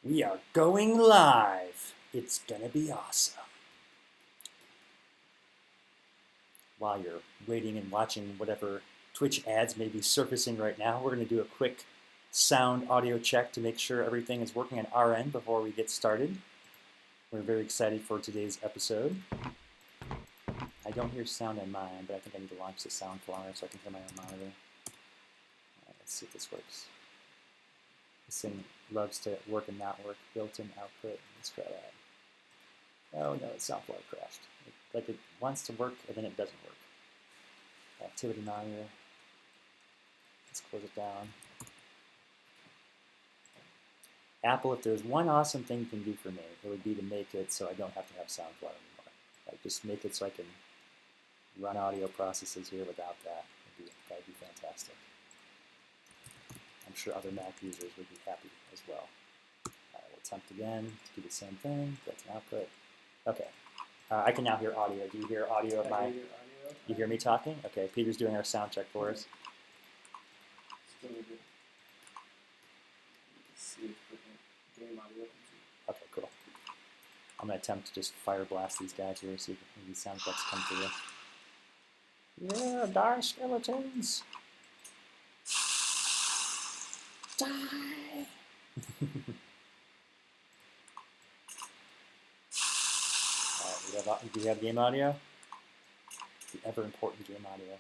We are going live. It's gonna be awesome. While you're waiting and watching whatever Twitch ads may be surfacing right now, we're gonna do a quick sound audio check to make sure everything is working on our end before we get started. We're very excited for today's episode. I don't hear sound on mine, but I think I need to launch the sound farmer so I can hear my own monitor. Let's see if this works. This thing loves to work and not work. Built-in output. Let's try that. Oh no, the sound flow crashed. Like it wants to work and then it doesn't work. Activity monitor. Let's close it down. Apple, if there's one awesome thing you can do for me, it would be to make it so I don't have to have SoundCloud anymore. Like just make it so I can run audio processes here without that. That'd be fantastic. I'm sure other Mac users would be happy as well. We'll attempt again to do the same thing. That's an output. Okay. I can now hear audio. Do you hear audio of my? You hear me talking? Okay. Peter's doing our sound check for us. Okay, cool. I'm gonna attempt to just fire blast these guys here, see if these sound effects come through. Yeah, die skeletons. Die. Do we have game audio? The ever important game audio.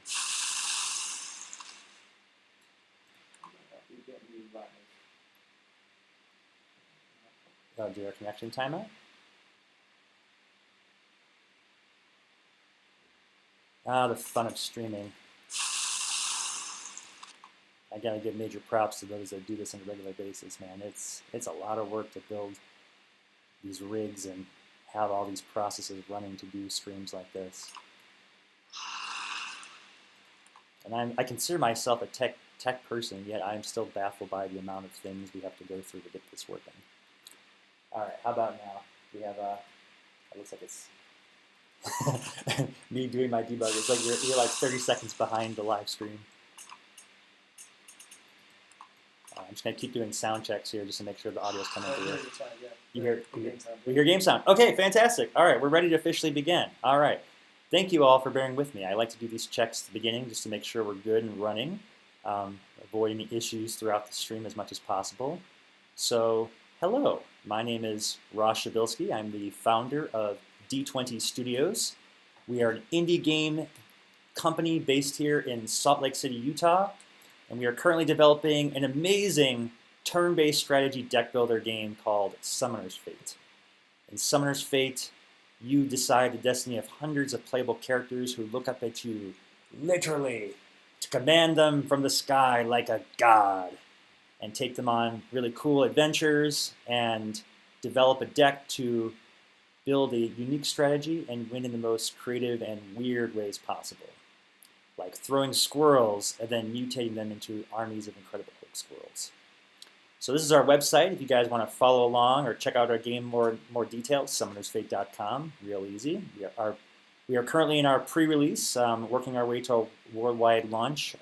Do our connection timeout? The fun of streaming. I gotta give major props to those that do this on a regular basis, man. It's a lot of work to build these rigs and have all these processes running to do streams like this. And I consider myself a tech person, yet I'm still baffled by the amount of things we have to go through to get this working. All right, how about now? We have it looks like it's me doing my debug. It's like you're like 30 seconds behind the live stream. I'm just gonna keep doing sound checks here just to make sure the audio is coming through. You hear game sound. Okay, fantastic. All right, we're ready to officially begin. All right, thank you all for bearing with me. I like to do these checks at the beginning just to make sure we're good and running, avoid any issues throughout the stream as much as possible. So, hello, my name is Ross Shabilsky. I'm the founder of D20 Studios. We are an indie game company based here in Salt Lake City, Utah. And we are currently developing an amazing turn-based strategy deck builder game called Summoner's Fate. In Summoner's Fate, you decide the destiny of hundreds of playable characters who look up at you, literally, to command them from the sky like a god, and take them on really cool adventures and develop a deck to build a unique strategy and win in the most creative and weird ways possible. Like throwing squirrels and then mutating them into armies of Incredible Hulk squirrels. So this is our website. If you guys want to follow along or check out our game more details, summonersfate.com. Real easy. We are currently in our pre-release, working our way to a worldwide launch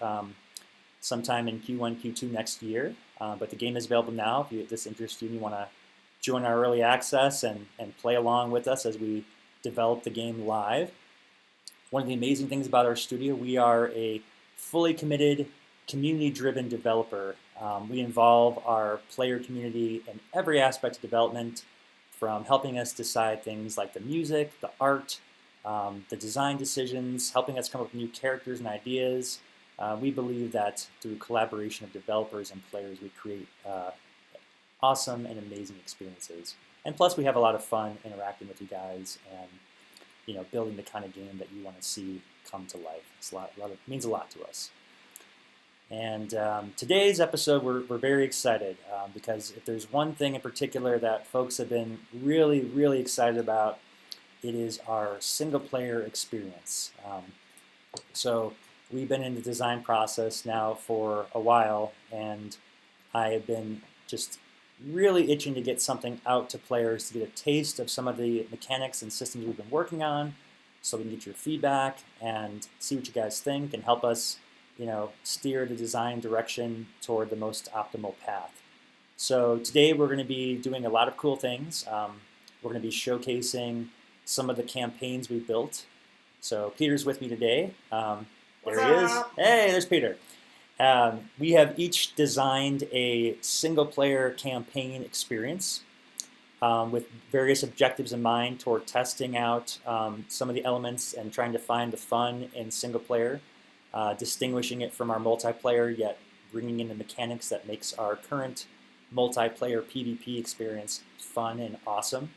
sometime in Q1, Q2 next year. But the game is available now. If this interests you and you want to join our early access and play along with us as we develop the game live. One of the amazing things about our studio, we are a fully committed, community-driven developer. We involve our player community in every aspect of development, from helping us decide things like the music, the art, the design decisions, helping us come up with new characters and ideas. We believe that through collaboration of developers and players, we create awesome and amazing experiences. And plus, we have a lot of fun interacting with you guys and building the kind of game that you want to see come to life. It means a lot to us. And today's episode, we're very excited because if there's one thing in particular that folks have been really, really excited about, it is our single-player experience. So we've been in the design process now for a while, and I have been just really itching to get something out to players to get a taste of some of the mechanics and systems we've been working on, so we can get your feedback and see what you guys think and help us, steer the design direction toward the most optimal path. So today we're going to be doing a lot of cool things. We're going to be showcasing some of the campaigns we built. So Peter's with me today. There he is. Hey, there's Peter. We have each designed a single-player campaign experience with various objectives in mind toward testing out some of the elements and trying to find the fun in single-player, distinguishing it from our multiplayer, yet bringing in the mechanics that makes our current multiplayer PvP experience fun and awesome.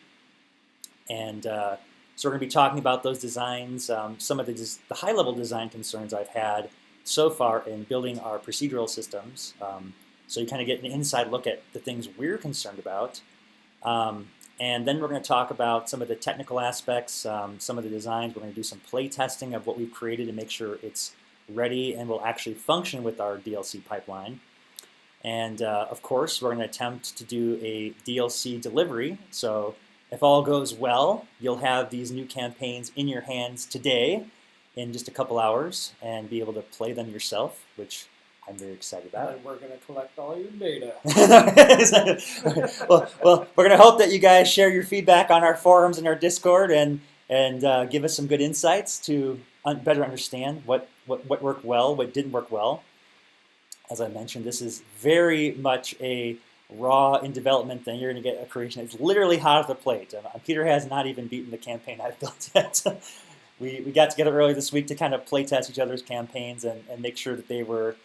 And so we're going to be talking about those designs, some of the high-level design concerns I've had so far in building our procedural systems. So you kind of get an inside look at the things we're concerned about. And then we're going to talk about some of the technical aspects, some of the designs. We're going to do some play testing of what we've created to make sure it's ready and will actually function with our DLC pipeline. And of course, we're going to attempt to do a DLC delivery. So if all goes well, you'll have these new campaigns in your hands today in just a couple hours and be able to play them yourself, which I'm very excited about. And we're going to collect all your data. well, we're going to hope that you guys share your feedback on our forums and our Discord and give us some good insights to better understand what worked well, what didn't work well. As I mentioned, this is very much a raw in development thing. You're going to get a creation. It's literally hot off the plate. Peter has not even beaten the campaign I've built yet. We got together earlier this week to kind of play test each other's campaigns and make sure that they were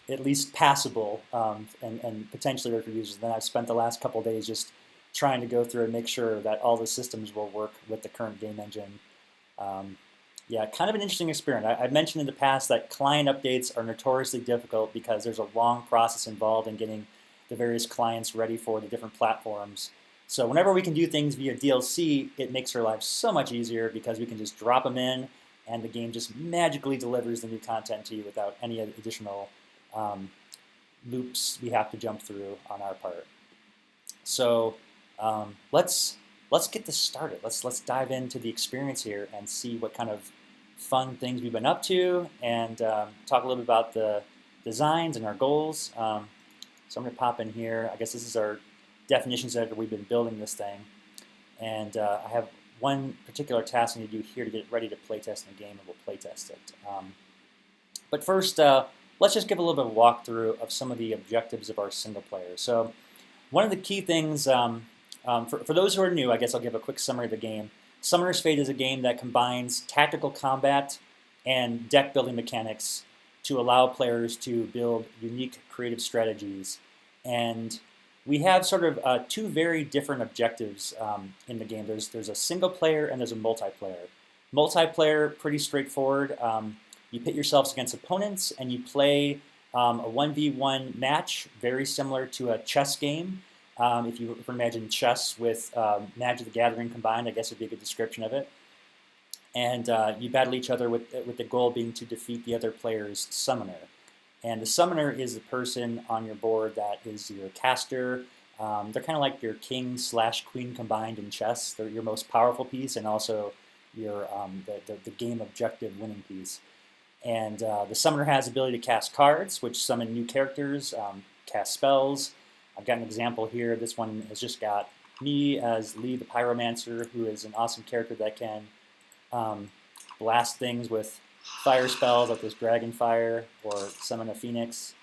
at least passable and potentially work for users. And then I've spent the last couple of days just trying to go through and make sure that all the systems will work with the current game engine. Yeah, kind of an interesting experiment. I've mentioned in the past that client updates are notoriously difficult because there's a long process involved in getting the various clients ready for the different platforms. So whenever we can do things via DLC, it makes our lives so much easier because we can just drop them in and the game just magically delivers the new content to you without any additional loops we have to jump through on our part. So let's get this started. Let's dive into the experience here and see what kind of fun things we've been up to and talk a little bit about the designs and our goals. So I'm going to pop in here. I guess this is our definitions after we've been building this thing. And I have one particular task I need to do here to get ready to playtest in the game, and we'll playtest it. But first, let's just give a little bit of a walkthrough of some of the objectives of our single player. So one of the key things, for those who are new, I guess I'll give a quick summary of the game. Summoner's Fate is a game that combines tactical combat and deck building mechanics to allow players to build unique creative strategies. And we have sort of two very different objectives in the game. There's a single player and there's a multiplayer. Multiplayer, pretty straightforward. You pit yourselves against opponents and you play a 1v1 match, very similar to a chess game. If you imagine chess with Magic the Gathering combined, I guess would be a good description of it. And you battle each other with the goal being to defeat the other player's summoner. And the summoner is the person on your board that is your caster. They're kind of like your king/queen combined in chess. They're your most powerful piece and also your the game objective winning piece. And the summoner has the ability to cast cards, which summon new characters, cast spells. I've got an example here. This one has just got me as Lee the Pyromancer, who is an awesome character that can blast things with fire spells like this Dragon Fire, or summon a Phoenix,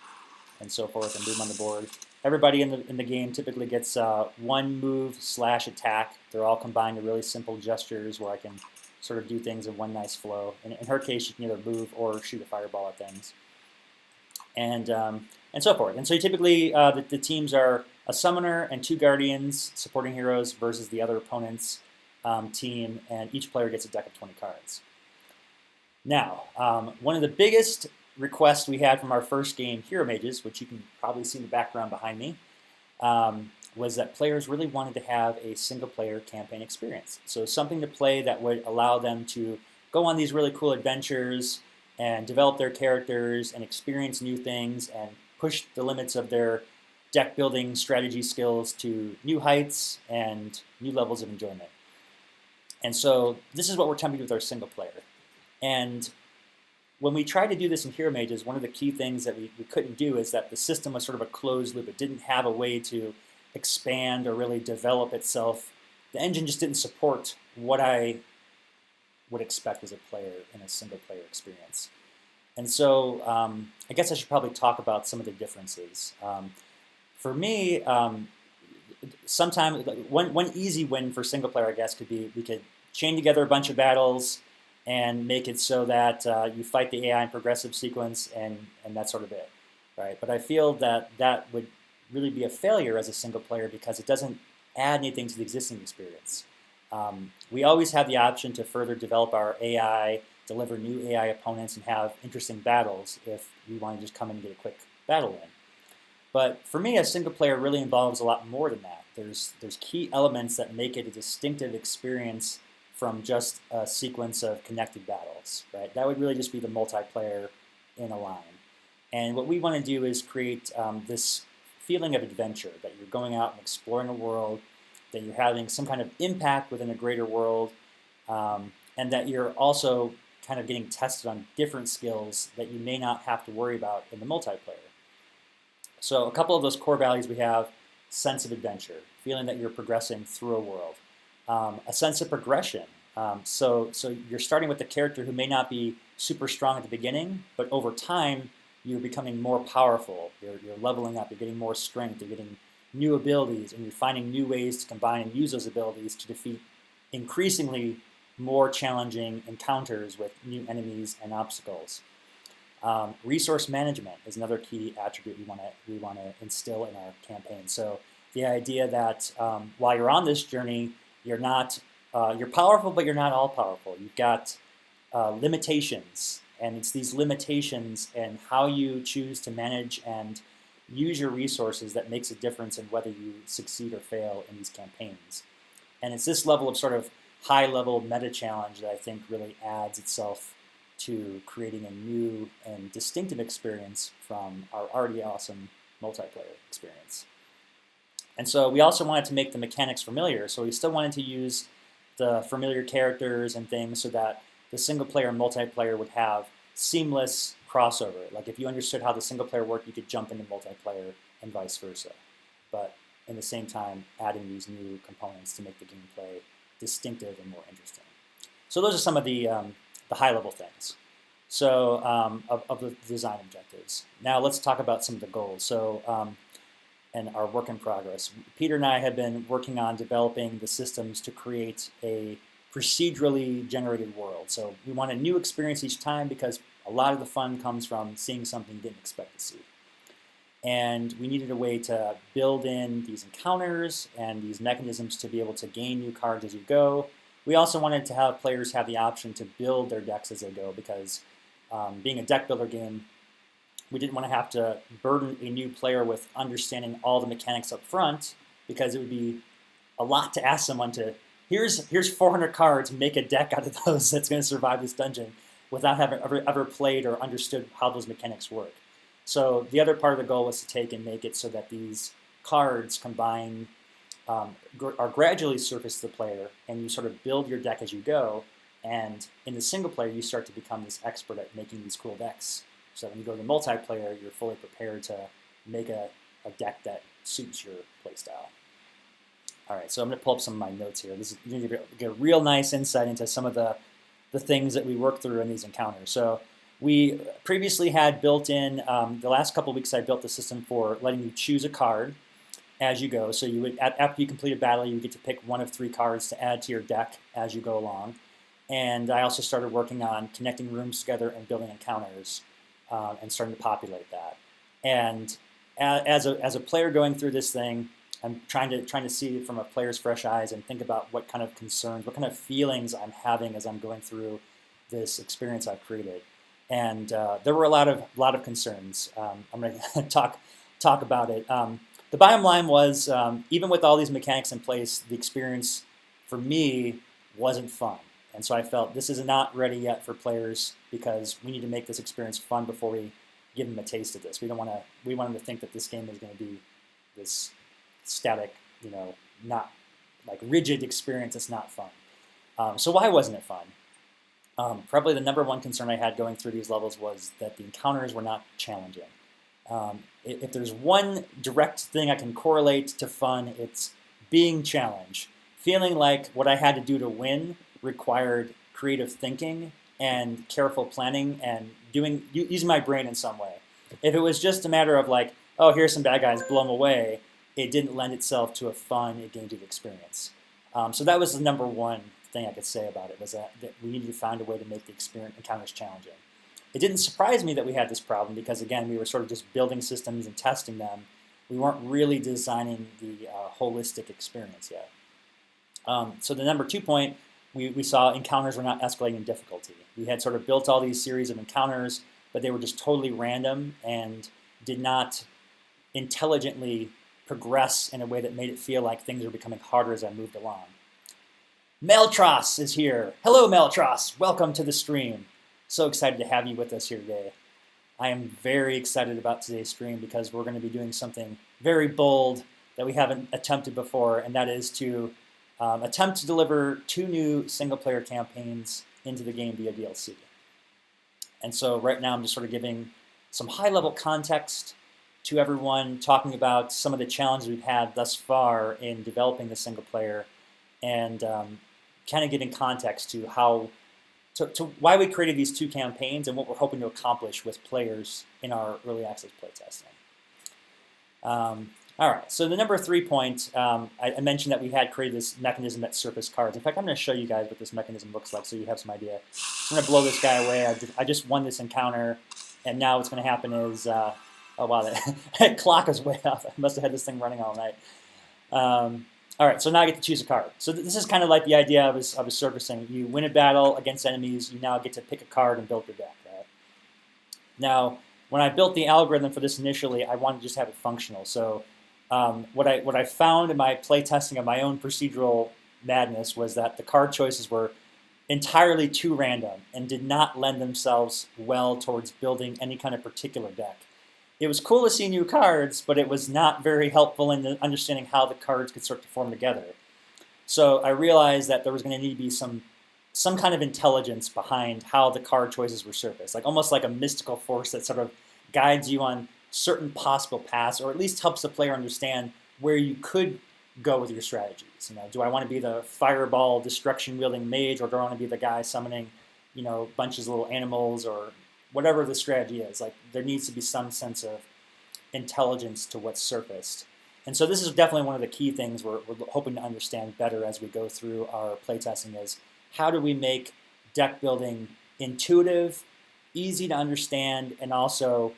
and so forth, and boom on the board. Everybody in the game typically gets one move/attack. They're all combined to really simple gestures where I can sort of do things in one nice flow. And in her case, you can either move or shoot a fireball at things. And so forth. And so typically the teams are a summoner and two guardians, supporting heroes, versus the other opponent's team, and each player gets a deck of 20 cards. Now, one of the biggest requests we had from our first game, Hero Mages, which you can probably see in the background behind me, was that players really wanted to have a single-player campaign experience. So something to play that would allow them to go on these really cool adventures and develop their characters and experience new things and push the limits of their deck-building strategy skills to new heights and new levels of enjoyment. And so this is what we're attempting with our single player. And when we tried to do this in Hero Mages, one of the key things that we couldn't do is that the system was sort of a closed loop. It didn't have a way to expand or really develop itself. The engine just didn't support what I would expect as a player in a single player experience. And so I guess I should probably talk about some of the differences. For me, sometimes one easy win for single player, I guess, could be we could chain together a bunch of battles and make it so that you fight the AI in progressive sequence, and that's sort of it, right? But I feel that that would really be a failure as a single player because it doesn't add anything to the existing experience. We always have the option to further develop our AI, deliver new AI opponents, and have interesting battles if we want to just come in and get a quick battle in. But for me, a single player really involves a lot more than that. There's key elements that make it a distinctive experience from just a sequence of connected battles, right? That would really just be the multiplayer in a line. And what we want to do is create this feeling of adventure, that you're going out and exploring a world, that you're having some kind of impact within a greater world, and that you're also kind of getting tested on different skills that you may not have to worry about in the multiplayer. So a couple of those core values we have: sense of adventure, feeling that you're progressing through a world. A sense of progression. So you're starting with a character who may not be super strong at the beginning, but over time you're becoming more powerful. You're leveling up. You're getting more strength. You're getting new abilities, and you're finding new ways to combine and use those abilities to defeat increasingly more challenging encounters with new enemies and obstacles. Resource management is another key attribute we want to instill in our campaign. So the idea that while you're on this journey, you're powerful, but you're not all powerful. You've got limitations, and it's these limitations and how you choose to manage and use your resources that makes a difference in whether you succeed or fail in these campaigns. And it's this level of sort of high-level meta challenge that I think really adds itself to creating a new and distinctive experience from our already awesome multiplayer experience. And so we also wanted to make the mechanics familiar, so we still wanted to use the familiar characters and things so that the single player and multiplayer would have seamless crossover. Like if you understood how the single player worked, you could jump into multiplayer and vice versa. But in the same time, adding these new components to make the gameplay distinctive and more interesting. So those are some of the high-level things. So of the design objectives. Now let's talk about some of the goals. So and our work in progress. Peter and I have been working on developing the systems to create a procedurally generated world. So we want a new experience each time because a lot of the fun comes from seeing something you didn't expect to see. And we needed a way to build in these encounters and these mechanisms to be able to gain new cards as you go. We also wanted to have players have the option to build their decks as they go because being a deck builder game, we didn't want to have to burden a new player with understanding all the mechanics up front because it would be a lot to ask someone to, here's 400 cards, make a deck out of those that's going to survive this dungeon without having ever played or understood how those mechanics work. So the other part of the goal was to take and make it so that these cards combine are gradually surfaced to the player, and you sort of build your deck as you go, and in the single player you start to become this expert at making these cool decks. So when you go to the multiplayer, you're fully prepared to make a deck that suits your playstyle. All right, so I'm going to pull up some of my notes here. This is going to get a real nice insight into some of the things that we work through in these encounters. So we previously had built in, the last couple of weeks I built the system for letting you choose a card as you go. So you would, after you complete a battle, you would get to pick one of 3 cards to add to your deck as you go along. And I also started working on connecting rooms together and building encounters and starting to populate that. And as a player going through this thing, I'm trying to see it from a player's fresh eyes and think about what kind of concerns, what kind of feelings I'm having as I'm going through this experience I've created. And there were a lot of concerns. I'm going to talk about it. The bottom line was, even with all these mechanics in place, the experience for me wasn't fun. And so I felt this is not ready yet for players because we need to make this experience fun before we give them a taste of this. We want them to think that this game is going to be this static, not like rigid experience that's not fun. So why wasn't it fun? Probably the number one concern I had going through these levels was that the encounters were not challenging. If there's one direct thing I can correlate to fun, it's being challenged. Feeling like what I had to do to win required creative thinking and careful planning and using my brain in some way. If it was just a matter of like, oh, here's some bad guys, blow them away, it didn't lend itself to a fun, engaging experience. So that was the number one thing I could say about it, was that we needed to find a way to make the encounters challenging. It didn't surprise me that we had this problem because, again, we were sort of just building systems and testing them. We weren't really designing the holistic experience yet. So the number 2 point, we saw encounters were not escalating in difficulty. We had sort of built all these series of encounters, but they were just totally random and did not intelligently progress in a way that made it feel like things were becoming harder as I moved along. Meltros is here. Hello, Meltros. Welcome to the stream. So excited to have you with us here today. I am very excited about today's stream because we're going to be doing something very bold that we haven't attempted before, and that is to attempt to deliver 2 new single-player campaigns into the game via DLC. And so right now I'm just sort of giving some high-level context to everyone, talking about some of the challenges we've had thus far in developing the single-player, and kind of giving context to why we created these 2 campaigns and what we're hoping to accomplish with players in our early access playtesting. All right, so the number 3 point, I mentioned that we had created this mechanism that surfaced cards. In fact, I'm going to show you guys what this mechanism looks like so you have some idea. I'm going to blow this guy away. I just won this encounter, and now what's going to happen is, oh wow, that clock is way off. I must have had this thing running all night. All right, so now I get to choose a card. So this is kind of like the idea I was surfacing. You win a battle against enemies, you now get to pick a card and build your deck. Right? Now, when I built the algorithm for this initially, I wanted to just have it functional. So what I found in my play testing of my own procedural madness was that the card choices were entirely too random and did not lend themselves well towards building any kind of particular deck. It was cool to see new cards, but it was not very helpful in understanding how the cards could start to form together. So I realized that there was going to need to be some kind of intelligence behind how the card choices were surfaced, like almost like a mystical force that sort of guides you on certain possible paths, or at least helps the player understand where you could go with your strategies. Do I want to be the fireball destruction wielding mage, or do I want to be the guy summoning, bunches of little animals, or whatever the strategy is? Like, there needs to be some sense of intelligence to what's surfaced. And so this is definitely one of the key things we're hoping to understand better as we go through our playtesting, is how do we make deck building intuitive, easy to understand, and also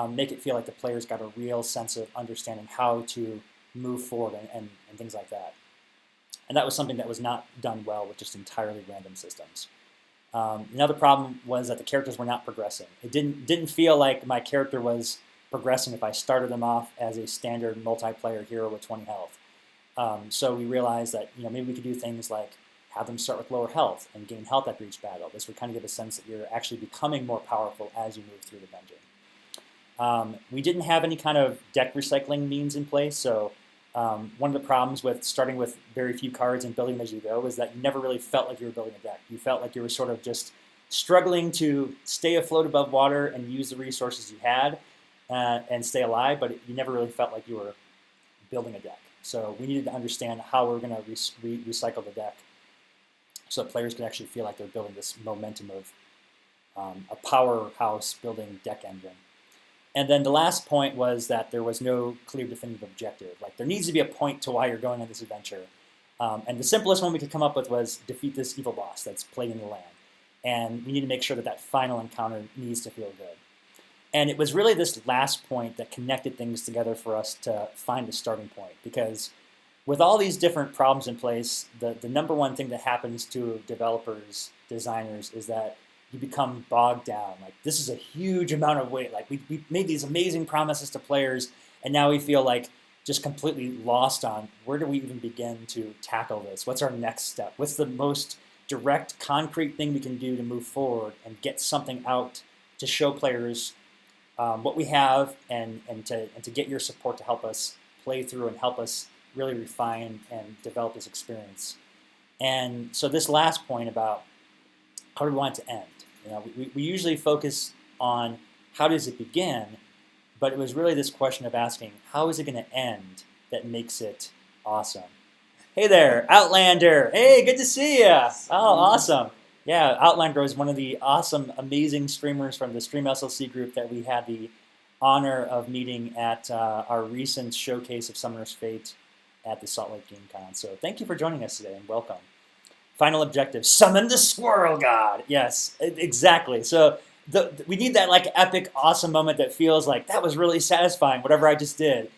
make it feel like the player's got a real sense of understanding how to move forward and things like that. And that was something that was not done well with just entirely random systems. Another problem was that the characters were not progressing. It didn't feel like my character was progressing if I started them off as a standard multiplayer hero with 20 health. So we realized that maybe we could do things like have them start with lower health and gain health after each battle. This would kind of give a sense that you're actually becoming more powerful as you move through the dungeon. We didn't have any kind of deck recycling means in place, so one of the problems with starting with very few cards and building them as you go is that you never really felt like you were building a deck. You felt like you were sort of just struggling to stay afloat above water and use the resources you had and stay alive, but you never really felt like you were building a deck. So we needed to understand how we were going to recycle the deck so that players could actually feel like they're building this momentum of a powerhouse building deck engine. And then the last point was that there was no clear definitive objective. Like, there needs to be a point to why you're going on this adventure. And the simplest one we could come up with was defeat this evil boss that's plaguing the land. And we need to make sure that final encounter needs to feel good. And it was really this last point that connected things together for us to find a starting point. Because with all these different problems in place, the number one thing that happens to developers, designers, is that you become bogged down. Like, this is a huge amount of weight. Like, we made these amazing promises to players, and now we feel like just completely lost on where do we even begin to tackle this? What's our next step? What's the most direct, concrete thing we can do to move forward and get something out to show players what we have and to get your support to help us play through and help us really refine and develop this experience. And so this last point about how do we want it to end? We usually focus on how does it begin, but it was really this question of asking, how is it going to end that makes it awesome? Hey there, Outlander. Hey, good to see you. Oh, awesome. Yeah, Outlander is one of the awesome, amazing streamers from the Stream SLC group that we had the honor of meeting at our recent showcase of Summoner's Fate at the Salt Lake Game Con. So thank you for joining us today and welcome. Final objective, summon the Squirrel God. Yes, exactly. So we need that like epic, awesome moment that feels like that was really satisfying, whatever I just did.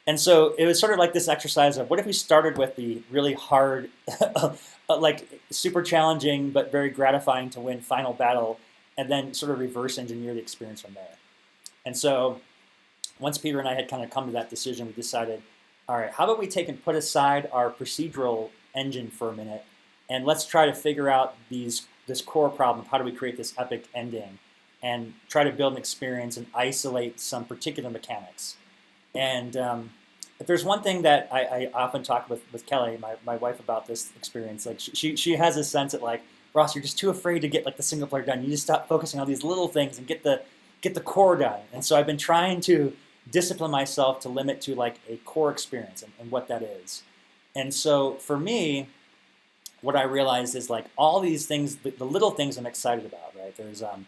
And so it was sort of like this exercise of what if we started with the really hard, like super challenging but very gratifying to win final battle, and then sort of reverse engineer the experience from there. And so once Peter and I had kind of come to that decision, we decided, all right, how about we take and put aside our procedural engine for a minute, and let's try to figure out this core problem. How do we create this epic ending and try to build an experience and isolate some particular mechanics? And if there's one thing that I often talk with Kelly, my wife, about this experience, like she has a sense that like, Ross, you're just too afraid to get like the single player done. You just stop focusing on these little things and get the core done. And so I've been trying to discipline myself to limit to like a core experience and what that is. And so for me, what I realized is like all these things, the little things I'm excited about, right? There's I'll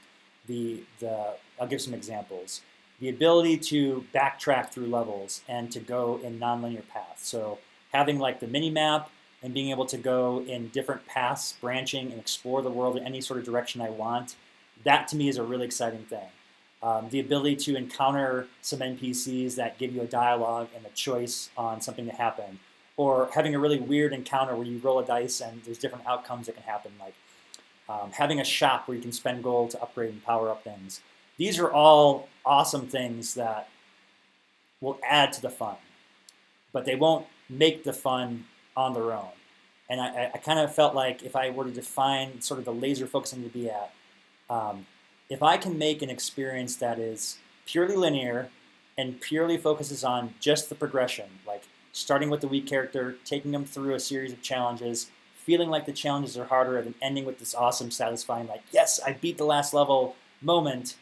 give some examples. The ability to backtrack through levels and to go in nonlinear paths. So having like the mini map and being able to go in different paths, branching and explore the world in any sort of direction I want, that to me is a really exciting thing. The ability to encounter some NPCs that give you a dialogue and a choice on something to happen. Or having a really weird encounter where you roll a dice and there's different outcomes that can happen, like having a shop where you can spend gold to upgrade and power up things. These are all awesome things that will add to the fun, but they won't make the fun on their own. And I kind of felt like if I were to define sort of the laser focus I need to be at, if I can make an experience that is purely linear and purely focuses on just the progression, like starting with the weak character, taking them through a series of challenges, feeling like the challenges are harder, and then ending with this awesome, satisfying, like, yes, I beat the last level moment.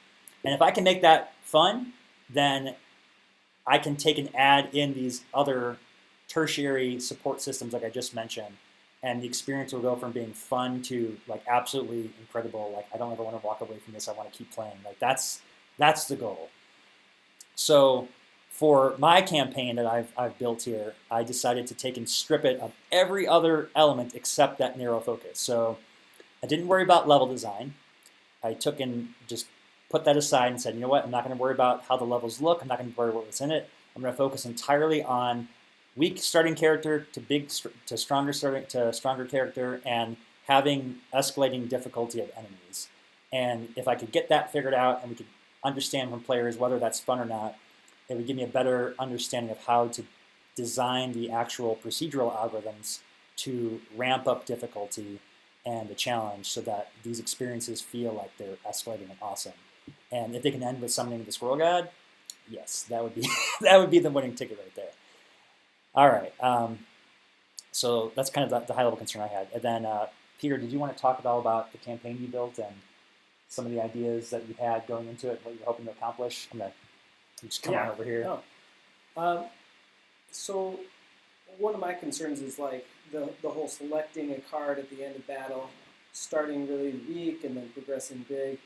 And if I can make that fun, then I can take and add in these other tertiary support systems like I just mentioned, and the experience will go from being fun to like absolutely incredible. Like I don't ever want to walk away from this. I want to keep playing. Like that's the goal. So for my campaign that I've built here, I decided to take and strip it of every other element except that narrow focus. So I didn't worry about level design. I took and just put that aside and said, you know what, I'm not going to worry about how the levels look. I'm not going to worry about what's in it. I'm going to focus entirely on weak starting character to stronger character and having escalating difficulty of enemies. And if I could get that figured out and we could understand from players whether that's fun or not, it would give me a better understanding of how to design the actual procedural algorithms to ramp up difficulty and the challenge so that these experiences feel like they're escalating and awesome. And if they can end with summoning the Squirrel God, yes, that would be that would be the winning ticket right there. All right, so that's kind of the high-level concern I had. And then, Peter, did you want to talk at all about the campaign you built and some of the ideas that you had going into it, what you were hoping to accomplish? I'm going to just come on over here. No. So one of my concerns is like the whole selecting a card at the end of battle, starting really weak and then progressing big.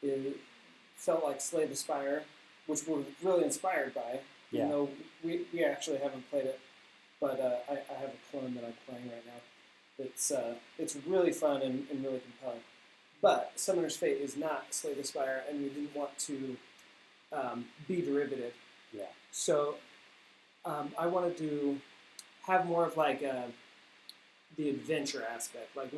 It felt like Slay the Spire, which we're really inspired by, even though we actually haven't played it. But I have a clone that I'm playing right now. It's really fun and really compelling. But Summoner's Fate is not Slay the Spire, and we didn't want to be derivative. Yeah. So I wanted to have more of like the adventure aspect. Like,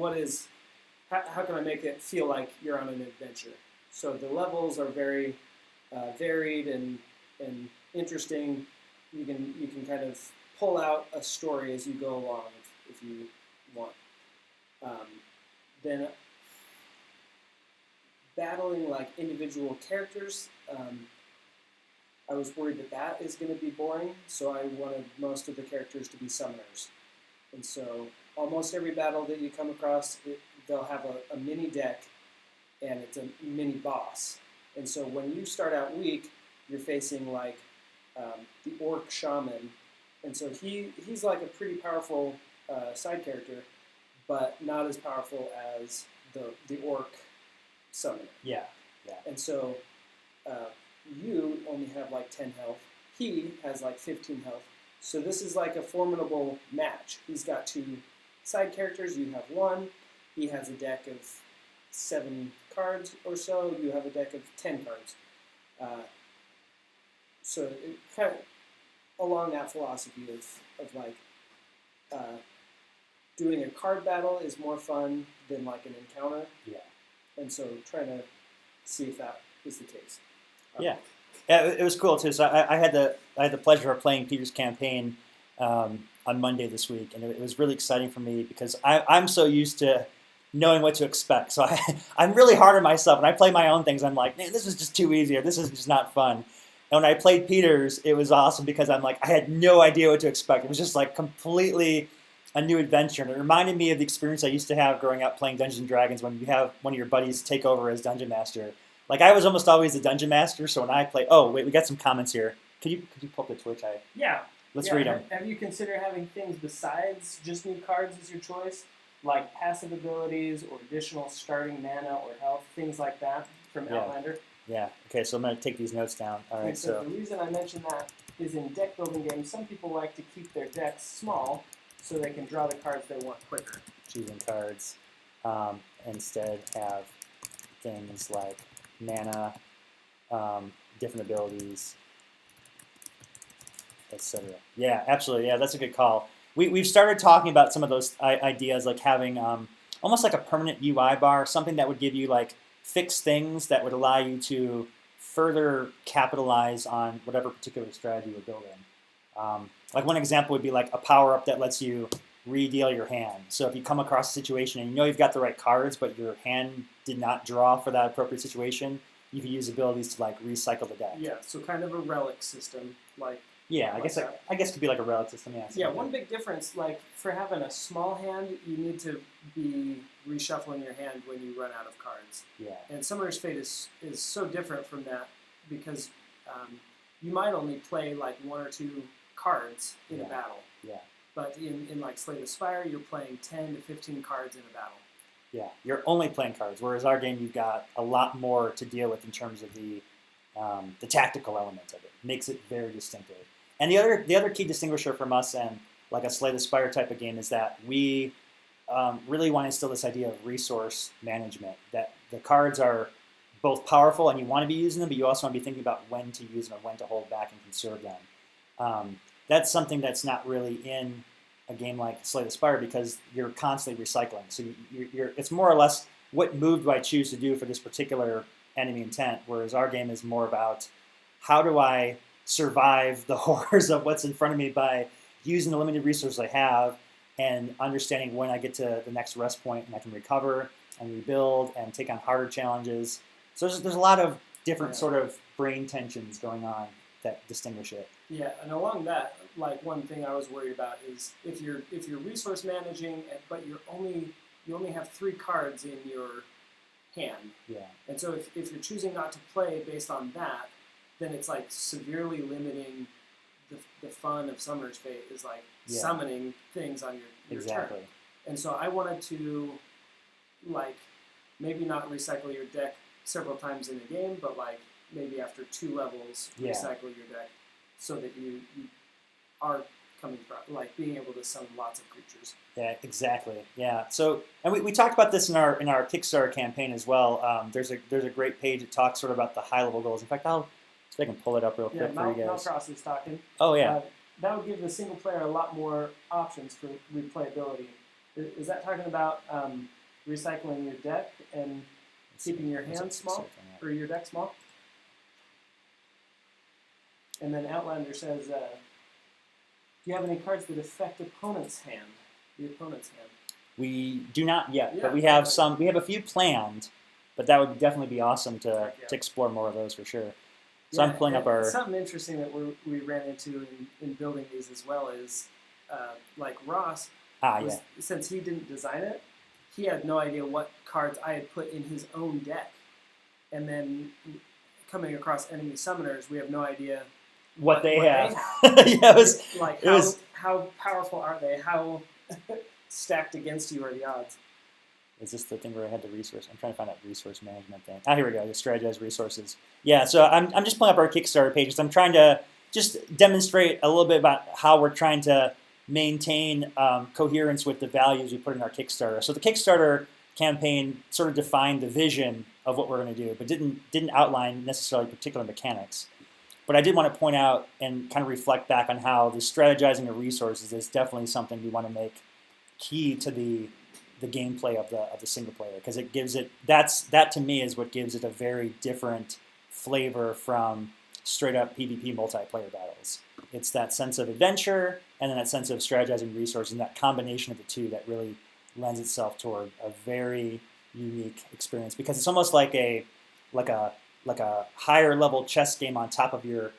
how can I make it feel like you're on an adventure? So the levels are very varied and interesting. You can kind of pull out a story as you go along if you want. Then battling like individual characters, I was worried that is going to be boring, so I wanted most of the characters to be summoners. And so almost every battle that you come across, they'll have a mini deck and it's a mini boss. And so when you start out weak, you're facing like the orc shaman, and so he's like a pretty powerful side character, but not as powerful as the orc summoner. Yeah. And so you only have like 10 health. He has like 15 health. So this is like a formidable match. He's got 2 side characters. You have 1. He has a deck of 7 cards or so. You have a deck of 10 cards. So it kind of along that philosophy of like doing a card battle is more fun than like an encounter. Yeah. And so trying to see if that is the case. Yeah, it was cool too. So I had the pleasure of playing Peter's campaign on Monday this week, and it was really exciting for me because I'm so used to knowing what to expect. So I'm really hard on myself. When I play my own things, I'm like, man, this is just too easy, or this is just not fun. And when I played Peter's, it was awesome because I'm like, I had no idea what to expect. It was just like completely a new adventure. And it reminded me of the experience I used to have growing up playing Dungeons & Dragons when you have one of your buddies take over as Dungeon Master. Like, I was almost always the Dungeon Master, so when I play... Oh, wait, we got some comments here. Could you pull up the Twitch? Yeah. Let's read them. Have you considered having things besides just new cards as your choice? Like passive abilities or additional starting mana or health, things like that from Outlander? Yeah. Okay, so I'm going to take these notes down. All right, so the reason I mention that is in deck building games, some people like to keep their decks small so they can draw the cards they want quicker. Choosing cards. Instead have things like mana, different abilities, etc. Yeah, absolutely. Yeah, that's a good call. We've started talking about some of those ideas, like having almost like a permanent UI bar, something that would give you like fixed things that would allow you to further capitalize on whatever particular strategy you're building. Like one example would be like a power-up that lets you re-deal your hand. So if you come across a situation and you know you've got the right cards, but your hand did not draw for that appropriate situation, you can use abilities to like recycle the deck. Yeah, so kind of a relic system, like. Yeah, I guess it could be like a relic system. Yeah. Yeah, one big difference, like for having a small hand, you need to be reshuffling your hand when you run out of cards. Yeah. And Summoner's Fate is so different from that because you might only play like 1 or 2 cards in a battle. Yeah. But in like Slay the Spire, you're playing 10 to 15 cards in a battle. Yeah, you're only playing cards, whereas our game you've got a lot more to deal with in terms of the tactical elements of it. Makes it very distinctive. And the other key distinguisher from us and like a Slay the Spire type of game is that we really want to instill this idea of resource management, that the cards are both powerful and you want to be using them, but you also want to be thinking about when to use them and when to hold back and conserve them. That's something that's not really in a game like Slay the Spire because you're constantly recycling. So it's more or less what move do I choose to do for this particular enemy intent, whereas our game is more about how do I survive the horrors of what's in front of me by using the limited resources I have and understanding when I get to the next rest point and I can recover and rebuild and take on harder challenges. So there's a lot of different sort of brain tensions going on that distinguish it. Yeah, and along that, like one thing I was worried about is if you're resource managing, but you only have 3 cards in your hand. Yeah. And so if you're choosing not to play based on that, then it's like severely limiting the fun of Summoner's Fate is like summoning things on your turn. And so I wanted to like maybe not recycle your deck several times in a game, but like maybe after 2 levels recycle your deck so that you are coming from like being able to summon lots of creatures. Yeah, exactly. Yeah. So, and we talked about this in our Kickstarter campaign as well. There's a great page that talks sort of about the high level goals. In fact, I'll see if I can pull it up real quick for you guys. Malcross is talking. Oh yeah. That would give the single player a lot more options for replayability. Is that talking about recycling your deck and keeping your hand small or your deck small? And then Outlander says, do you have any cards that affect the opponent's hand? We do not yet, but we have some. We have a few planned, but that would definitely be awesome to explore more of those for sure. So I'm pulling up our... Something interesting that we ran into in building these as well is, like Ross, since he didn't design it, he had no idea what cards I had put in his own deck. And then coming across enemy summoners, we have no idea what they have. Yeah, how powerful are they? How stacked against you are the odds? Is this the thing where I had the resource? I'm trying to find that resource management thing. Here we go. The strategize resources. Yeah, so I'm just pulling up our Kickstarter pages. I'm trying to just demonstrate a little bit about how we're trying to maintain coherence with the values we put in our Kickstarter. So the Kickstarter campaign sort of defined the vision of what we're going to do, but didn't outline necessarily particular mechanics. But I did want to point out and kind of reflect back on how the strategizing of resources is definitely something we want to make key to the gameplay of the single player, because it gives it that to me is what gives it a very different flavor from straight up PvP multiplayer battles. It's that sense of adventure and then that sense of strategizing resources, and that combination of the two that really lends itself toward a very unique experience, because it's almost like a higher level chess game on top of your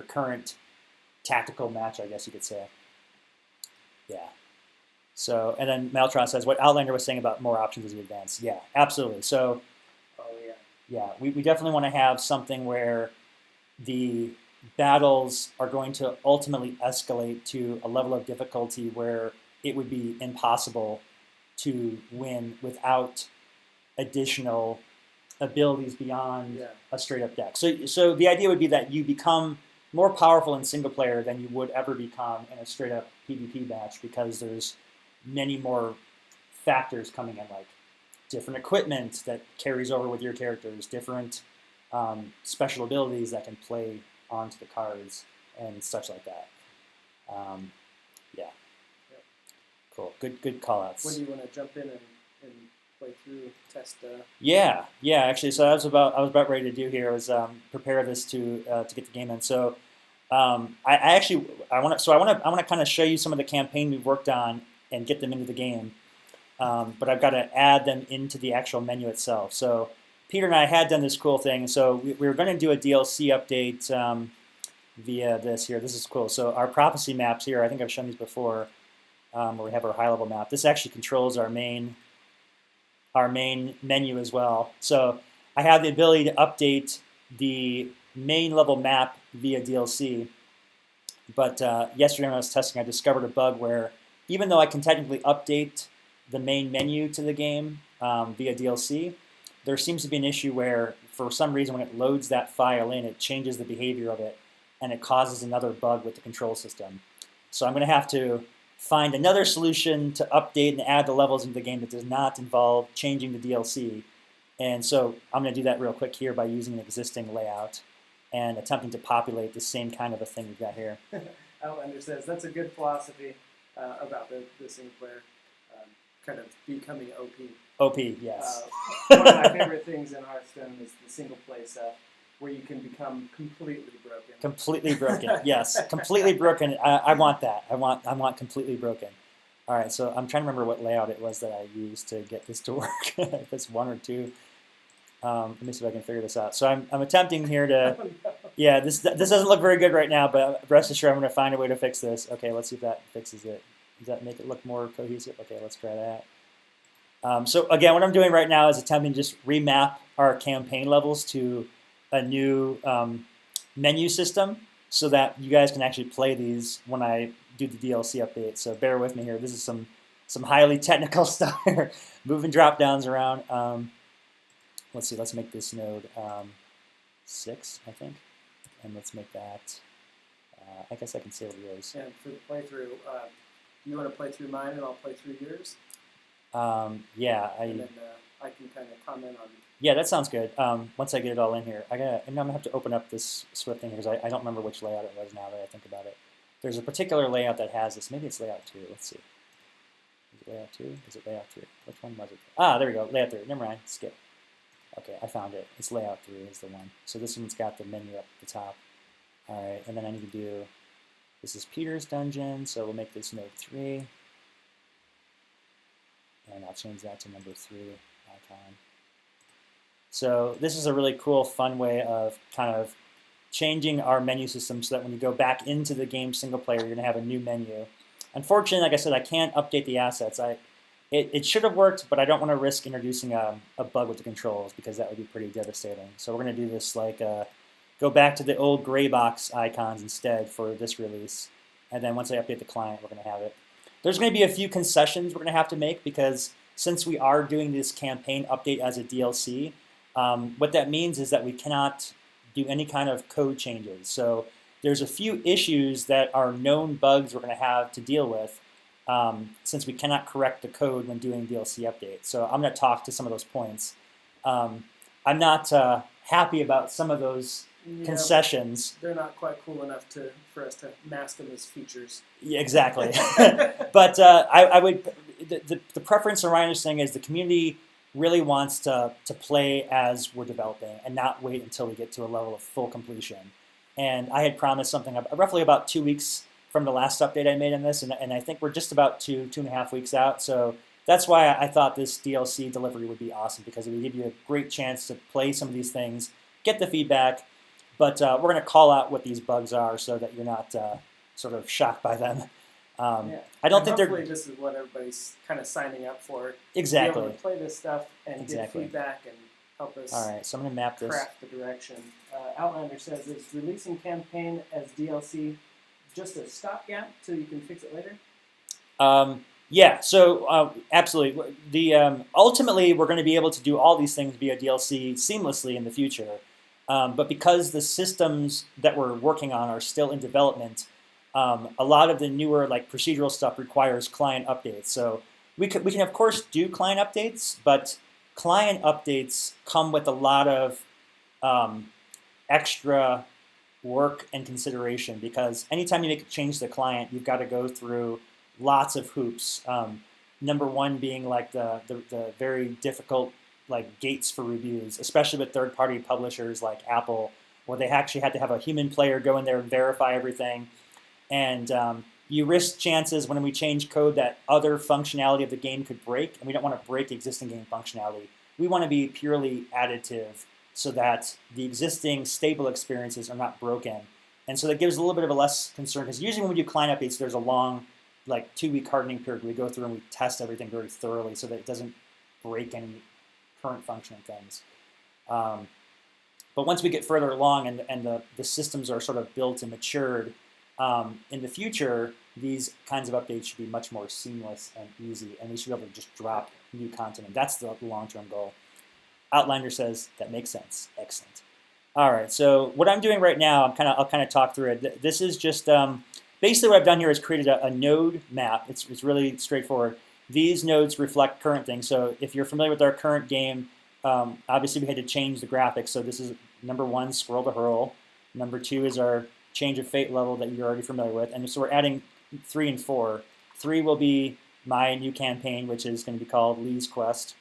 current tactical match, I guess you could say. Yeah. So, and then Maltron says, what Outlander was saying about more options as you advance. Yeah, absolutely. So, we definitely want to have something where the battles are going to ultimately escalate to a level of difficulty where it would be impossible to win without additional abilities beyond a straight-up deck. So the idea would be that you become more powerful in single player than you would ever become in a straight-up PvP match, because there's many more factors coming in, like different equipment that carries over with your characters, different special abilities that can play onto the cards, and such like that. Cool. Good call-outs. When do you want to jump in and play through, test? Yeah. Actually, so I was about ready to do here was prepare this to get the game in. So I want to kind of show you some of the campaign we've worked on and get them into the game. But I've got to add them into the actual menu itself. So Peter and I had done this cool thing. So we were going to do a DLC update via this here. This is cool. So our prophecy maps here, I think I've shown these before, where we have our high-level map. This actually controls our main menu as well. So I have the ability to update the main level map via DLC. But yesterday when I was testing, I discovered a bug where even though I can technically update the main menu to the game via DLC, there seems to be an issue where for some reason when it loads that file in, it changes the behavior of it, and it causes another bug with the control system. So I'm going to have to find another solution to update and add the levels into the game that does not involve changing the DLC. And so I'm going to do that real quick here by using an existing layout and attempting to populate the same kind of a thing we've got here. Outlander says that's a good philosophy about the single player kind of becoming OP. OP, yes. One of my favorite things in Hearthstone is the single play stuff, where you can become completely broken. Completely broken, yes. Completely broken. I want that. I want completely broken. All right, so I'm trying to remember what layout it was that I used to get this to work. If it's one or two. Let me see if I can figure this out. So I'm attempting here to... Oh, no. Yeah, this doesn't look very good right now, but rest assured I'm going to find a way to fix this. Okay, let's see if that fixes it. Does that make it look more cohesive? Okay, let's try that. So again, what I'm doing right now is attempting to just remap our campaign levels to a new menu system so that you guys can actually play these when I do the DLC update. So bear with me here. This is some highly technical stuff here. Moving drop downs around. Let's see. Let's make this node 6, I think, and let's make that. I guess I can say what it is. And for the playthrough, you want to play through mine and I'll play through yours? Yeah. And then I can kind of comment on. Yeah, that sounds good. Once I get it all in here, I'm gonna have to open up this Swift thing here because I don't remember which layout it was now that I think about it. There's a particular layout that has this. Maybe it's layout 2. Let's see. Is it layout 2? Is it layout 3? Which one was it? There we go. Layout 3. Never mind. Skip. Okay, I found it. It's layout 3 is the one. So this one's got the menu up at the top. All right, and then I need to do. This is Peter's dungeon, so we'll make this node 3. And I'll change that to number 3 icon. So this is a really cool, fun way of kind of changing our menu system so that when you go back into the game single player, you're going to have a new menu. Unfortunately, like I said, I can't update the assets. it should have worked, but I don't want to risk introducing a bug with the controls because that would be pretty devastating. So we're going to do this like go back to the old gray box icons instead for this release. And then once I update the client, we're going to have it. There's going to be a few concessions we're going to have to make because since we are doing this campaign update as a DLC, what that means is that we cannot do any kind of code changes. So there's a few issues that are known bugs we're going to have to deal with since we cannot correct the code when doing DLC updates. So I'm going to talk to some of those points. I'm not happy about some of those concessions. They're not quite cool enough for us to mask them as features. Yeah, exactly. But I would the preference around this thing is the community really wants to play as we're developing and not wait until we get to a level of full completion. And I had promised something roughly about 2 weeks from the last update I made on this, and I think we're just about 2.5 weeks out. So that's why I thought this DLC delivery would be awesome, because it would give you a great chance to play some of these things, get the feedback, but we're going to call out what these bugs are so that you're not sort of shocked by them. I don't think hopefully this is what everybody's kind of signing up for. Exactly. Be able to play this stuff and get feedback and help us. All right, so I'm going to map this. Craft the direction. Outlander says, is releasing campaign as DLC just a stopgap till you can fix it later? Yeah, so absolutely. Ultimately, we're going to be able to do all these things via DLC seamlessly in the future. But because the systems that we're working on are still in development, a lot of the newer like procedural stuff requires client updates. So we can of course do client updates, but client updates come with a lot of extra work and consideration, because anytime you make a change to the client, you've got to go through lots of hoops. Number one being like the very difficult like gates for reviews, especially with third-party publishers like Apple, where they actually had to have a human player go in there and verify everything. And you risk chances when we change code that other functionality of the game could break, and we don't want to break existing game functionality. We want to be purely additive so that the existing stable experiences are not broken. And so that gives a little bit of a less concern, because usually when we do client updates, there's a long, like 2-week hardening period where we go through and we test everything very thoroughly so that it doesn't break any current functioning things. But once we get further along and the systems are sort of built and matured, in the future, these kinds of updates should be much more seamless and easy, and we should be able to just drop new content. And that's the long-term goal. Outlander says that makes sense. Excellent. All right, so what I'm doing right now, I'll kind of talk through it. This is just basically what I've done here is created a node map. It's really straightforward. These nodes reflect current things. So if you're familiar with our current game, obviously we had to change the graphics. So this is number 1, Scroll to Hurl. Number 2 is our Change of Fate level that you're already familiar with. And so we're adding 3 and 4. 3 will be my new campaign, which is going to be called Lee's Quest.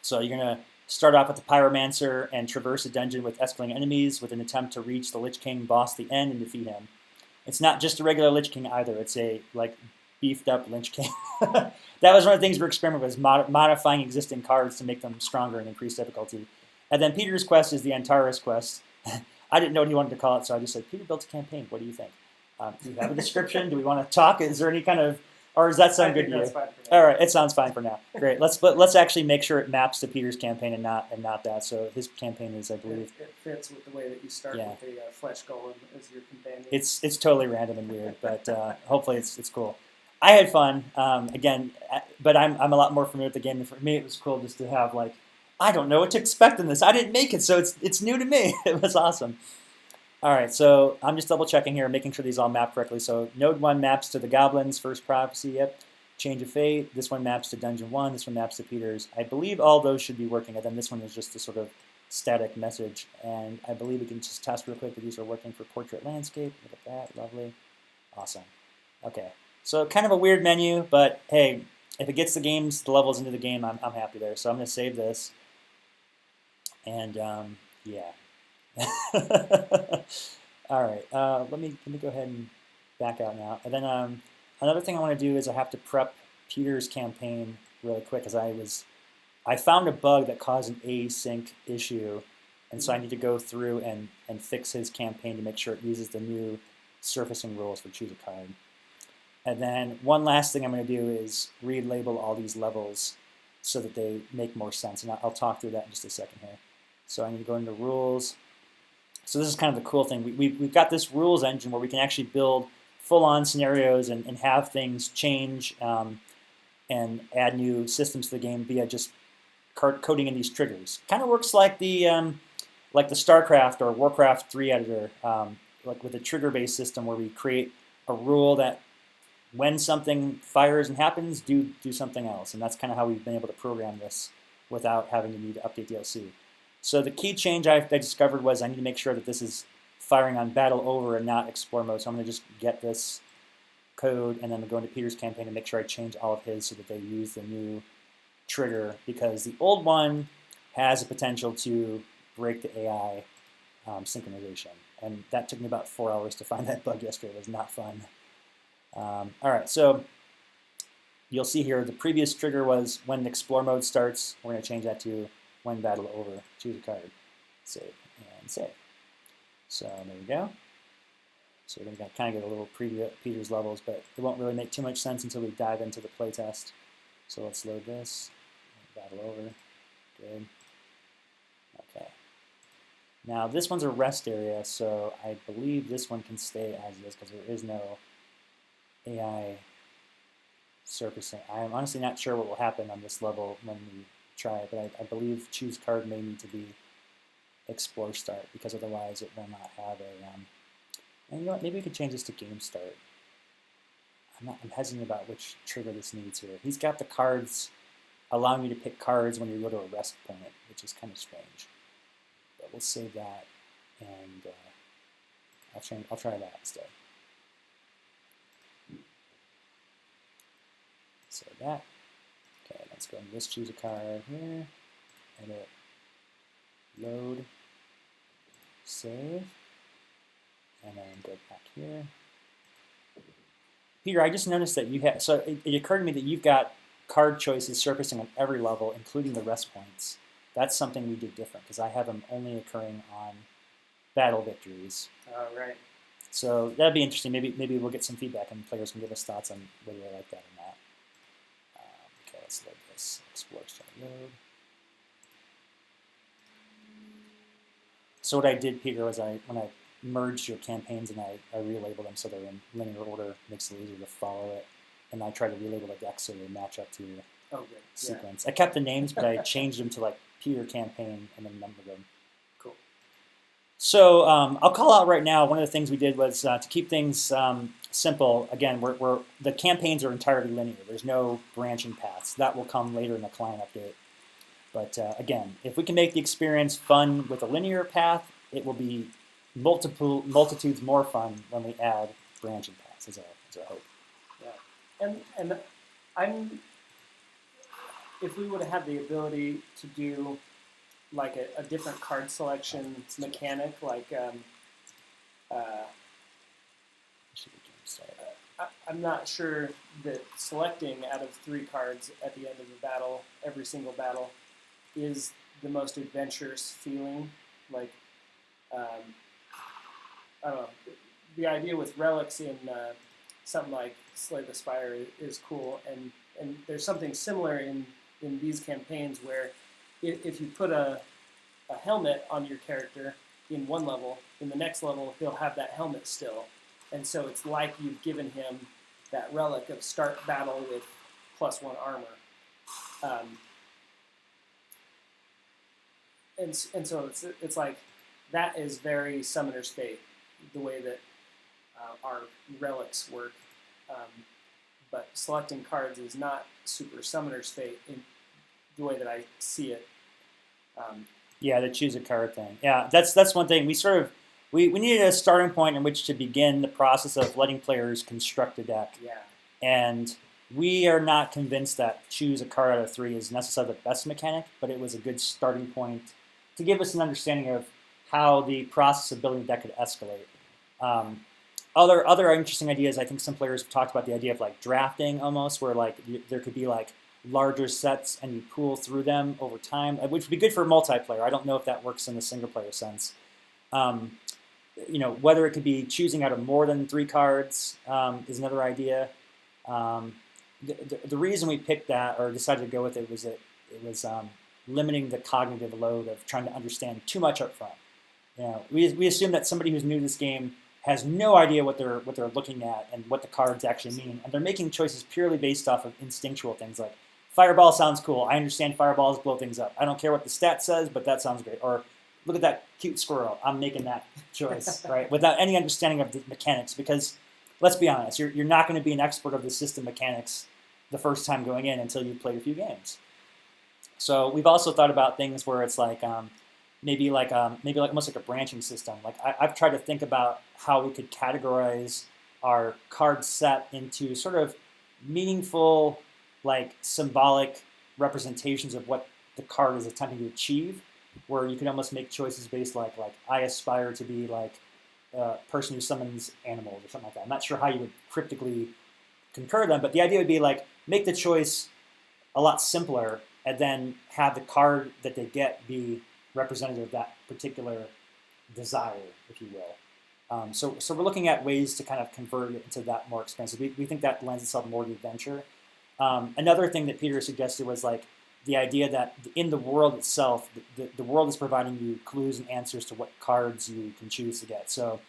So you're going to start off with the Pyromancer and traverse a dungeon with escalating enemies with an attempt to reach the Lich King boss at the end and defeat him. It's not just a regular Lich King either. It's a like beefed up Lich King. That was one of the things we're experimenting with, is modifying existing cards to make them stronger and increase difficulty. And then Peter's Quest is the Antares Quest. I didn't know what he wanted to call it, so I just said, Peter built a campaign. What do you think? Do you have a description? Do we want to talk? Is there any kind of, or does that sound good to you? All right, it sounds fine for now. Great. Let's actually make sure it maps to Peter's campaign and not that. So his campaign is, I believe, it fits with the way that you start with the Flesh Golem as your companion. It's totally random and weird, but hopefully it's cool. I had fun again, but I'm a lot more familiar with the game. And for me, it was cool just to have like, I don't know what to expect in this. I didn't make it, so it's new to me. It was awesome. All right, so I'm just double checking here, making sure these all map correctly. So Node 1 maps to the Goblins, First Prophecy, yep. Change of Fate. This one maps to Dungeon 1. This one maps to Peter's. I believe all those should be working, and then this one is just a sort of static message. And I believe we can just test real quick that these are working for Portrait Landscape. Look at that, lovely. Awesome. Okay, so kind of a weird menu, but hey, if it gets the levels into the game, I'm happy there. So I'm going to save this. And yeah. All right. Let me go ahead and back out now. And then another thing I want to do is I have to prep Peter's campaign really quick, because I found a bug that caused an async issue, and so I need to go through and fix his campaign to make sure it uses the new surfacing rules for choose a card. And then one last thing I'm going to do is relabel all these levels so that they make more sense. And I'll talk through that in just a second here. So I need to go into rules. So this is kind of the cool thing. We've got this rules engine where we can actually build full-on scenarios and have things change and add new systems to the game via just coding in these triggers. Kind of works like the StarCraft or Warcraft 3 editor, like with a trigger-based system where we create a rule that when something fires and happens, do something else. And that's kind of how we've been able to program this without having to need to update DLC. So the key change I discovered was I need to make sure that this is firing on battle over and not explore mode. So I'm going to just get this code and then go into Peter's campaign and make sure I change all of his so that they use the new trigger, because the old one has a potential to break the AI synchronization. And that took me about 4 hours to find that bug yesterday. It was not fun. All right, so you'll see here the previous trigger was when explore mode starts. We're going to change that to when battle over. Choose a card, save, and save. So there we go. So we're going to kind of get a little preview at Peter's levels, but it won't really make too much sense until we dive into the playtest. So let's load this. Battle over. Good. Okay. Now this one's a rest area, so I believe this one can stay as is because there is no AI surfacing. I'm honestly not sure what will happen on this level when we try it, but I believe choose card may need to be explore start, because otherwise it will not have a and you know what, maybe we could change this to game start. I'm hesitant about which trigger this needs here. He's got the cards allowing you to pick cards when you go to a rest point, which is kind of strange. But we'll save that, and I'll try that instead. Save that. Okay, let's go and just choose a card here. Edit. Load. Save. And then go back here. Peter, I just noticed that you have, so it occurred to me that you've got card choices surfacing on every level, including the rest points. That's something we did different, because I have them only occurring on battle victories. Oh, right. So that'd be interesting. Maybe we'll get some feedback and players can give us thoughts on whether they like that or not. Okay, let's load this. Explore start load. So what I did, Peter, was when I merged your campaigns and I relabeled them so they're in linear order, makes it easier to follow it. And I tried to relabel the decks so they match up to your sequence. Yeah. I kept the names, but I changed them to like Peter campaign and then numbered them. Cool. So I'll call out right now, one of the things we did was to keep things simple. Again, the campaigns are entirely linear. There's no branching paths. That will come later in the client update. But again, if we can make the experience fun with a linear path, it will be multitudes more fun when we add branching paths, is our hope. Yeah, and if we would have had the ability to do like a different card selection mechanic, like I'm not sure that selecting out of 3 cards at the end of a battle, every single battle, is the most adventurous feeling. Like, I don't know, the idea with relics in something like Slay the Spire is cool, and there's something similar in these campaigns where if you put a helmet on your character in one level, in the next level he'll have that helmet still, and so it's like you've given him that relic of start battle with +1 armor. And so it's like that is very Summoner's Fate, the way that our relics work. But selecting cards is not super Summoner's Fate in the way that I see it. Yeah, the choose a card thing. Yeah, that's one thing. We needed a starting point in which to begin the process of letting players construct a deck. Yeah. And we are not convinced that choose a card out of 3 is necessarily the best mechanic, but it was a good starting point to give us an understanding of how the process of building a deck could escalate. Other interesting ideas, I think some players have talked about the idea of like drafting almost, where like there could be like larger sets and you pool through them over time, which would be good for multiplayer. I don't know if that works in the single player sense. Whether it could be choosing out of more than 3 cards is another idea. The reason we picked that or decided to go with it was that it was limiting the cognitive load of trying to understand too much up front. We assume that somebody who's new to this game has no idea what they're looking at and what the cards actually mean, and they're making choices purely based off of instinctual things like fireball sounds cool. I understand fireballs blow things up. I don't care what the stat says, but that sounds great. Or look at that cute squirrel. I'm making that choice, right? Without any understanding of the mechanics, because let's be honest, you're not going to be an expert of the system mechanics the first time going in until you've played a few games. So we've also thought about things where it's like maybe almost like a branching system. Like I've tried to think about how we could categorize our card set into sort of meaningful, like symbolic representations of what the card is attempting to achieve, where you could almost make choices based like I aspire to be like a person who summons animals or something like that. I'm not sure how you would cryptically concur them, but the idea would be like make the choice a lot simpler and then have the card that they get be representative of that particular desire, if you will. So we're looking at ways to kind of convert it into that more expensive. We think that lends itself more to adventure. Another thing that Peter suggested was like the idea that in the world itself, the world is providing you clues and answers to what cards you can choose to get. So,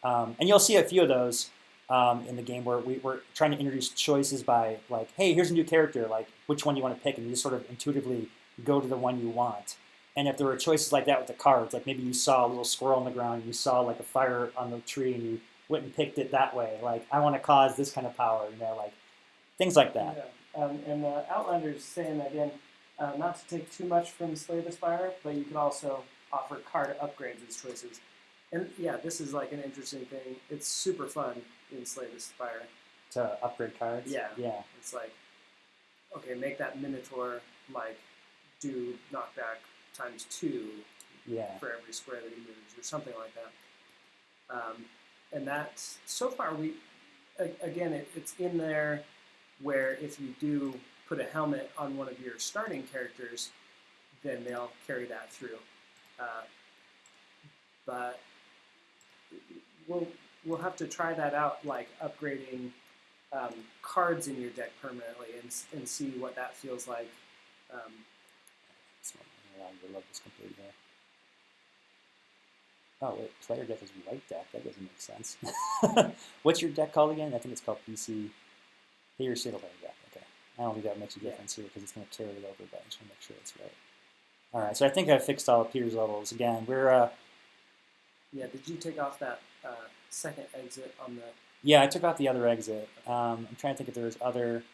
and you'll see a few of those in the game where we're trying to introduce choices by like, hey, here's a new character, like which one you want to pick, and you just sort of intuitively go to the one you want. And if there were choices like that with the cards, like maybe you saw a little squirrel on the ground, and you saw like a fire on the tree, and you went and picked it that way. Like, I want to cause this kind of power, like things like that. Yeah. And Outlander's saying again, not to take too much from Slay the Spire, but you can also offer card upgrades as choices. And yeah, this is like an interesting thing. It's super fun in Slay the Spire. To upgrade cards? Yeah. Yeah. It's like, okay, make that Minotaur like do knockback times 2 for every square that he moves, or something like that. And that's, so far, it's in there where if you do put a helmet on one of your starting characters, then they'll carry that through. But we'll have to try that out, like upgrading cards in your deck permanently and see what that feels like. I love this complete here. Oh, wait, player deck is white deck. That doesn't make sense. What's your deck called again? I think it's called PC. Hey, your single player deck. Okay. I don't think that makes a difference here because it's going to carry it over, but I just want to make sure it's right. All right, so I think I fixed all of Peter's levels. Again, we're... Yeah, did you take off that second exit on the... Yeah, I took off the other exit. I'm trying to think if there's other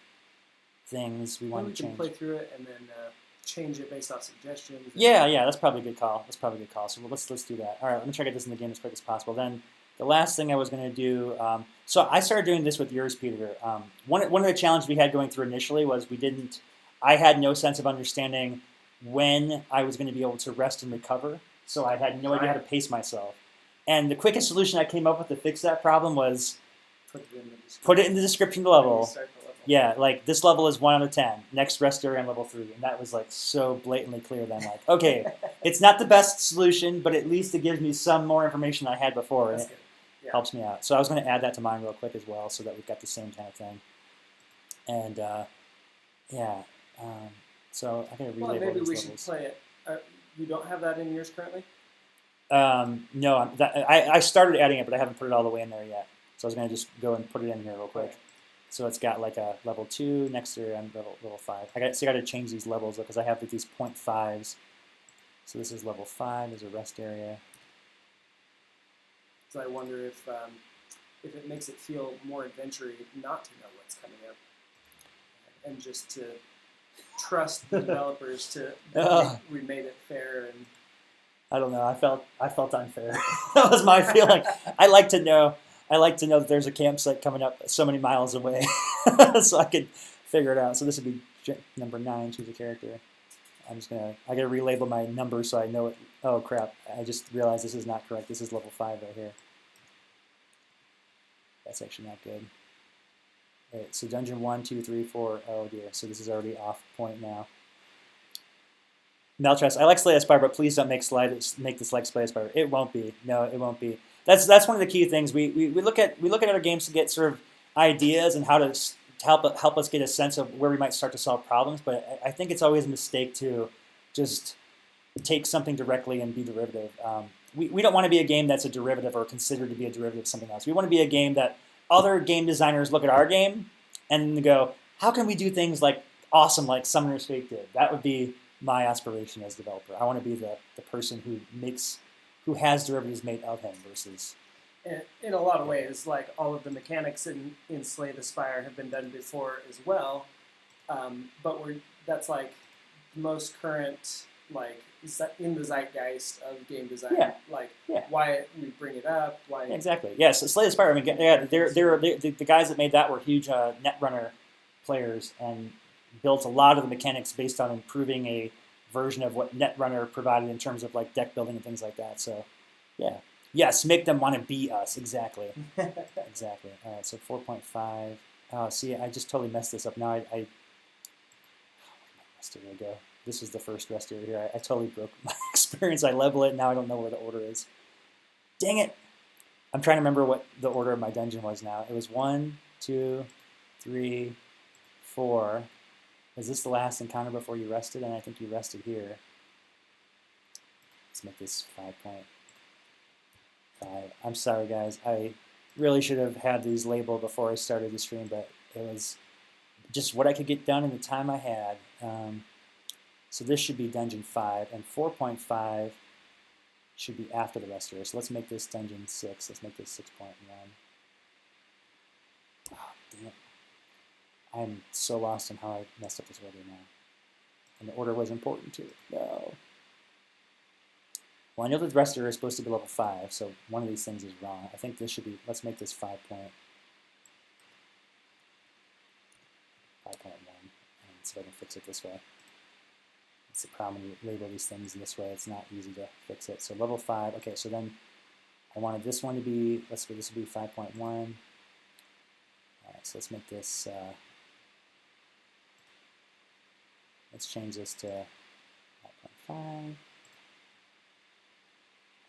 things we want to change. We can play through it and then change it based off suggestions. Yeah, that's probably a good call. So let's do that. All right, let me try to get this in the game as quick as possible. Then the last thing I was going to do, so I started doing this with yours, Peter. One of the challenges we had going through initially was I had no sense of understanding when I was going to be able to rest and recover, so I had no idea how to pace myself. And the quickest solution I came up with to fix that problem was put it in the description level. Yeah, like this level is 1 out of 10. Next rest area on level 3, and that was like so blatantly clear. Then like, okay, it's not the best solution, but at least it gives me some more information than I had before, and it helps me out. So I was going to add that to mine real quick as well, so that we've got the same kind of thing. And so I gotta relabel maybe these we levels. should play it. You don't have that in yours currently? No, I started adding it, but I haven't put it all the way in there yet. So I was going to just go and put it in here real quick. So it's got like a level 2 next to it and level 5. I got to change these levels because I have these 0.5s. So this is level 5. There's a rest area. So I wonder if it makes it feel more adventure-y not to know what's coming up, and just to trust the developers we made it fair. And I don't know. I felt unfair. That was my feeling. I like to know that there's a campsite coming up so many miles away, so I could figure it out. So this would be number 9. Choose a character. I gotta relabel my number so I know it. Oh crap! I just realized this is not correct. This is level 5 right here. That's actually not good. All right, so dungeon 1, 2, 3, 4. Oh dear. So this is already off point now. Meltress, I like Slay the Spire, but please don't make this like Slay the Spire. It won't be. No, it won't be. That's one of the key things. We look at other games to get sort of ideas and how to to help us get a sense of where we might start to solve problems. But I think it's always a mistake to just take something directly and be derivative. We don't want to be a game that's a derivative or considered to be a derivative of something else. We want to be a game that other game designers look at our game and go, how can we do things like awesome like Summoner's Fate did? That would be my aspiration as a developer. I want to be the person who has derivatives made of him versus... In a lot of ways, like all of the mechanics in Slay the Spire have been done before as well, but that's like the most current, like in the zeitgeist of game design. Yeah. Like Yeah. why we bring it up. Why Exactly. Yes. Slay the Spire. I mean, yeah, the guys that made that were huge Netrunner players and built a lot of the mechanics based on improving a version of what Netrunner provided in terms of like deck building and things like that. So, yeah. Yes, make them want to beat us. Exactly. Exactly. All right, so 4.5. Oh, see, I just totally messed this up. Now I rest area go. This was the first rest area here. I totally broke my experience. I level it. Now I don't know where the order is. Dang it. I'm trying to remember what the order of my dungeon was now. It was 1, 2, 3, 4. Is this the last encounter before you rested? And I think you rested here. Let's make this 5.5. I'm sorry, guys. I really should have had these labeled before I started the stream, but it was just what I could get done in the time I had. So this should be Dungeon 5, and 4.5 should be after the rest area. So let's make this Dungeon 6. Let's make this 6.1. Oh, damn it. I'm so lost in how I messed up this order now. And the order was important too. No. Well, I know the rest area is supposed to be level 5, so one of these things is wrong. I think this should be, let's make this 5.1. And see if I can fix it this way. It's the problem when you label these things this way, it's not easy to fix it. So level 5, okay, so then I wanted this one to be, let's say this would be 5.1. All right, so let's make this, let's change this to 5.5.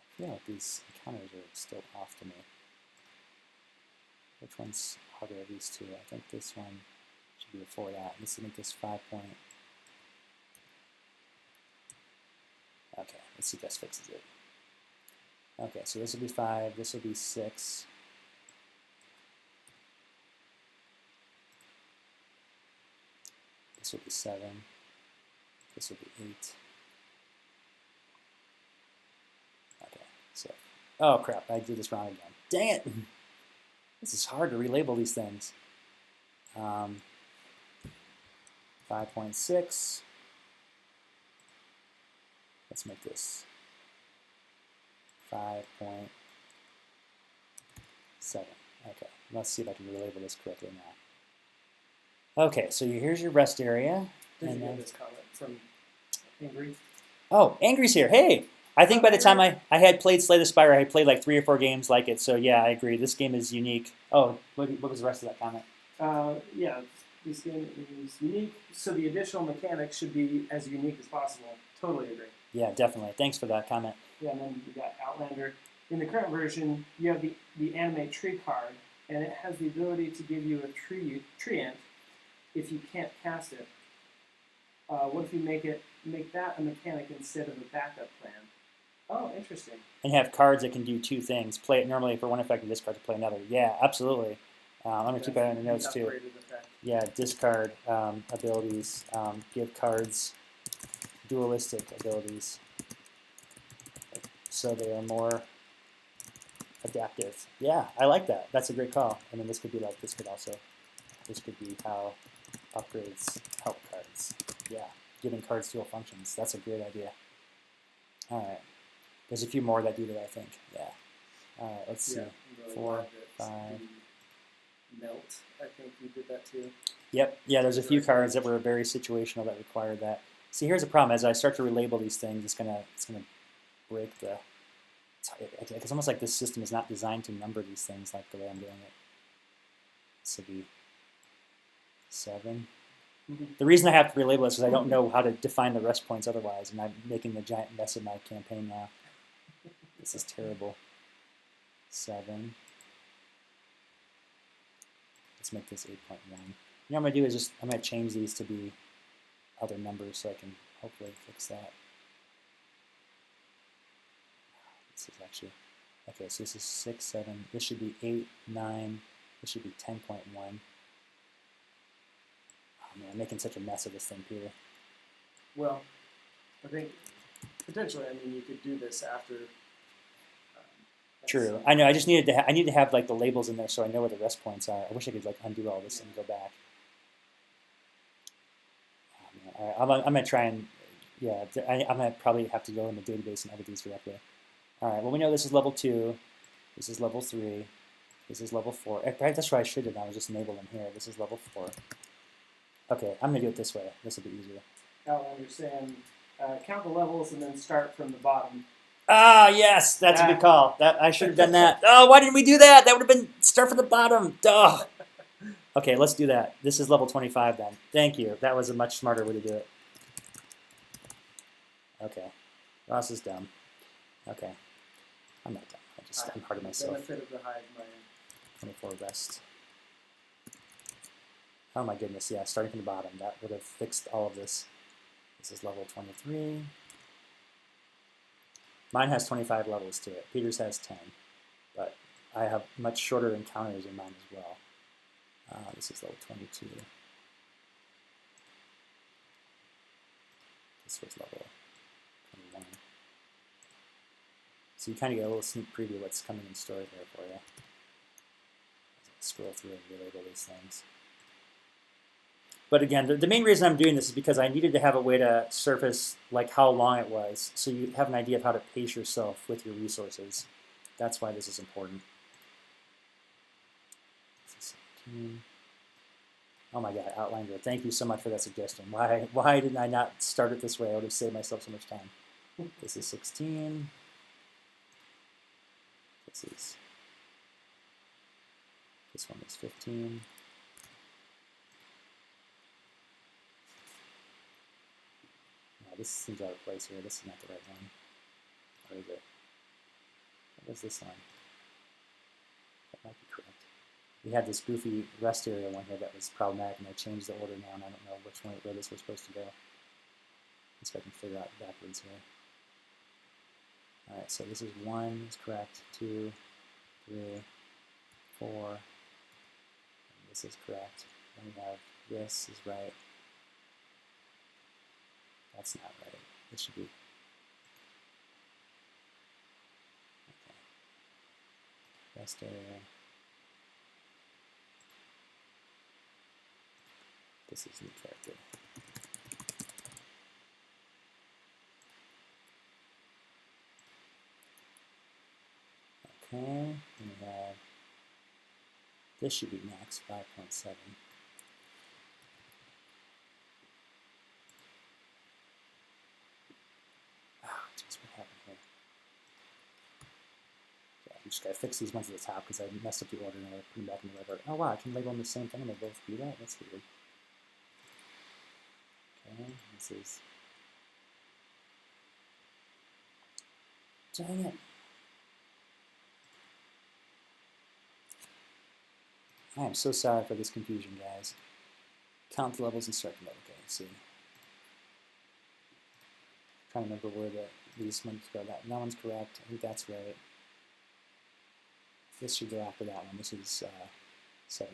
I feel like these encounters are still off to me. Which one's harder of these two? I think this one should be before that. Let's make this 5 point. Okay, let's see if this fixes it. Okay, so this will be 5, this will be 6. This will be 7. This will be 8. Okay, so, oh crap, I did this wrong again. Dang it! This is hard to relabel these things. 5.6. Let's make this 5.7. Okay, let's see if I can relabel this correctly now. Okay, so here's your rest area. Did you get this comment from Angry? Oh, Angry's here. Hey! I think by the time I had played Slay the Spire, I had played like 3 or 4 games like it, so yeah, I agree. This game is unique. Oh, what was the rest of that comment? Yeah, this game is unique, so the additional mechanics should be as unique as possible. Totally agree. Yeah, definitely. Thanks for that comment. Yeah, and then you got Outlander. In the current version, you have the Animate Tree card, and it has the ability to give you a tree ant if you can't cast it. What if you make that a mechanic instead of a backup plan? Oh, interesting. And have cards that can do 2 things. Play it normally for one effect and discard to play another. Yeah, absolutely. I'm going to keep that in the notes too. Yeah, discard abilities. Give cards dualistic abilities. So they are more adaptive. Yeah, I like that. That's a great call. And then this could be like, this could be how upgrades help cards. Yeah, giving cards dual functions. That's a great idea. All right. There's a few more that do that, I think. Yeah. All right, let's see. 4, 5. Melt, I think you did that too. Yep. Yeah, there's a few cards that were very situational that required that. See, here's the problem. As I start to relabel these things, it's gonna break the... It's almost like this system is not designed to number these things like the way I'm doing it. This will be 7. Mm-hmm. The reason I have to relabel this is I don't know how to define the rest points otherwise, and I'm making a giant mess of my campaign now. This is terrible. 7. Let's make this 8.1. what I'm going to do is I'm going to change these to be other numbers so I can hopefully fix that. This is actually, okay, so this is 6, 7, this should be 8, 9, this should be 10.1. Oh man, I'm making such a mess of this thing, Peter. Well, I think potentially, I mean, you could do this after. True. I know. I just needed to. I need to have like the labels in there so I know where the rest points are. I wish I could like undo all this and go back. Oh, man. All right, I'm gonna try and I'm gonna probably have to go in the database and edit these directly. All right. Well, we know this is level 2. This is level 3. This is level 4. That's what I should have done. I was just enable them here. This is level 4. Okay. I'm gonna do it this way. This will be easier. Now I understand. Count the levels and then start from the bottom. Ah, yes, that's a good call. That I should have done that. Oh, why didn't we do that? That would have been start from the bottom. Duh. Okay, let's do that. This is level 25 then. Thank you. That was a much smarter way to do it. Okay. Ross is dumb. Okay. I'm not dumb. I'm hard on myself. Benefit of the hive mind. 24 rest. Oh my goodness, yeah, starting from the bottom. That would have fixed all of this. This is level 23. Mine has 25 levels to it. Peter's has 10. But I have much shorter encounters in mine as well. This is level 22. This was level 21. So you kind of get a little sneak preview of what's coming in store here for you. Scroll through and relabel these things. But again, the main reason I'm doing this is because I needed to have a way to surface like how long it was, so you have an idea of how to pace yourself with your resources. That's why this is important. Oh my God, outline grid. Thank you so much for that suggestion. Why didn't I not start it this way? I would have saved myself so much time. This is 16. This one is 15. This seems out of place here. This is not the right one. Or is it? What was this one? That might be correct. We had this goofy rest area one here that was problematic, and I changed the order now, and I don't know where this was supposed to go. Let's see if I can figure out backwards here. Alright, so this is 1 is correct, 2, 3, 4, and this is correct. Then we have this is right. That's not right. This should be. Okay. Rest area. This is new character. Okay. And we have. This should be max 5.7. Just gotta fix these ones at the top because I messed up the order and I put them back in the right order. Oh wow, I can label them the same thing and they both do that? That's weird. Okay, this is... Dang it. I am so sorry for this confusion, guys. Count the levels and start them. Okay, let's see. Trying to remember where these ones go. That one's correct. I think that's right. This should go after that one. This is 7.1.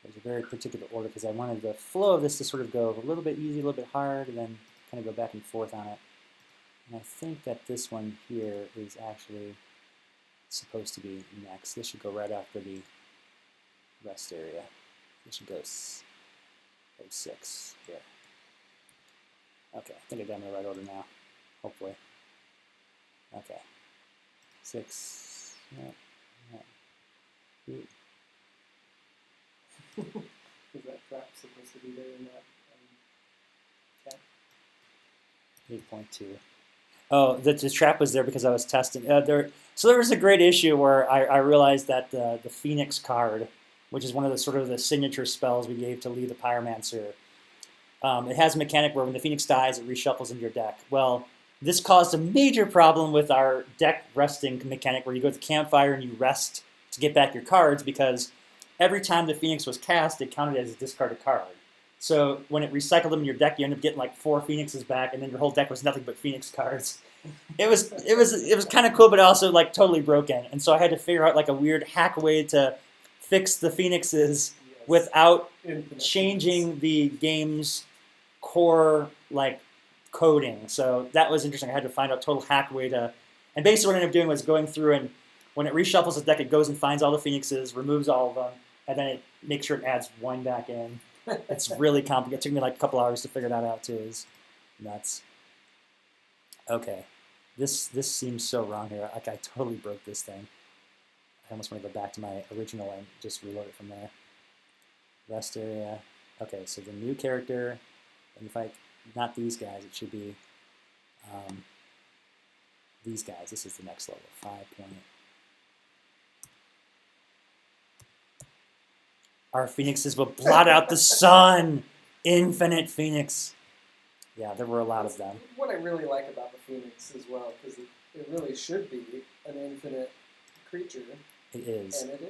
There's a very particular order because I wanted the flow of this to sort of go a little bit easy, a little bit hard, and then kind of go back and forth on it. And I think that this one here is actually supposed to be next. This should go right after the rest area. This should go 06 here. Okay, I think I got them in the right order now, hopefully. Okay. 6. Yeah. Is that trap supposed to be there in that? 8.2. Oh, the trap was there because I was testing. So there was a great issue where I realized that the Phoenix card, which is one of the sort of the signature spells we gave to Lee the Pyromancer, it has a mechanic where when the Phoenix dies, it reshuffles into your deck. Well, this caused a major problem with our deck resting mechanic where you go to the campfire and you rest to get back your cards because every time the Phoenix was cast, it counted as a discarded card. So when it recycled them in your deck, you end up getting like 4 Phoenixes back, and then your whole deck was nothing but Phoenix cards. It was kind of cool, but also like totally broken. And so I had to figure out like a weird hack way to fix the Phoenixes without changing the game's core like coding. So that was interesting. I had to find out a total hack way to, and basically what I ended up doing was going through and when it reshuffles the deck, it goes and finds all the Phoenixes, removes all of them, and then it makes sure it adds 1 back in. It's really complicated. It took me like a couple hours to figure that out too. It's nuts. Okay, this seems so wrong here. Like I totally broke this thing. I almost want to go back to my original and just reload it from there. Rest area. Okay, so the new character, and if I, not these guys, it should be these guys. This is the next level, 5 point. Our Phoenixes will blot out the sun. Infinite Phoenix. Yeah, there were a lot of them. What I really like about the Phoenix as well, because it really should be an infinite creature. It is. And it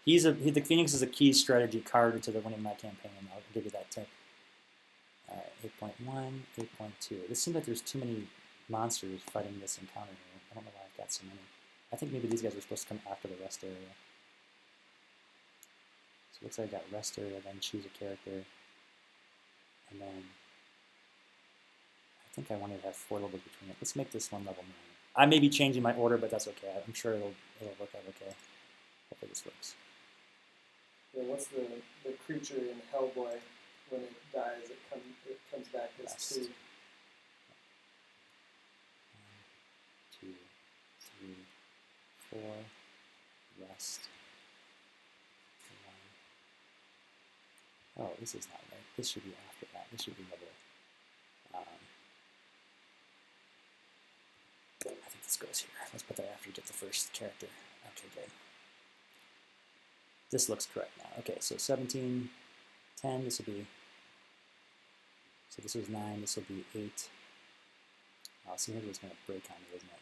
is. The Phoenix is a key strategy card to the winning my campaign. I'll give you that tip. 8.1, 8.2. This seems like there's too many monsters fighting this encounter here. I don't know why I've got so many. I think maybe these guys are supposed to come after the rest area. So it looks like I got rest area, then choose a character. And then I think I wanted to have 4 levels between it. Let's make this one level 9. I may be changing my order, but that's okay. I'm sure it'll work out okay. Hopefully this works. Yeah, what's the creature in Hellboy when it dies? It comes back as Rest. 2. 1, 2, 3, 4. Rest. 1. Oh, this is not right. This should be after that. This should be level. I think this goes here. Let's put that after you get the first character. Okay, good. This looks correct now. Okay, so 17, 10, this will be, so this was 9, this will be 8. Oh, see, maybe it's going to break on me, isn't it?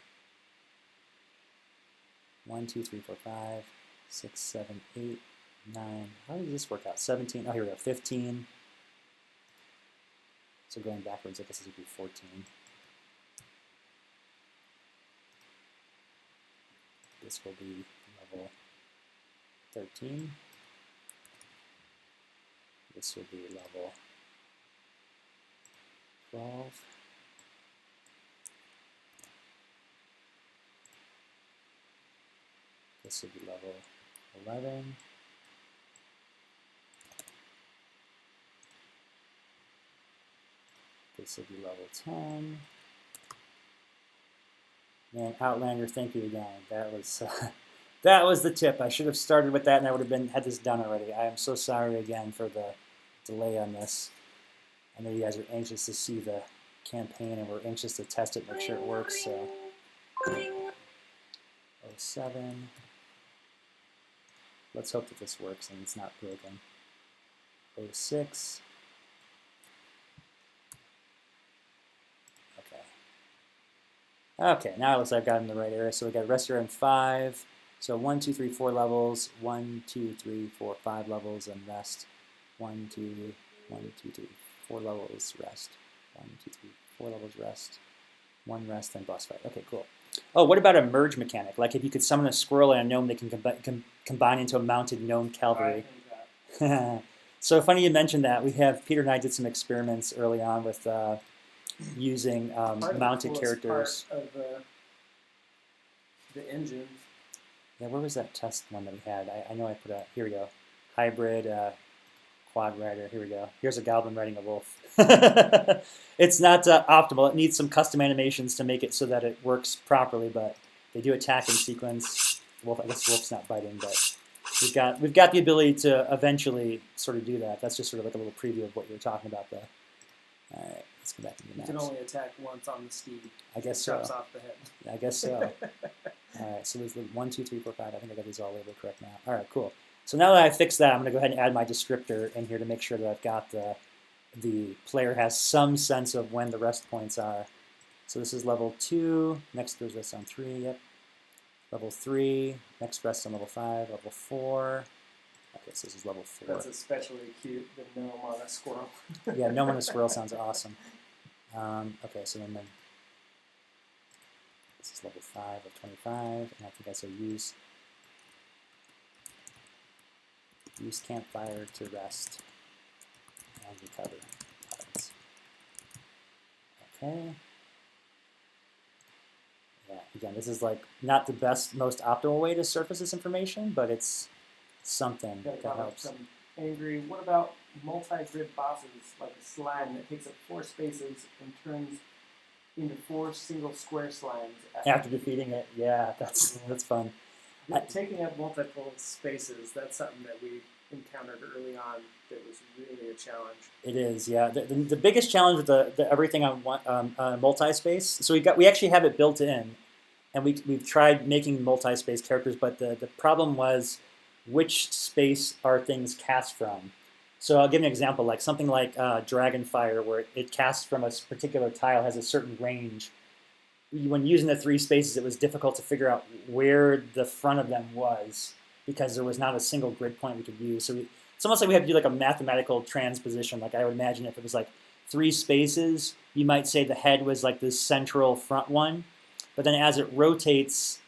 1, 2, 3, 4, 5, 6, 7, 8, 9. How does this work out? 17, oh, here we go, 15. So going backwards, I guess this would be 14. This will be level 13. This will be level 12. This will be level 11. This will be level 10. Man, Outlander, thank you again. That was the tip. I should have started with that, and I would have had this done already. I am so sorry again for the delay on this. I know you guys are anxious to see the campaign, and we're anxious to test it, make sure it works. So, 07. Let's hope that this works and it's not broken. 06. Okay, now it looks like I've got it in the right area. So we got rest area in 5. So 1, 2, 3, 4 levels. 1, 2, 3, 4, 5 levels and rest. 1, 2, 1, 2, 3, 4 levels rest. 1, 2, 3, 4 levels rest. 1 rest, then boss fight. Okay, cool. Oh, what about a merge mechanic? Like if you could summon a squirrel and a gnome, they can combine into a mounted gnome cavalry. So funny you mentioned that. We have Peter and I did some experiments early on with using mounted characters. Part of the engine. Yeah, where was that test one that we had? I know I put a, here we go, hybrid quad rider. Here we go. Here's a goblin riding a wolf. It's not optimal. It needs some custom animations to make it so that it works properly, but they do attack in sequence. Wolf, I guess wolf's not biting, but we've got the ability to eventually sort of do that. That's just sort of like a little preview of what you were talking about there. All right, let's go back to the maps. You can only attack once on the steed. I guess so. Chops off the head. I guess so. All right, so there's 1, 2, 3, 4, 5. I think I got these all labeled correct now. All right, cool. So now that I fixed that, I'm going to go ahead and add my descriptor in here to make sure that I've got the player has some sense of when the rest points are. So this is level 2. Next there's this on 3. Yep. Level 3, next rest on level 5, level 4. Okay, so this is level 4. That's especially cute, the gnome on a squirrel. Yeah, gnome on a squirrel sounds awesome. Okay, so then this is level 5 of 25, and I think I say use campfire to rest and recover cards. Okay. Yeah, again, this is like not the best, most optimal way to surface this information, but it's something that helps. Some angry. What about multi-grid bosses like a slime that takes up 4 spaces and turns into 4 single square slimes after defeating it? Yeah, that's fun. Taking up multiple spaces, that's something that we encountered early on that was really a challenge. It is, yeah. The biggest challenge with the everything on multi-space, so we actually have it built in, and we've tried making multi-space characters, but the problem was which space are things cast from. So I'll give you an example, like something like Dragonfire, where it casts from a particular tile, has a certain range. When using the 3 spaces, it was difficult to figure out where the front of them was because there was not a single grid point we could use. So it's almost like we have to do like a mathematical transposition. Like I would imagine if it was like 3 spaces, you might say the head was like this central front one. But then as it rotates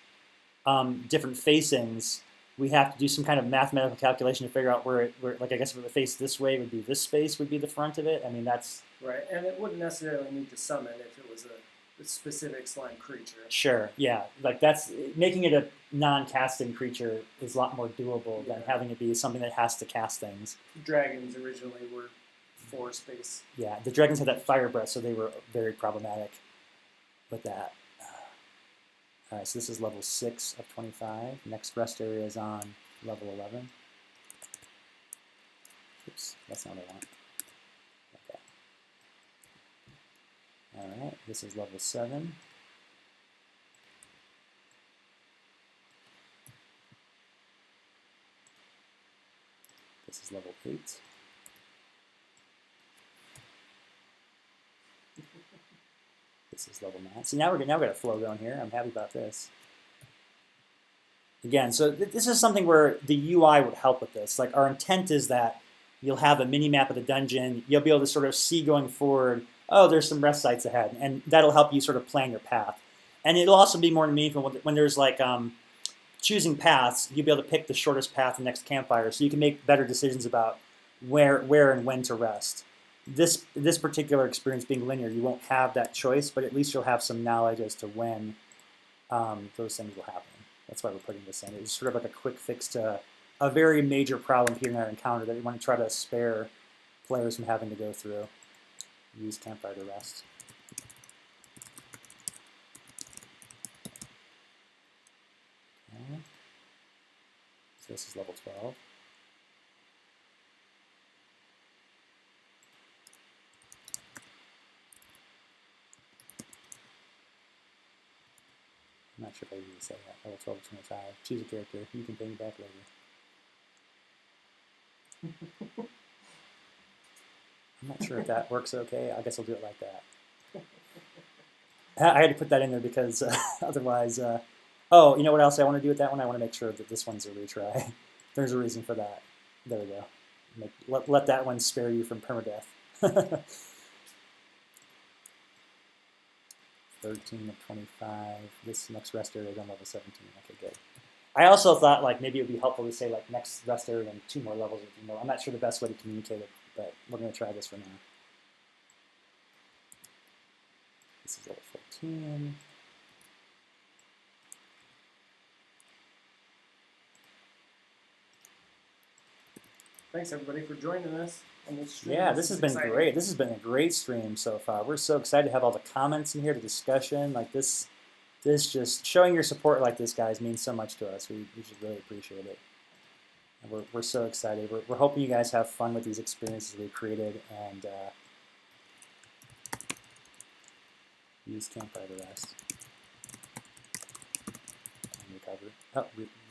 different facings, we have to do some kind of mathematical calculation to figure out where like I guess if it would face this way, it would be this space would be the front of it. I mean, that's... Right, and it wouldn't necessarily need to summon if it was a specific slime creature. Sure, yeah. Like that's making it a non-casting creature is a lot more doable than having it be something that has to cast things. Dragons originally were 4 space. Yeah, the dragons had that fire breath, so they were very problematic with that. All right, so this is level 6 of 25. Next rest area is on level 11. Oops, that's not what I want. All right, this is level 7. This is level 8. This is level 9. So now we've got a flow going here. I'm happy about this. Again, so this is something where the UI would help with this. Like our intent is that you'll have a mini map of the dungeon. You'll be able to sort of see going forward, oh, there's some rest sites ahead, and that'll help you sort of plan your path. And it'll also be more meaningful when there's like choosing paths. You'll be able to pick the shortest path to the next campfire, so you can make better decisions about where and when to rest. This particular experience being linear, you won't have that choice, but at least you'll have some knowledge as to when those things will happen. That's why we're putting this in. It's sort of like a quick fix to a very major problem Peter and I encountered that we want to try to spare players from having to go through. Use campfire to rest. Okay. So this is level 12. I'm not sure if I usually say that. Level 12 to 25. Choose a character. You can pay me back later. I'm not sure if that works okay. I guess I'll do it like that. I had to put that in there because otherwise... oh, you know what else I want to do with that one? I want to make sure that this one's a retry. There's a reason for that. There we go. Let that one spare you from permadeath. 13 of 25. This next rest area is on level 17. Okay, good. I also thought like maybe it would be helpful to say like next rest area and 2 more levels. I'm not sure the best way to communicate it, but we're going to try this for now. This is level 14. Thanks everybody for joining us on this stream. Yeah, this has been great. This has been a great stream so far. We're so excited to have all the comments in here, the discussion. Like this just showing your support like this, guys, means so much to us. We just really appreciate it. And we're so excited. We're hoping you guys have fun with these experiences we've created and use campfire to rest and recover. Oh,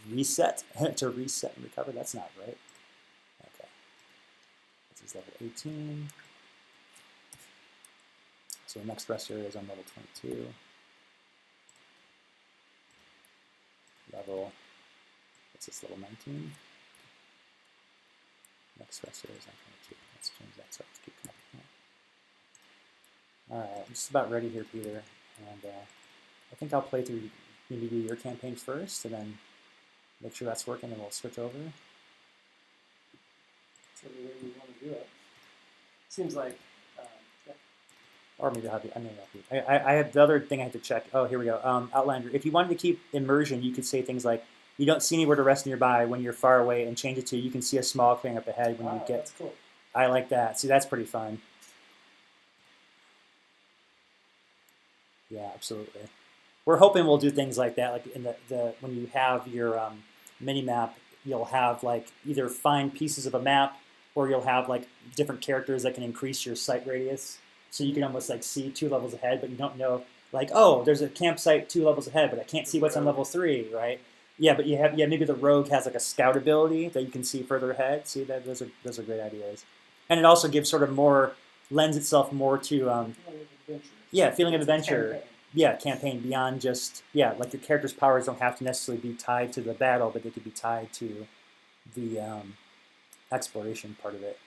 reset to reset and recover. That's not right. This is level 18. So the next rest area is on level 22. level, what's this, level 19? Next rest area is on 22. Let's change that so let's keep coming up with that. All right, I'm just about ready here, Peter. And I think I'll play through, maybe do your campaign first, and then make sure that's working, and we'll switch over. So the way we want to do it. Seems like, yeah. Or maybe I'll have you, I may help you. I have the other thing I had to check. Oh, here we go. Outlander. If you wanted to keep immersion, you could say things like, you don't see anywhere to rest nearby when you're far away, and change it to, you can see a small clearing up ahead when you get. That's cool. I like that. See, that's pretty fun. Yeah, absolutely. We're hoping we'll do things like that, like in the when you have your mini map, you'll have like either find pieces of a map, or you'll have like different characters that can increase your sight radius, so you can almost like see 2 levels ahead, but you don't know, like, oh, there's a campsite 2 levels ahead, but I can't see what's on level 3, right? Yeah, but you have, yeah, maybe the rogue has like a scout ability that you can see further ahead. See, that those are great ideas, and it also gives sort of more, lends itself more to yeah, feeling of adventure. Yeah, campaign beyond just, yeah, like your character's powers don't have to necessarily be tied to the battle, but they could be tied to the exploration part of it.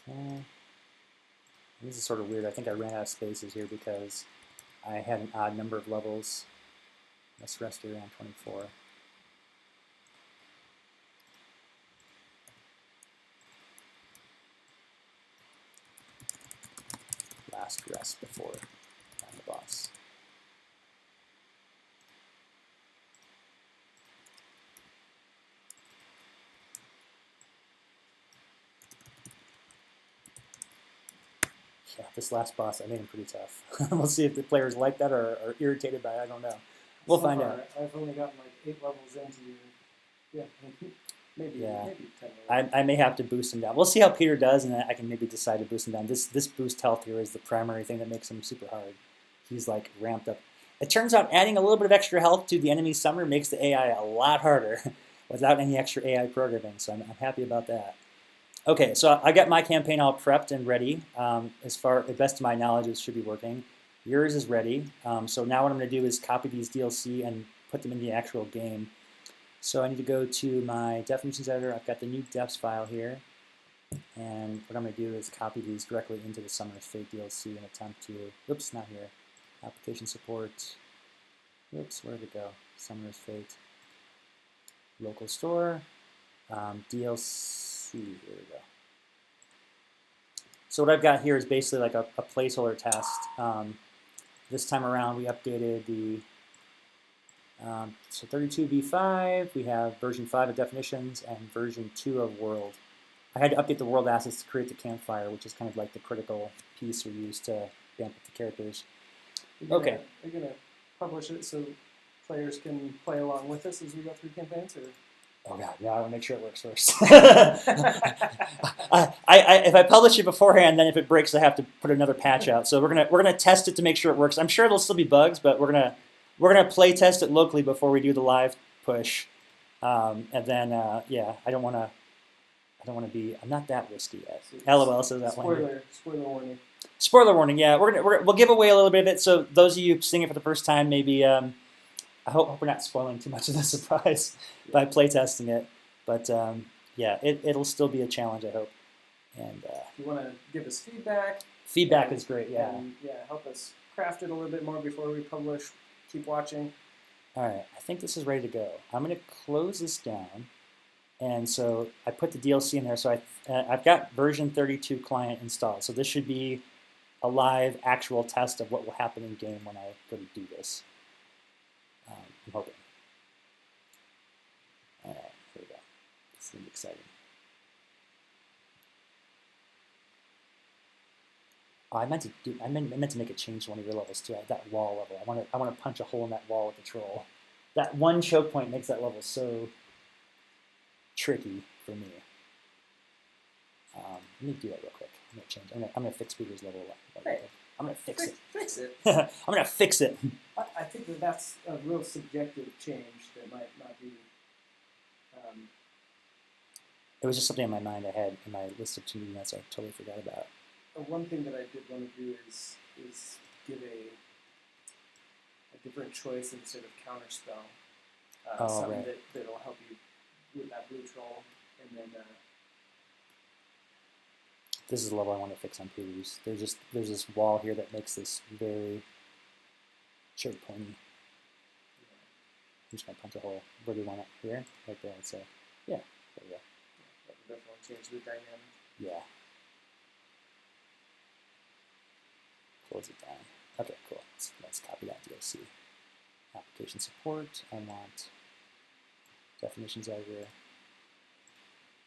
Okay. This is sort of weird. I think I ran out of spaces here because I had an odd number of levels. Let's rest around 24. Last rest before the boss. Yeah, this last boss, I made him pretty tough. We'll see if the players like that or are irritated by it. I don't know. We'll find out. I've only gotten like 8 levels into you. Yeah, maybe 10 levels. I may have to boost him down. We'll see how Peter does, and I can maybe decide to boost him down. This boost health here is the primary thing that makes him super hard. He's like ramped up. It turns out adding a little bit of extra health to the enemy summer makes the AI a lot harder without any extra AI programming, so I'm happy about that. Okay, so I got my campaign all prepped and ready. As best of my knowledge, it should be working. Yours is ready. So now what I'm going to do is copy these DLC and put them in the actual game. So I need to go to my definitions editor. I've got the new defs file here. And what I'm going to do is copy these directly into the Summoner's Fate DLC and attempt to, oops, not here. Application support. Oops, where did it go? Summoner's Fate. Local store. DLC. Here we go. So what I've got here is basically like a placeholder test. This time around we updated the so 32v5, we have version 5 of definitions and version 2 of world. I had to update the world assets to create the campfire, which is kind of like the critical piece we use to vamp up the characters. Okay. Are you going to publish it so players can play along with us as we go through campaigns? Or? Oh god, yeah, I want to make sure it works first. If I publish it beforehand, then if it breaks, I have to put another patch out. So we're gonna test it to make sure it works. I'm sure there'll still be bugs, but we're gonna play test it locally before we do the live push. And then yeah, I don't want to be. I'm not that risky yet. LOL says that one. Spoiler warning. Spoiler warning. Yeah, we'll give away a little bit of it. So those of you seeing it for the first time, maybe. I hope we're not spoiling too much of the surprise by playtesting it, but yeah, it'll still be a challenge, I hope. And if you want to give us feedback. Feedback is great, yeah. And, yeah, help us craft it a little bit more before we publish. Keep watching. All right, I think this is ready to go. I'm going to close this down, and so I put the DLC in there. So I've got version 32 client installed. So this should be a live, actual test of what will happen in game when I go to do this. I'm hoping. All right, here we go. This is going to be exciting. Oh, I meant to make a change to one of your levels too. That wall level. I want to punch a hole in that wall with the troll. That one choke point makes that level so tricky for me. Let me do that real quick. I'm gonna change. I'm gonna fix Peter's level. Hey. I'm going to fix it. Fix it. I'm going to fix it. I think that's a real subjective change that might not be... It was just something in my mind I had in my list of to-do notes I totally forgot about. One thing that I did want to do is give a different choice instead of counterspell. Something right. that'll help you with that blue troll, and then this is the level I want to fix on Peters. There's this wall here that makes this very choke pointy. I'm just gonna punch a hole. Where do you want it? Here? Right there, I'd say. Yeah, there we go. that would definitely change the dynamic. Yeah. Close it down. Okay, cool. Let's copy that DLC. Application support. I want definitions out here.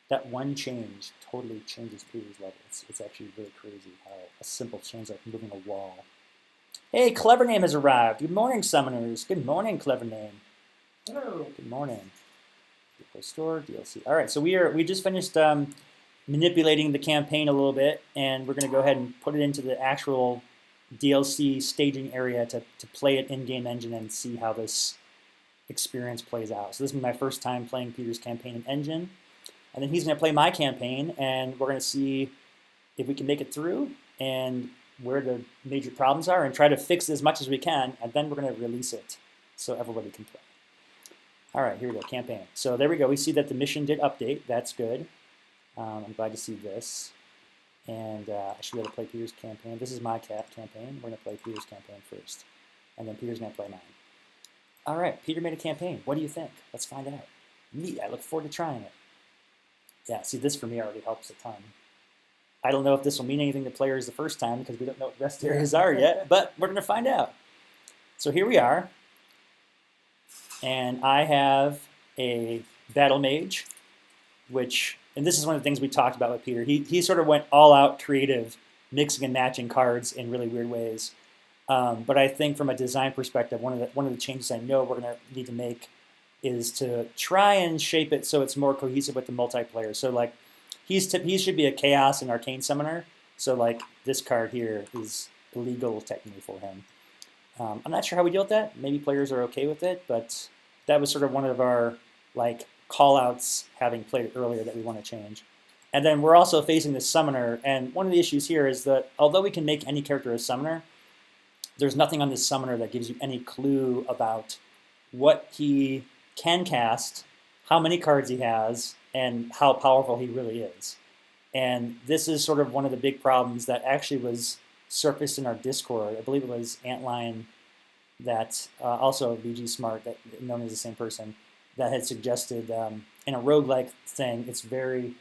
That one change totally changes Peters' level. It's actually really crazy how a simple change like moving a wall. Hey, Clever Name has arrived. Good morning, summoners. Good morning, Clever Name. Hello. Good morning. Play Store, DLC. All right, so we just finished manipulating the campaign a little bit, and we're going to go ahead and put it into the actual DLC staging area to play it in-game engine and see how this experience plays out. So this is my first time playing Peter's campaign in engine, and then he's going to play my campaign, and we're going to see if we can make it through and where the major problems are and try to fix it as much as we can, and then we're going to release it so everybody can play. All right, here we go, campaign. So there we go. We see that the mission did update. That's good. I'm glad to see this. And I should be able to play Peter's campaign. This is my campaign. We're going to play Peter's campaign first. And then Peter's going to play mine. All right, Peter made a campaign. What do you think? Let's find out. Neat. I look forward to trying it. Yeah, see, this for me already helps a ton. I don't know if this will mean anything to players the first time because we don't know what rest areas are yet, but we're going to find out. So here we are. And I have a Battle Mage, which... And this is one of the things we talked about with Peter. He sort of went all out creative, mixing and matching cards in really weird ways. But I think from a design perspective, one of the changes I know we're going to need to make is to try and shape it so it's more cohesive with the multiplayer. So like he should be a Chaos and Arcane Summoner. So like this card here is illegal technically for him. I'm not sure how we deal with that. Maybe players are okay with it, but that was sort of one of our like call-outs having played it earlier that we want to change. And then we're also facing this summoner, and one of the issues here is that although we can make any character a summoner, there's nothing on this summoner that gives you any clue about what he can cast, how many cards he has, and how powerful he really is. And this is sort of one of the big problems that actually was surfaced in our Discord. I believe it was Antlion that also VG Smart, that known as the same person, that had suggested in a roguelike thing, it's very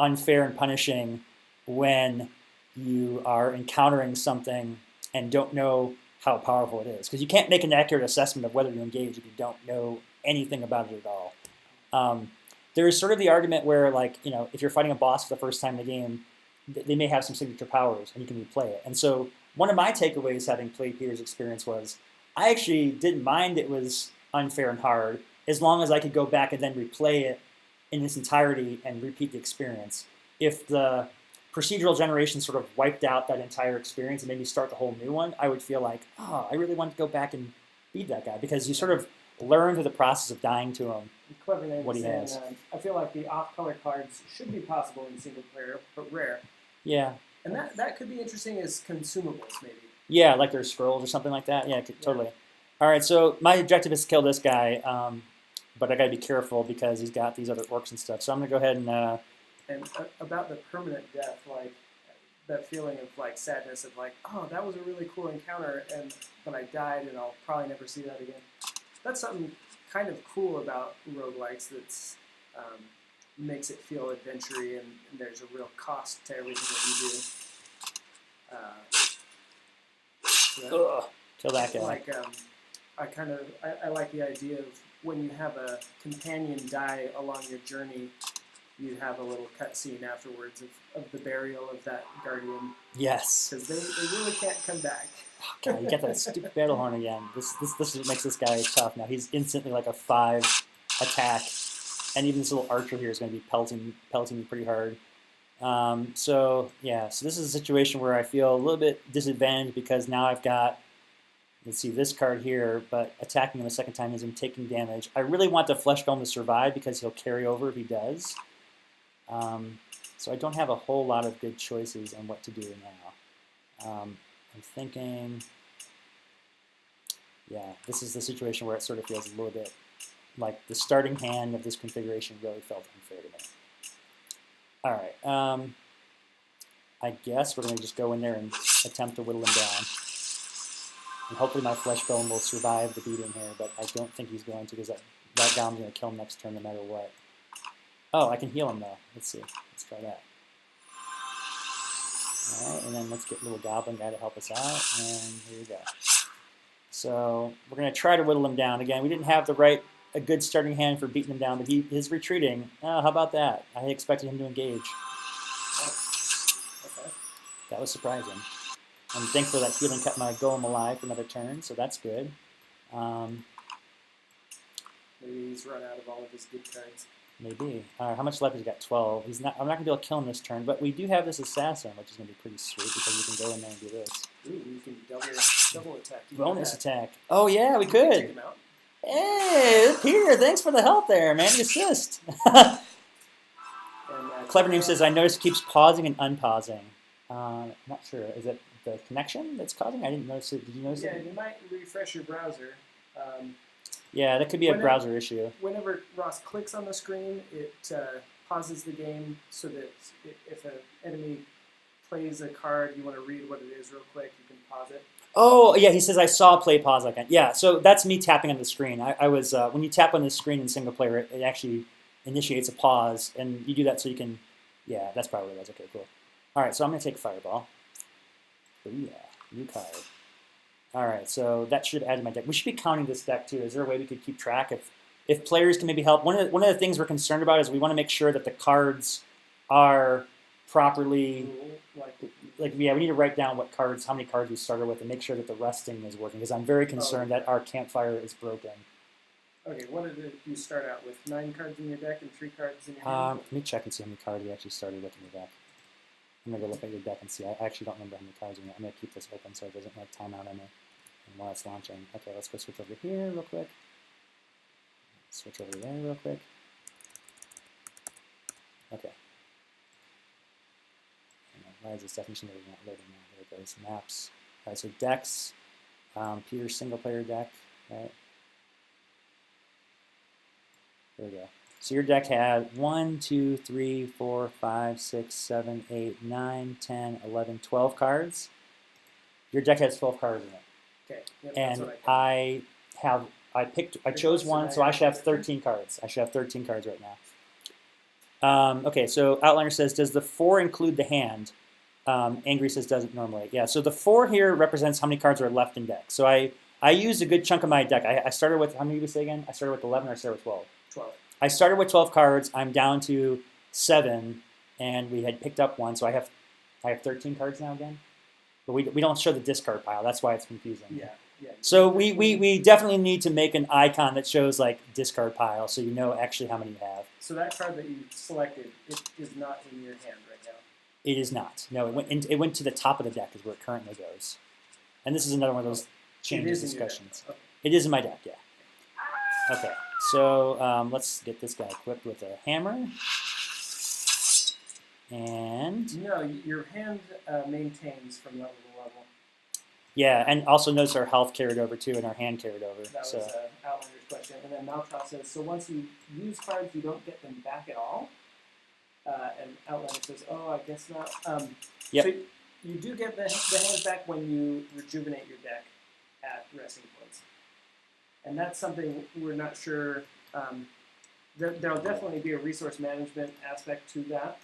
unfair and punishing when you are encountering something and don't know how powerful it is. Because you can't make an accurate assessment of whether you engage if you don't know anything about it at all. There is sort of the argument where, like, you know, if you're fighting a boss for the first time in the game, they may have some signature powers and you can replay it. And so one of my takeaways having played Peter's experience was I actually didn't mind it was unfair and hard, as long as I could go back and then replay it in its entirety and repeat the experience. If the procedural generation sort of wiped out that entire experience and made me start the whole new one, I would feel like, oh, I really want to go back and beat that guy, because you sort of learn through the process of dying to him what he has. I feel like the off-color cards should be possible in single player, but rare. Yeah. And that could be interesting as consumables, maybe. Yeah, like there's scrolls or something like that. Yeah, totally. All right, so my objective is to kill this guy, but I got to be careful because he's got these other orcs and stuff. So I'm going to go ahead and... And about the permanent death, like that feeling of like sadness of like, oh, that was a really cool encounter, but I died and I'll probably never see that again. That's something kind of cool about roguelikes that's makes it feel adventure-y, and there's a real cost to everything that you do. Kill that guy. Like I like the idea of when you have a companion die along your journey, you have a little cutscene afterwards of the burial of that guardian. Yes. Because they really can't come back. Oh, God, you get that stupid battle horn again. This makes this guy tough. Now he's instantly like a 5 attack, and even this little archer here is going to be pelting me pretty hard. So this is a situation where I feel a little bit disadvantaged because now I've got, let's see, this card here, but attacking him a second time is him taking damage. I really want the Flesh Golem to survive because he'll carry over if he does. So I don't have a whole lot of good choices on what to do now. I'm thinking, yeah, this is the situation where it sort of feels a little bit like the starting hand of this configuration really felt unfair to me. All right, I guess we're going to just go in there and attempt to whittle him down. And hopefully my flesh bone will survive the beating here, but I don't think he's going to because that Gom's going to kill him next turn no matter what. Oh, I can heal him though. Let's see. Let's try that. All right, and then let's get little goblin guy to help us out, and here we go. So we're going to try to whittle him down. Again, we didn't have a good starting hand for beating him down, but he's retreating. Oh, how about that? I expected him to engage. Okay. That was surprising. I'm thankful that healing kept my golem alive for another turn, so that's good. Maybe he's run out of all of his good cards. Maybe. How much left? He's got 12. I'm not going to be able to kill him this turn, but we do have this assassin, which is going to be pretty sweet because we can go in there and do this. Ooh, you can double attack. Bonus attack. Oh yeah, we could. Take him out. Hey, Peter, thanks for the help there, man. The assist. Clever Name says, I noticed it keeps pausing and unpausing. Not sure. Is it the connection that's causing? I didn't notice it. Did you notice it? Yeah, you might refresh your browser. Yeah, that could be a browser issue. Whenever Ross clicks on the screen, it pauses the game so that if an enemy plays a card, you want to read what it is real quick, you can pause it. Oh, yeah, he says, I saw play pause icon. Yeah, so that's me tapping on the screen. I was when you tap on the screen in single player, it actually initiates a pause, and you do that so you can, yeah, that's probably what it was. Okay, cool. All right, so I'm going to take Fireball. Oh, yeah, new card. All right, so that should have added my deck. We should be counting this deck, too. Is there a way we could keep track? If players can maybe help. One of the things we're concerned about is we want to make sure that the cards are properly, yeah, we need to write down how many cards we started with and make sure that the resting is working, because I'm very concerned that our campfire is broken. Okay, what did you start out with? 9 cards in your deck and 3 cards in your hand? Let me check and see how many cards we actually started with in your deck. I'm going to go look at your deck and see. I actually don't remember how many cards you have. I'm going to keep this open so it doesn't like time out on me while it's launching. Okay, let's go switch over here real quick. Switch over there real quick. Okay. Why is this definition not loading now? There it goes. Maps. All right, so decks. Peter's single player deck, right? There we go. So your deck had 1, 2, 3, 4, 5, 6, 7, 8, 9, 10, 11, 12 cards. Your deck has 12 cards in it. Okay. Yep, and I chose one, so I should have 13 cards. I should have 13 cards right now. Okay, so Outliner says, does the 4 include the hand? Angry says, doesn't normally. Yeah, so the 4 here represents how many cards are left in deck. So I used a good chunk of my deck. I started with, how many did we say again? I started with 11 or I started with 12? 12. I started with 12 cards. I'm down to 7, and we had picked up 1, so I have 13 cards now again. But we don't show the discard pile. That's why it's confusing. Yeah. So we definitely need to make an icon that shows like discard pile, so you know actually how many you have. So that card that you selected, it is not in your hand right now. It is not. No, it went to the top of the deck is where it currently goes. And this is another one of those changes discussions. Okay. It is in my deck, yeah. Okay, so let's get this guy equipped with a hammer. And no, your hand maintains from level to level. Yeah, and also notice our health carried over too, and our hand carried over. That was Outlander's question. And then Maltroth says, so once you use cards, you don't get them back at all? And Outlander says, oh, I guess not. Yep. So you do get the hands back when you rejuvenate your deck at resting points. And that's something we're not sure. There'll definitely be a resource management aspect to that,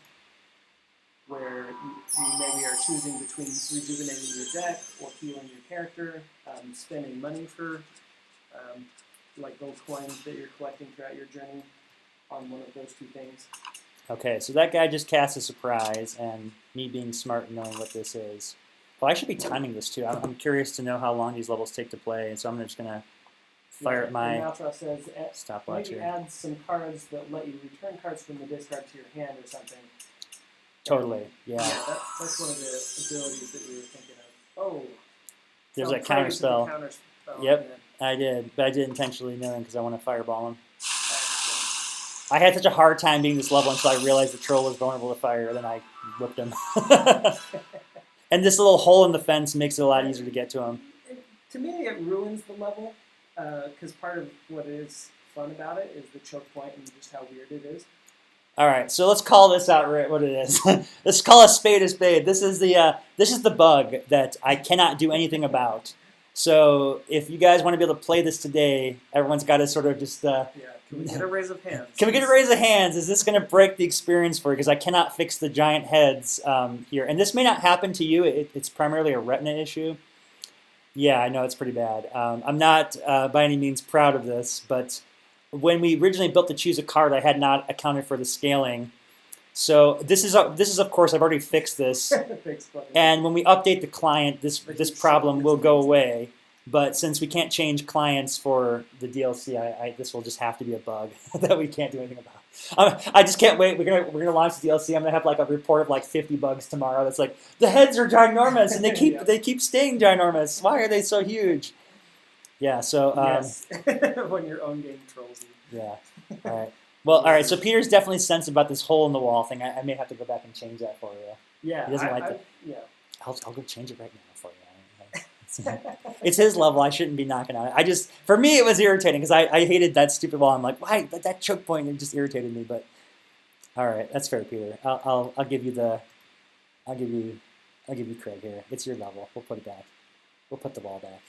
where you maybe are choosing between rejuvenating your deck or healing your character, spending money for like gold coins that you're collecting throughout your journey on one of those two things. Okay, so that guy just cast a surprise, and me being smart and knowing what this is. Well, I should be timing this too. I'm curious to know how long these levels take to play, and so I'm just going to fire at my stopwatch here. Maybe add some cards that let you return cards from the discard to your hand or something. Totally, yeah. That's one of the abilities that we were thinking of. Oh, there's that counter spell. Yep, yeah. I did, but I did intentionally knowing because I want to fireball him. I had such a hard time beating this level until I realized the troll was vulnerable to fire, then I whipped him. And this little hole in the fence makes it a lot easier to get to him. To me, it ruins the level, because part of what is fun about it is the choke point and just how weird it is. All right, so let's call this out right what it is. Let's call a spade a spade. This is the bug that I cannot do anything about. So if you guys want to be able to play this today, everyone's got to sort of just. Yeah. Can we get a raise of hands? Can we get a raise of hands? Is this going to break the experience for you? Because I cannot fix the giant heads here, and this may not happen to you. It's primarily a retina issue. Yeah, I know it's pretty bad. I'm not by any means proud of this, but when we originally built the Choose a Card, I had not accounted for the scaling. So this is of course I've already fixed this, and when we update the client, this problem will go away. But since we can't change clients for the DLC, this will just have to be a bug that we can't do anything about. I just can't wait. We're gonna launch the DLC. I'm gonna have like a report of like 50 bugs tomorrow. That's like the heads are ginormous and they keep staying ginormous. Why are they so huge? Yeah. So yes. When your own game trolls you. Yeah. All right. Well, all right. So Peter's definitely sensitive about this hole in the wall thing. I may have to go back and change that for you. Yeah. He doesn't like it. Yeah. I'll go change it right now for you. It's his level. I shouldn't be knocking on it. For me, it was irritating because I hated that stupid wall. I'm like, why that choke point? It just irritated me. But all right, that's fair, Peter. I'll give you credit here. It's your level. We'll put it back. We'll put the ball back.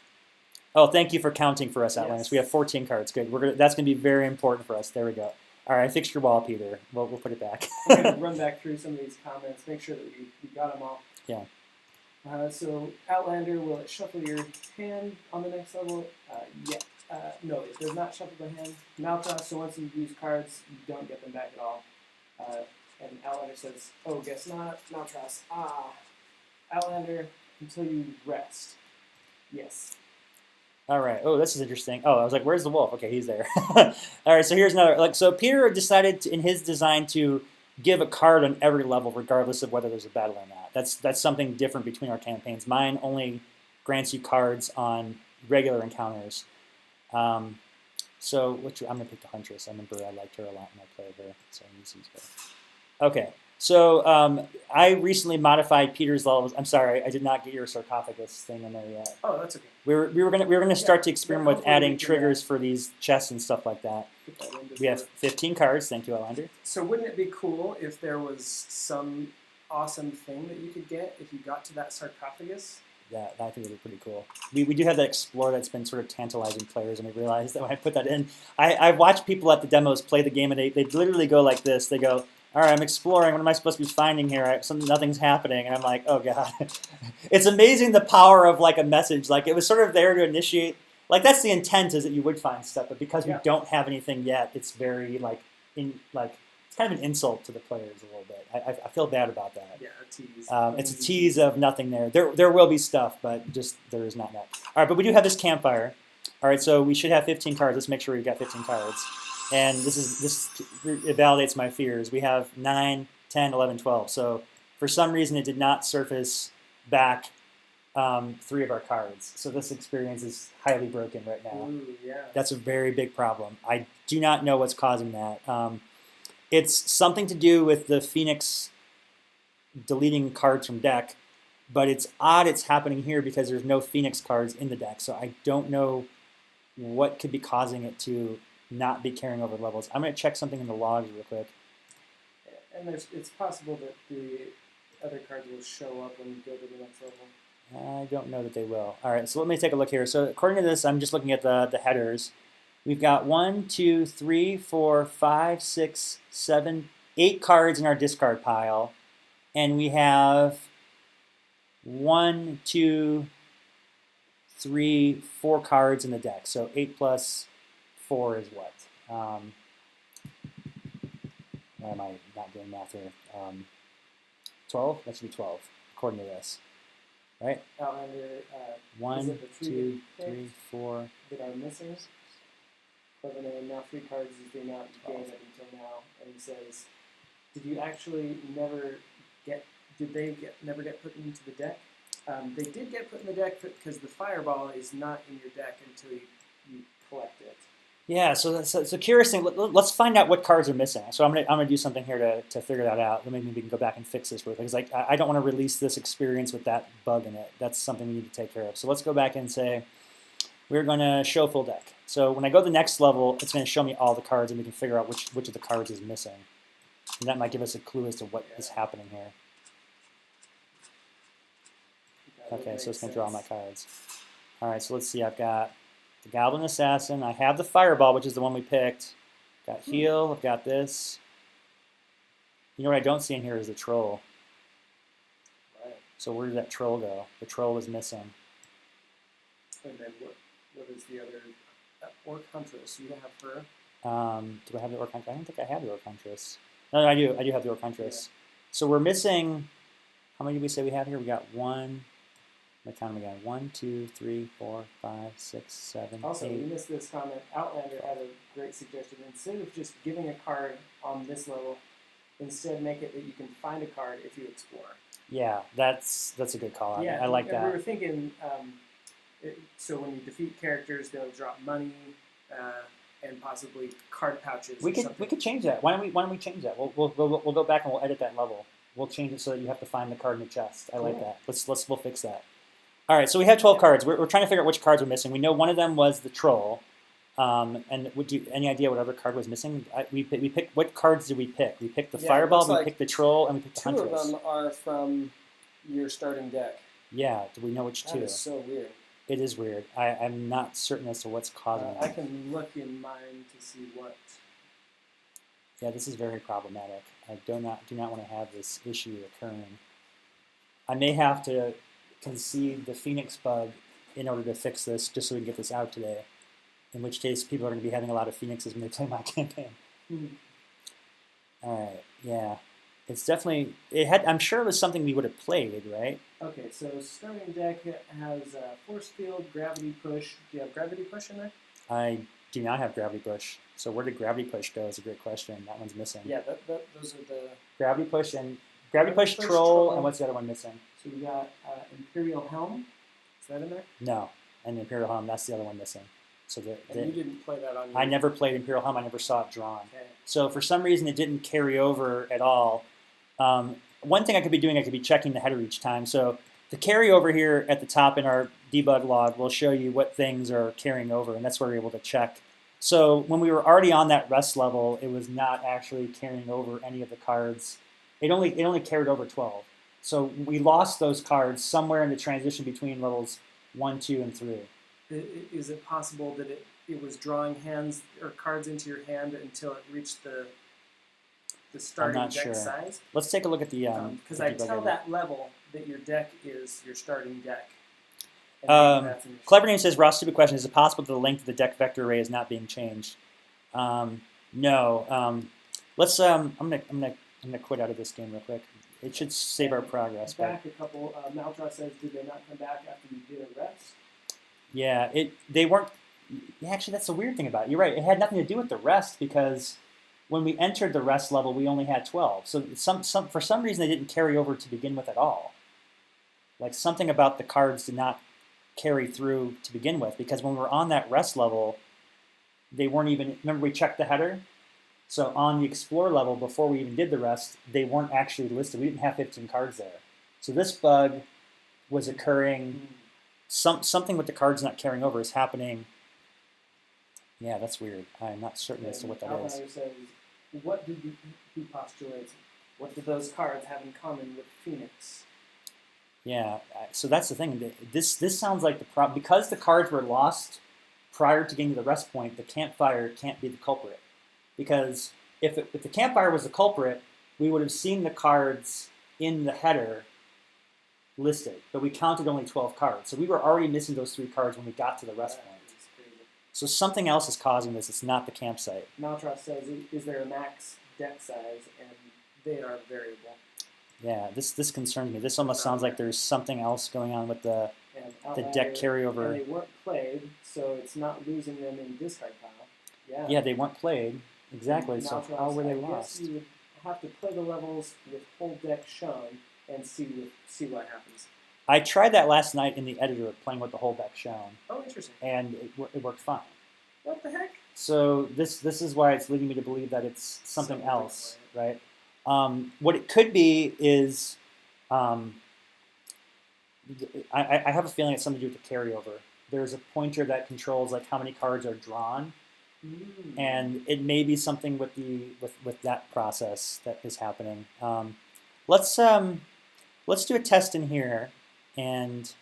Oh, thank you for counting for us, Outlanders. Yes. We have 14 cards. Good. That's going to be very important for us. There we go. All right, I fixed your wall, Peter. We'll put it back. We're going to run back through some of these comments. Make sure that we got them all. Yeah. So, Outlander, will it shuffle your hand on the next level? Yeah. No, it does not shuffle the hand. Malta, so once you use cards, you don't get them back at all. And Outlander says, oh, guess not. Maltras. Outlander, until you rest. Yes. All right. Oh, this is interesting. Oh, I was like, where's the wolf? Okay, he's there. All right, so here's another. So Peter decided in his design to give a card on every level, regardless of whether there's a battle or not. That's something different between our campaigns. Mine only grants you cards on regular encounters. So I'm going to pick the Huntress. I remember I liked her a lot when I played her, so I'm going to use her. Okay. So I recently modified Peter's levels. I'm sorry, I did not get your sarcophagus thing in there yet. Oh, that's okay. We were gonna start to experiment with adding triggers for these chests and stuff like that. We have 15 cards. Thank you, Outlander. So wouldn't it be cool if there was some awesome thing that you could get if you got to that sarcophagus? Yeah, I think it would be pretty cool. We do have that Explorer that's been sort of tantalizing players, and we realized that when I put that in, I've watched people at the demos play the game, and they literally go like this. They go, all right, I'm exploring. What am I supposed to be finding here? Nothing's happening. And I'm like, oh, God. It's amazing the power of, like, a message. Like, it was sort of there to initiate. Like, that's the intent, is that you would find stuff. But because we don't have anything yet, it's very, it's kind of an insult to the players a little bit. I feel bad about that. Yeah, a tease. It's a tease of nothing there. There will be stuff, but just there is not that. All right, but we do have this campfire. All right, so we should have 15 cards. Let's make sure we've got 15 cards. And it validates my fears. We have 9, 10, 11, 12. So for some reason, it did not surface back 3 of our cards. So this experience is highly broken right now. Ooh, yeah. That's a very big problem. I do not know what's causing that. It's something to do with the Phoenix deleting cards from deck, but it's odd it's happening here because there's no Phoenix cards in the deck. So I don't know what could be causing it to not be carrying over levels. I'm going to check something in the logs real quick. And it's possible that the other cards will show up when you go to the next level. I don't know that they will. All right, so let me take a look here. So according to this, I'm just looking at the headers. We've got 1, 2, 3, 4, 5, 6, 7, 8 cards in our discard pile. And we have 1, 2, 3, 4 cards in the deck. So 8 plus 4 is what? Why am I not doing math here? 12? That should be 12, according to this. Right? Outlander, 1, 2, 3, 4. That are missing. 11, and now 3 cards is the amount you gained until now. And he says, did you actually never get put into the deck? They did get put in the deck because the fireball is not in your deck until you collect it. Yeah, so it's a curious thing. Let's find out what cards are missing. So I'm gonna do something here to figure that out. Then maybe we can go back and fix this real quick. Because like I don't want to release this experience with that bug in it. That's something we need to take care of. So let's go back and say we're going to show full deck. So when I go to the next level, it's going to show me all the cards, and we can figure out which of the cards is missing. And that might give us a clue as to what is happening here. Okay, so it's going to draw my cards. All right, so let's see. I've got the Goblin Assassin. I have the Fireball, which is the one we picked. Got Heal. I've got this. You know what I don't see in here is the Troll. Right. So where did that Troll go? The Troll is missing. And then what is the other? Orc Huntress. You have her. Do I have the Orc Huntress? I don't think I have the Orc Huntress. No, I do. I do have the Orc Huntress. Yeah. So we're missing. How many did we say we have here? We got one. Let me count them again. 1, 2, 3, 4, 5, 6, 7. Also, 8. we missed this comment. Outlander had a great suggestion. Instead of just giving a card on this level, instead make it that you can find a card if you explore. Yeah, that's a good call. Yeah, I like that. We were thinking. So when you defeat characters, they'll drop money and possibly card pouches. We could change that. Why don't we change that? We'll go back and we'll edit that level. We'll change it so that you have to find the card in the chest. I like that. We'll fix that. All right, so we have 12 cards. We're trying to figure out which cards are missing. We know one of them was the Troll. And would you any idea what other card was missing? We picked. What cards did we pick? We picked the Fireball. We picked the Troll, and we picked the Huntress. 2 of them are from your starting deck. Yeah. Do we know which 2? That is so weird. It is weird. I'm not certain as to what's causing it. I can look in mine to see what. Yeah, this is very problematic. I do not want to have this issue occurring. I may have to concede the Phoenix bug in order to fix this, just so we can get this out today. In which case, people are going to be having a lot of Phoenixes when they play my campaign. All right, yeah. It's definitely, I'm sure it was something we would have played, right? Okay, so starting deck has Force Field, Gravity Push. Do you have Gravity Push in there? I do not have Gravity Push. So where did Gravity Push go is a great question. That one's missing. Yeah, those are the... Gravity Push, Troll, and what's the other one missing? So we got Imperial Helm. Is that in there? No, and Imperial Helm, that's the other one missing. So and you didn't play that on your... I never played Imperial Helm. I never saw it drawn. Okay. So for some reason, it didn't carry over at all. One thing I could be doing, I could be checking the header each time. So the carryover here at the top in our debug log will show you what things are carrying over, and that's where we're able to check. So when we were already on that rest level, it was not actually carrying over any of the cards. It only carried over 12. So we lost those cards somewhere in the transition between levels 1, 2, and 3. Is it possible that it was drawing hands or cards into your hand until it reached the starting deck size? Let's take a look at the... Because I tell that level that your deck is your starting deck. Clever Name says, Ross, stupid question. Is it possible that the length of the deck vector array is not being changed? No. Let's. I'm gonna quit out of this game real quick. It should save our progress. Back a couple. Maltra says, did they not come back after you did a rest? Yeah, they weren't. Yeah, actually, that's the weird thing about it. You're right. It had nothing to do with the rest because when we entered the rest level, we only had 12. So for some reason, they didn't carry over to begin with at all. Like something about the cards did not carry through to begin with, because when we were on that rest level, they weren't even, remember we checked the header? So on the Explore level, before we even did the rest, they weren't actually listed. We didn't have 15 cards there. So this bug was occurring, something with the cards not carrying over is happening. Yeah, that's weird. I'm not certain as to what that is. Says, what did he postulate? What did those cards have in common with Phoenix? Yeah, so that's the thing. This sounds like the problem. Because the cards were lost prior to getting to the rest point, the campfire can't be the culprit. Because if the campfire was the culprit, we would have seen the cards in the header listed. But we counted only 12 cards. So we were already missing those 3 cards when we got to the rest point. So something else is causing this. It's not the campsite. Maltros says, is there a max deck size? And they are variable. Yeah, this concerns me. This almost sounds like there's something else going on with the deck carryover. And they weren't played, so it's not losing them in discard pile. Yeah, they weren't played. Exactly. So how were they lost? I guess you would have to play the levels with whole deck shown and see what happens. I tried that last night in the editor, playing with the whole deck shown. Oh, interesting. And it worked fine. What the heck? So this is why it's leading me to believe that it's something else, right? What it could be is, I have a feeling it's something to do with the carryover. There's a pointer that controls like how many cards are drawn, and it may be something with with that process that is happening. Let's do a test in here, and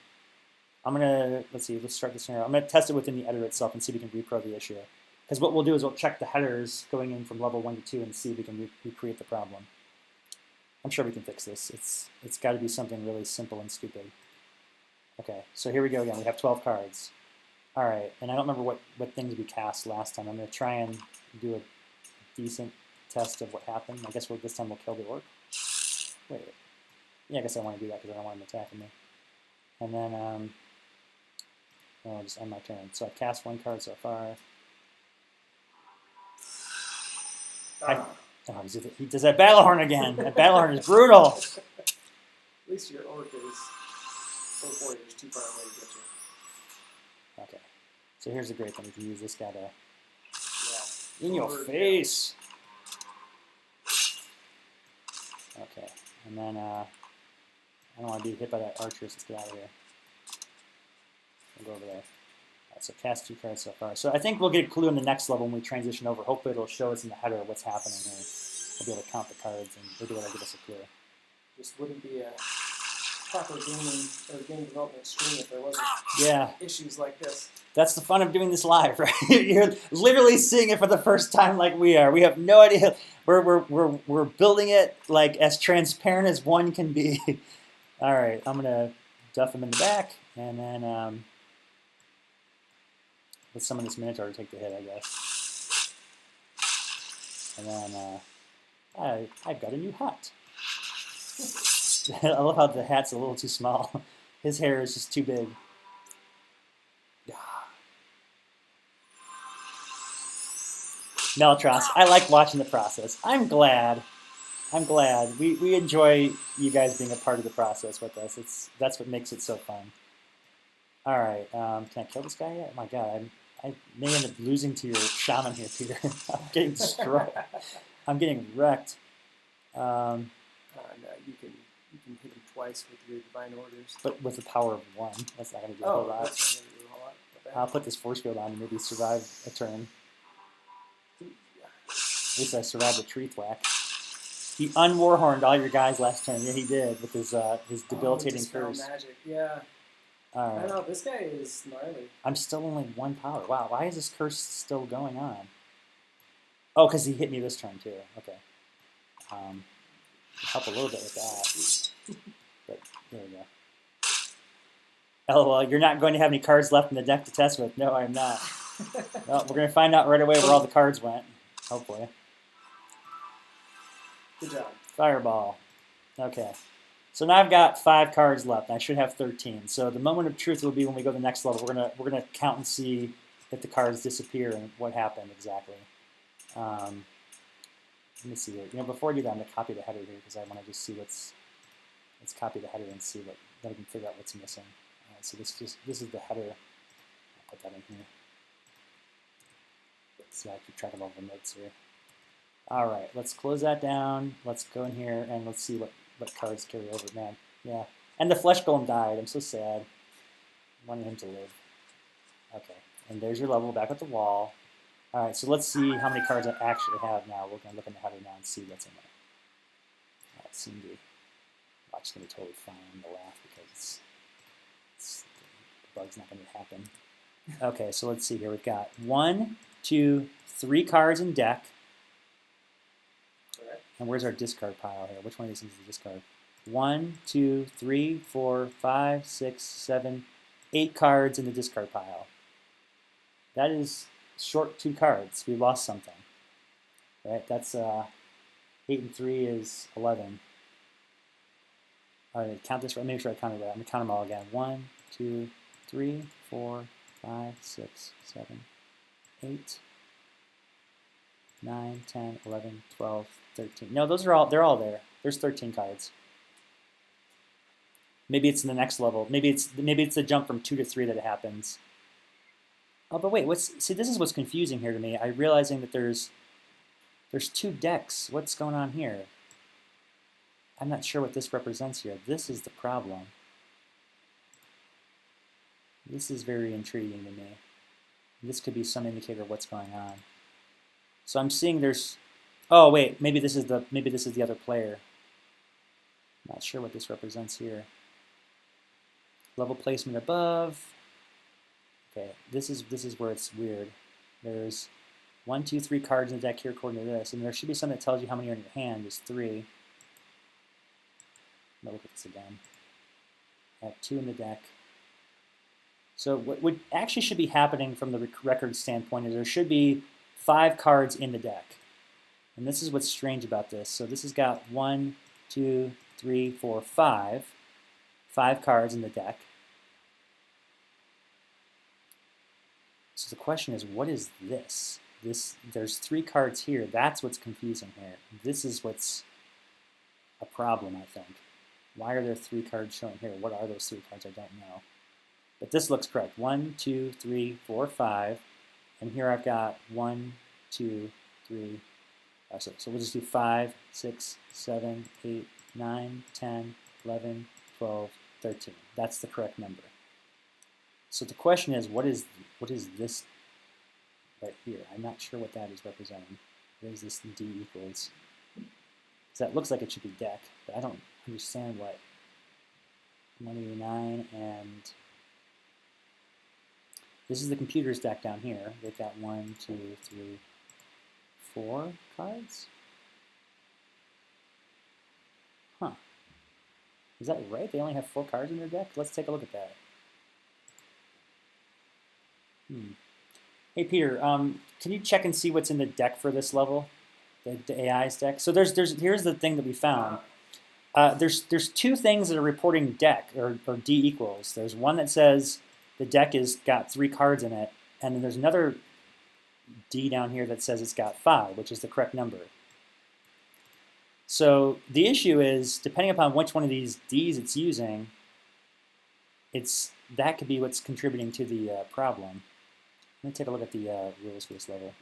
let's start this scenario. I'm gonna test it within the editor itself and see if we can repro the issue. Because what we'll do is we'll check the headers going in from level 1 to 2 and see if we can recreate the problem. I'm sure we can fix this. It's got to be something really simple and stupid. Okay, so here we go again. We have 12 cards. All right, and I don't remember what things we cast last time. I'm going to try and do a decent test of what happened. I guess this time we'll kill the orc. Wait. Yeah, I guess I want to do that because I don't want him attacking me. And then I'll just end my turn. So I've cast 1 card so far. He does that Battlehorn again. That Battlehorn is brutal. At least your orc is warriors too far away to get you. Okay. So here's the great thing. You can use this guy to... Yeah. In your face. Okay. And then I don't want to be hit by that archer, so let's get out of here. We'll go over there. So cast 2 cards so far. So I think we'll get a clue in the next level when we transition over. Hopefully it'll show us in the header what's happening here. We'll be able to count the cards and maybe that'll give us a clue. This wouldn't be a proper game development stream if there wasn't issues like this. That's the fun of doing this live, right? You're literally seeing it for the first time like we are. We have no idea. We're building it like as transparent as one can be. All right, I'm gonna duff him in the back and then let's summon this Minotaur to take the hit, I guess. And then I've got a new hat. I love how the hat's a little too small. His hair is just too big. Meltros, I like watching the process. I'm glad. We enjoy you guys being a part of the process with us. That's what makes it so fun. All right, can I kill this guy yet? Oh my God, I may end up losing to your shaman here, Peter. I'm getting destroyed. I'm getting wrecked. No, you can hit him twice with your divine orders. But with the power of 1, that's not going to do a whole lot. That's not going to do a whole lot. I'll put this force field on and maybe survive a turn. At least I survived a tree thwack. He unwarhorned all your guys last turn. Yeah, he did with his debilitating curse. Magic, yeah. All right. I know, this guy is gnarly. I'm still only 1 power. Wow, why is this curse still going on? Oh, because he hit me this turn too. Okay. Help a little bit with that. But there we go. LOL, you're not going to have any cards left in the deck to test with. No, I'm not. Well, we're going to find out right away where all the cards went. Hopefully. Good job. Fireball. Okay. So now I've got 5 cards left. I should have 13. So the moment of truth will be when we go to the next level. We're gonna count and see if the cards disappear and what happened exactly. Let me see here. Before I do that, I'm gonna copy the header here because I want to just see let's copy the header and see then I can figure out what's missing. So this is the header. I'll put that in here. So I keep track of all the notes here. All right, let's close that down. Let's go in here and let's see what cards carry over, man. Yeah. And the flesh golem died. I'm so sad. I wanted him to live. Okay. And there's your level back at the wall. All right, so let's see how many cards I actually have now. We're going to look in the header now and see what's in there. That seemed to watch going to be totally fine. I'm going to laugh because the bug's not going to happen. Okay, so let's see here. We've got 1, 2, 3 cards in deck. And where's our discard pile here? Which one of these things is the discard? 1, 2, 3, 4, 5, 6, 7, 8 cards in the discard pile. That is short 2 cards. We lost something. Right? That's 8 and 3 is 11. All right, count this right. Make sure I counted right. I'm going to count them all again. 1, 2, 3, 4, 5, 6, 7, 8, 9, 10, 11, 12, 13. No, they're all there. There's 13 cards. Maybe it's in the next level. Maybe it's the jump from 2 to 3 that happens. Oh, but wait, see, this is what's confusing here to me. I'm realizing that there's 2 decks. What's going on here? I'm not sure what this represents here. This is the problem. This is very intriguing to me. This could be some indicator of what's going on. So I'm seeing there's, oh wait, maybe this is the other player. Not sure what this represents here. Level placement above. Okay, this is where it's weird. There's 1, 2, 3 cards in the deck here according to this, and there should be something that tells you how many are in your hand. There's 3. I'll look at this again. I have 2 in the deck. So what actually should be happening from the record standpoint is there should be 5 cards in the deck. And this is what's strange about this. So this has got 1, 2, 3, 4, 5. 5 cards in the deck. So the question is, what is this? There's 3 cards here. That's what's confusing here. This is what's a problem, I think. Why are there 3 cards shown here? What are those 3 cards? I don't know. But this looks correct. 1, 2, 3, 4, 5. And here I've got 1, 2, 3. So we'll just do 5, 6, 7, 8, 9, 10, 11, 12, 13. That's the correct number. So the question is, what is this right here? I'm not sure what that is representing. What is this D equals? So that looks like it should be deck, but I don't understand what 189 and this is the computer's deck down here. They've got 1, 2, 3, 4 cards. Huh. Is that right? They only have 4 cards in their deck? Let's take a look at that. Hey Peter, can you check and see what's in the deck for this level, the AI's deck? So here's the thing that we found. There's 2 things that are reporting deck or D equals. There's one that says the deck is got 3 cards in it, and then there's another D down here that says it's got 5, which is the correct number. So the issue is, depending upon which one of these Ds it's using, that could be what's contributing to the problem. Let me take a look at the rules for this level.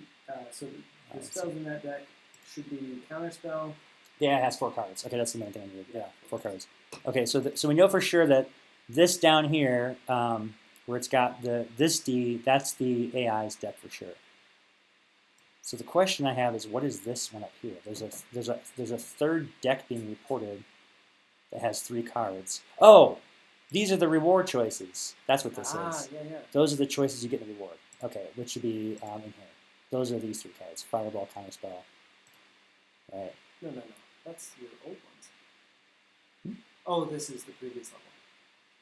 So the spells in that deck should be counterspell. Yeah, it has 4 cards. Okay, that's the main thing I need. Yeah, 4 cards. Okay, so we know for sure that this down here, where it's got this D, that's the AI's deck for sure. So the question I have is, what is this one up here? There's a third deck being reported that has 3 cards. Oh, these are the reward choices. That's what this is. Yeah. Those are the choices you get in the reward. Okay, which should be in here. Those are these 3 cards: Fireball, Counterspell. Right. No. That's your old ones. Oh, this is the previous level,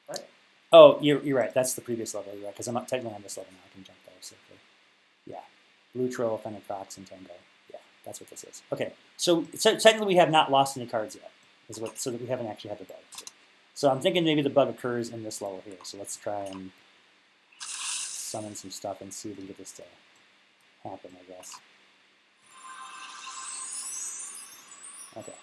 right? Oh, you're right. That's the previous level. You're right, because I'm not technically on this level now. I can jump there safely. Yeah. Blue Troll, Fennec Fox, and Tango. Yeah, that's what this is. Okay, so technically we have not lost any cards yet, so that we haven't actually had the bug. So I'm thinking maybe the bug occurs in this level here. So let's try and summon some stuff and see if we can get this to happen, I guess. Okay.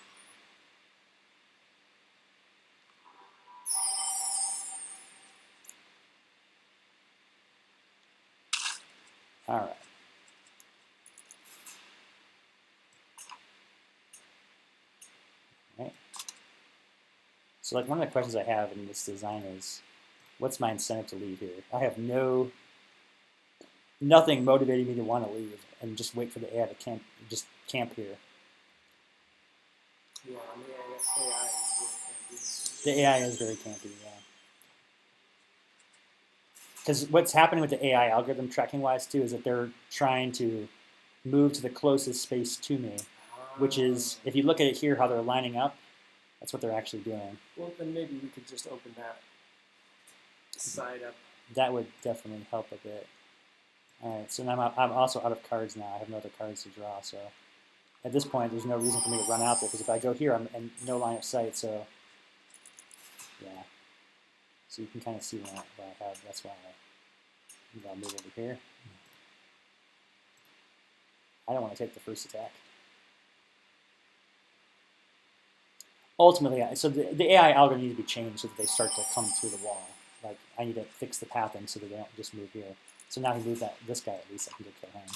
All right. So like one of the questions I have in this design is, what's my incentive to leave here? I have nothing motivating me to want to leave and just wait for the AI to camp here. Yeah, I mean, I guess AI is The AI is very campy, yeah. Because what's happening with the AI algorithm tracking-wise too is that they're trying to move to the closest space to me, which is, if you look at it here, how they're lining up, that's what they're actually doing. Well, then maybe we could just open that side up. That would definitely help a bit. All right, so now I'm also out of cards now. I have no other cards to draw, so at this point, there's no reason for me to run out there, because if I go here, I'm in no line of sight, so yeah. So you can kind of see what I have. That's why I'll move over here. I don't want to take the first attack. Ultimately, so the AI algorithm needs to be changed so that they start to come through the wall. Like, I need to fix the pathing so that they don't just move here. So now he loses this guy at least. I can go kill him.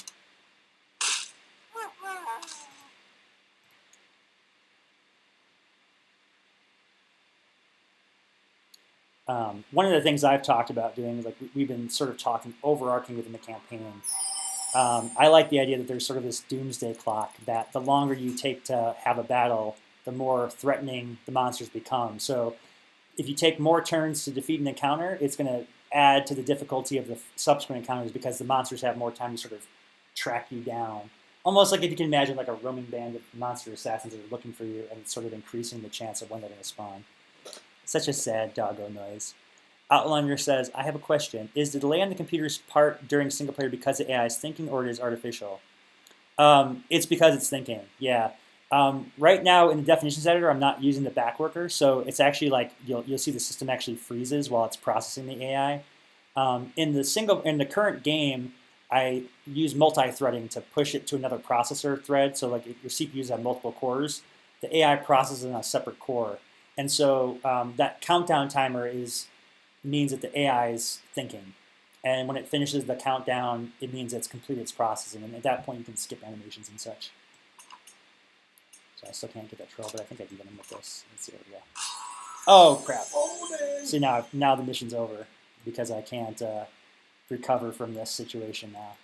One of the things I've talked about doing, like we've been sort of talking overarching within the campaign. I like the idea that there's sort of this doomsday clock, that the longer you take to have a battle, the more threatening the monsters become. So if you take more turns to defeat an encounter, it's going to add to the difficulty of the subsequent encounters because the monsters have more time to sort of track you down. Almost like if you can imagine like a roaming band of monster assassins that are looking for you, and it's sort of increasing the chance of when they're going to spawn. Such a sad doggo noise. Outlander says, I have a question. Is the delay on the computer's part during single player because the AI is thinking or it is artificial? It's because it's thinking, yeah. Right now in the definitions editor, I'm not using the backworker, so it's actually like you'll see the system actually freezes while it's processing the AI. In the current game, I use multi-threading to push it to another processor thread. So like if your CPUs have multiple cores, the AI processes on a separate core, and so that countdown timer means that the AI is thinking. And when it finishes the countdown, it means it's completed its processing. And at that point, you can skip animations and such. So I still can't get that troll, but I think I can get him with this. Let's see what we got. Oh, crap. See, now the mission's over because I can't recover from this situation now. All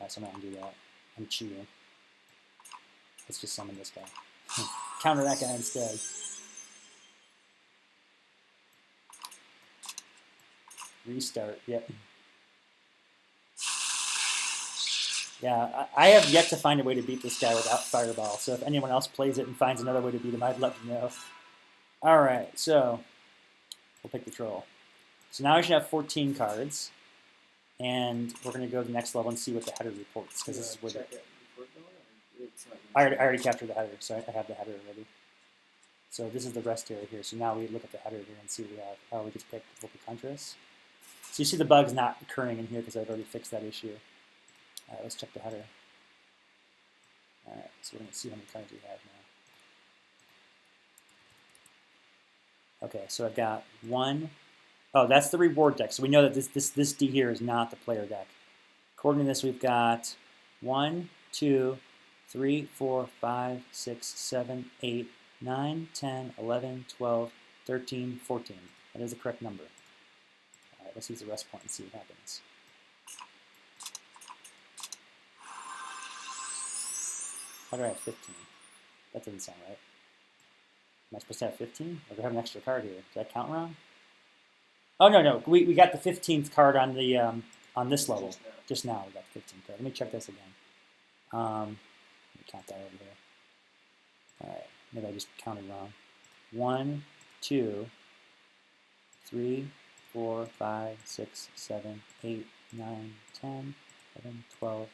right, so I'm not going to do that. I'm cheating. Let's just summon this guy. Counter that guy instead. Restart, yep. Yeah, I have yet to find a way to beat this guy without Fireball, so if anyone else plays it and finds another way to beat him, I'd let you know. Alright, so we'll pick the troll. So now I should have 14 cards, and we're going to go to the next level and see what the header reports, because this is where I already captured the header, so I have the header already. So this is the rest area here, so now we look at the header here and see what we have. Oh, we just picked Volcantris. So you see the bug's not occurring in here because I've already fixed that issue. All right, let's check the header. All right, so we're going to see how many cards we have now. Okay, so I've got one. Oh, that's the reward deck. So we know that this D here is not the player deck. According to this, we've got 1, 2, 3, 4, 5, 6, 7, 8, 9, 10, 11, 12, 13, 14. That is the correct number. All right, let's use the rest point and see what happens. Why do I have 15? That doesn't sound right. Am I supposed to have 15? Or do I have an extra card here? Did I count wrong? Oh, no. We got the 15th card on the on this level. Just now we got the 15th card. Let me check this again. Let me count that over here. All right. Maybe I just counted wrong. 1, 2, 3, 4, 5, 6, 7, 8, 9, 10, 11, 12,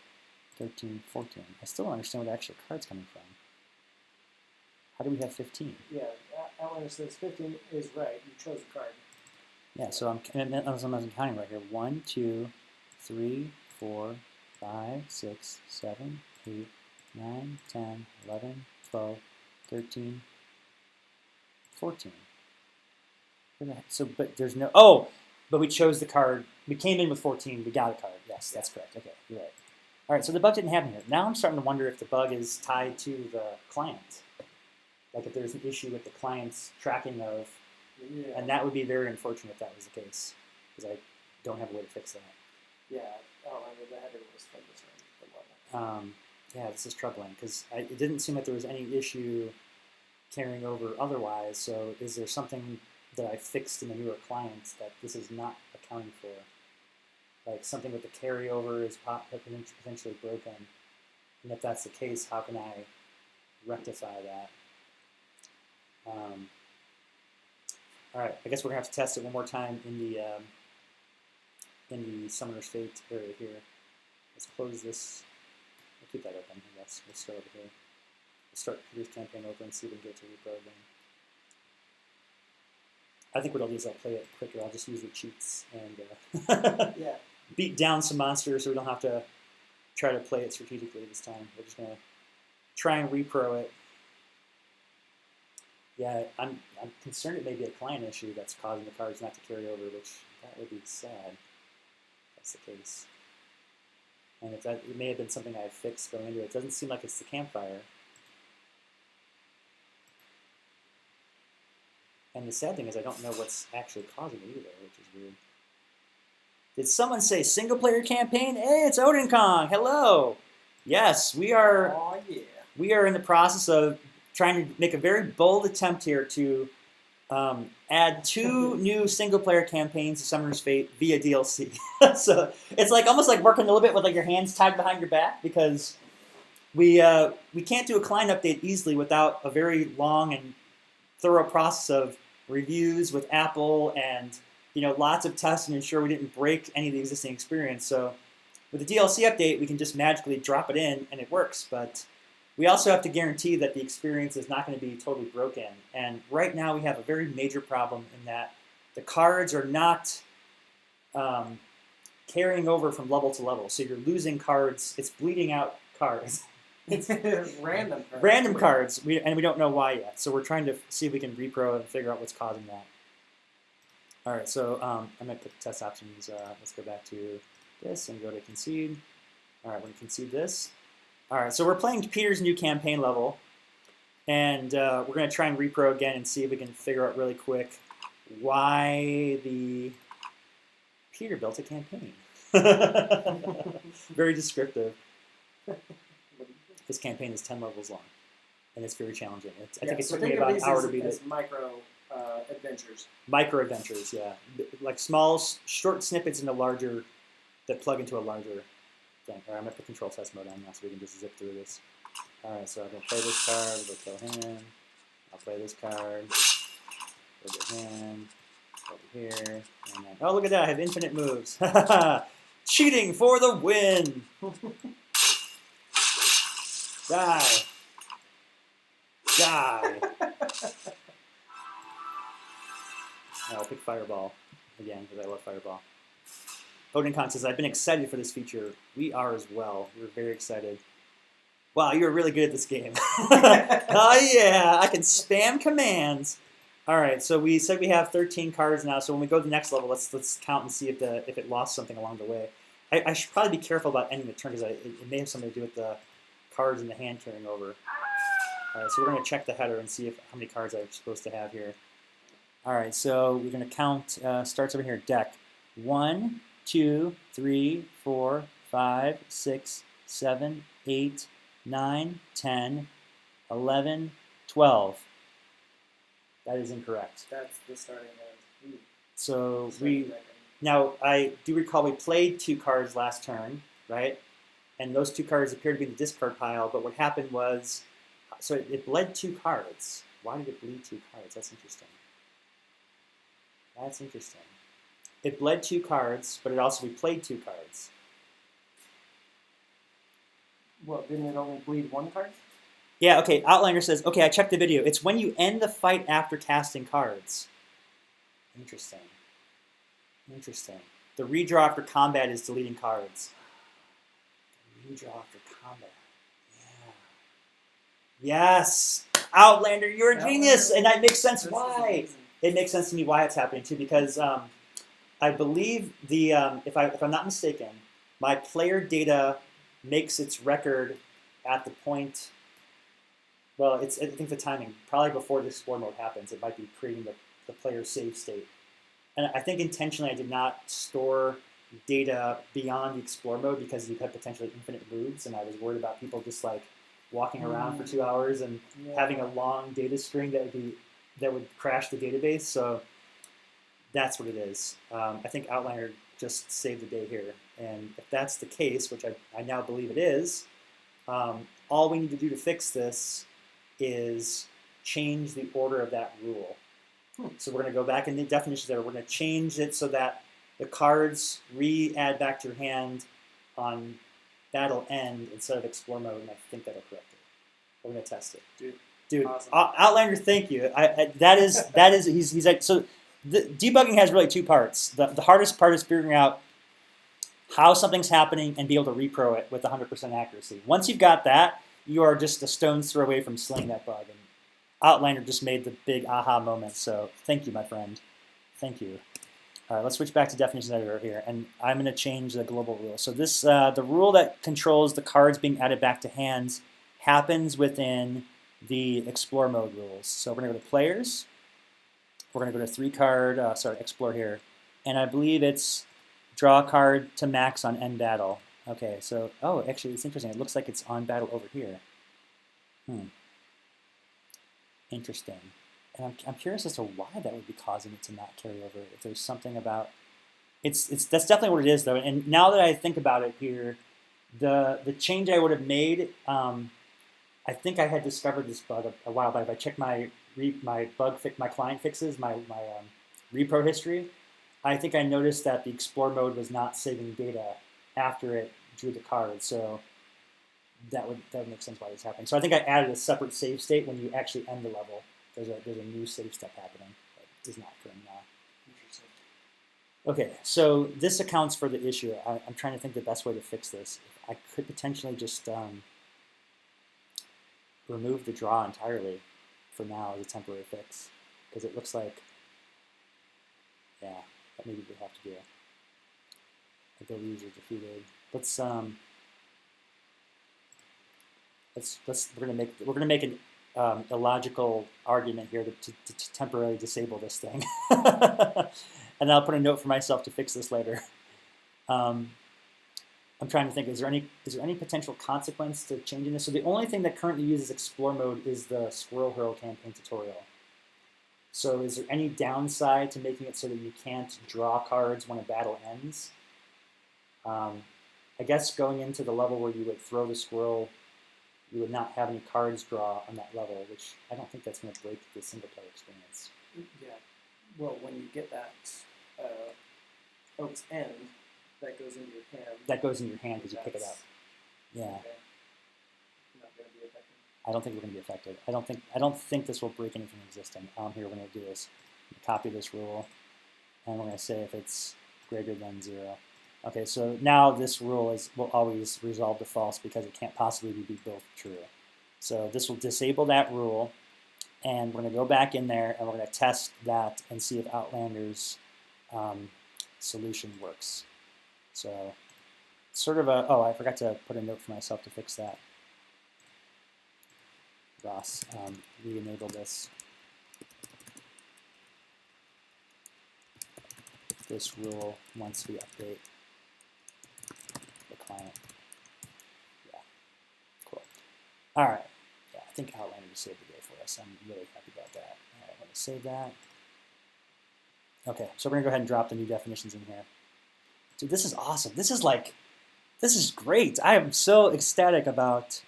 13, 14. I still don't understand where the extra card's coming from. How do we have 15? Yeah, Outlander says 15 is right. You chose the card. Yeah, so I'm counting right here. 1, 2, 3, 4, 5, 6, 7, 8, 9, 10, 11, 12, 13, 14. So, but there's no... Oh! But we chose the card. We came in with 14. We got a card. Yes, that's correct. Okay, you're right. All right, so the bug didn't happen here. Now I'm starting to wonder if the bug is tied to the client. Like if there's an issue with the client's tracking of... Yeah. And that would be very unfortunate if that was the case, because I don't have a way to fix that. Yeah, the header was from yeah, this is troubling, because it didn't seem like there was any issue carrying over otherwise, so is there something that I fixed in the newer clients that this is not accounting for? Like something with the carryover is potentially broken, and if that's the case, how can I rectify that? All right, I guess we're gonna have to test it one more time in the Summoner's Fate area here. Let's close this. We'll keep that open, I guess. We'll start over here. We'll start this campaign over and see if we can get to repro again. I think what I'll do is I'll play it quicker. I'll just use the cheats and beat down some monsters so we don't have to try to play it strategically this time. We're just gonna try and repro it. Yeah, I'm concerned it may be a client issue that's causing the cards not to carry over, which that would be sad. that's the case. And if that, it may have been something I fixed going into it. It doesn't seem like it's the campfire. And the sad thing is I don't know what's actually causing it either, which is weird. Did someone say single-player campaign? Hey, it's Odin Kong. Hello. Yes, we are. Oh, yeah. We are in the process of trying to make a very bold attempt here to add 2 new single-player campaigns to Summoner's Fate via DLC. So it's like almost like working a little bit with like your hands tied behind your back, because we can't do a client update easily without a very long and thorough process of reviews with Apple and lots of tests to ensure we didn't break any of the existing experience. So with the DLC update, we can just magically drop it in and it works. But we also have to guarantee that the experience is not going to be totally broken. And right now we have a very major problem in that the cards are not carrying over from level to level. So you're losing cards. It's bleeding out cards. It's random cards. Random cards, and we don't know why yet. So we're trying to see if we can repro and figure out what's causing that. All right, so I'm going to put the test options. Let's go back to this and go to concede. All right, we're going to concede this. All right, so we're playing Peter's new campaign level, and we're going to try and repro again and see if we can figure out really quick why the Peter built a campaign. Very descriptive. This campaign is 10 levels long, and it's very challenging. I think it took me about an hour to beat it. Micro adventures. Micro adventures, yeah, like small, short snippets into larger, that plug into a larger thing. All right, I'm gonna put control test mode on now so we can just zip through this. All right, so I'm gonna play this card. We'll kill him. I'll play this card. Over him. Over here. And then, oh, look at that! I have infinite moves. Cheating for the win. Die. Die. I'll pick Fireball again because I love Fireball. Odin Khan says, I've been excited for this feature. We are as well. We're very excited. Wow, you're really good at this game. Oh yeah, I can spam commands. All right, so we said we have 13 cards now. So when we go to the next level, let's count and see if it lost something along the way. I should probably be careful about ending the turn because it may have something to do with the cards in the hand carrying over. All right, so we're going to check the header and see how many cards I'm supposed to have here. All right, so we're going to count, starts over here, deck. 1, 2, 3, 4, 5, 6, 7, 8, 9, 10, 11, 12. That is incorrect. That's the starting hand. So now I do recall we played 2 cards last turn, right? And those 2 cards appear to be in the discard pile, but what happened was, so it bled 2 cards. Why did it bleed 2 cards? That's interesting. That's interesting. It bled 2 cards, but it also replayed 2 cards. Well, didn't it only bleed 1 card? Yeah, okay, Outlander says, okay, I checked the video. It's when you end the fight after casting cards. Interesting. Interesting. The redraw after combat is deleting cards. Redraw after combat. Yeah. Yes! Outlander, you're a genius! And that makes sense why. It makes sense to me why it's happening too, because I believe if I'm not mistaken, my player data makes its record at the point. Well, I think the timing probably before the explore mode happens. It might be creating the player's save state, and I think intentionally I did not store data beyond the explore mode because you had potentially infinite moves, and I was worried about people just like walking around for 2 hours and having a long data string that would crash the database. So that's what it is. I think Outlander just saved the day here. And if that's the case, which I now believe it is, all we need to do to fix this is change the order of that rule. So we're going to go back in the definitions there. We're going to change it so that the cards re-add back to your hand on battle end instead of explore mode, and I think that'll correct it. We're going to test it. Dude, awesome. Outlander, thank you. That is he's like, so the debugging has really 2 parts. The hardest part is figuring out how something's happening and be able to repro it with 100% accuracy. Once you've got that, you are just a stone's throw away from slaying that bug. And Outlander just made the big aha moment. So thank you, my friend. Thank you. All right, let's switch back to definitions editor here, and I'm going to change the global rule. So this, the rule that controls the cards being added back to hands happens within the explore mode rules. So we're going to go to players. We're going to go to explore here, and I believe it's draw a card to max on end battle. Okay, so actually it's interesting. It looks like it's on battle over here. Interesting. And I'm curious as to why that would be causing it to not carry over. If there's something about that's definitely what it is though. And now that I think about it here, the change I would have made, I think I had discovered this bug a while back. If I checked my client fixes, my repro history, I think I noticed that the explore mode was not saving data after it drew the card. So that would make sense why it's happening. So I think I added a separate save state when you actually end the level. There's a new save step happening that is not occurring now. Interesting. Okay, so this accounts for the issue. I'm trying to think the best way to fix this. If I could potentially just remove the draw entirely for now as a temporary fix, because it looks like, yeah, that maybe we have to do it. Abilities are defeated. We're gonna make an illogical argument here to temporarily disable this thing, and I'll put a note for myself to fix this later. I'm trying to think: is there any potential consequence to changing this? So the only thing that currently uses explore mode is the Squirrel Hurl campaign tutorial. So is there any downside to making it so that you can't draw cards when a battle ends? I guess going into the level where you would throw the squirrel, you would not have any cards draw on that level, which I don't think that's going to break the single player experience. Yeah. Well, when you get that Oak's End, that goes into your hand. That goes in your hand because you pick it up. Yeah. Okay. Not going to be affected. I don't think we're going to be affected. I don't think this will break anything existing. Here we're going to do this. Copy this rule, and we're going to say if it's greater than 0. Okay, so now this rule will always resolve to false because it can't possibly be both true. So this will disable that rule, and we're going to go back in there and we're going to test that and see if Outlander's solution works. So sort of I forgot to put a note for myself to fix that. Ross, re-enable this. This rule once we update the client. Yeah, cool. All right. Yeah, I think Outlander just saved the day for us. I'm really happy about that. All right, I'm going to save that. Okay, so we're going to go ahead and drop the new definitions in here. Dude, this is awesome. This is great. I am so ecstatic about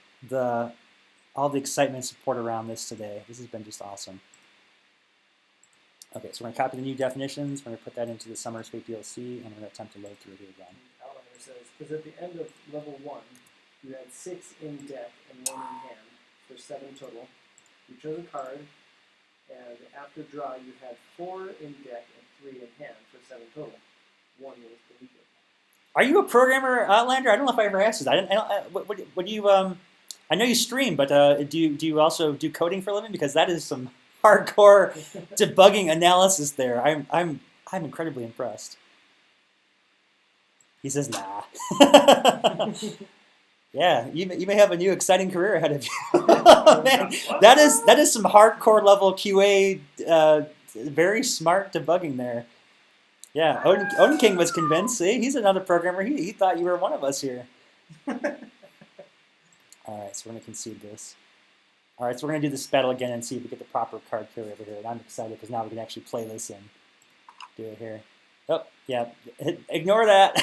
all the excitement and support around this today. This has been just awesome. Okay, so we're going to copy the new definitions. We're going to put that into the Summer Escape DLC, and we're going to attempt to load through it here again. Outlander says, because at the end of level 1, you had 6 in deck and 1 in hand for 7 total. You chose a card, and after draw, you had 4 in deck and 3 in hand for 7 total. 1 was deleted. Are you a programmer, Outlander? I don't know if I ever asked this. What do you? I know you stream, but do you also do coding for a living? Because that is some hardcore debugging analysis there. I'm incredibly impressed. He says, nah. Yeah, you may have a new exciting career ahead of you. Man, that is some hardcore level QA, very smart debugging there. Yeah, Odin King was convinced. See, he's another programmer. He thought you were one of us here. All right, so we're going to concede this. All right, so we're going to do this battle again and see if we get the proper card carry over here. And I'm excited because now we can actually play this and do it here. Oh, yeah, ignore that.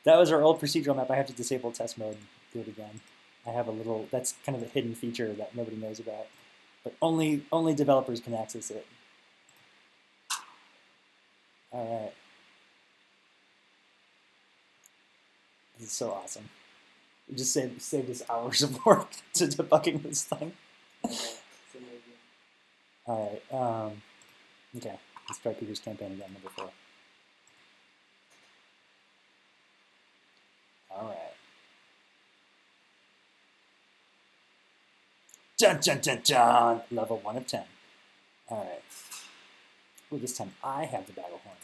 That was our old procedural map. I have to disable test mode and do it again. I have that's kind of a hidden feature that nobody knows about. But only developers can access it. All right. This is so awesome. We just saved us hours of work to debugging this thing. All right. Okay. Let's try Peter's campaign again, number 4. All right. Dun, dun, dun, dun. Level 1 of 10. All right. Ooh, this time I have the battle horn.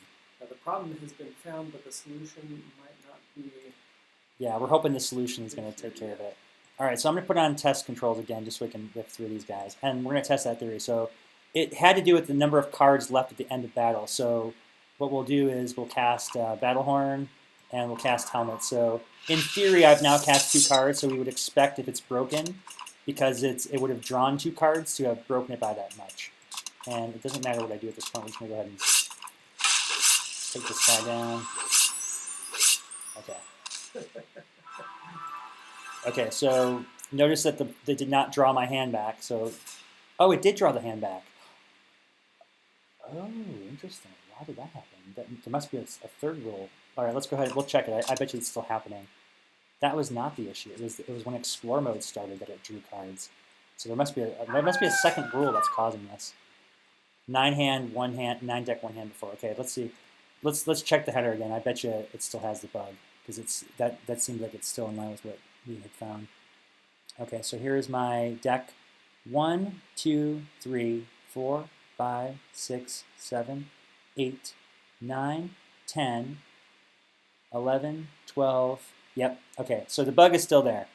Now the problem has been found, but the solution might not be. Yeah, we're hoping the solution is going to take care of it. All right, so I'm going to put on test controls again just so we can whip through these guys. And we're going to test that theory. So it had to do with the number of cards left at the end of battle. So what we'll do is we'll cast Battle Horn and we'll cast Helmet. So in theory, I've now cast 2 cards, so we would expect if it's broken, because it would have drawn 2 cards, to have broken it by that much. And it doesn't matter what I do at this point. We're just going to go ahead and take this guy down. Okay. Okay, so notice that they did not draw my hand back. So, oh, it did draw the hand back. Oh, interesting. Why did that happen? There must be a third rule. All right, let's go ahead. We'll check it. I bet you it's still happening. That was not the issue. It was when Explore mode started that it drew cards. So there must be a second rule that's causing this. 9 hand, 1 hand, 9 deck, 1 hand before. Okay, let's see. Let's check the header again. I bet you it still has the bug because that seems like it's still in line with what we had found. Okay, so here is my deck. 1, 2, 3, 4, 5, 6, 7, 8, 9, 10, 11, 12. Yep. Okay, so the bug is still there.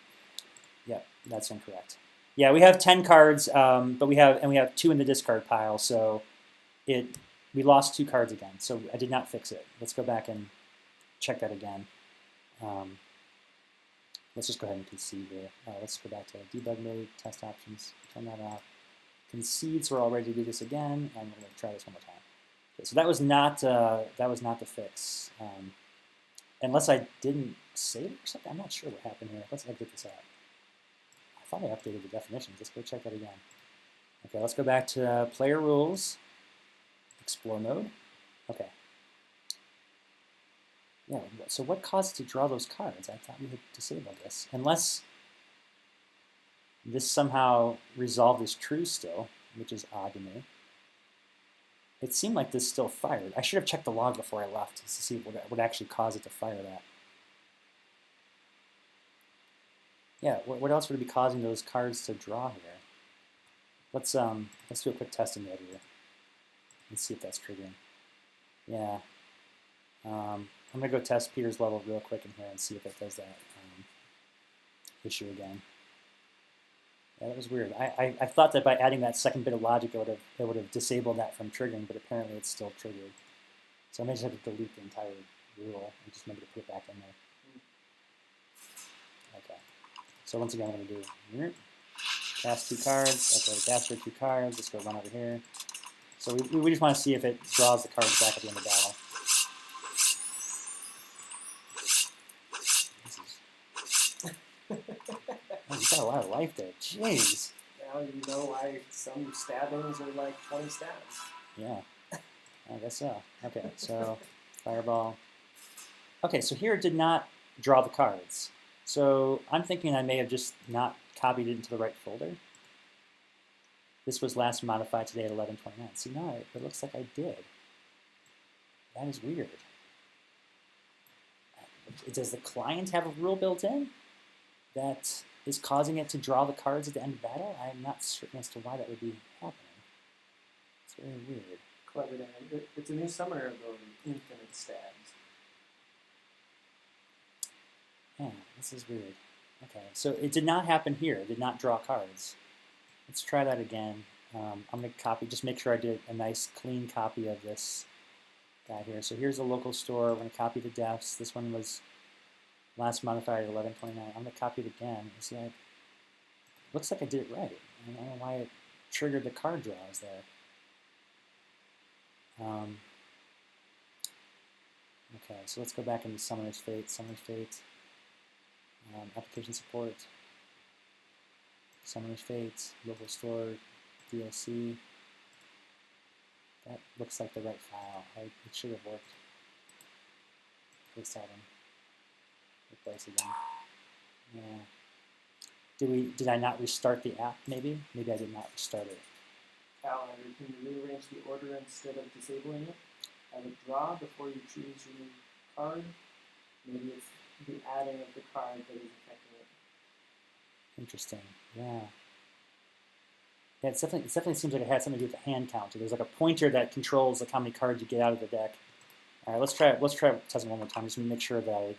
Yep, that's incorrect. Yeah, we have 10 cards, but we have 2 in the discard pile, so we lost 2 cards again. So I did not fix it. Let's go back and check that again. Let's just go ahead and concede here. Let's go back to debug mode, test options, turn that off. Concede, so we're all ready to do this again, and we're going to try this one more time. Okay, so that was not the fix. Unless I didn't save it or something. I'm not sure what happened here. Let's exit this out. I thought I updated the definitions. Let's go check that again. Okay, let's go back to player rules, explore mode. Okay. Yeah, so what caused it to draw those cards? I thought we had disabled this. Unless this somehow resolved as true still, which is odd to me. It seemed like this still fired. I should have checked the log before I left to see what would actually cause it to fire that. Yeah, what else would be causing those cards to draw here? Let's do a quick testing mode here and see if that's triggering. Yeah. I'm going to go test Peter's level real quick in here and see if it does that issue again. Yeah, that was weird. I thought that by adding that second bit of logic, it would have disabled that from triggering, but apparently it's still triggered. So I may just have to delete the entire rule and just remember to put it back in there. Okay. So once again, I'm going to do cast 2 cards. Okay, cast for 2 cards. Let's go run over here. So we just want to see if it draws the cards back at the end of battle. Oh, you got a lot of life there. Jeez. Now you know why some stabbings are like 20 stabs. Yeah, I guess so. Okay, so fireball. Okay, so here it did not draw the cards. So I'm thinking I may have just not copied it into the right folder. This was last modified today at 11:29. See, now it looks like I did. That is weird. Does the client have a rule built in that is causing it to draw the cards at the end of battle? I'm not certain as to why that would be happening. It's very weird. Clever, Dan. It's a new summoner ability, infinite stabs. Yeah, this is weird. Okay, so it did not happen here. It did not draw cards. Let's try that again. I'm going to copy, just make sure I did a nice clean copy of this guy here. So here's a local store. We're going to copy the defs. This one was last modified at 11:29. I'm going to copy it again. See, looks like I did it right. I don't know why it triggered the card draws there. Okay, so let's go back into Summoner's Fate. Summoner's Fate. Application support. Summoner's Fate. Local store. DLC. That looks like the right file. It should have worked. Paste item. Replace again. Yeah. Did I not restart the app? Maybe I did not restart it. Calendar, can you rearrange the order instead of disabling it? Have it draw before you choose your card. Maybe it's the adding of the card that is affecting it. Interesting. Yeah. Yeah, it definitely seems like it had something to do with the hand counter. There's like a pointer that controls like how many cards you get out of the deck. All right, let's try testing one more time just to make sure that I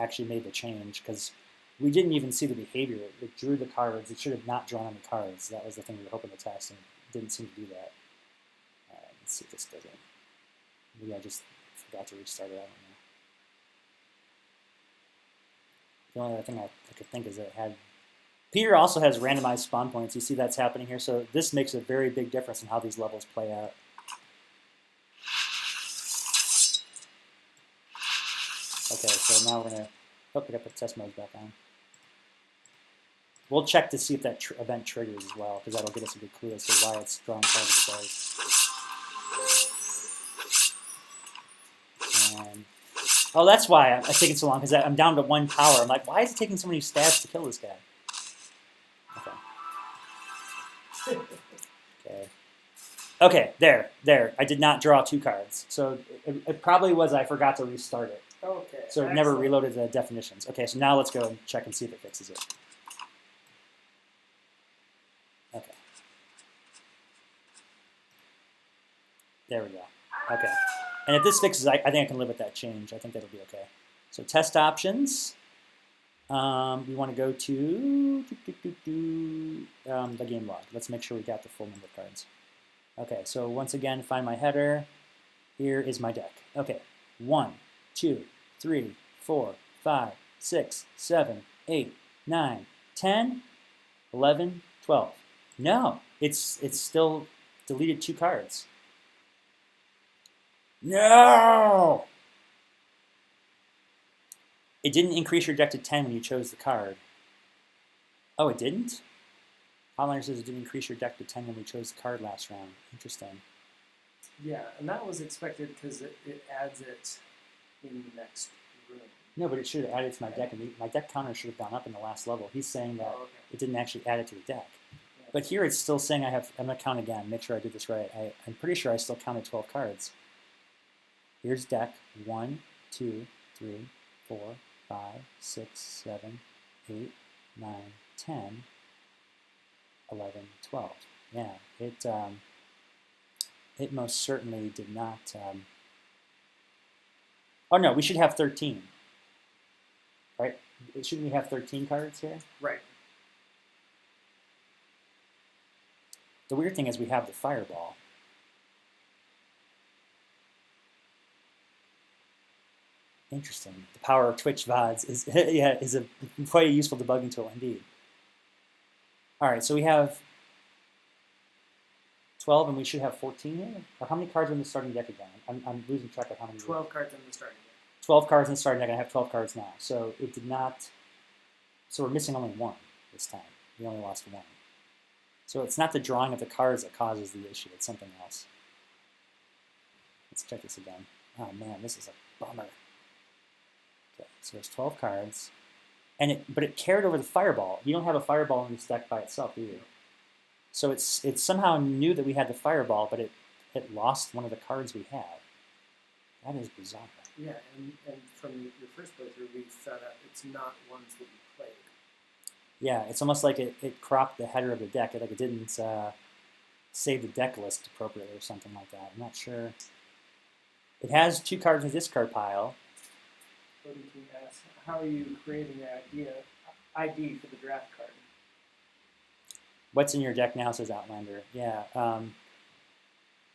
actually made the change, because we didn't even see the behavior. It drew the cards. It should have not drawn any cards. That was the thing we were hoping to test, and it didn't seem to do that. All right, let's see if this does it. Maybe I just forgot to restart it. I don't know. The only other thing I could think is that it had... Peter also has randomized spawn points. You see that's happening here. So this makes a very big difference in how these levels play out. Okay, so now we're going to... Oh, I got to put test modes back on. We'll check to see if that event triggers as well, because that'll give us a good clue as to why it's drawing cards as it does. And... oh, that's why I'm taking so long, because I'm down to 1 power. I'm like, why is it taking so many stabs to kill this guy? Okay. Okay, there. I did not draw 2 cards. So it probably was I forgot to restart it. Okay. So it never reloaded the definitions. Okay, so now let's go and check and see if it fixes it. Okay. There we go. Okay. And if this fixes, I think I can live with that change. I think that'll be okay. So test options. We want to go to the game log. Let's make sure we got the full number of cards. Okay, so once again, find my header. Here is my deck. Okay, 1, 2, 3, 4, 5, 6, 7, 8, 9, 10, 11, 12. No, it's still deleted 2 cards. No! It didn't increase your deck to 10 when you chose the card. Oh, it didn't? Hotliner says it didn't increase your deck to 10 when we chose the card last round. Interesting. Yeah, and that was expected because it adds it in the next room. No, but it should have added to my deck, and my deck counter should have gone up in the last level. He's saying that it didn't actually add it to the deck. Yeah. But here it's still saying I'm going to count again, make sure I did this right. I'm pretty sure I still counted 12 cards. Here's deck 1, 2, 3, 4, 5, 6, 7, 8, 9, 10, 11, 12. Yeah, it most certainly did not. Oh no, we should have 13. Right? Shouldn't we have 13 cards here? Right. The weird thing is we have the fireball. Interesting. The power of Twitch VODs is is quite a useful debugging tool indeed. All right, so we have 12, and we should have 14 here. Or how many cards are in the starting deck again? I'm losing track of how many. 12 cards in the starting deck. 12 cards in the starting deck. I have 12 cards now, so it did not. So we're missing only 1 this time. We only lost 1. So it's not the drawing of the cards that causes the issue. It's something else. Let's check this again. Oh man, this is a bummer. Okay, so there's 12 cards, and but it carried over the fireball. You don't have a fireball in this deck by itself, do you? So it somehow knew that we had the fireball, but it lost one of the cards we had. That is bizarre. Yeah, and from your first playthrough, we found out it's not ones that you played. Yeah, it's almost like it cropped the header of the deck. It didn't save the deck list appropriately or something like that. I'm not sure. It has 2 cards in the discard pile. Asks, how are you creating the ID for the draft card? What's in your deck now, says Outlander. Yeah.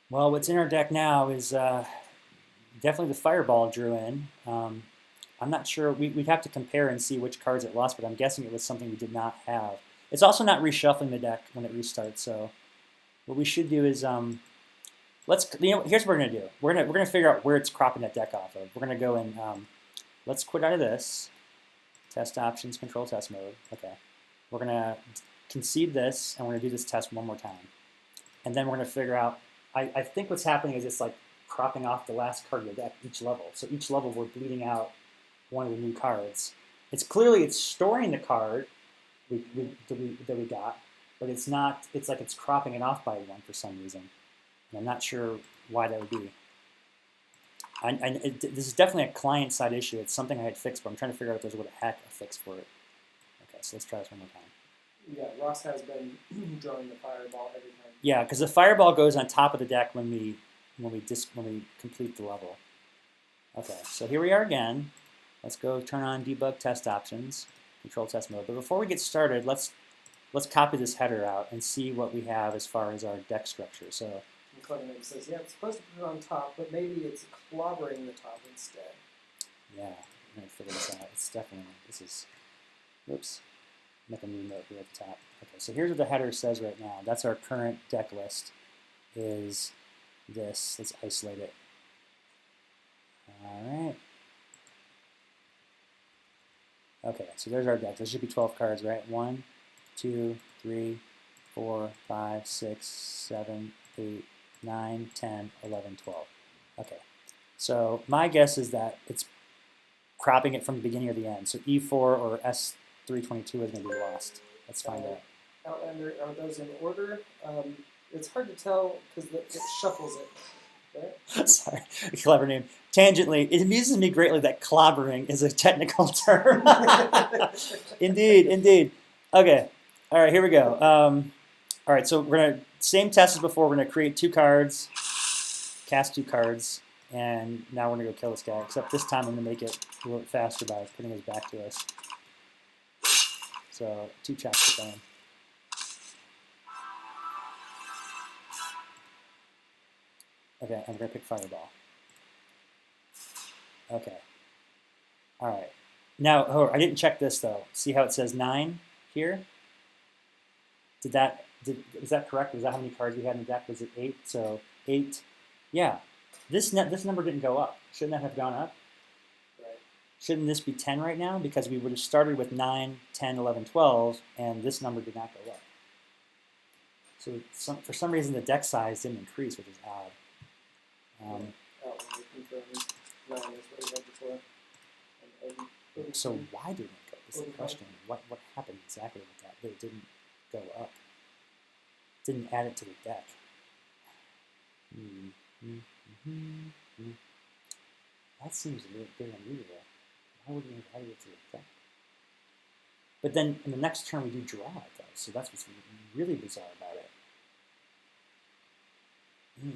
Well, what's in our deck now is definitely the fireball drew in. I'm not sure. We'd have to compare and see which cards it lost, but I'm guessing it was something we did not have. It's also not reshuffling the deck when it restarts. So what we should do is here's what we're gonna do. We're gonna figure out where it's cropping that deck off of. We're gonna go and let's quit out of this. Test options, control test mode. Okay. We're gonna concede this, and we're gonna do this test one more time, and then we're gonna figure out. I think what's happening is it's like cropping off the last card of the deck each level. So each level we're bleeding out one of the new cards. It's storing the card that we got, but it's not. It's like it's cropping it off by 1 for some reason, and I'm not sure why that would be. This is definitely a client-side issue. It's something I had fixed, but I'm trying to figure out if there's a heck a fix for it. Okay, so let's try this one more time. Yeah, Ross has been drawing the fireball every time. Yeah, because the fireball goes on top of the deck when we complete the level. Okay, so here we are again. Let's go turn on debug test options, control test mode. But before we get started, let's copy this header out and see what we have as far as our deck structure. So Clever says, yeah, it's supposed to put it on top, but maybe it's clobbering the top instead. Yeah, I'm gonna figure this out. It's definitely whoops. Make a new note here at the top. Okay, so here's what the header says right now. That's our current deck list. Is this? Let's isolate it. All right. Okay, so there's our deck. There should be 12 cards, right? 1, 2, 3, 4, 5, 6, 7, 8, 9, 10, 11, 12. Okay, so my guess is that it's cropping it from the beginning or the end. So E4 or S322 is going to be lost. Let's find out. Outlander, are those in order? It's hard to tell because it shuffles it. Right? Sorry, clever name. Tangentially, it amuses me greatly that clobbering is a technical term. Indeed, indeed. Okay, all right, here we go. All right, so we're going to, same test as before, we're going to create 2 cards, cast 2 cards, and now we're going to go kill this guy, except this time I'm going to make it a little bit faster by putting his back to us. So 2 chops to going. Okay, I'm going to pick Fireball. Okay. All right. Now, oh, I didn't check this, though. See how it says 9 here? Is that correct? Was that how many cards we had in the deck? Was it 8? So 8. Yeah. This number didn't go up. Shouldn't that have gone up? Right. Shouldn't this be 10 right now? Because we would have started with 9, 10, 11, 12, and this number did not go up. So for some reason, the deck size didn't increase, which is odd. So why didn't it go? Is the question. What happened exactly with that? That it didn't go up. Didn't add it to the deck. That seems a little bit unusual. Why would we have added it to the deck? But then in the next turn we do draw it though, so that's what's really bizarre about it.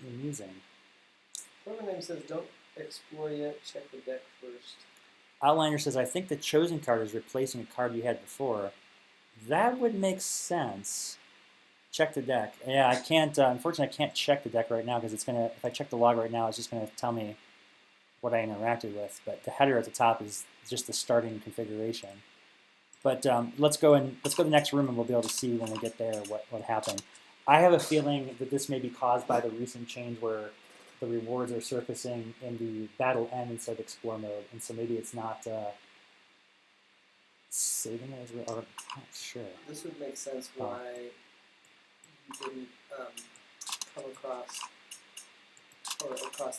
Amusing. Clever name says don't explore yet, check the deck first. Outliner says, I think the chosen card is replacing a card you had before. That would make sense. Check the deck. Yeah, I can't, unfortunately I can't check the deck right now because it's going to, if I check the log right now, it's just going to tell me what I interacted with. But the header at the top is just the starting configuration. But let's go to the next room and we'll be able to see when we get there what happened. I have a feeling that this may be caused by the recent change where the rewards are surfacing in the battle end instead of explore mode, and so maybe it's not saving it as well. I'm not sure. This would make sense why you didn't come across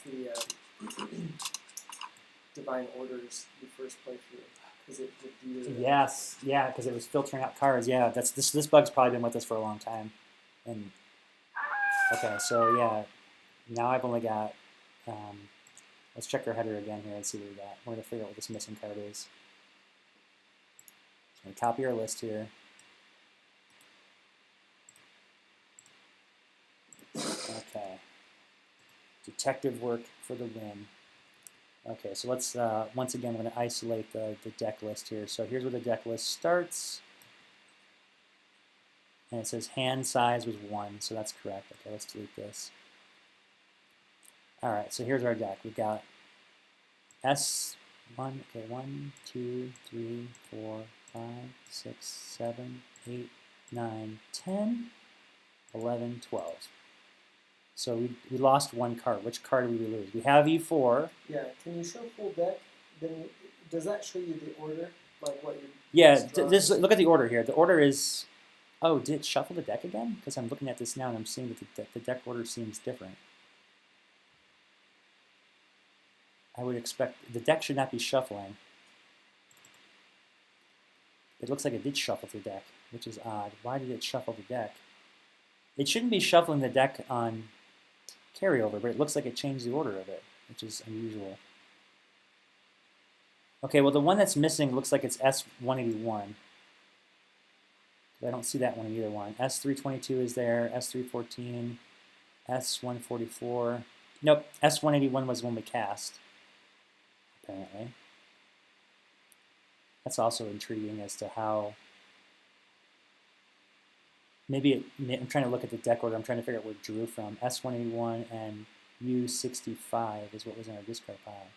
the divine orders the first playthrough because it did. Yes, yeah, because it was filtering out cards. Yeah, this bug's probably been with us for a long time, and okay, so yeah. Now I've only got, let's check our header again here and see what we got. We're going to figure out what this missing card is. So I'm going to copy our list here. Okay. Detective work for the win. Okay, so let's, once again, we're going to isolate the deck list here. So here's where the deck list starts. And it says hand size was 1, so that's correct. Okay, let's delete this. All right, so here's our deck. We've got S1, okay, 1, 2, 3, 4, 5, 6, 7, 8, 9, 10, 11, 12. So we lost 1 card. Which card did we lose? We have E4. Yeah, can you show full deck? Then does that show you the order? Like what you look at the order here. The order is, oh, did it shuffle the deck again? Because I'm looking at this now and I'm seeing that the deck order seems different. I would expect the deck should not be shuffling. It looks like it did shuffle the deck, which is odd. Why did it shuffle the deck? It shouldn't be shuffling the deck on carryover, but it looks like it changed the order of it, which is unusual. Okay, well the one that's missing looks like it's S181. I don't see that one in either one. S322 is there, S314, S144. Nope, S181 was when we cast, apparently. That's also intriguing as to how, I'm trying to look at the deck order, I'm trying to figure out where it drew from. S181 and U65 is what was in our discard pile.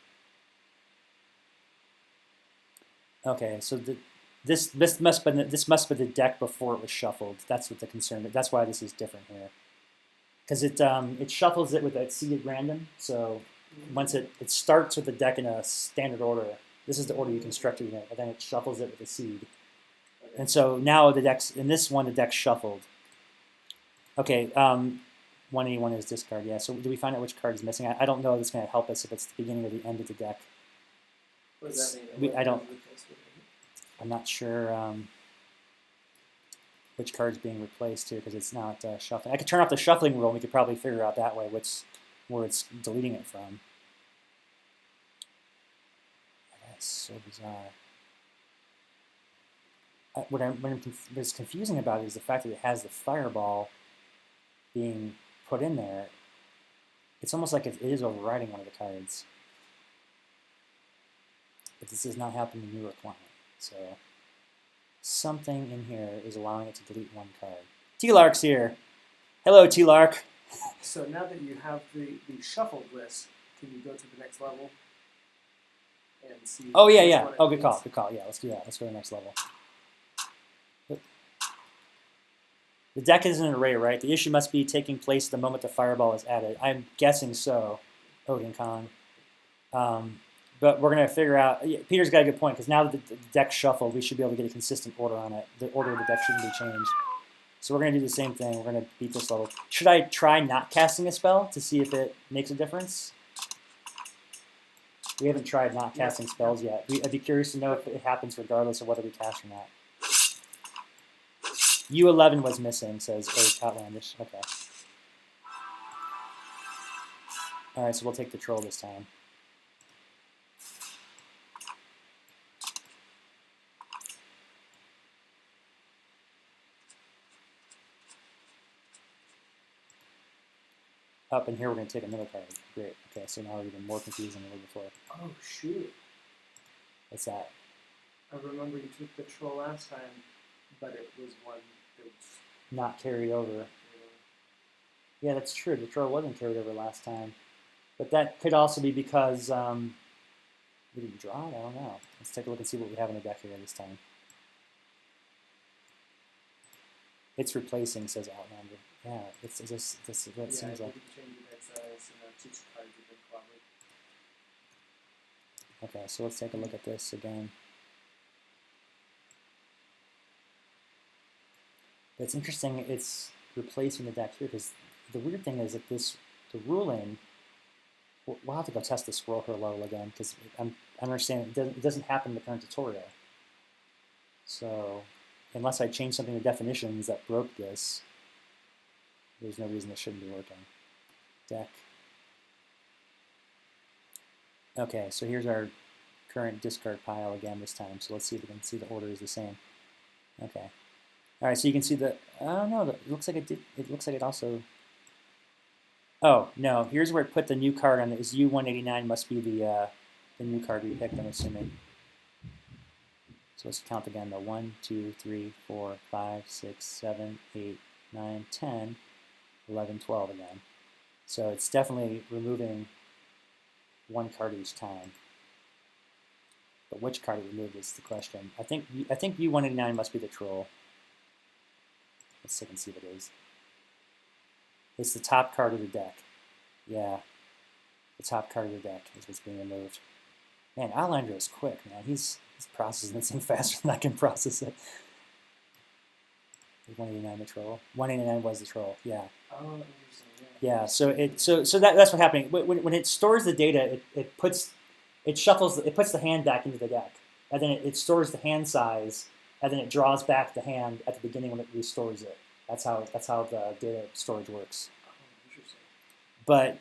Okay, so this must be the deck before it was shuffled. That's what the concern is. That's why this is different here. Because it shuffles it with that seeded random. So once it starts with the deck in a standard order, this is the order you constructed it in, and then it shuffles it with a seed. And so now the deck's in this one, the deck's shuffled. Okay, 181 is discard. Yeah. So do we find out which card is missing? I don't know if it's going to help us if it's the beginning or the end of the deck. What does that mean? I'm not sure which card's being replaced here because it's not shuffling. I could turn off the shuffling rule and we could probably figure out that way where it's deleting it from. That's so bizarre. What's confusing about it is the fact that it has the fireball being put in there. It's almost like it is overriding one of the cards. But this does not happen in newer client. So something in here is allowing it to delete one card. T-Lark's here. Hello, T-Lark. So now that you have the shuffled list, can you go to the next level and see? Oh, yeah. Oh, good call. Yeah, let's do that. Let's go to the next level. The deck is an array, right? The issue must be taking place the moment the fireball is added. I'm guessing so, Odin Khan. But we're going to figure out, Peter's got a good point, because now that the deck's shuffled, we should be able to get a consistent order on it. The order of the deck shouldn't be changed. So we're going to do the same thing. We're going to beat this level. Should I try not casting a spell to see if it makes a difference? We haven't tried not casting spells yet. I'd be curious to know if it happens regardless of whether we cast or not. U11 was missing, says Outlandish. Okay. All right, so we'll take the troll this time. Up in here, we're going to take another card. Great. Okay, so now we're even more confusing than we were before. Oh, shoot. What's that? I remember you took the troll last time, but it was one that was not carried over. Yeah, that's true. The troll wasn't carried over last time. But that could also be because we didn't draw it? I don't know. Let's take a look and see what we have in the deck here this time. It's replacing, says Outlander. Yeah, it seems like. Okay, so let's take a look at this again. It's interesting. It's replacing the deck here because the weird thing is that the ruling. We'll have to go test the Squirrel Her level again because I understand it doesn't happen in the current tutorial. So unless I change something in the definitions that broke this, there's no reason it shouldn't be working. Deck. Okay, so here's our current discard pile again this time. So let's see if we can see the order is the same. Okay. All right, so you can see the. Oh no, it looks like it did. It looks like it also. Oh no, here's where it put the new card on. Is U189 must be the new card we picked. I'm assuming. So let's count again. The 1, 2, 3, 4, 5, 6, 7, 8, 9, 10, 11, 12 again. So it's definitely removing one card each time. But which card it removed is the question. I think U189 must be the troll. Let's check and see what it is. It's the top card of the deck. Yeah. The top card of the deck is what's being removed. Man, Outlander is quick, man. He's processing this thing faster than I can process it. Is 189 the troll? 189 was the troll, yeah. Oh, interesting. Yeah, so that's what's happening. When it stores the data, it puts the hand back into the deck, and then it stores the hand size, and then it draws back the hand at the beginning when it restores it. That's how the data storage works. Oh, interesting. But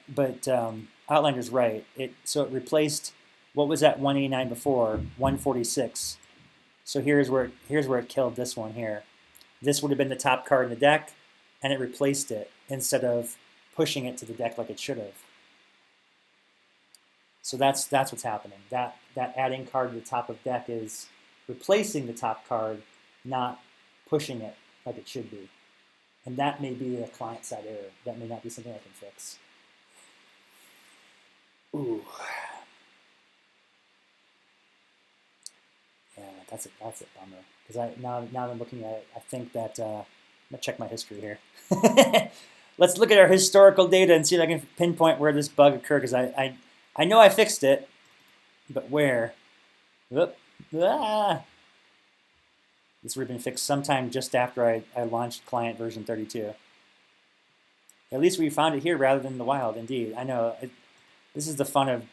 Outlander's right. So it replaced what was at 189 before 146. So here's where it killed this one here. this would have been the top card in the deck, and it replaced it instead of pushing it to the deck like it should have. So that's what's happening. That adding card to the top of deck is replacing the top card, not pushing it like it should be. And that may be a client-side error. That may not be something I can fix. Ooh. Yeah, that's a bummer. Because now that I'm looking at it, I think that I'm gonna check my history here. Let's look at our historical data and see if I can pinpoint where this bug occurred. Because I know I fixed it, but where? Oop. Ah. This would have been fixed sometime just after I launched client version 32. At least we found it here rather than in the wild, indeed. I know. This is the fun of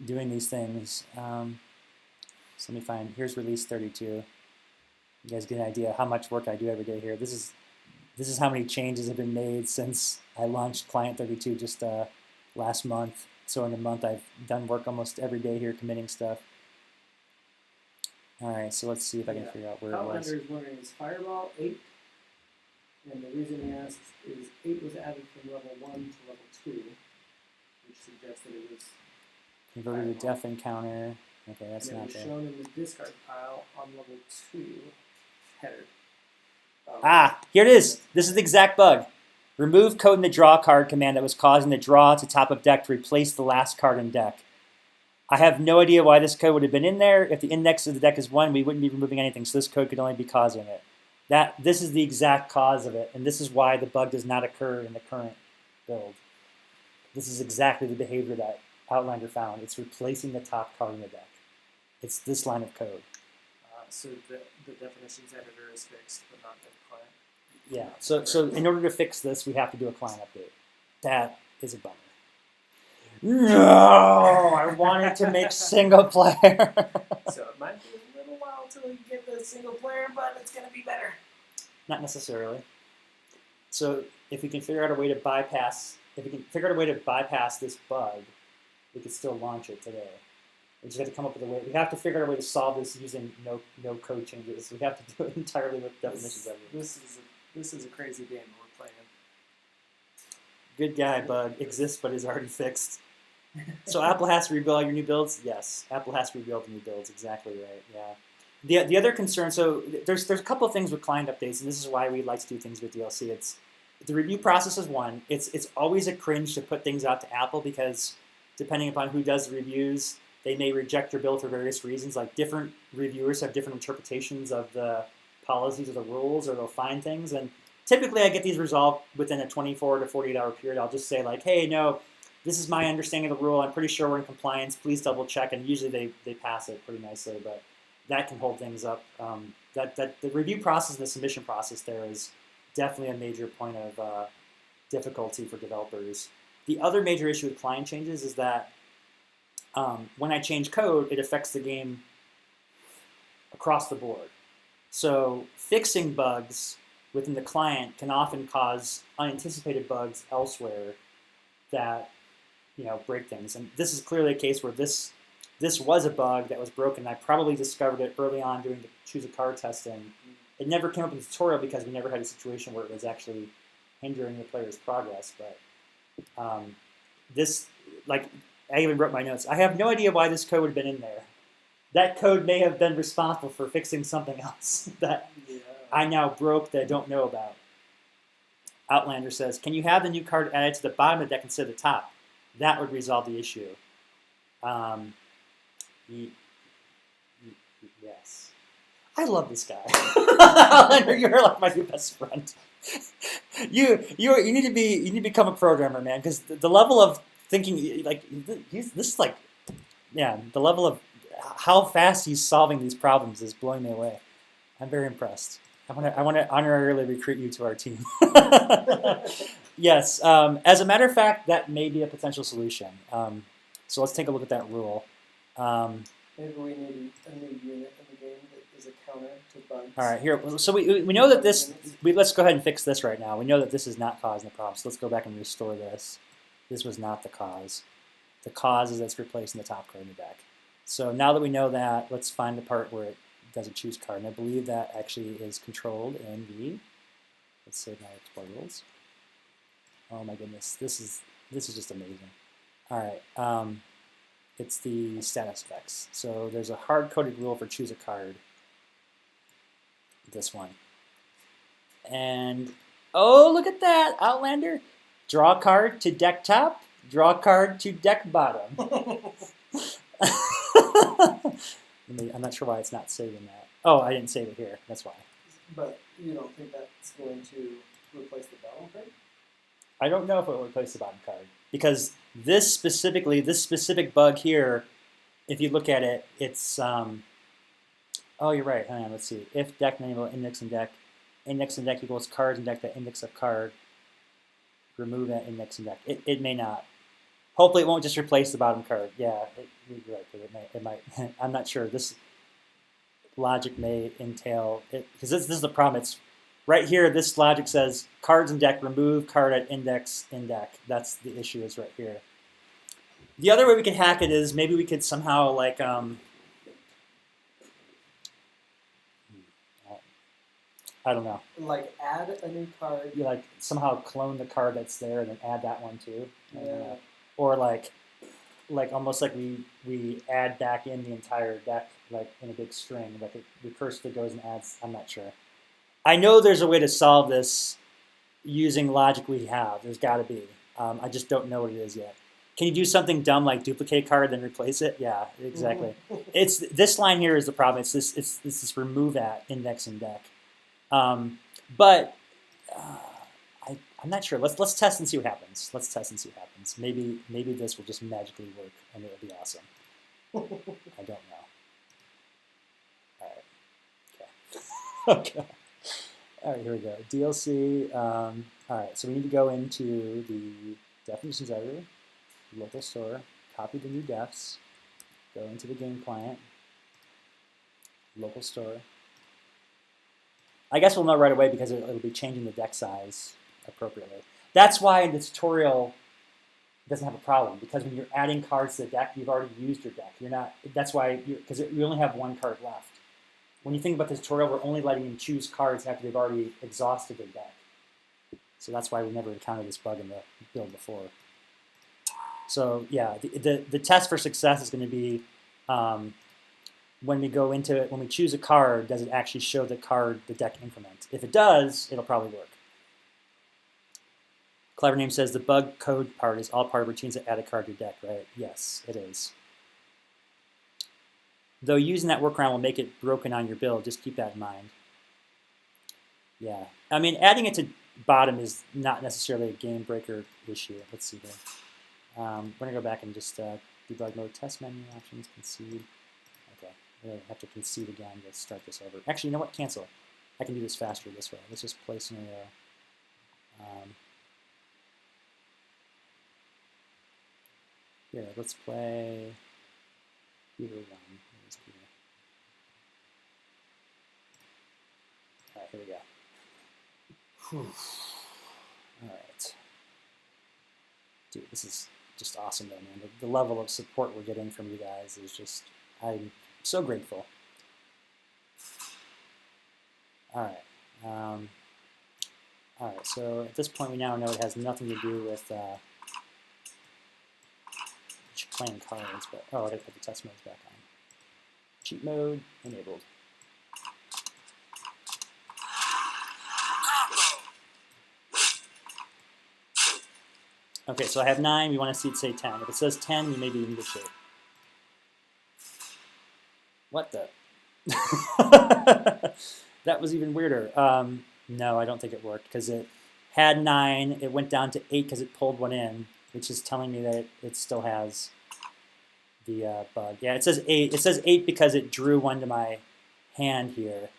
doing these things. So let me find, here's release 32. You guys get an idea how much work I do every day here. This is how many changes have been made since I launched client 32 just last month. So in a month I've done work almost every day here committing stuff. All right, so let's see if I can figure out where it was. Outlander is wondering, is Fireball 8? And the reason he asks is 8 was added from level 1 to level 2, which suggests that it was converted to death encounter. Okay, that's and not it was there. shown in the discard pile on level 2 header. Here it is. This is the exact bug. Remove code in the draw card command that was causing the draw to top of deck to replace the last card in deck. I have no idea why this code would have been in there. If the index of the deck is 1, we wouldn't be removing anything, so this code could only be causing it. This is the exact cause of it, and this is why the bug does not occur in the current build. This is exactly the behavior that Outlander found. It's replacing the top card in the deck. It's this line of code. So the definitions editor is fixed, but not the client? Yeah, so in order to fix this, we have to do a client update. That is a bummer. No, I wanted to make single player. So it might be a little while until you get the single player, but it's going to be better. Not necessarily. So if we can figure out a way to bypass, this bug, we could still launch it today. We just have to come up with a way. We have to figure out a way to solve this using no code changes. We have to do it entirely with definitions of it. This is a crazy game we're playing. Good guy bug exists but is already fixed. So Apple has to rebuild all your new builds? Yes, Apple has to rebuild the new builds. Exactly right. Yeah. The other concern. So there's a couple of things with client updates, and this is why we like to do things with DLC. It's the review process is one. It's always a cringe to put things out to Apple because depending upon who does the reviews, they may reject your build for various reasons. Like different reviewers have different interpretations of the policies or the rules, or they'll find things. And typically I get these resolved within a 24 to 48 hour period. I'll just say like, hey, no, this is my understanding of the rule. I'm pretty sure we're in compliance. Please double check. And usually they pass it pretty nicely, but that can hold things up. That the review process and the submission process there is definitely a major point of difficulty for developers. The other major issue with client changes is that when I change code, it affects the game across the board. So fixing bugs within the client can often cause unanticipated bugs elsewhere that break things. And this is clearly a case where this was a bug that was broken. I probably discovered it early on doing the choose a card testing. It never came up in the tutorial because we never had a situation where it was actually hindering the player's progress. But I even wrote my notes. I have no idea why this code would have been in there. That code may have been responsible for fixing something else that I now broke that I don't know about. Outlander says, can you have the new card added to the bottom of the deck instead of the top? That would resolve the issue. Yes. I love this guy. Outlander, you're like my new best friend. You need to become a programmer, man, because the level of thinking, like the level of how fast he's solving these problems is blowing me away. I'm very impressed. I want to honorarily recruit you to our team. Yes. As a matter of fact, that may be a potential solution. So let's take a look at that rule. Maybe we need a new unit in the game that is a counter to bugs. All right, here. So we know that this. Let's go ahead and fix this right now. We know that this is not causing the problem. So let's go back and restore this. This was not the cause. The cause is it's replacing the top card in the deck. So now that we know that, let's find the part where doesn't choose card. And I believe that actually is controlled in the, let's save my explore rules. Oh my goodness, this is just amazing. All right, it's the status effects. So there's a hard-coded rule for choose a card. This one. And oh, look at that, Outlander. Draw a card to deck top, draw a card to deck bottom. I'm not sure why it's not saving that. Oh, I didn't save it here. That's why. But you don't think that's going to replace the bottom card? I don't know if it will replace the bottom card. Because this specific bug here, if you look at it, it's, oh, you're right. Hang on, let's see. If deck name index and deck equals cards and deck, the index of card, remove that index and deck. It may not. Hopefully it won't just replace the bottom card. Yeah, you're right, but it might. I'm not sure. This logic may entail it, because this is the problem. It's right here. This logic says cards and deck, remove card at index in deck. That's the issue is right here. The other way we could hack it is maybe we could somehow like I don't know. Like add a new card. You like somehow clone the card that's there and then add that one too. Yeah. Or like almost like we add back in the entire deck like in a big string, like it recursively goes and adds. I'm not sure. I know there's a way to solve this using logic we have. There's got to be. I just don't know what it is yet. Can you do something dumb like duplicate card then replace it? Yeah, exactly. It's this line here is the problem. It's this remove at index and deck. But I'm not sure. Let's test and see what happens. Let's test and see what happens. Maybe this will just magically work and it'll be awesome. I don't know. All right. Okay. Okay. All right. Here we go. DLC. All right. So we need to go into the definitions editor, local store, copy the new defs, go into the game client, local store. I guess we'll know right away because it'll be changing the deck size appropriately. That's why the tutorial doesn't have a problem, because when you're adding cards to the deck, you've already used your deck. You're not. That's why because you only have one card left. When you think about the tutorial, we're only letting them choose cards after they've already exhausted their deck. So that's why we never encountered this bug in the build before. So yeah, the test for success is going to be when we go into it, when we choose a card, does it actually show the card, the deck increment? If it does, it'll probably work. Clever Name says the bug code part is all part of routines that add a card to your deck, right? Yes, it is. Though using that workaround will make it broken on your build, just keep that in mind. Yeah, I mean, adding it to bottom is not necessarily a game breaker issue. Let's see here. We're gonna go back and just debug mode, test menu options, concede. Okay, we're gonna have to concede again to start this over. Actually, you know what? Cancel. I can do this faster this way. Let's just play scenario. Here, let's play Peter 1. Where's Peter? All right, here we go. Whew. All right. Dude, this is just awesome though, man. The level of support we're getting from you guys is just, I'm so grateful. All right. All right, so at this point we now know it has nothing to do with playing cards, but oh, I gotta put the test modes back on. Cheat mode enabled. Okay, so I have 9. We want to see it say 10. If it says 10, you may be in good shape. What the? That was even weirder. No, I don't think it worked because it had 9. It went down to 8 because it pulled one in, which is telling me that it still has the bug. Yeah, it says 8. It says 8 because it drew one to my hand here.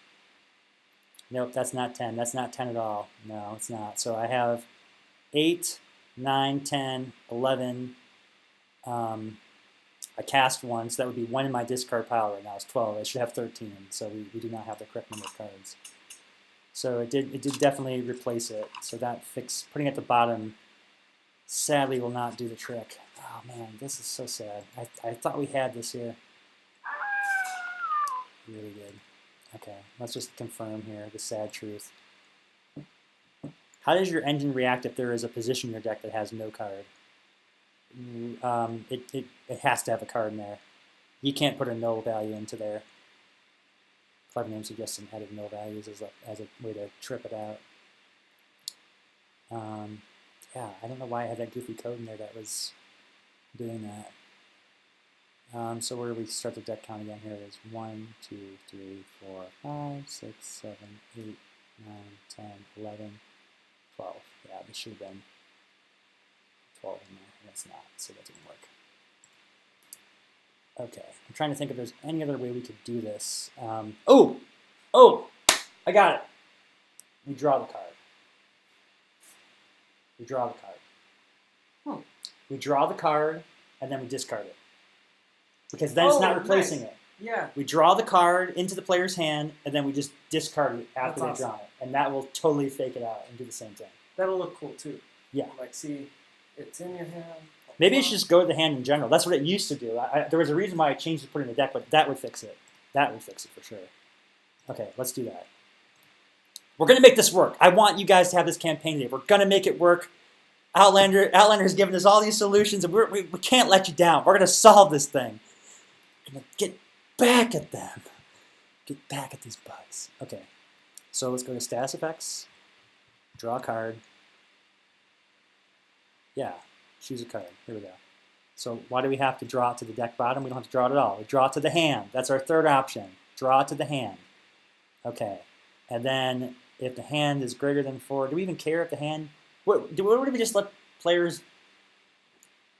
Nope, that's not 10. That's not 10 at all. No, it's not. So I have 8, 9, 10, 11. I cast 1, so that would be 1 in my discard pile right now. It's 12. I should have 13, so we do not have the correct number of cards. So it did definitely replace it. So that fix, putting it at the bottom, sadly will not do the trick. Oh man, this is so sad. I thought we had this here. Really good. Okay, let's just confirm here the sad truth. How does your engine react if there is a position in your deck that has no card? It has to have a card in there. You can't put a null value into there. Clever Name suggests some added null values as a way to trip it out. Yeah, I don't know why I had that goofy code in there that was doing that. So where do we start the deck count again? Here it is. 1, 2, 3, 4, 5, 6, 7, 8, 9, 10, 11, 12. Yeah, this should have been 12 in there. That's not, so that didn't work. Okay, I'm trying to think if there's any other way we could do this. Oh, I got it. We draw the card. We draw the card. We draw the card, and then we discard it. Because then it's not replacing it. Yeah. We draw the card into the player's hand, and then we just discard it after they've drawn it. And that will totally fake it out and do the same thing. That'll look cool, too. Yeah. Like, see, it's in your hand. Maybe it should just go to the hand in general. That's what it used to do. There was a reason why I changed it to put it in the deck, but that would fix it. That would fix it for sure. Okay, let's do that. We're going to make this work. I want you guys to have this campaign today. We're going to make it work. Outlander has given us all these solutions, and we can't let you down. We're going to solve this thing. We're going to get back at them. Get back at these bugs. Okay, so let's go to status effects. Draw a card. Yeah, choose a card. Here we go. So why do we have to draw it to the deck bottom? We don't have to draw it at all. We draw it to the hand. That's our third option. Draw it to the hand. Okay, and then if the hand is greater than 4, do we even care if the hand... What do we just let players...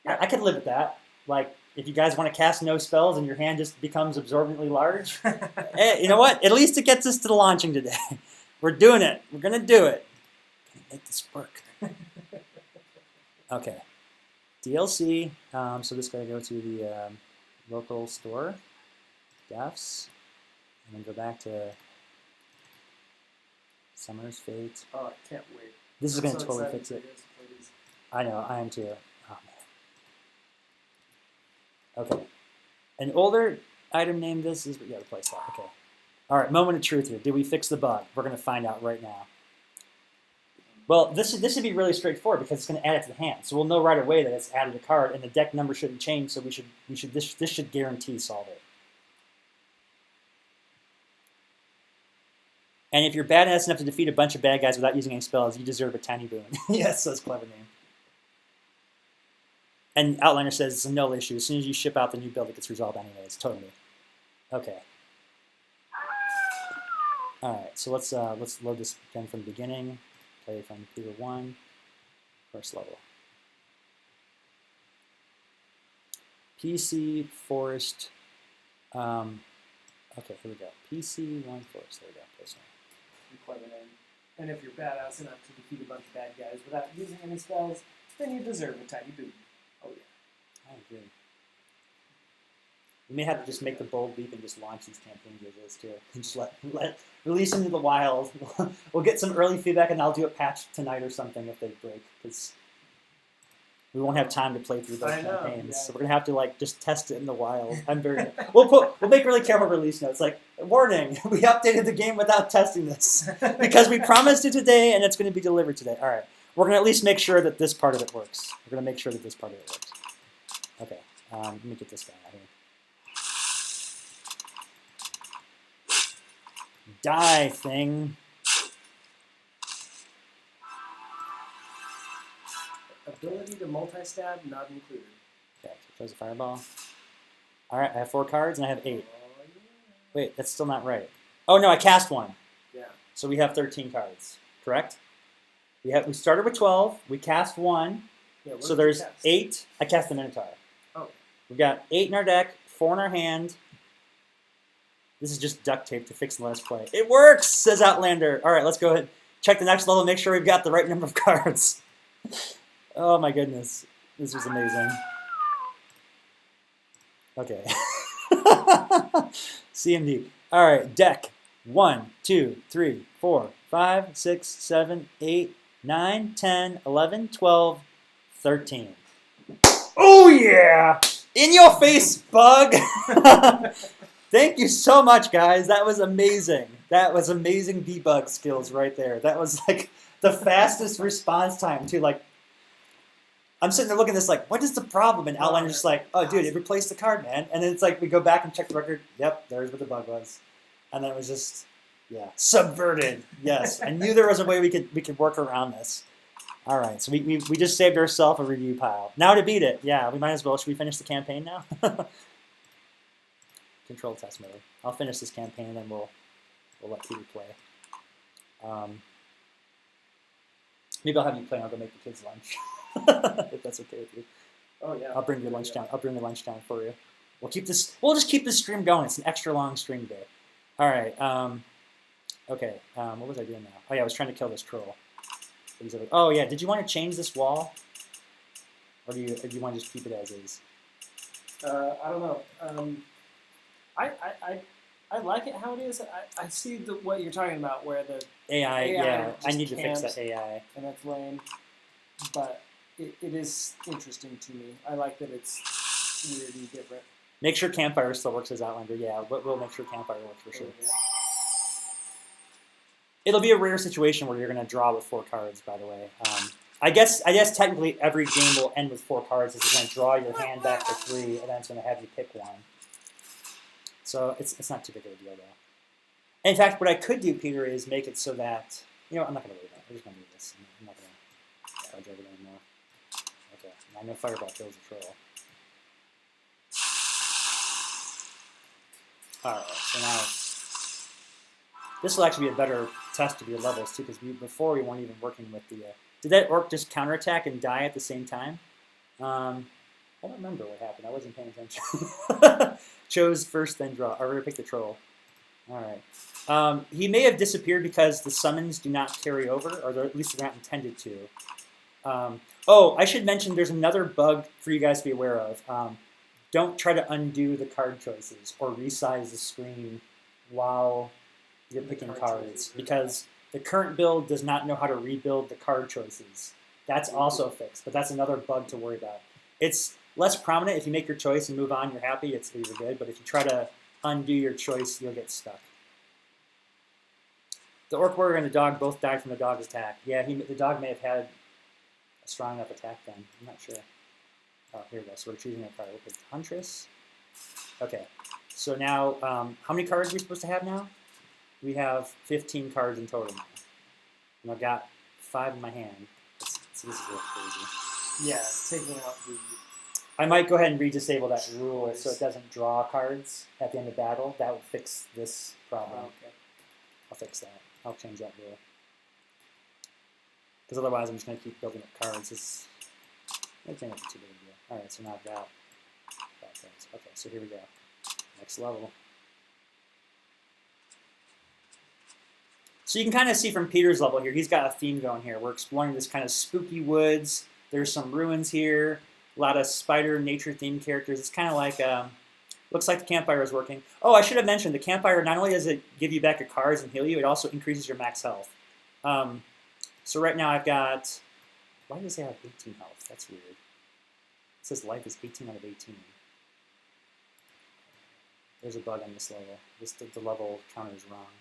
I could live with that. Like, if you guys want to cast no spells and your hand just becomes absorbently large, hey, you know what? At least it gets us to the launching today. We're doing it. We're going to do it. We're going to make this work. Okay. DLC. So this guy go to the local store. Defs. And then go back to Summer's Fate. Oh, I can't wait. This is going to totally fix it. I know, I am too. Oh, man. Okay. An older item named this is, yeah, replace that. Okay. All right, moment of truth here. Did we fix the bug? We're going to find out right now. Well, this should be really straightforward because it's going to add it to the hand. So we'll know right away that it's added a card, and the deck number shouldn't change. So this should guarantee solve it. And if you're badass enough to defeat a bunch of bad guys without using any spells, you deserve a tiny boon. Yes, that's a clever name. And Outlander says it's a null issue. As soon as you ship out the new build, it gets resolved anyways. Totally. Okay. All right. So let's load this again from the beginning. Play from Computer 1, first level. PC Forest. Okay, here we go. PC 1 Forest. There we go. Place one. Clever name. And if you're badass enough to defeat a bunch of bad guys without using any spells, then you deserve a tiny boon. Oh yeah. I agree. We may have to just make the bold leap and just launch these campaigns as is too. And just release them to the wild. We'll get some early feedback, and I'll do a patch tonight or something if they break, because we won't have time to play through those campaigns. Yeah. So we're gonna have to just test it in the wild. We'll make really careful release notes. Like, warning, we updated the game without testing this because we promised it today, and it's going to be delivered today. All right, we're gonna at least make sure that this part of it works. We're gonna make sure that this part of it works. Okay, let me get this guy out here. Die, thing. Ability to multi-stab not included. Okay, so throws a fireball. All right, I have 4 cards and I have 8. Yeah. Wait, that's still not right. Oh no, I cast 1. Yeah. So we have 13 cards, correct? We started with 12. We cast 1. Yeah, so there's 8. I cast the Minotaur. Oh. We've got 8 in our deck, 4 in our hand. This is just duct tape to fix the last play. It works, says Outlander. All right, let's go ahead. Check the next level, make sure we've got the right number of cards. Oh my goodness. This was amazing. Okay. CMD. All right, deck. 1, 2, 3, 4, 5, 6, 7, 8, 9, 10, 11, 12, 13. Oh yeah! In your face, bug! Thank you so much, guys. That was amazing. That was amazing debug skills right there. That was like the fastest response time to like. I'm sitting there looking at this like, what is the problem? And Outliner's just like, oh, dude, it replaced the card, man. And then it's like we go back and check the record. Yep, there's what the bug was. And then it was just, yeah, subverted. Yes, I knew there was a way we could work around this. All right, so we just saved ourselves a review pile. Now to beat it, yeah, we might as well. Should we finish the campaign now? Control test mode. I'll finish this campaign and then we'll let Peter play. Maybe I'll have you play and I'll go make the kids lunch. If that's okay with you. Oh yeah. I'll bring your lunch down. I'll bring the lunch down for you. We'll just keep this stream going. It's an extra long stream day. All right. Okay. What was I doing now? Oh yeah, I was trying to kill this troll. Oh yeah. Did you want to change this wall, or do you want to just keep it as is? I don't know. I like it how it is. I see what you're talking about, where the AI yeah, I need to fix that AI. And that's lame. But it is interesting to me. I like that it's weird and different. Make sure Campfire still works as Outlander. Yeah, we'll make sure Campfire works for sure. Yeah. It'll be a rare situation where you're going to draw with 4 cards, by the way. I guess technically every game will end with 4 cards. It's going to draw your hand back to 3, and then it's going to have you pick 1. So it's not too big of a deal, though. In fact, what I could do, Peter, is make it so that, I'm not going to worry about it. I'm just going to do this. I'm not going to charge over it anymore. Okay, I know Fireball kills the troll. Alright, so now this will actually be a better test of your levels too, because before we weren't even working with the. Did that orc just counterattack and die at the same time? I don't remember what happened. I wasn't paying attention. Chose first, then draw. Or pick the troll. All right. He may have disappeared because the summons do not carry over, or at least they're not intended to. Oh, I should mention there's another bug for you guys to be aware of. Don't try to undo the card choices or resize the screen while you're picking cards, because the current build does not know how to rebuild the card choices. That's also fixed, but that's another bug to worry about. It's less prominent. If you make your choice and move on, you're happy, you're good. But if you try to undo your choice, you'll get stuck. The Orc Warrior and the dog both died from the dog's attack. Yeah, the dog may have had a strong enough attack then. I'm not sure. Oh, here we go. So we're choosing a card. We'll pick Huntress. Okay. So now, how many cards are we supposed to have now? We have 15 cards in total now. And I've got 5 in my hand. So this is real crazy. Yeah, taking out the... I might go ahead and re-disable that rule so it doesn't draw cards at the end of battle. That will fix this problem. Oh, okay. I'll fix that. I'll change that rule. Because otherwise I'm just going to keep building up cards. I think that's too big a deal. Alright, so now I've got cards. Okay, so here we go. Next level. So you can kind of see from Peter's level here, he's got a theme going here. We're exploring this kind of spooky woods. There's some ruins here. A lot of spider nature themed characters. It's kind of like, looks like the campfire is working. Oh, I should have mentioned, the campfire, not only does it give you back your cards and heal you, it also increases your max health. So right now I've got, why does it have 18 health? That's weird. It says life is 18 out of 18. There's a bug on this level. The level counter is wrong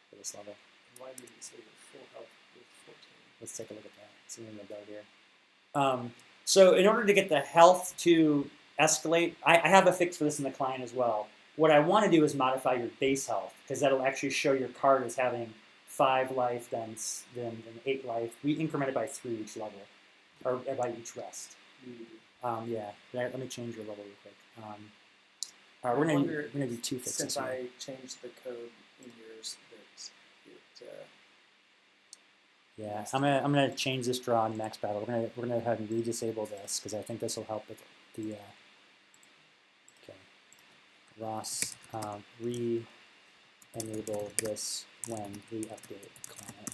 for this level. Why did it say the full health with 14? Let's take a look at that. See the bug here. So in order to get the health to escalate, I have a fix for this in the client as well. What I want to do is modify your base health, because that'll actually show your card as having 5 life, then 8 life. We increment it by 3 each level, or by each rest. Yeah, let me change your level real quick. All right, we're gonna do 2 fixes. Since here. I changed the code in yours, yeah, I'm gonna change this draw in max battle. We're gonna go ahead and re-disable this because I think this will help with the. Okay, Ross, re-enable this when we update client.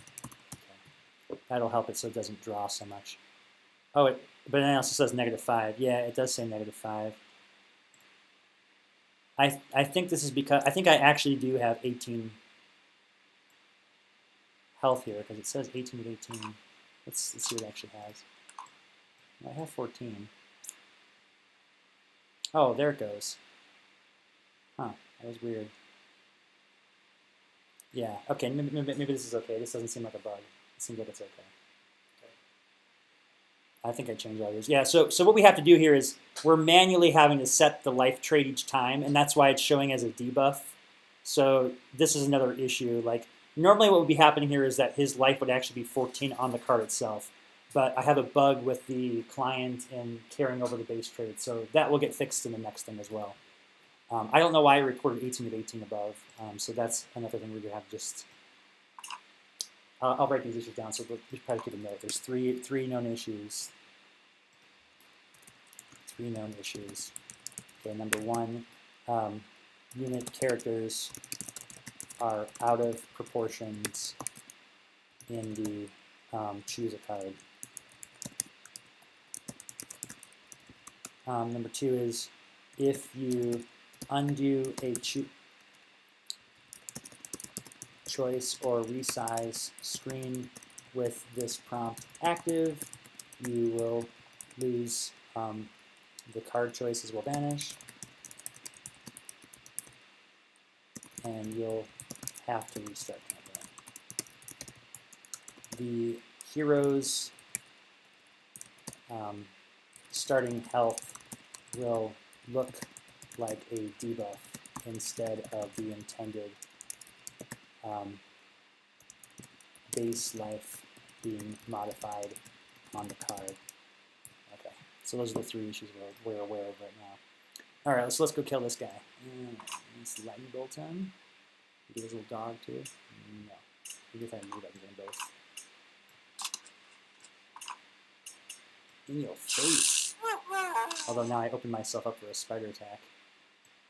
Okay. That'll help it so it doesn't draw so much. Oh, but it also says -5. Yeah, it does say -5. I think this is because I think I actually do have 18 health here because it says 18 with 18. Let's see what it actually has. I have 14. Oh, there it goes. Huh. That was weird. Yeah, okay, maybe this is okay. This doesn't seem like a bug. It seems like it's okay. I think I changed all these. Yeah, so what we have to do here is we're manually having to set the life trait each time, and that's why it's showing as a debuff. So this is another issue. Like, normally what would be happening here is that his life would actually be 14 on the card itself. But I have a bug with the client in carrying over the base trait, so that will get fixed in the next thing as well. I don't know why I reported 18 of 18 above, so that's another thing we're going to have just... I'll write these issues down, so we should probably keep a note. There's three known issues. 3 known issues. Okay, number 1, unit characters are out of proportions in the choose a card. Number 2 is if you undo a choice or resize screen with this prompt active, you will lose the card choices will vanish, and you'll have to restart campaign. The hero's starting health will look like a debuff instead of the intended base life being modified on the card. Okay, so those are the 3 issues we're aware of right now. All right, so let's go kill this guy. Let's lightning bolt him. Get his little dog too. No, maybe if I move, I can get them both. In your face. Although now I open myself up for a spider attack.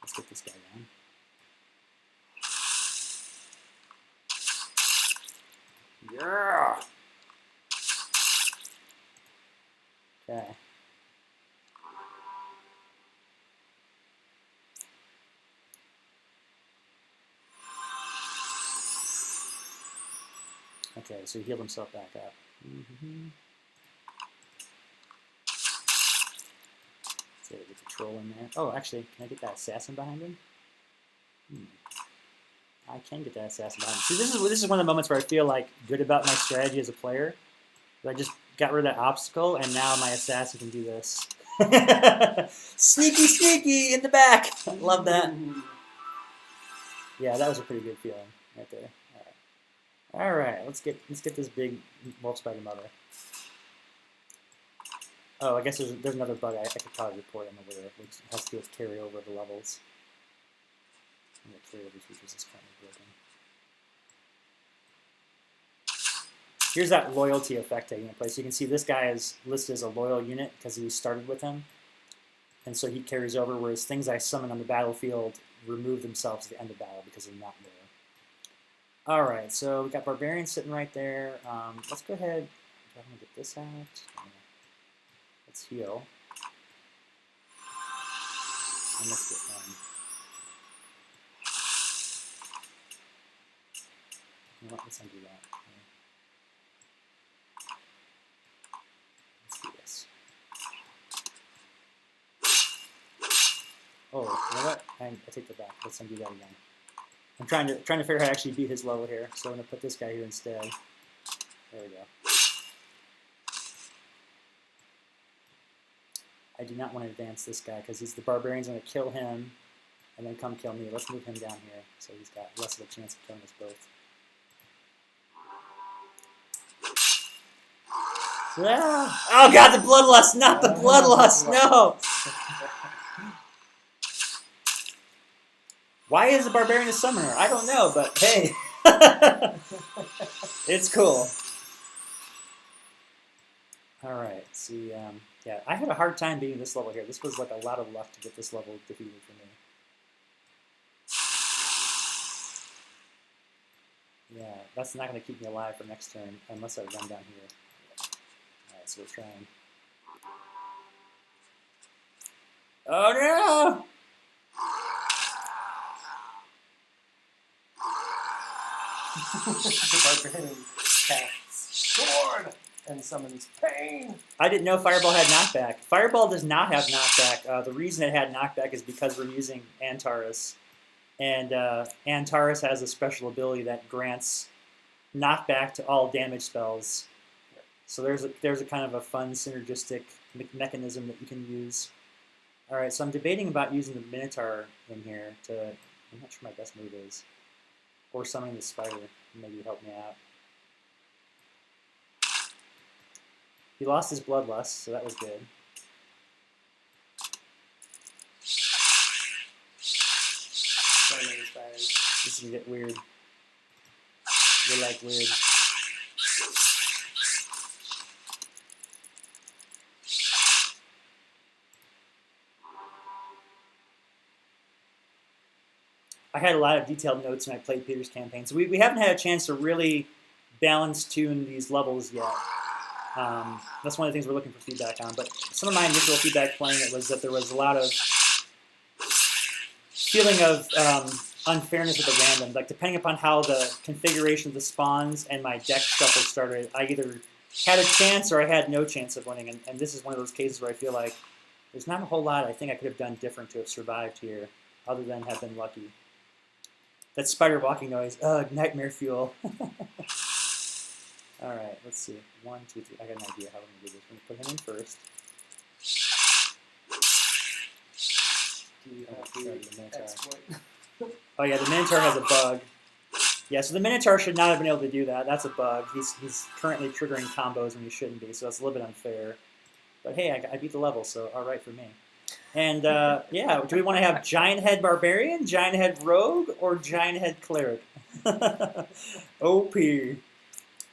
Let's get this guy down. Yeah. Okay. Okay, so he healed himself back up. Let's see if there's a troll in there. Oh, actually, can I get that assassin behind him? I can get that assassin behind him. See, this is one of the moments where I feel like good about my strategy as a player. I just got rid of that obstacle, and now my assassin can do this. Sneaky, sneaky in the back. Love that. Yeah, that was a pretty good feeling right there. All right, let's get this big wolf spider mother. Oh, I guess there's another bug I could probably report on over there, which has to do with carryover of the levels. And the carryover features is kind of broken. Here's that loyalty effect taking place. You can see this guy is listed as a loyal unit because we started with him. And so he carries over, whereas things I summon on the battlefield remove themselves at the end of battle because they're not there. All right, so we got Barbarian sitting right there. Let's go ahead. I'm going to get this out. Let's heal. And let's get one. You know what? Let's undo that. Let's do this. Oh, you know what? I take that back. Let's undo that again. I'm trying to figure out how to actually beat his level here, so I'm going to put this guy here instead. There we go. I do not want to advance this guy because he's the barbarian's going to kill him and then come kill me. Let's move him down here so he's got less of a chance of killing us both. Ah! Oh god, the bloodlust, not the bloodlust, no! Why is the barbarian a summoner? I don't know, but hey. It's cool. Alright, see, yeah, I had a hard time beating this level here. This was like a lot of luck to get this level defeated for me. Yeah, that's not going to keep me alive for next turn unless I run down here. Alright, so we're trying. Oh no! The barbarian casts sword and summons pain. I didn't know Fireball had knockback. Fireball does not have knockback. The reason it had knockback is because we're using Antares. And Antares has a special ability that grants knockback to all damage spells. So there's a kind of a fun synergistic mechanism that you can use. All right, so I'm debating about using the Minotaur in here to. I'm not sure my best move is, or summoning the spider. Maybe help me out. He lost his bloodlust, so that was good. This is gonna get weird. You're like weird. I had a lot of detailed notes when I played Peter's campaign, so we haven't had a chance to really balance tune these levels yet. That's one of the things we're looking for feedback on. But some of my initial feedback playing it was that there was a lot of feeling of unfairness with the random. Like depending upon how the configuration of the spawns and my deck shuffle started, I either had a chance or I had no chance of winning. And this is one of those cases where I feel like there's not a whole lot I think I could have done different to have survived here, other than have been lucky. That spider walking noise, ugh, nightmare fuel. All right, let's see. 1, 2, 3. I got an idea how we're going to do this. We're going to put him in first. Do you have the exploit? Oh yeah, the Minotaur has a bug. Yeah, so the Minotaur should not have been able to do that. That's a bug. He's currently triggering combos when he shouldn't be, so that's a little bit unfair. But hey, I beat the level, so all right for me. And yeah, do we want to have Giant Head Barbarian, Giant Head Rogue, or Giant Head Cleric? OP.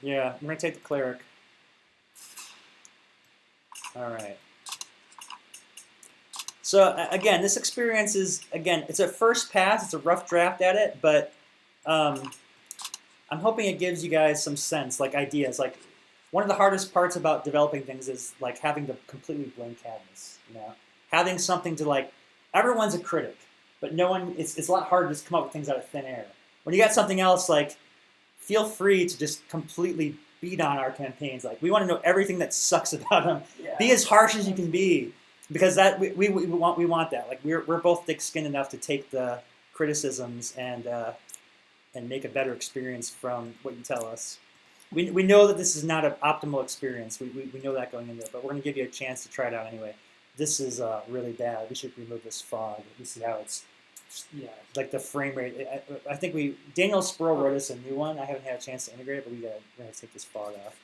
Yeah, I'm going to take the Cleric. All right. So again, this experience is, again, it's a first pass. It's a rough draft at it, but I'm hoping it gives you guys some sense, like ideas. Like one of the hardest parts about developing things is like having to completely blank canvas, you know? Having something to like, everyone's a critic, but no one, it's a lot harder to just come up with things out of thin air. When you got something else, like, feel free to just completely beat on our campaigns. Like, we want to know everything that sucks about them. Yeah. Be as harsh as you can be, because that we want that. Like, we're both thick-skinned enough to take the criticisms and make a better experience from what you tell us. We know that this is not an optimal experience. We know that going into it, but we're going to give you a chance to try it out anyway. This is really bad. We should remove this fog. You see how it's, yeah, like the frame rate. I think Daniel Sproul wrote us a new one. I haven't had a chance to integrate it, but we're gonna take this fog off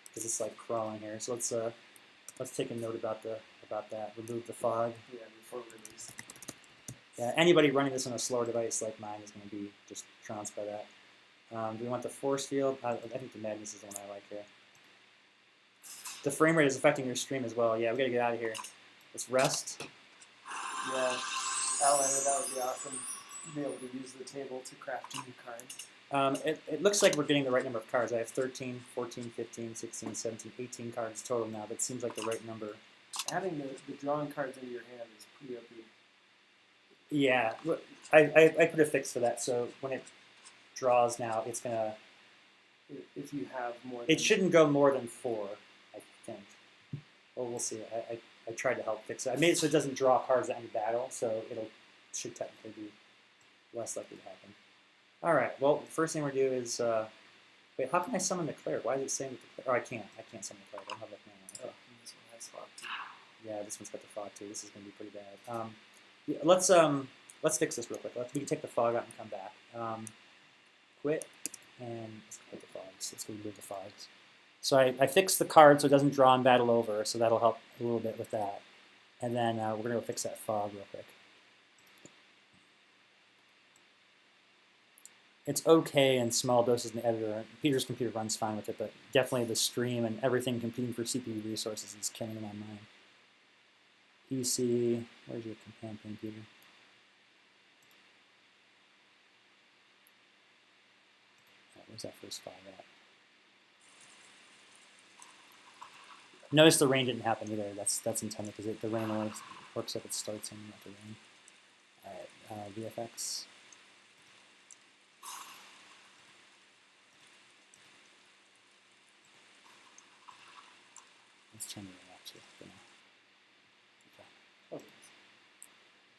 because it's like crawling here. So let's take a note about that. Remove the fog. Yeah, before release. Yeah, anybody running this on a slower device like mine is going to be just trounced by that. Do we want the force field? I think the madness is the one I like here. The frame rate is affecting your stream as well. Yeah, we got to get out of here. Let's rest. Yeah, Outlander, that would be awesome. Be able to use the table to craft a new card. It looks like we're getting the right number of cards. I have 13, 14, 15, 16, 17, 18 cards total now. That seems like the right number. Adding the drawing cards into your hand is pretty OP. Yeah, I put a fix for that. So when it draws now, it's going to... If you have more than... It shouldn't go more than 4, I think. Well, we'll see. I tried to help fix it. I made it so it doesn't draw cards at any battle, so it should technically be less likely to happen. All right. Well, the first thing we're going to do is... wait, how can I summon the cleric? Why is it saying that the cleric... Oh, I can't. I can't summon the cleric. I don't have that mana. Oh, this one has fog too. Yeah, this one's got the fog too. This is going to be pretty bad. Yeah, let's fix this real quick. We can take the fog out and come back. Quit, and let's quit the fogs. Let's go remove the fogs. So I fixed the card so it doesn't draw and battle over, so that'll help a little bit with that. And then we're going to go fix that fog real quick. It's okay in small doses in the editor. Peter's computer runs fine with it, but definitely the stream and everything competing for CPU resources is killing my mind. PC, where's your campaign, Peter? Oh, where's that first fog at? Notice the rain didn't happen either. That's intended because the rain only works if it starts and not the rain. All right, VFX. Let's turn it off too for now. Okay.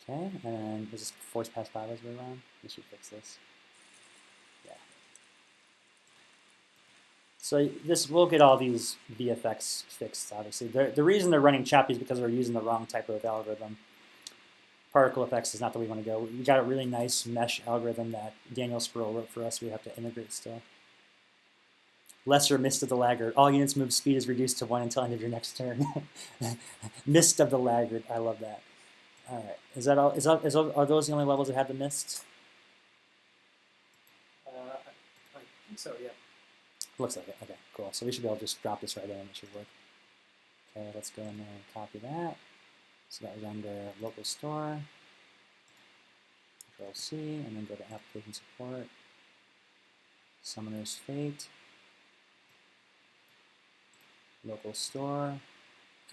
Okay, and then is this force pass 5 as we're around? We should fix this. Yeah. So we'll get all these VFX fixed, obviously. The reason they're running choppy is because we're using the wrong type of algorithm. Particle effects is not the way we want to go. We got a really nice mesh algorithm that Daniel Sproul wrote for us. We have to integrate still. Lesser mist of the laggard. All units move speed is reduced to 1 until end of your next turn. Mist of the laggard. I love that. All right. Is that all? Are those the only levels that have the mist? I think so, yeah. Looks like it. Okay, cool. So we should be able to just drop this right in and it should work. Okay, let's go in there and copy that. So that was under local store. Control C, and then go to application support. Summoner's Fate. Local store.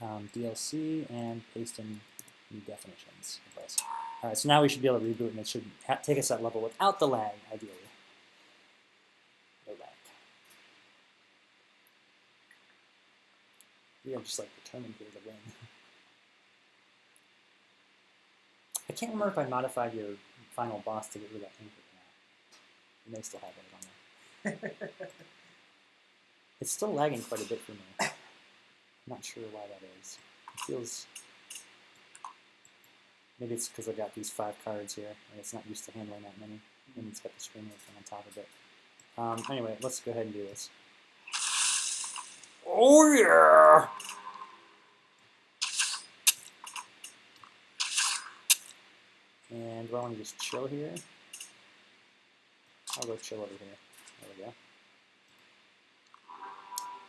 DLC, and paste in new definitions. All right, so now we should be able to reboot, and it should take us that level without the lag, ideally. No lag. We are just like determined here to win. I can't remember if I modified your final boss to get rid of that anchor or not. You may still have it on there. It's still lagging quite a bit for me. I'm not sure why that is. It feels... Maybe it's because I've got these 5 cards here, and it's not used to handling that many. And it's got the screen thing on top of it. Anyway, let's go ahead and do this. Oh yeah! And do I want to just chill here? I'll go chill over here. There we go.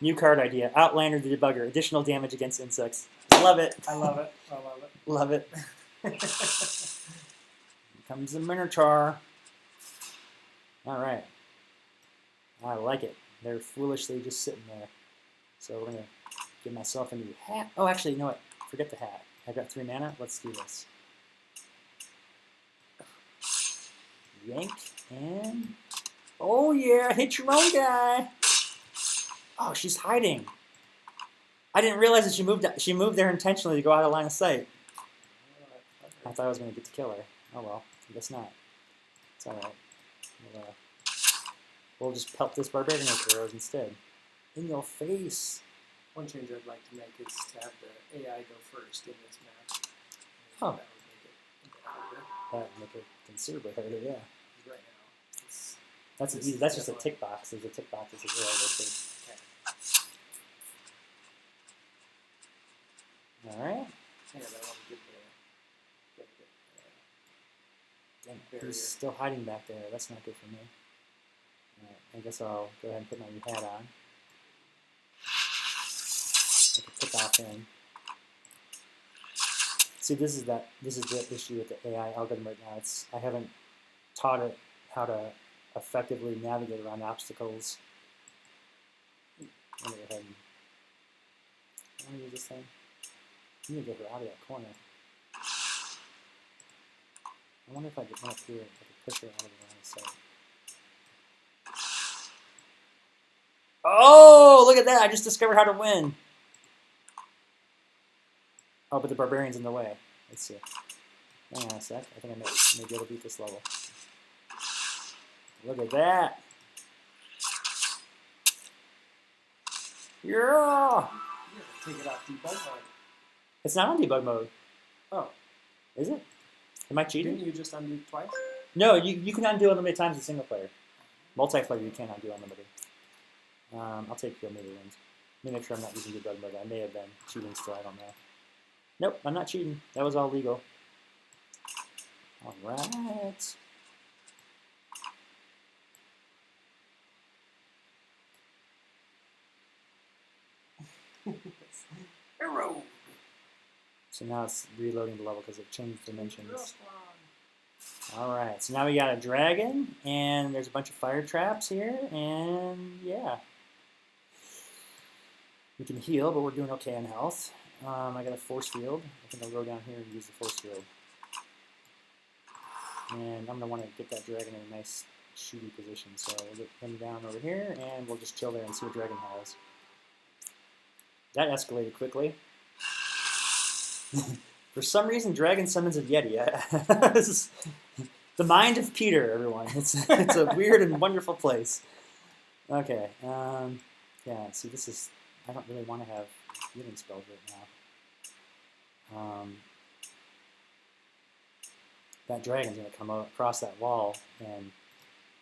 New card idea. Outlander the Debugger. Additional damage against insects. Love it. I love it. I love it. Love it. Here comes the Minotaur. Alright. I like it. They're foolishly just sitting there. So we're going to give myself a new hat. Oh, actually, you know what? Forget the hat. I've got 3 mana. Let's do this. Yank and... Oh, yeah. Hit your own guy. Oh, she's hiding. I didn't realize that she moved there intentionally to go out of line of sight. I thought I was going to get to kill her. Oh well, I guess not. It's alright. We'll just pelt this barbarian with arrows instead. In your face! One change I'd like to make is to have the AI go first in this match. Huh. That would make it a bit harder. That would make it considerably harder, yeah. Right now, it's That's just a tick box. There's a tick box that says arrow go first. Okay. Alright. Yeah, I want to get Damn, he's still hiding back there. That's not good for me. Alright, I guess I'll go ahead and put my new hat on. I can put that in. See, this is the issue with the AI algorithm right now. I haven't taught it how to effectively navigate around obstacles. Let me go ahead and I want to use this thing. I need to get her out of that corner. I wonder if I get one up here, I could push her out of the line of sight. Oh, look at that! I just discovered how to win! Oh, but the barbarian's in the way. Let's see. Hang on a sec. I think I may be able to beat this level. Look at that! Yeah! take it off debug mode. It's not on debug mode. Oh. Is it? Am I cheating? Didn't you just undo twice? No, you can undo unlimited times in single player. Multiplayer, you can't undo unlimited. I'll take your meter wins. Let me make sure I'm not using debug mode. I may have been cheating still, I don't know. Nope, I'm not cheating. That was all legal. Alright. Arrow. So now it's reloading the level because it changed dimensions. Alright, so now we got a dragon, and there's a bunch of fire traps here, and yeah. We can heal, but we're doing okay on health. I got a force field. I think I'll go down here and use the force field. And I'm going to want to get that dragon in a nice shooty position, so we'll get him down over here, and we'll just chill there and see what dragon has. That escalated quickly. For some reason, Dragon summons a Yeti. This is the mind of Peter, everyone. It's a weird and wonderful place. Okay. Yeah. See, this is. I don't really want to have healing spells right now. That dragon's gonna come across that wall and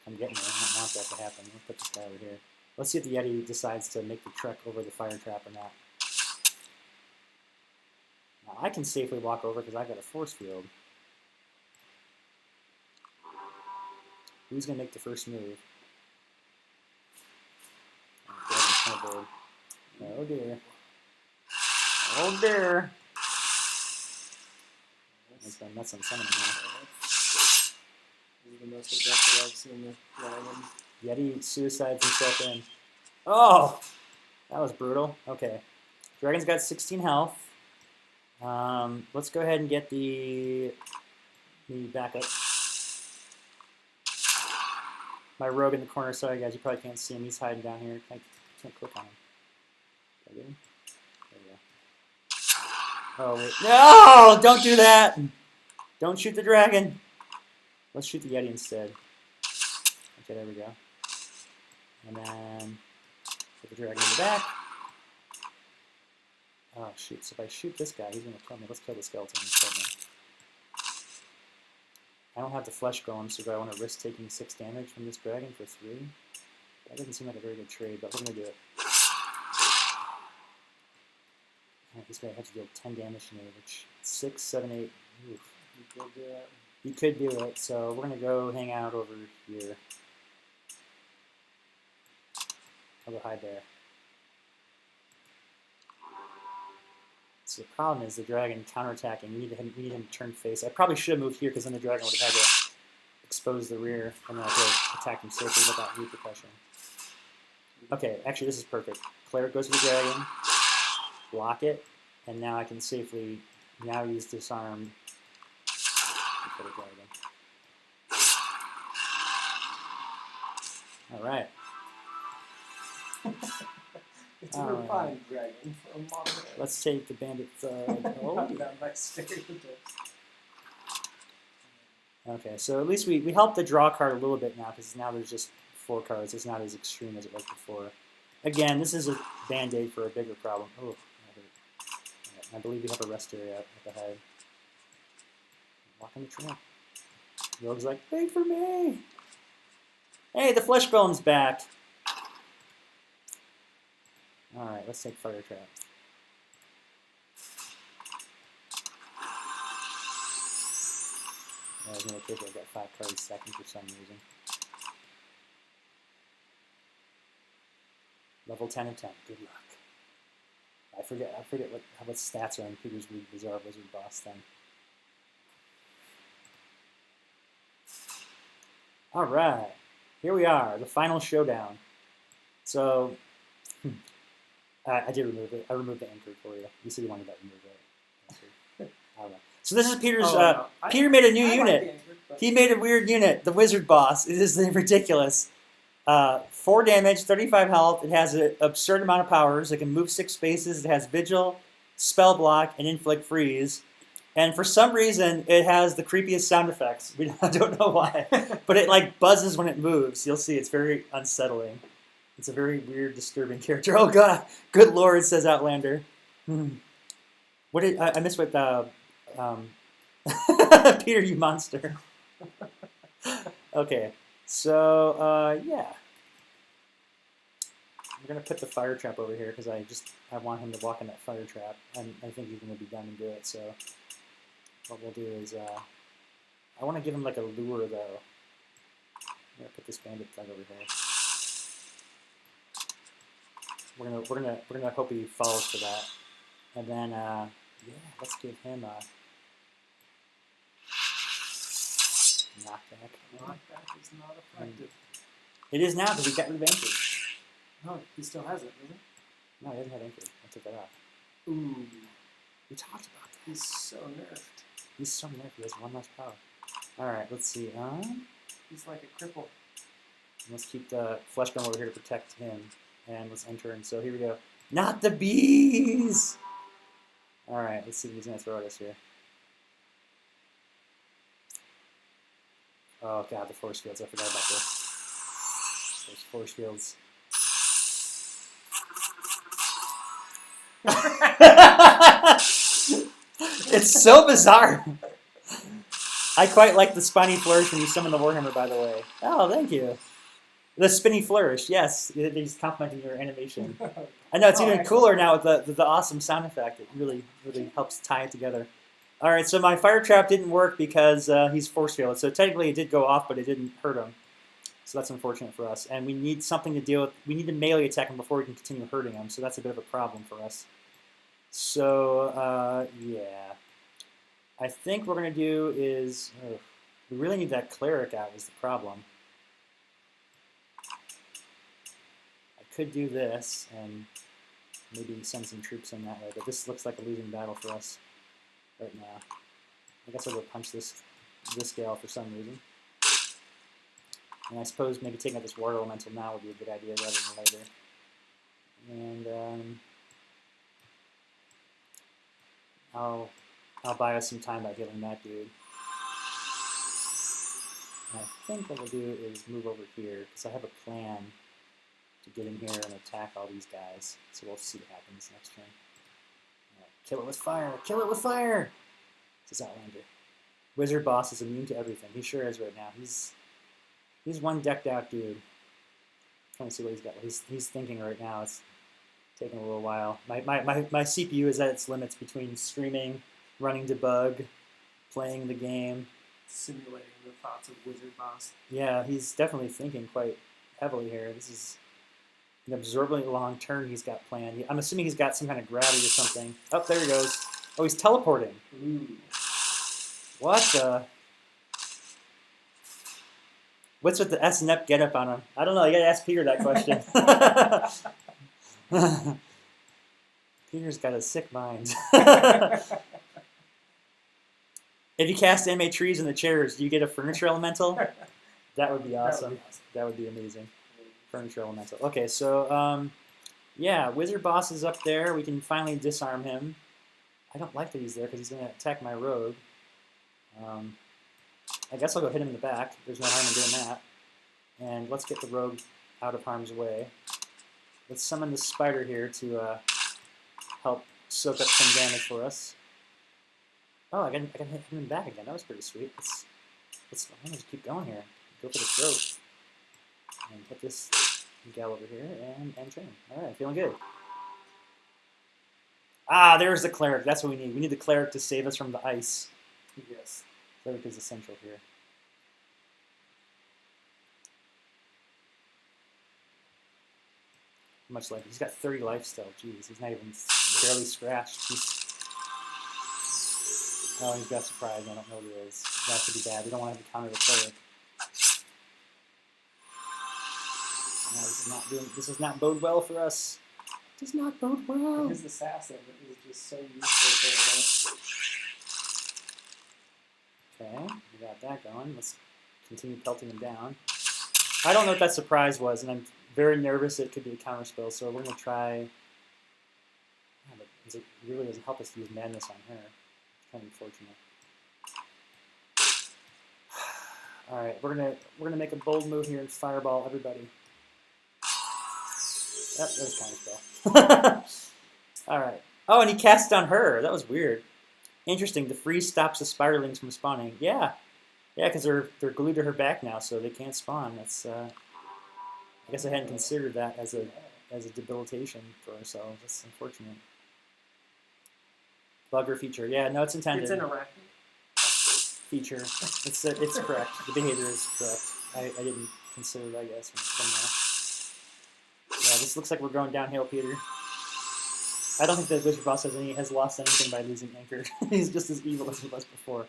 come get me. I don't want that to happen. I'll put this guy over here. Let's see if the Yeti decides to make the trek over the fire trap or not. Now I can safely walk over because I've got a force field. Who's going to make the first move? Oh dear. Oh dear. That's some summoning here. This is the most aggressive I've seen the dragon. Yeti suicides himself in. Oh! That was brutal. Okay. Dragon's got 16 health. Let's go ahead and get the backup. My rogue in the corner. Sorry, guys. You probably can't see him. He's hiding down here. Can't click on him. Did I get him? There we go. Oh, wait. No! Don't do that! Don't shoot the dragon. Let's shoot the Yeti instead. Okay, there we go. And then put the dragon in the back. Oh, shoot. So if I shoot this guy, he's going to kill me. Let's kill the skeleton instead then. I don't have the flesh golem, so do I want to risk taking 6 damage from this dragon for 3? That doesn't seem like a very good trade, but we're going to do it. Alright, this guy has to deal 10 damage to me, which 6, 7, 8. Oof. You could do it. You could do it, so we're going to go hang out over here. I'll go hide there. So the problem is the dragon counterattacking. We need him to turn face. I probably should have moved here because then the dragon would have had to expose the rear and then I could have attacked him safely without repercussion. Okay, actually this is perfect. Cleric goes to the dragon, block it, and now I can safely now use disarm for the dragon. Alright. It's a refined dragon from Monterey. Let's take the bandit. Okay, so at least we helped the draw card a little bit now because now there's just 4 cards. It's not as extreme as it was before. Again, this is a band-aid for a bigger problem. Oh, that hurt. Right, I believe we have a rest area up ahead. Walking the trail. Rogue's like, wait for me! Hey, the flesh golem's back! Alright, let's take fire trap. I was going to take it. I got 5 cards second for some reason. Level 10 of 10. Good luck. I forget what stats are on Peter's Bizarre Wizard boss thing. Alright. Here we are, the final showdown. So I did remove it. I removed the anchor for you. You said you wanted that removed, right? I don't know. So this is Peter's. Peter made a new unit. He made a weird unit. The wizard boss. It is ridiculous. 4 damage, 35 health. It has an absurd amount of powers. It can move 6 spaces. It has vigil, spell block, and inflict freeze. And for some reason, it has the creepiest sound effects. I don't know why, but it like buzzes when it moves. You'll see. It's very unsettling. It's a very weird, disturbing character. Oh God, good Lord, says Outlander. What did I missed? What Peter, you monster. Okay, so yeah, I'm gonna put the fire trap over here because I want him to walk in that fire trap, and I think he's gonna be done and do it. So what we'll do is I want to give him like a lure though. I'm gonna put this bandit thing over here. We're gonna hope he falls for that, and then yeah, let's give him a knockback. Knockback is not effective. It is now because he got rid of anchor. No, he still has it, doesn't he? No, he doesn't have anchor. I took that off. Ooh, We talked about that. he's so nerfed. He's so nerfed. He has 1 less power. All right, let's see. He's like a cripple. Let's keep the flesh gun over here to protect him. And let's enter, and so here we go. Not the bees! Alright, let's see what he's going to throw at us here. Oh god, the force fields. I forgot about this. Those force fields. It's so bizarre. I quite like the spiny flourish when you summon the Warhammer, by the way. Oh, thank you. The spinny flourish, yes. He's complimenting your animation. I know, it's even cooler now with the awesome sound effect. It really helps tie it together. All right, so my fire trap didn't work because he's force fielded. So technically it did go off, but it didn't hurt him. So that's unfortunate for us. And we need something to deal with. We need to melee attack him before we can continue hurting him. So that's a bit of a problem for us. So, yeah. I think what we're going to do is... we really need that cleric out is the problem. I could do this and maybe send some troops in that way, but this looks like a losing battle for us right now. I guess I'll go punch this gal for some reason. And I suppose maybe taking out this water elemental now would be a good idea rather than later. And I'll buy us some time by healing that dude. And I think what we'll do is move over here, because I have a plan to get in here and attack all these guys. So we'll see what happens next turn. Kill it with fire! Kill it with fire! Says Outlander. Wizard boss is immune to everything. He sure is right now. He's one decked out dude. Trying to see what he's got. He's thinking right now. It's taking a little while. My CPU is at its limits between streaming, running debug, playing the game. Simulating the thoughts of Wizard Boss. Yeah, he's definitely thinking quite heavily here. This is an absorbently long turn he's got planned. I'm assuming he's got some kind of gravity or something. Oh, there he goes. Oh, he's teleporting. Ooh. What the? What's with the S&P getup on him? I don't know. You gotta ask Peter that question. Peter's got a sick mind. If you cast anime trees in the chairs, do you get a furniture elemental? That would be awesome. That would be amazing. Furniture elemental. Okay, so yeah, wizard boss is up there. We can finally disarm him. I don't like that he's there because he's going to attack my rogue. I guess I'll go hit him in the back. There's no harm in doing that. And let's get the rogue out of harm's way. Let's summon the spider here to help soak up some damage for us. Oh, I can hit him in the back again. That was pretty sweet. Let's just keep going here. Go for the throat. And hit this gal over here and train. Alright, feeling good. Ah, there's the cleric. That's what we need. We need the cleric to save us from the ice. Yes. Cleric is essential here. Much like he's got 30 life still. Jeez, he's not even barely scratched. Oh, he's got surprise. I don't know what it is. That could be bad. We don't want to have to counter the cleric. No, this does not bode well for us. It does not bode well. His assassin is just so useful. Okay, we got that going. Let's continue pelting him down. I don't know what that surprise was, and I'm very nervous it could be a counter spell, so we're going to try... Yeah, but it really doesn't help us to use madness on her. It's kind of unfortunate. Alright, we're gonna make a bold move here and fireball everybody. Yep, that was counter spell. Alright. Oh, and he cast on her. That was weird. Interesting. The freeze stops the spiderlings from spawning. Yeah. Yeah, because they're glued to her back now, so they can't spawn. That's I guess I hadn't considered that as a debilitation for ourselves. That's unfortunate. Bugger feature. Yeah, no, it's intended. It's an arachnid feature. It's correct. The behavior is correct. I didn't consider it, I guess, from there. Yeah, this looks like we're going downhill, Peter. I don't think the wizard boss has lost anything by losing Anchor. He's just as evil as he was before.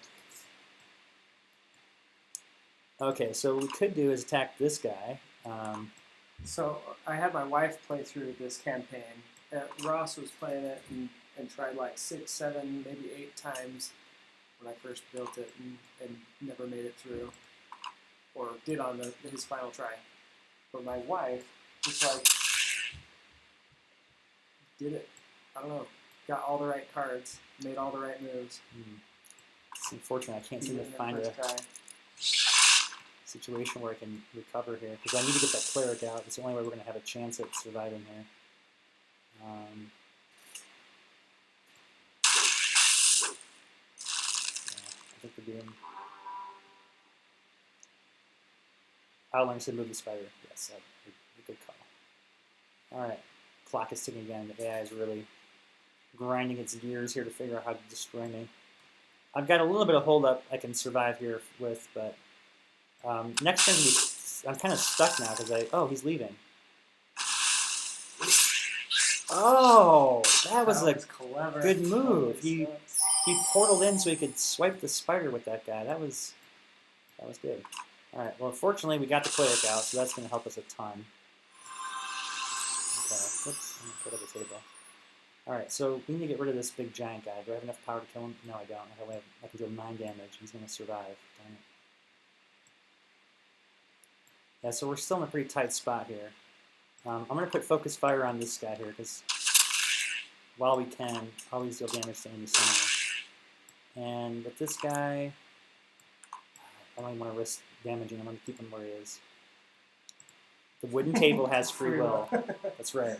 Okay, so what we could do is attack this guy. So I had my wife play through this campaign. Ross was playing it and tried like 6, 7, maybe 8 times when I first built it and never made it through. Or did on his final try. But my wife just like did it. I don't know. Got all the right cards, made all the right moves. It's unfortunate. I can't seem to find a... situation where I can recover here, because I need to get that cleric out. It's the only way we're going to have a chance at surviving here. Yeah, I think we're doing... Outlander said move the spider. Yes, a good call. All right, clock is ticking again. The AI is really grinding its gears here to figure out how to destroy me. I've got a little bit of hold up I can survive here with, but next turn I'm kind of stuck now because oh, he's leaving. Oh, that was a clever. Good move. He portaled in so he could swipe the spider with that guy. That was good. All right. Well, fortunately we got the cleric out, so that's going to help us a ton. Okay. Whoops. I'm going to put up the table. All right. So we need to get rid of this big giant guy. Do I have enough power to kill him? No, I don't. I can deal 9 damage. He's going to survive. Dang it. Yeah. So we're still in a pretty tight spot here. I'm going to put focus fire on this guy here because while we can, always deal damage to enemy center. And with this guy, I don't even want to risk damaging him. I'm going to keep him where he is. The wooden table has free will. That's right.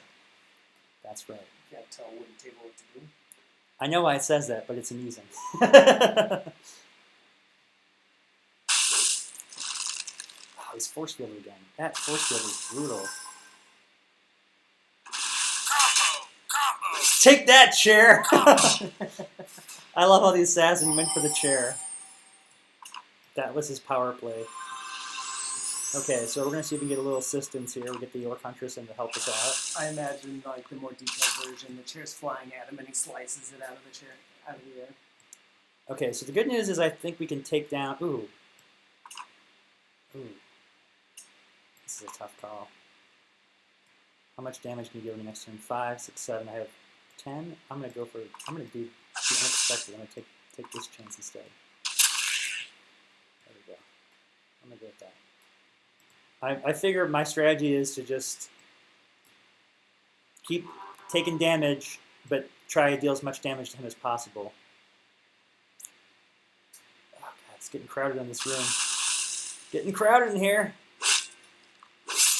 That's right. You can't tell a wooden table what to do. I know why it says that, but it's amusing. Oh, he's force fielded again. That force field is brutal. Take that, chair! I love how the assassin went for the chair. That was his power play. Okay, so we're going to see if we can get a little assistance here. We get the Orc Huntress in to help us out. I imagine, like, the more detailed version, the chair's flying at him and he slices it out of the chair, out of the air. Okay, so the good news is I think we can take down... Ooh. This is a tough call. How much damage can you do in the next turn? 5, 6, 7. I have 10. I'm going to go for... I'm going to do the unexpected. I'm going to take this chance instead. There we go. I'm going to go with that. I figure my strategy is to just keep taking damage, but try to deal as much damage to him as possible. Oh, God, it's getting crowded in this room. Getting crowded in here.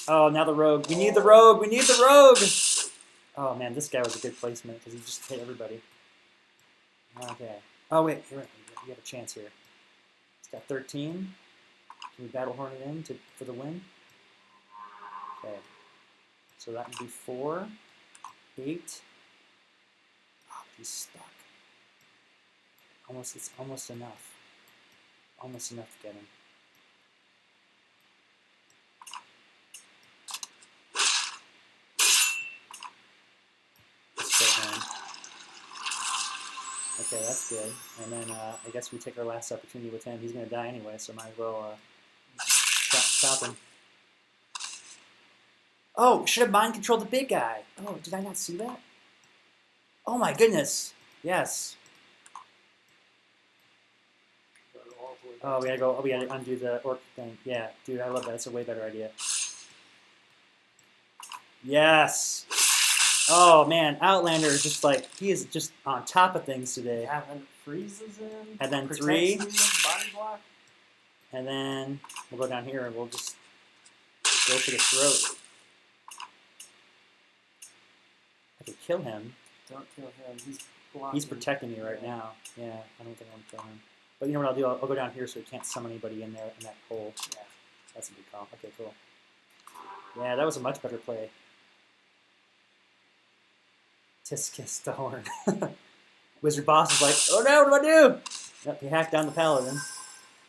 Oh, now the rogue. We need the rogue. We need the rogue. Oh, man, this guy was a good placement because he just hit everybody. Okay. Oh, wait. You have a chance here. It's got 13. Can we battle horn it in for the win? Okay. So that would be 4, 8. Oh, he's stuck. It's almost enough. Almost enough to get him. Let's go home. Okay, that's good. And then I guess we take our last opportunity with him. He's going to die anyway, so might as well stop him. Oh, should have mind controlled the big guy. Oh, did I not see that? Oh my goodness. Yes. Oh, we gotta undo the orc thing. Yeah, dude, I love that. It's a way better idea. Yes. Oh man, Outlander is just like, he is just on top of things today. Yeah, and freezes him. And then 3. Body block. And then we'll go down here and we'll just go for the throat. I could kill him. Don't kill him. He's protecting me right now. Yeah, I don't think I want to kill him. But you know what I'll do? I'll go down here so he can't summon anybody in there in that hole. Yeah, that's a good call. Okay, cool. Yeah, that was a much better play. Tiskus the horn. Wizard boss is like, oh no, what do I do? Yep, he hacked down the paladin.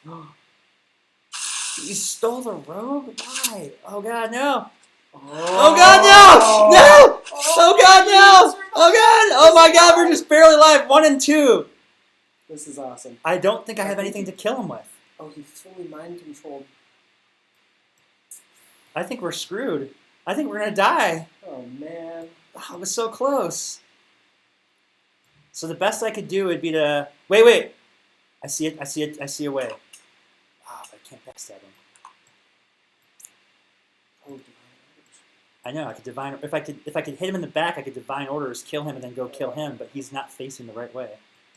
You stole the rogue? Why? Oh god, no! Oh god, no! No! Oh god, no! Oh god! Oh my god, we're just barely alive. 1 and 2. This is awesome. I don't think I have anything to kill him with. Oh, he fully mind controlled. I think we're screwed. I think we're gonna die. Oh man. Oh, it was so close. So the best I could do would be to wait. I see it. I see a way. Oh, but I can't backstab him. Oh, I know. I could divine. If I could hit him in the back, I could divine orders, kill him, and then go kill him. But he's not facing the right way.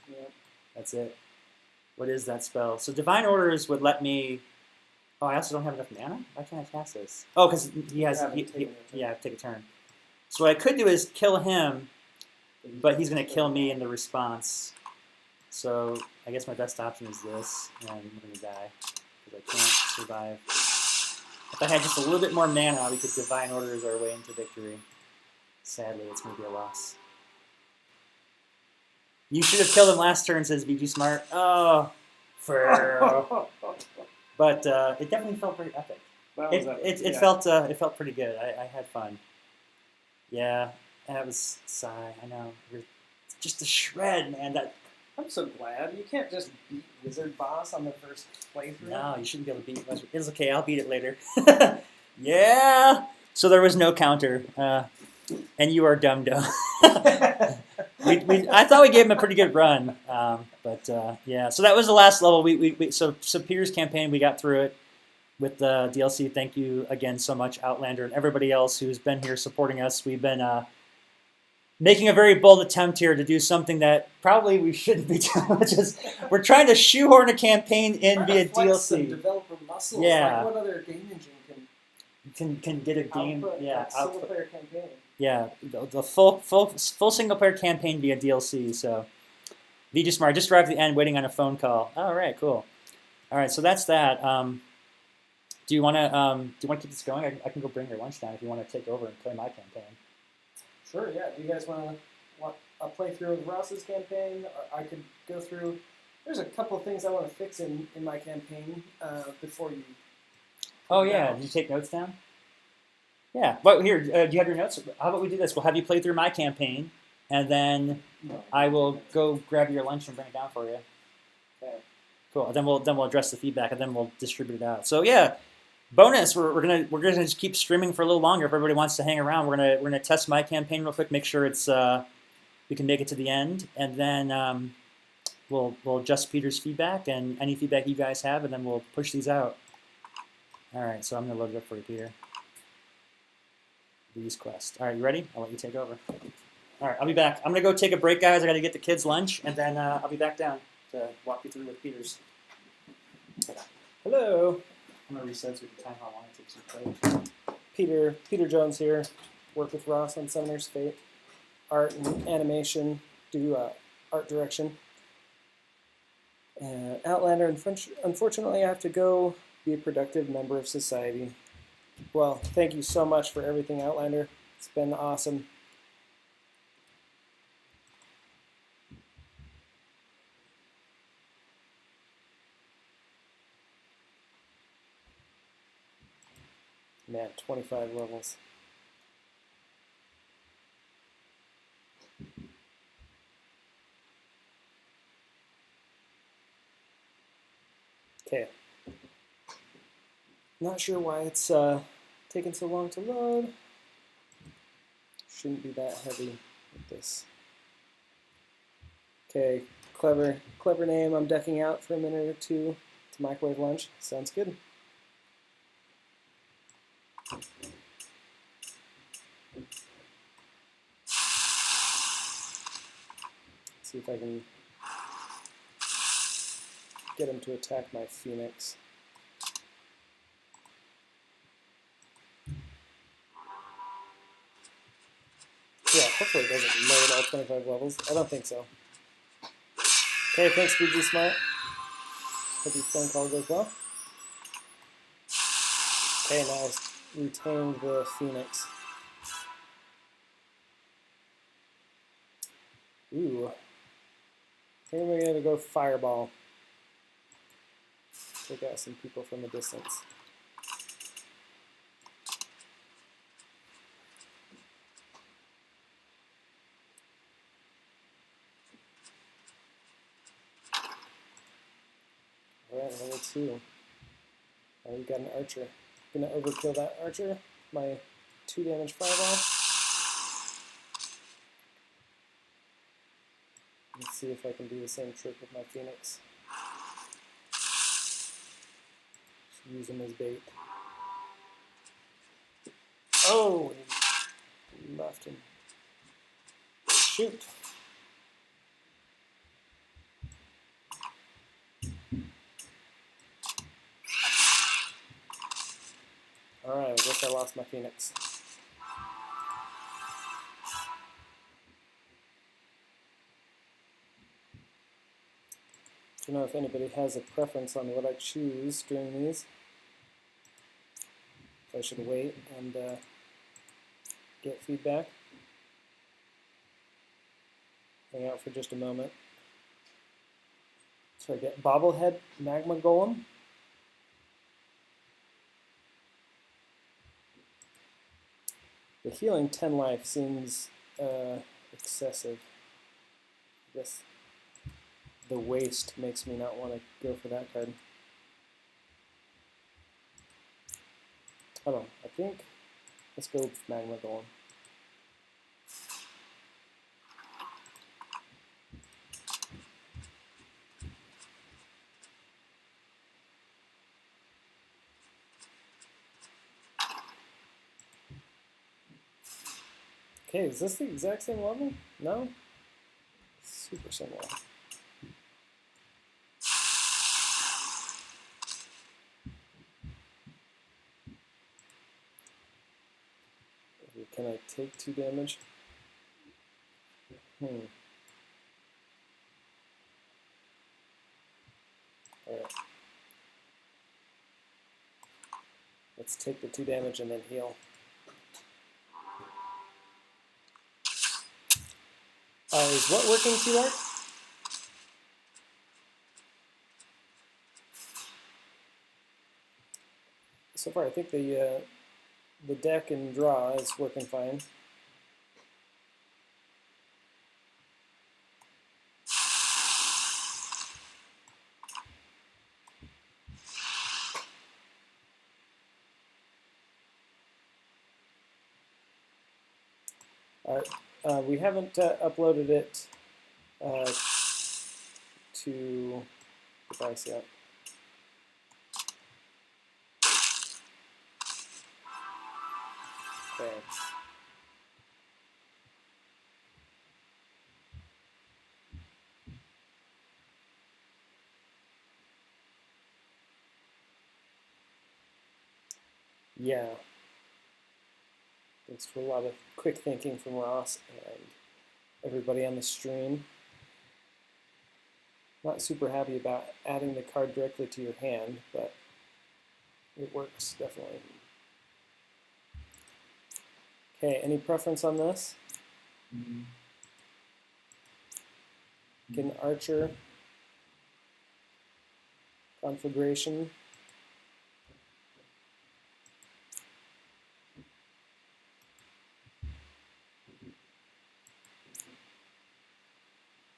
Yep. That's it. What is that spell? So divine orders would let me Oh, I also don't have enough mana? Why can't I cast this? Oh, because he has... yeah, take a turn. So what I could do is kill him, but he's going to kill me in the response. So I guess my best option is this, and I'm going to die, because I can't survive. If I had just a little bit more mana, we could Divine Orders our way into victory. Sadly, it's going to be a loss. You should have killed him last turn, says VG Smart. Oh, but it definitely felt very epic. It felt pretty good. I had fun. Yeah, that was Sigh. I know. Just a shred, man. I'm so glad. You can't just beat Wizard Boss on the first playthrough. No, you shouldn't be able to beat Wizard. It's okay. I'll beat it later. Yeah. So there was no counter, and you are dumb. I thought we gave him a pretty good run, but yeah. So that was the last level. So Peter's campaign, we got through it with the DLC. Thank you again so much, Outlander, and everybody else who's been here supporting us. We've been making a very bold attempt here to do something that probably we shouldn't be doing, which is we're trying to shoehorn a campaign in via DLC. Some developer muscles. Yeah. Like what other game engine can get a game? output, yeah. Single player campaign. Yeah, the full single player campaign via DLC. So, VG Smart just arrived at the end, waiting on a phone call. All right, cool. All right, so that's that. Do you want to keep this going? I can go bring your lunch down if you want to take over and play my campaign. Sure. Yeah. Do you guys want a playthrough of Ross's campaign? Or I could go through. There's a couple of things I want to fix in my campaign before you. Oh yeah, did you take notes down? Yeah. Well, here, do you have your notes? How about we do this? We'll have you play through my campaign, and then I will go grab your lunch and bring it down for you. Okay. Cool. Then we'll address the feedback, and then we'll distribute it out. So yeah, bonus. We're gonna just keep streaming for a little longer. If everybody wants to hang around, we're gonna test my campaign real quick, make sure it's we can make it to the end, and then we'll adjust Peter's feedback and any feedback you guys have, and then we'll push these out. All right. So I'm gonna load it up for you, Peter. These quest. All right, you ready? I'll let you take over. All right, I'll be back. I'm gonna go take a break, guys. I gotta get the kids lunch, and then I'll be back down to walk you through with Peter's. Hello. I'm gonna reset the time how long it takes to play. Peter Jones here. Work with Ross on Summoner's Fate. Art and animation. Do art direction. Outlander. Unfortunately, I have to go be a productive member of society. Well, thank you so much for everything, Outlander. It's been awesome. Man, 25 levels. Okay. Not sure why it's taking so long to load. Shouldn't be that heavy with this. Okay, clever name. I'm ducking out for a minute or two to microwave lunch. Sounds good. See if I can get him to attack my Phoenix. Yeah, hopefully it doesn't load all 25 levels. I don't think so. Okay, thanks, VG Smart. Hope your phone call goes well. Okay, now I've retained the Phoenix. Ooh. I think we're going to go Fireball. Take out some people from a distance. Alright, level 2. Oh, we got an archer. Gonna overkill that archer. My 2 damage fireball. Let's see if I can do the same trick with my Phoenix. Just use him as bait. Oh! He left him. Shoot! guess I lost my Phoenix. I don't know if anybody has a preference on what I choose during these. If I should wait and get feedback. Hang out for just a moment. So I get Bobblehead Magma Golem. The healing 10 life seems excessive. I guess the waste makes me not want to go for that card. Hold on, I think let's go with Magma Golem. Okay, is this the exact same level? No? Super similar. Can I take 2 damage? Alright. Let's take the 2 damage and then heal. Is what working, T-Lark? So far, I think the deck and draw is working fine. We haven't uploaded it to device yet. Okay. Yeah. Thanks for a lot of quick thinking from Ross and everybody on the stream. Not super happy about adding the card directly to your hand, but it works definitely. Okay, any preference on this? Get an Archer configuration.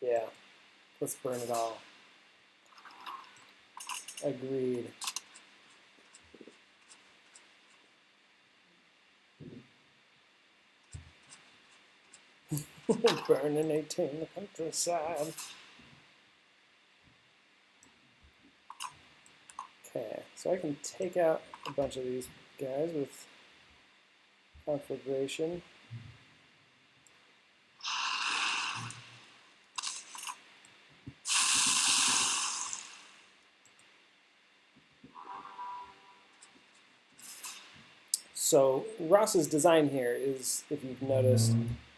Yeah, let's burn it all. Agreed. Burning 18 in the countryside. Okay, so I can take out a bunch of these guys with conflagration. So Ross's design here is, if you've noticed,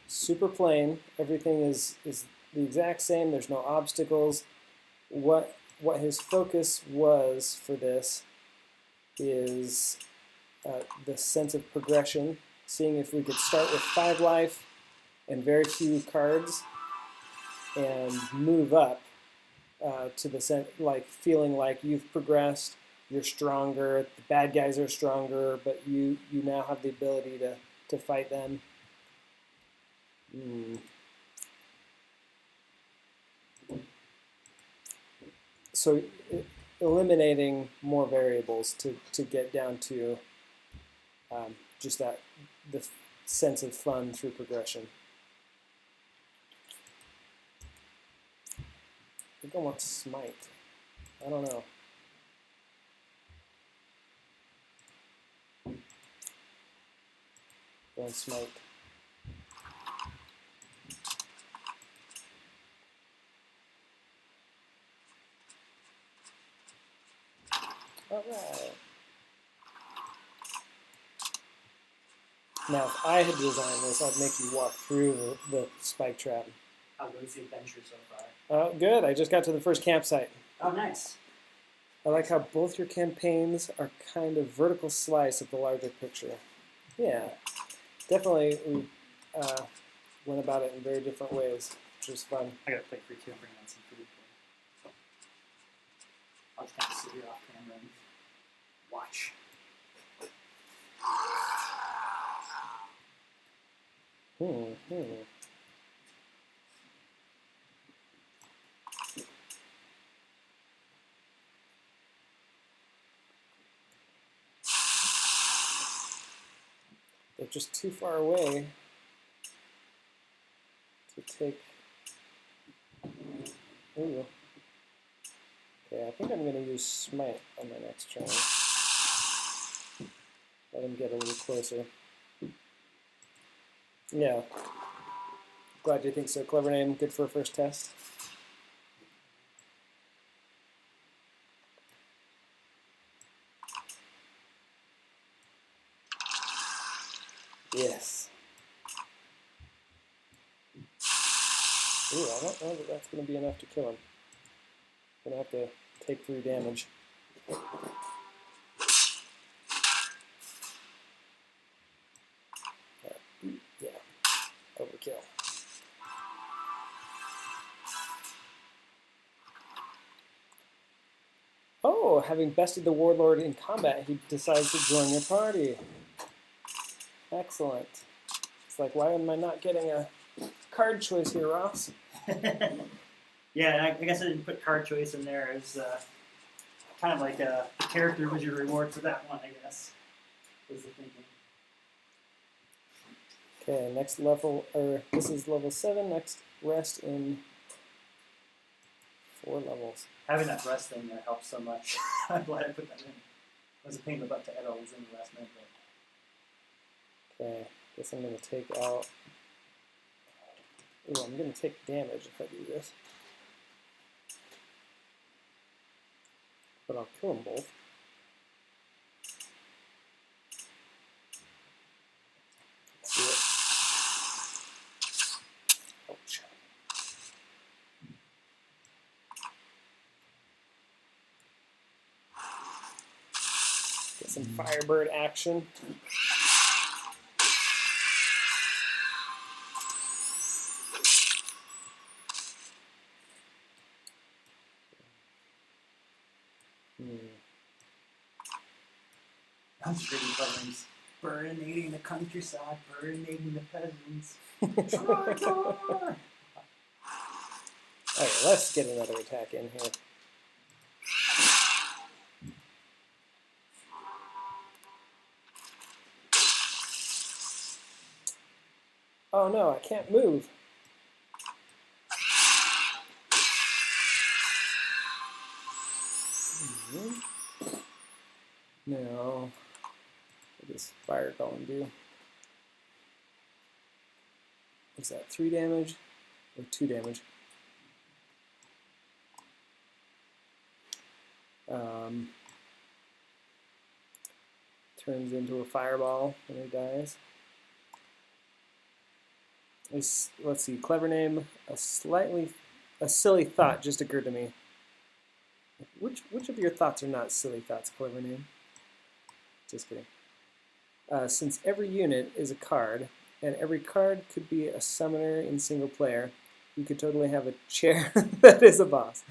super plain. Everything is the exact same. There's no obstacles. What his focus was for this is the sense of progression, seeing if we could start with 5 life and very few cards and move up to the sense, like feeling like you've progressed, you're stronger, the bad guys are stronger, but you now have the ability to fight them. So eliminating more variables to get down to just that the sense of fun through progression. I think I want Smite. I don't know. Go and Smite. All right. Now, if I had designed this, I'd make you walk through the spike trap. How goes the adventure so far? Good. I just got to the first campsite. Oh, nice. I like how both your campaigns are kind of vertical slice of the larger picture. Yeah, definitely we went about it in very different ways, which was fun. I got a plate for you too. I'm bringing on some food. I'll just kind of sit here off camera and watch. They're just too far away to take. Ooh. Okay, I think I'm going to use Smite on my next turn. Let him get a little closer. Yeah. Glad you think so. Clever name. Good for a first test. Yes. Ooh, I don't know that that's going to be enough to kill him. Going to have to take 3 damage. Yeah. Overkill. Oh, having bested the warlord in combat, he decides to join your party. Excellent. It's like, why am I not getting a card choice here, Ross? Yeah, I guess I didn't put card choice in there as kind of like a character was your reward for that one, I guess, was the thinking. Okay, next level, or this is level 7, next rest in 4 levels. Having that rest thing there helps so much. I'm glad I put that in. It was a pain in the butt to add all those in the last minute. Okay, guess I'm going to take out. Ooh, I'm going to take damage if I do this. But I'll kill them both. Let's do it. Ouch. Get some Firebird action. I'm just reading colors. Burninating the countryside, burninating the peasants. Okay, let's get another attack in here. Oh no, I can't move. No. What does Fire Golem do? Is that 3 damage or 2 damage? Turns into a fireball when he dies. Let's see, clever name. A silly thought just occurred to me. Which of your thoughts are not silly thoughts, clever name? Just kidding. Since every unit is a card, and every card could be a summoner in single player, you could totally have a chair that is a boss.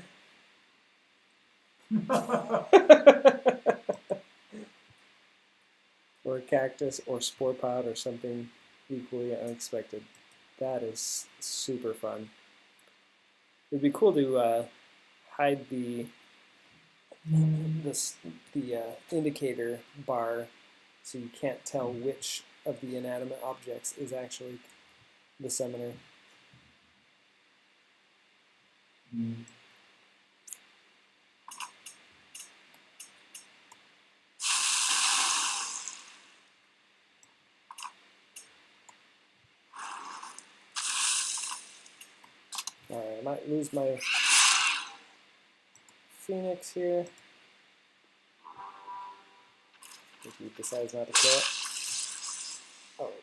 Or a cactus, or spore pod, or something equally unexpected. That is super fun. It'd be cool to hide the indicator bar so you can't tell which of the inanimate objects is actually the summoner. Alright, I might lose my Phoenix here. If he decides not to kill it. Oh,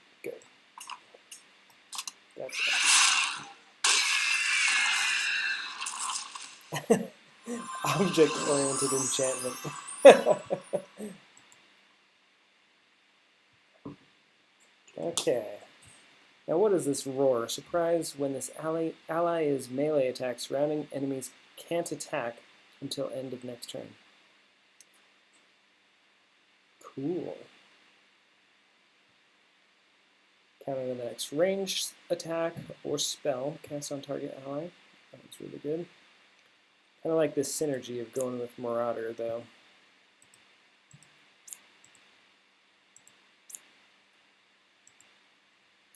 Object-oriented enchantment. Okay. Now what is this roar? Surprise when this ally is melee attack, surrounding enemies can't attack until end of next turn. Cool. Counter the next ranged attack or spell cast on target ally. That's really good. Kind of like this synergy of going with Marauder, though.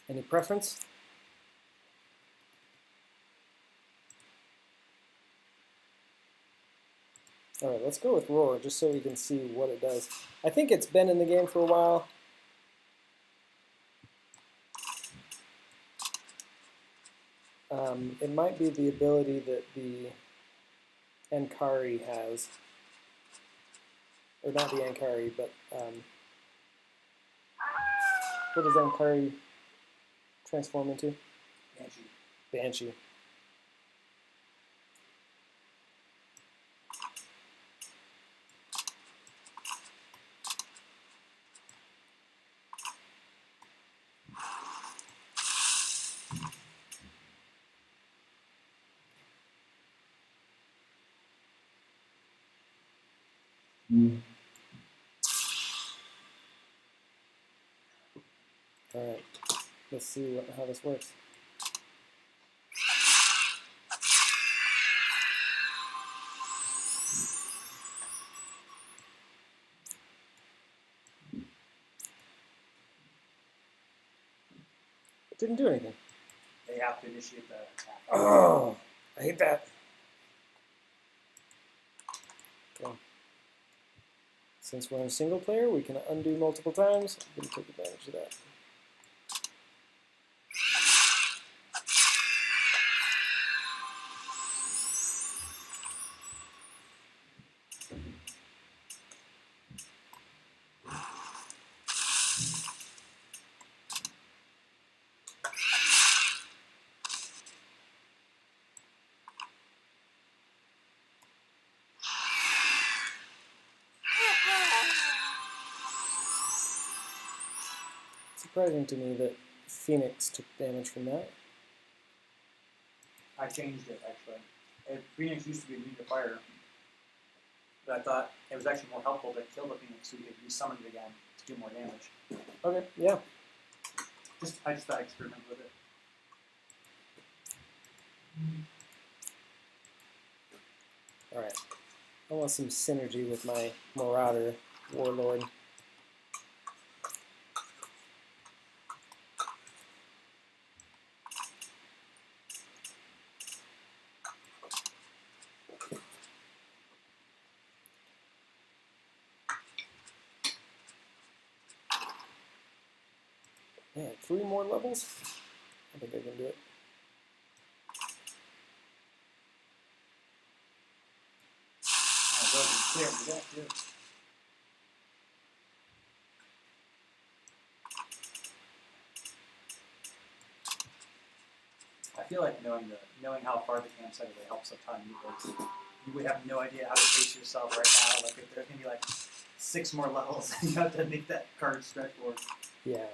Any preference? All right, let's go with Roar, just so we can see what it does. I think it's been in the game for a while. It might be the ability that the Ankari has. Or not the Ankari, but what does Ankari transform into? Banshee. Banshee. All right, let's see how this works. It didn't do anything. They have to initiate the attack. Oh, I hate that. Okay. Since we're in single player, we can undo multiple times. I'm going to take advantage of that. Surprising to me that Phoenix took damage from that. I changed it, actually. Phoenix used to be immune to fire. But I thought it was actually more helpful to kill the Phoenix so we could resummon it again to do more damage. Okay, yeah. I just thought I'd experiment with it. Alright. I want some synergy with my Marauder Warlord. Man, 3 more levels? I think I can do it. I feel like knowing how far the campsite is helps a ton because you would have no idea how to pace yourself right now. Like if there's gonna be like 6 more levels, you have to make that card stretch forward. Yeah.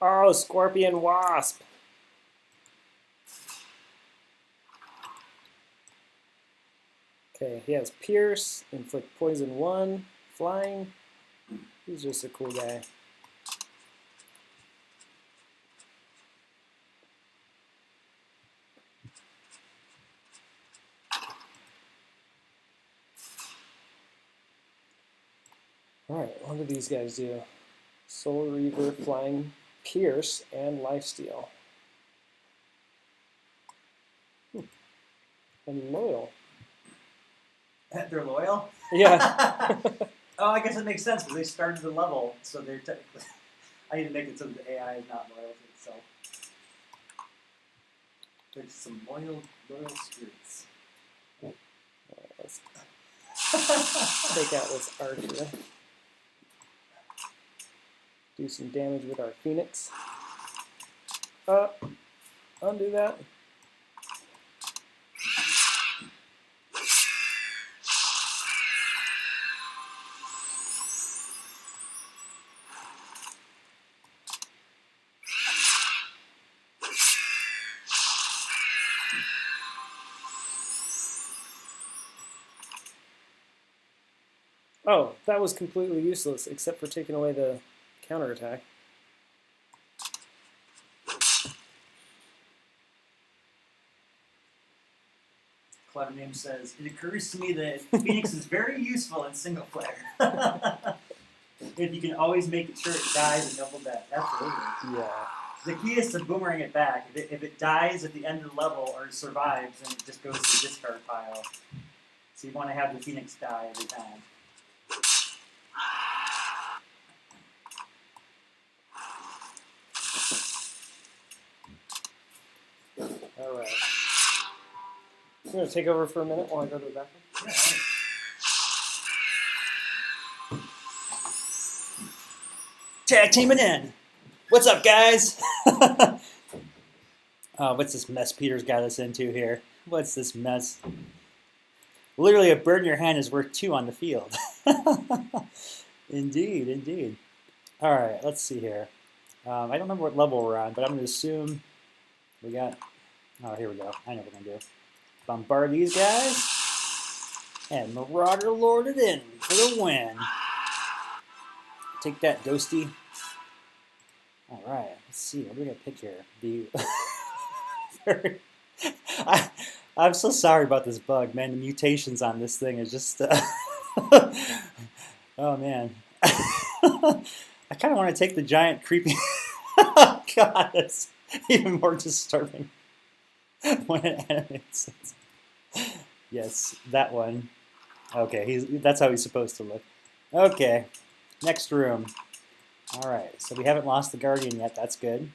Oh, Scorpion Wasp! Okay, he has Pierce, Inflict Poison 1, Flying. He's just a cool guy. Alright, what do these guys do? Soul Reaver, Flying, Pierce, and Lifesteal. And Loyal. They're loyal? Yeah. Oh, I guess it makes sense because they started the level, so they're technically. I need to make it so that the AI is not loyal to itself. There's some loyal spirits. Let's take out this Archer. Do some damage with our Phoenix. Undo that. Oh, that was completely useless, except for taking away the counterattack. Clever Name says, it occurs to me that Phoenix is very useful in single player. If you can always make sure it dies and double death. Absolutely. Yeah. The key is to boomerang it back. If it dies at the end of the level or survives, then it just goes to the discard pile. So you want to have the Phoenix die every time. All right. I'm going to take over for a minute while I go to the bathroom. Yeah, Tag teaming in. What's up, guys? Oh, what's this mess Peter's got us into here? What's this mess? Literally, a bird in your hand is worth 2 on the field. Indeed, indeed. All right, let's see here. I don't remember what level we're on, but I'm going to assume we got... Oh, here we go. I know what we're going to do. Bombard these guys. And Marauder Lord it in for the win. Take that, Ghosty. All right, let's see. What do we got to pick here? I'm so sorry about this bug, man. The mutations on this thing is just... oh, man. I kind of want to take the giant creepy... God, that's even more disturbing when it animates. Yes, that one. Okay, that's how he's supposed to look. Okay, next room. All right, so we haven't lost the Guardian yet. That's good.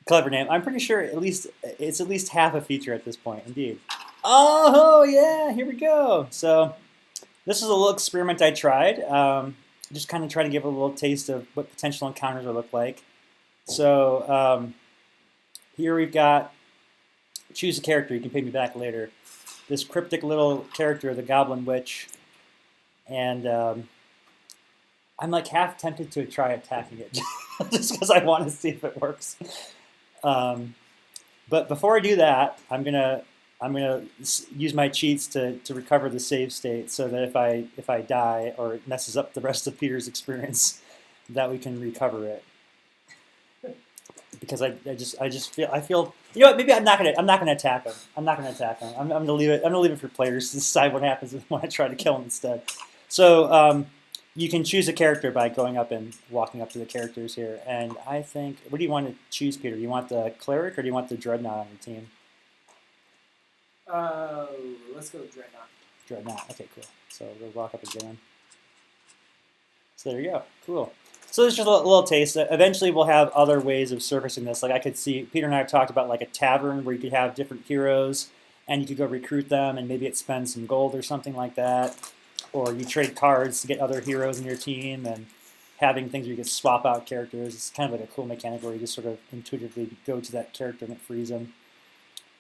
Clever Name. I'm pretty sure it's at least half a feature at this point. Indeed. Oh yeah, here we go. So this is a little experiment I tried. Just kind of try to give a little taste of what potential encounters will look like. So here we've got choose a character. You can pay me back later. This cryptic little character, the Goblin Witch, and I'm like half tempted to try attacking it just because I want to see if it works. But before I do that, I'm gonna use my cheats to recover the save state, so that if I die or it messes up the rest of Peter's experience, that we can recover it. Because I just feel you know what, maybe I'm not gonna attack him. I'm gonna leave it for players to decide what happens when I try to kill him instead. So you can choose a character by going up and walking up to the characters here. And I think, what do you want to choose, Peter? Do you want the Cleric or do you want the Dreadnought on your team? Let's go with Dreadnought. Dreadnought. Okay, cool. So we'll walk up again. So there you go. Cool. So there's just a little taste. Eventually we'll have other ways of surfacing this. Like I could see, Peter and I have talked about like a tavern where you could have different heroes and you could go recruit them and maybe it spends some gold or something like that. Or you trade cards to get other heroes in your team, and having things where you can swap out characters. It's kind of like a cool mechanic where you just sort of intuitively go to that character and it frees them.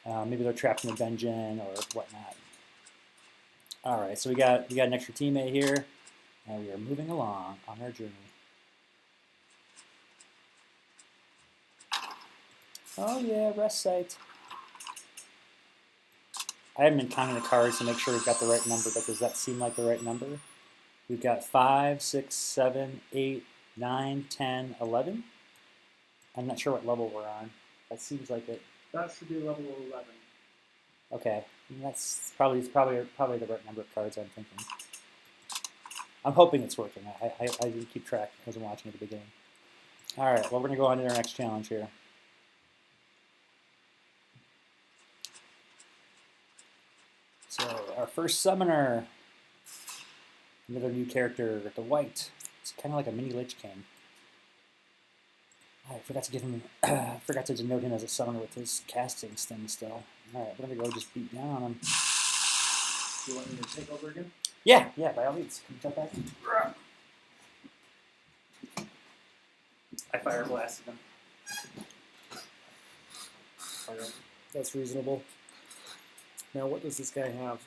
Maybe they're trapped in a dungeon or whatnot. All right, so we got an extra teammate here, and we are moving along on our journey. Oh yeah, rest site. I haven't been counting the cards to make sure we've got the right number, but does that seem like the right number? We've got 5, 6, 7, 8, 9, 10, 11. I'm not sure what level we're on. That seems like it. That should be level 11. Okay, that's probably the right number of cards I'm thinking. I'm hoping it's working. I didn't keep track. I wasn't watching at the beginning. All right, well, we're going to go on to our next challenge here. So our first summoner, another new character, the White. It's kind of like a mini Lich King. I forgot to give him, forgot to denote him as a summoner with his castings thing still. All right, we're gonna go just beat down on him. Do you want me to take over again? Yeah, by all means. Can you jump back? I fire blasted him. That's reasonable. Now, what does this guy have?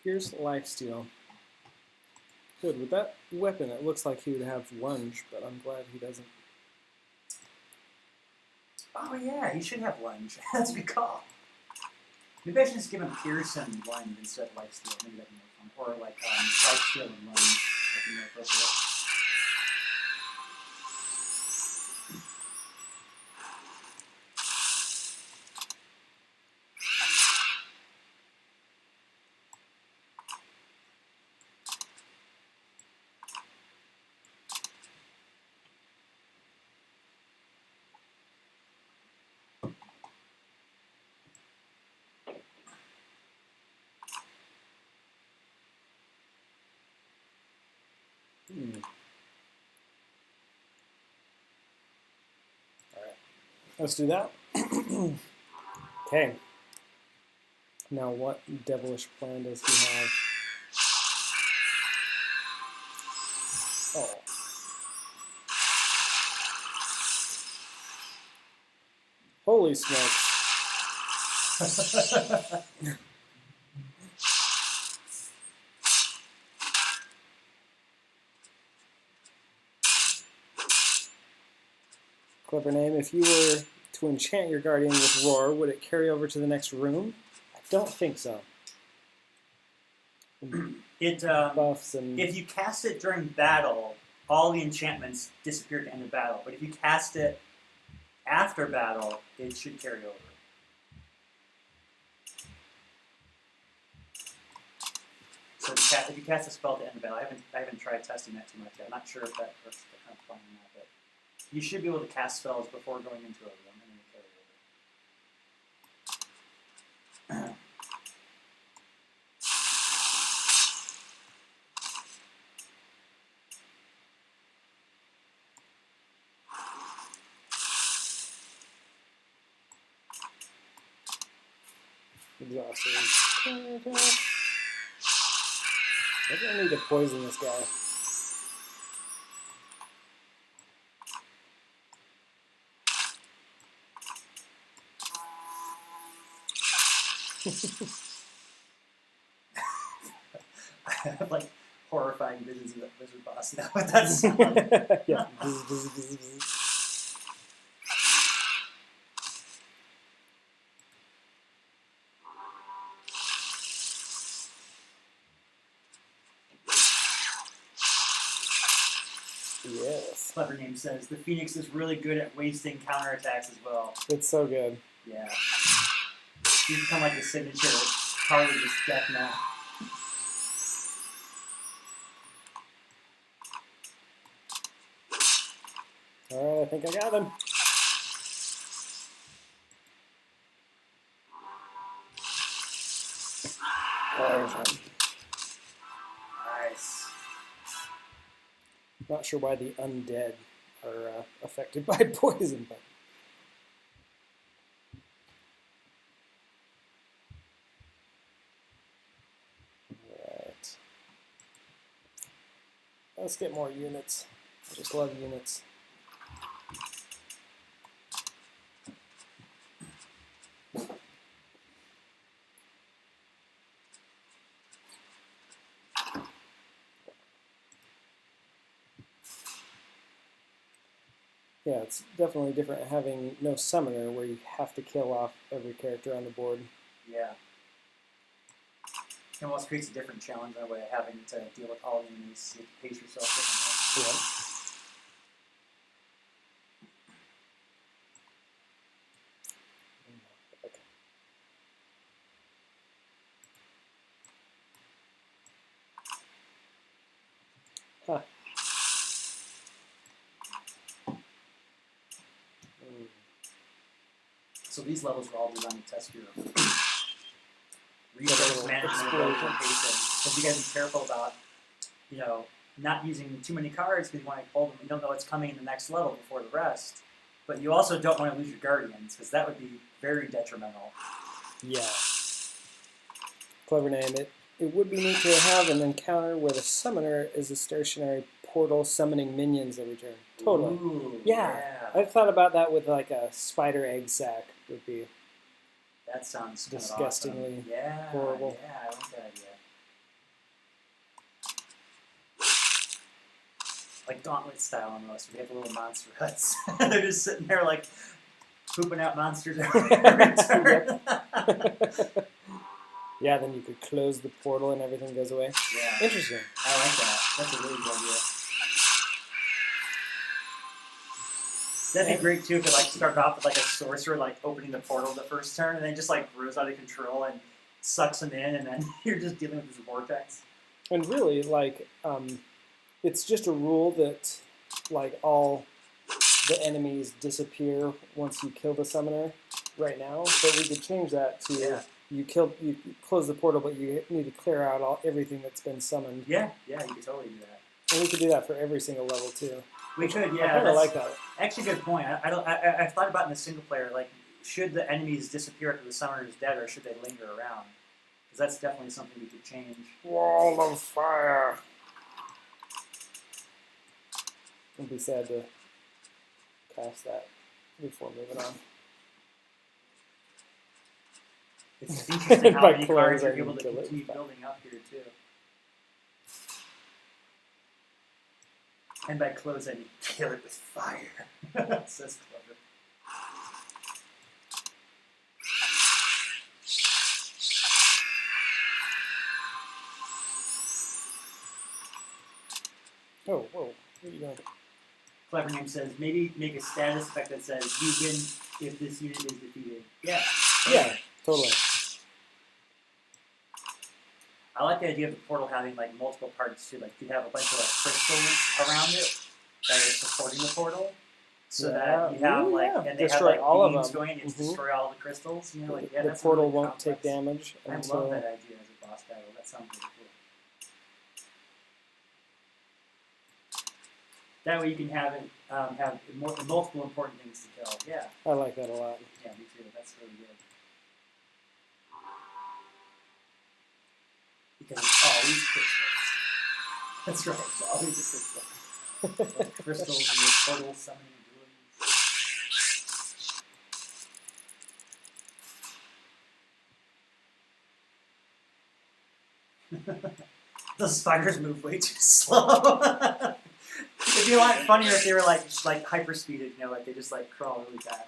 Pierce Lifesteal. Good. With that weapon, it looks like he would have lunge, but I'm glad he doesn't. Oh yeah, he should have lunge. That's a good call. Maybe I should just give him Pierce and Lund instead of Lifesteal. Maybe that'd be more fun. Or like Lifesteal and Lund. That'd be more appropriate. All right, let's do that. Okay. Now, what devilish plan does he have? Oh. Holy smokes. Clever name. If you were to enchant your guardian with Roar, would it carry over to the next room? I don't think so. It Buffs and if you cast it during battle, all the enchantments disappear at the end of battle. But if you cast it after battle, it should carry over. So if you cast a spell at the end of battle, I haven't tried testing that too much yet. I'm not sure if that works the kind of plan or not, but you should be able to cast spells before going into a room and then carry over. exhausted. Maybe I need to poison this guy. I have like horrifying visions of that wizard boss now. That's yeah. Yes. Clever Name says the Phoenix is really good at wasting counterattacks as well. It's so good. Yeah. He's become like the signature part of this deck now. Alright, I think I got him. Nice. Not sure why the undead are affected by poison, but alright. Let's get more units. I just love units. Yeah, it's definitely different having no summoner where you have to kill off every character on the board. Yeah. It almost creates a different challenge in a way of having to deal with all the enemies. You have to pace yourself differently. Yeah. Huh. So these levels are all designed to test your resource management and pacing. Because you got to be careful about, you know, not using too many cards because you want to hold them. You don't know what's coming in the next level before the rest. But you also don't want to lose your guardians because that would be very detrimental. Yeah. Clever name. It would be neat to have an encounter where the summoner is a stationary portal summoning minions every turn. Totally. Ooh, Yeah. I've thought about that with like a spider egg sack would be. That sounds kind of disgustingly awesome. horrible. Yeah, I like that idea. Like Gauntlet style almost. We have the little monster huts. They're just sitting there like pooping out monsters every turn. Yeah, then you could close the portal and everything goes away. Yeah. Interesting. I like that. That's a really good idea. That'd be great too if it like started off with like a sorcerer like opening the portal the first turn and then just like grows out of control and sucks them in and then you're just dealing with this vortex. And really, like, it's just a rule that, like, all the enemies disappear once you kill the summoner right now. But we could change that to you close the portal, but you need to clear out everything that's been summoned. Yeah, you could totally do that. And we could do that for every single level too. We could, yeah. I kind of like that. Actually, good point. I've thought about in the single player, like, should the enemies disappear after the summoner is dead, or should they linger around? Because that's definitely something we could change. Wall of fire. It'd be sad to cast that before moving on. It's interesting how By many cards close, are I able mean to kill it. continue building up here, too. And by close, I mean kill it with fire. So that's clever. Oh, whoa. What are you doing? Clever Name says, maybe make a status effect that says, you win if this unit is defeated. Yeah. Yeah, totally. I like the idea of the portal having like multiple parts too. Like you have a bunch of like crystals around it that are supporting the portal, so that you have and they destroy have like all beams of them. going and destroy all the crystals. You know, like The that's portal really won't complex. take damage I until. love that idea as a boss battle. That sounds really cool. That way you can have it have multiple important things to kill. Yeah, I like that a lot. yeah, me too. That's really good. Because it's always crystals. That's right, it's always a crystal. Like crystals and your portal summoning abilities. The spiders move way too slow. It'd be a lot funnier if they were like hyper speeded, you know, like they just like crawl really fast.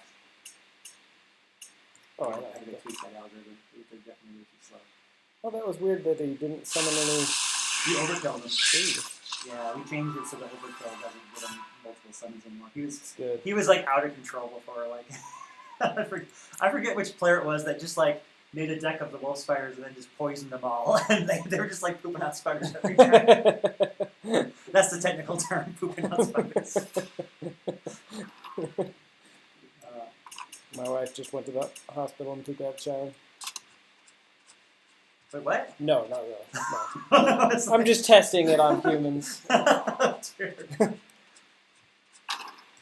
Oh, I I like gotta that. tweak that algorithm. They're definitely way too slow. Oh, that was weird that they didn't summon any. You overkill them. Ooh, Yeah, we changed it so the overkill doesn't give him multiple summons anymore. it's good. He was like out of control before. Like I forget which player it was that just like made a deck of the wolf spiders and then just poisoned them all, and they were just like pooping out spiders every turn. That's the technical term, pooping out spiders. My wife just went to the hospital and took that child. Wait, what? No, not really. No. It's I'm just testing it on humans.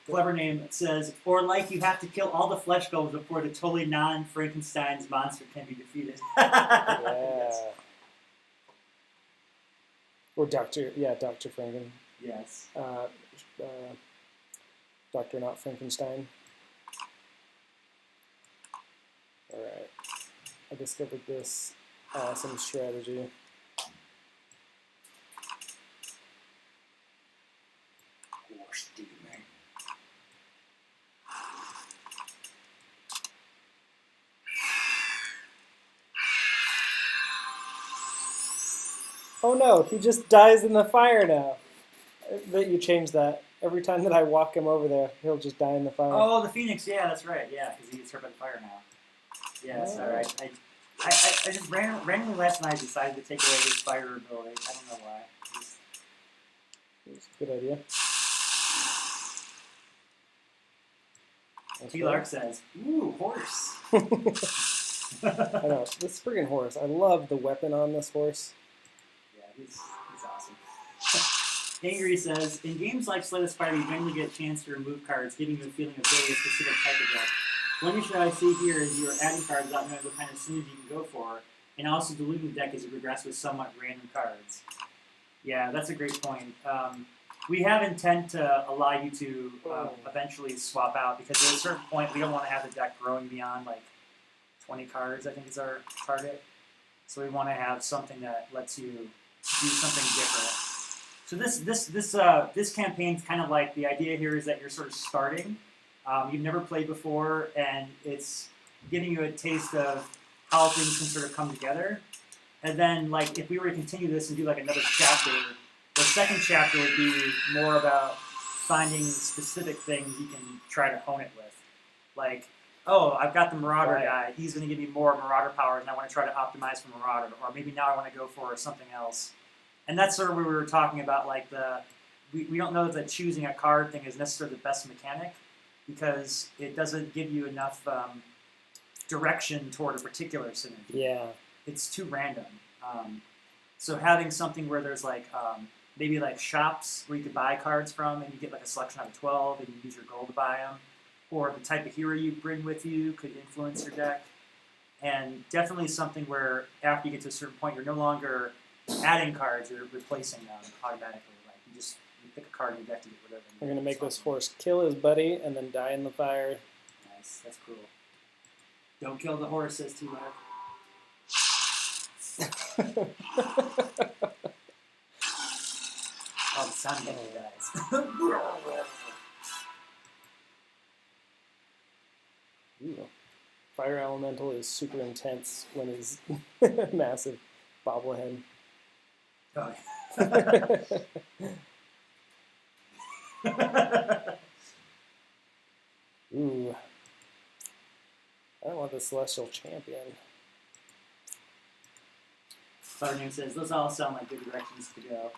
Clever Name says, or like you have to kill all the flesh golems before the totally non-Frankenstein's monster can be defeated. Yeah. Or Dr. Franken. Yes. Dr. Not Frankenstein. Alright. I discovered this awesome strategy. Horse demon. Oh no, he just dies in the fire now. That you change that. Every time that I walk him over there, he'll just die in the fire. Oh, the Phoenix, yeah, that's right, yeah, because he gets hurt by the fire now. Yeah, that's alright. I just randomly last night decided to take away his fire ability. I don't know why. It's a good idea. T. Lark says, ooh, horse. I know, this friggin' horse. I love the weapon on this horse. Yeah, he's awesome. Angry says, in games like Slay the Spider, you generally get a chance to remove cards, giving you a feeling of building a specific type of deck. One issue I see here is you're adding cards without knowing what kind of synergy you can go for, and also diluting the deck as you progress with somewhat random cards. Yeah, that's a great point. We have intent to allow you to eventually swap out, because at a certain point we don't want to have the deck growing beyond like 20 cards, I think is our target. So we want to have something that lets you do something different. So this campaign's kind of like, the idea here is that you're sort of starting you've never played before, and it's giving you a taste of how things can sort of come together. And then, like, if we were to continue this and do like another chapter, the second chapter would be more about finding specific things you can try to hone it with. Like, oh, I've got the Marauder guy. He's going to give me more Marauder powers, and I want to try to optimize for Marauder. Or maybe now I want to go for something else. And that's sort of where we were talking about, like, we don't know that the choosing a card thing is necessarily the best mechanic, because it doesn't give you enough direction toward a particular synergy. Yeah. It's too random. So having something where there's like maybe like shops where you could buy cards from, and you get like a selection out of 12, and you use your gold to buy them, or the type of hero you bring with you could influence your deck. And definitely something where after you get to a certain point, you're no longer adding cards, you're replacing them automatically. Like you pick a card in your deck to get rid of them. We're going to make this horse kill his buddy and then die in the fire. Nice, that's cool. Don't kill the horse, says T-Mark. Oh, the sound guys. Ooh. Fire Elemental is super intense when he's massive bobblehead. Oh, Ooh. I don't want the Celestial Champion. Clever says, those all sound like good directions to go.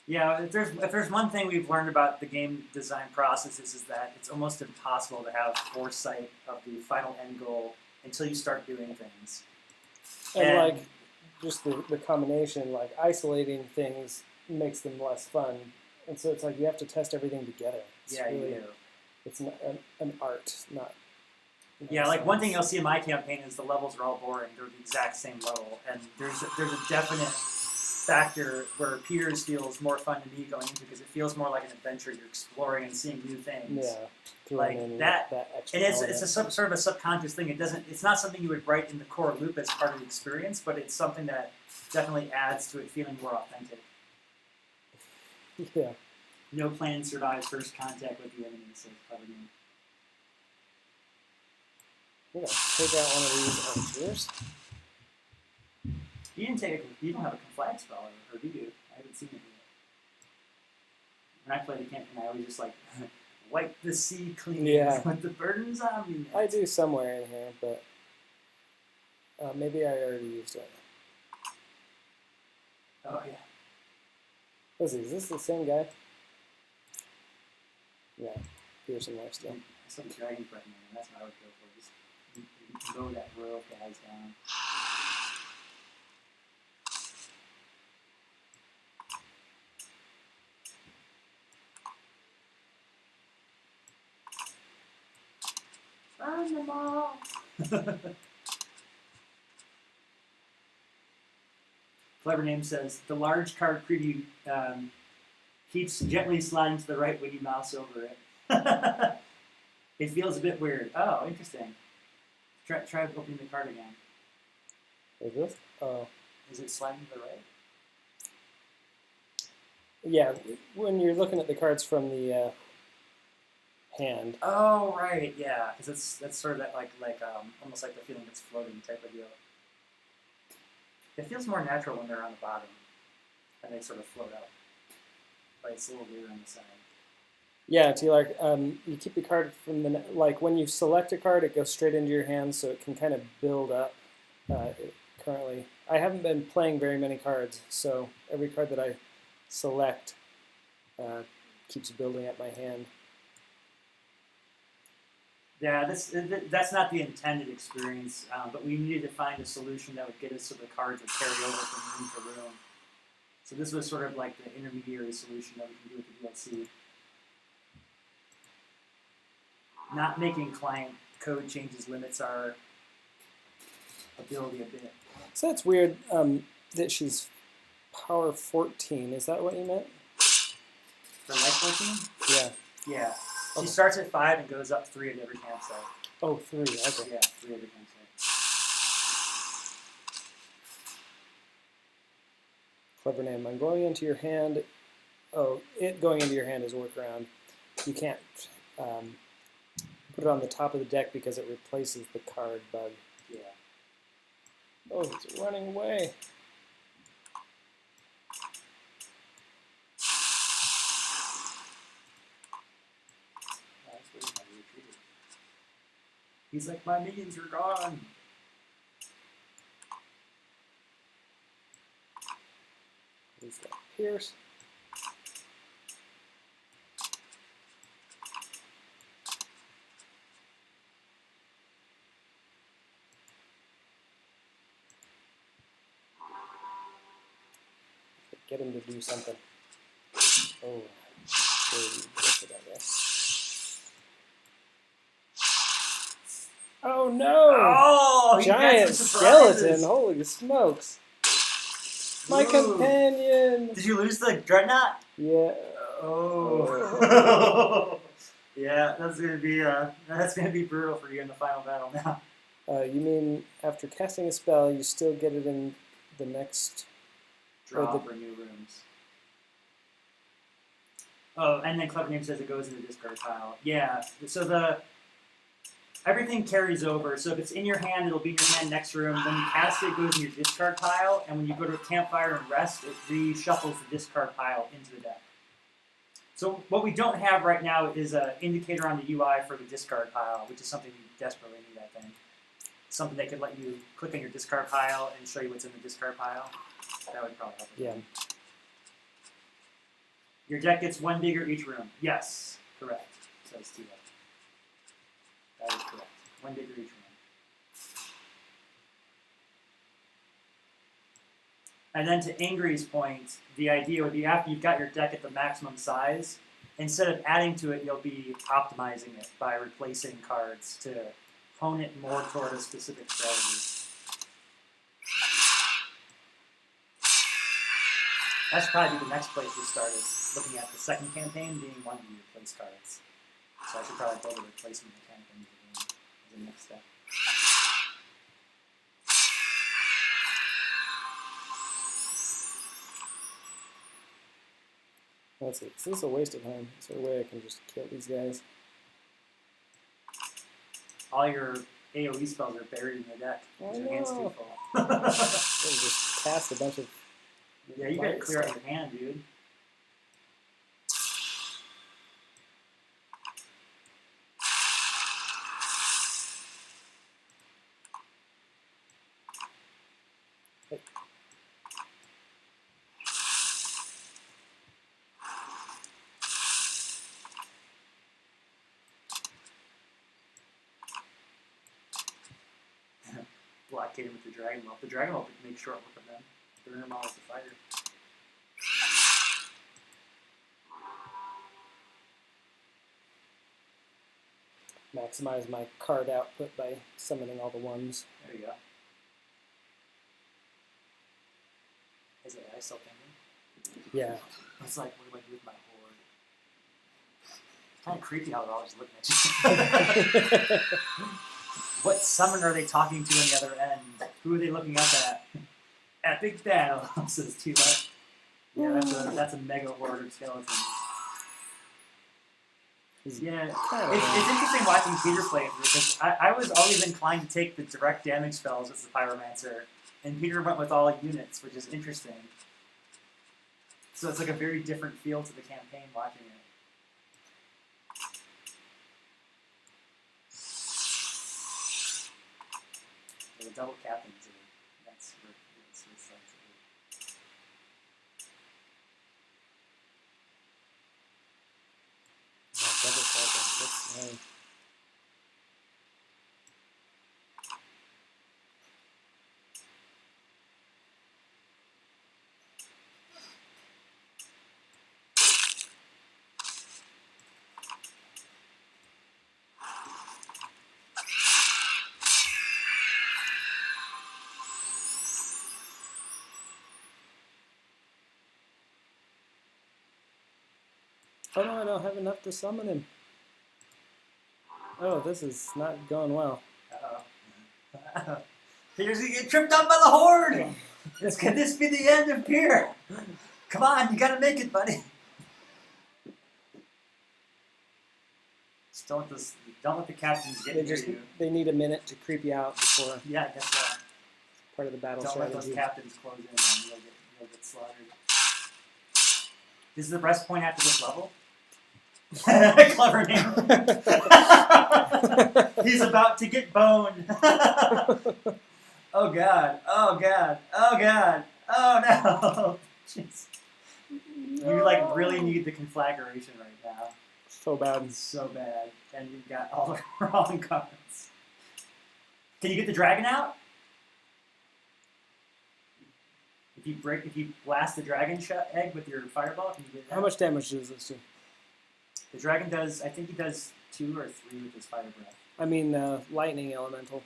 Yeah, if there's one thing we've learned about the game design processes is that it's almost impossible to have foresight of the final end goal until you start doing things. And like, just the combination, like isolating things makes them less fun. And so it's like you have to test everything together. It's yeah, really, you do. It's an art, not yeah, like one thing you'll see in my campaign is the levels are all boring. They're the exact same level. And there's a definite factor where Peters feels more fun to me going into because it feels more like an adventure. You're exploring and seeing new things. Yeah, like that extra and element. it's a sort of a subconscious thing. It's not something you would write in the core loop as part of the experience, but it's something that definitely adds to it feeling more authentic. Yeah. No plan survives first contact with the enemy, so Clever Game. I'm gonna take out one of these archers. You don't have a flag spell, or do you? I haven't seen it yet. When I play the campaign, I always just like wipe the sea clean with the burden zombie. I do somewhere in here, but maybe I already used it. Oh yeah. Let's see, is this the same guy? Yeah, here's some more stuff. I saw the dragon breath man. That's what I would go for. Just you can go that row of guys down. Burn them all. Clever Name says the large card preview keeps gently sliding to the right when you mouse over it. It feels a bit weird. Oh, interesting. Try opening the card again. Is this? Oh. Is it sliding to the right? Yeah, when you're looking at the cards from the hand. Oh, right, yeah. Because that's sort of that like almost like the feeling it's floating type of deal. It feels more natural when they're on the bottom, and they sort of float up. But it's a little weird on the side. Yeah, T-Lark, you keep the card from the, like when you select a card, it goes straight into your hand, so it can kind of build up currently. I haven't been playing very many cards, so every card that I select keeps building up my hand. Yeah, that's not the intended experience, but we needed to find a solution that would get us so the cards would carry over from room to room. So this was sort of like the intermediary solution that we can do with the DLC. Not making client code changes limits our ability a bit. So that's weird that she's power 14. Is that what you meant? For life 14? Yeah. Yeah. She starts at 5 and goes up 3 at every campsite. Oh, 3. Okay. Yeah, 3 at every campsite. Clever Name. I'm going into your hand it going into your hand is a workaround. You can't put it on the top of the deck because it replaces the card bug. Yeah. Oh, it's running away. That's weird how he retreated. He's like, my minions are gone. He's got Pierce. Get him to do something. Oh, oh no! Oh, he Giant got some skeleton! surprises. Holy smokes! My Ooh. companion! Did you lose the dreadnought? Yeah. Oh. Yeah, that's gonna be brutal for you in the final battle now. You mean after casting a spell, you still get it in the next Draw for new rooms. Oh, and then Clever Name says it goes in the discard pile. Yeah, so everything carries over. So if it's in your hand, it'll be in your hand next room. When you cast it, it goes in your discard pile, and when you go to a campfire and rest, it reshuffles the discard pile into the deck. So what we don't have right now is an indicator on the UI for the discard pile, which is something you desperately need, I think. Something that could let you click on your discard pile and show you what's in the discard pile. That would probably help. Yeah. Your deck gets one bigger each room. Yes, correct. Says T. That is correct. One bigger each room. And then to Angry's point, the idea would be after you've got your deck at the maximum size, instead of adding to it, you'll be optimizing it by replacing cards to hone it more toward a specific strategy. That should probably be the next place we start, is looking at the second campaign being one of the replace cards. So I should probably build a replacement mechanic into the game as the next step. Let's see. This is a waste of time. Is there a way I can just kill these guys? All your AoE spells are buried in the deck. Oh, Your hand's too no. full. Just cast a bunch of. Yeah, you gotta clear out your hand, dude. Blockade him with the Dragon Whelp. The Dragon Whelp would make short work of them. Burn them all as the fighter. Maximize my card output by summoning all the ones. There you go. Is it still thinking? Yeah. It's like, what do I do with my horde? It's kind of creepy how they're all just looking at you. What summon are they talking to on the other end? Who are they looking up at? Epic battle, says Tila. Yeah, that's a mega horde of skeletons. Yeah, it's interesting watching Peter play through, because I was always inclined to take the direct damage spells as the Pyromancer, and Peter went with all units, which is interesting. So it's like a very different feel to the campaign watching it. The double captains that's where it's like. Yeah, double captains. That's nice. Oh no, I don't have enough to summon him. Oh, this is not going well. Uh-oh. Peter's gonna get tripped up by the horde! Could this be the end of Peter? Come on, you gotta make it, buddy. don't let the captains get near you. They need a minute to creep you out before Yeah, I guess so. part of the battle Don't strategy. let those captains close in, and you'll get slaughtered. This is the rest point after this level. Clever name. He's about to get boned. Oh god! Oh god! Oh god! Oh no! Jeez. You like really need the conflagration right now. So bad. It's so bad, and you've got all the wrong cards. Can you get the dragon out? If you blast the dragon egg with your fireball, can you get it out? How much damage does this do? The dragon does, I think he does 2 or 3 with his fire breath. I mean, lightning elemental.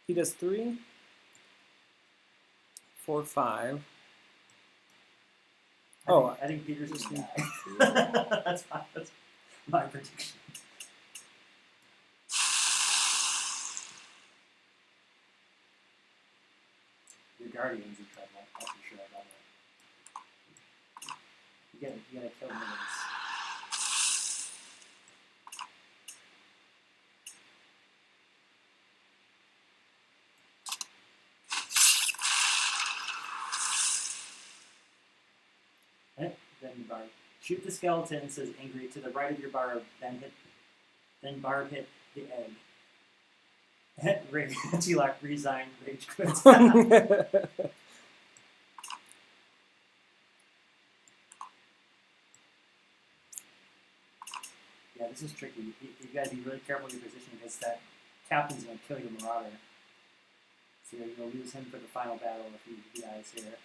He does 3, 4, 5. I think Peter's just gonna die. That's my prediction. Your guardian's in trouble. That's for sure. I love it. You gotta kill minions. Then barb. Shoot the skeleton, says angry, to the right of your barb, then barb hit the egg. T-Lock resign rage quit. Yeah, this is tricky. You gotta be really careful with your position because that captain's gonna kill your marauder. So you'll lose him for the final battle if he dies here.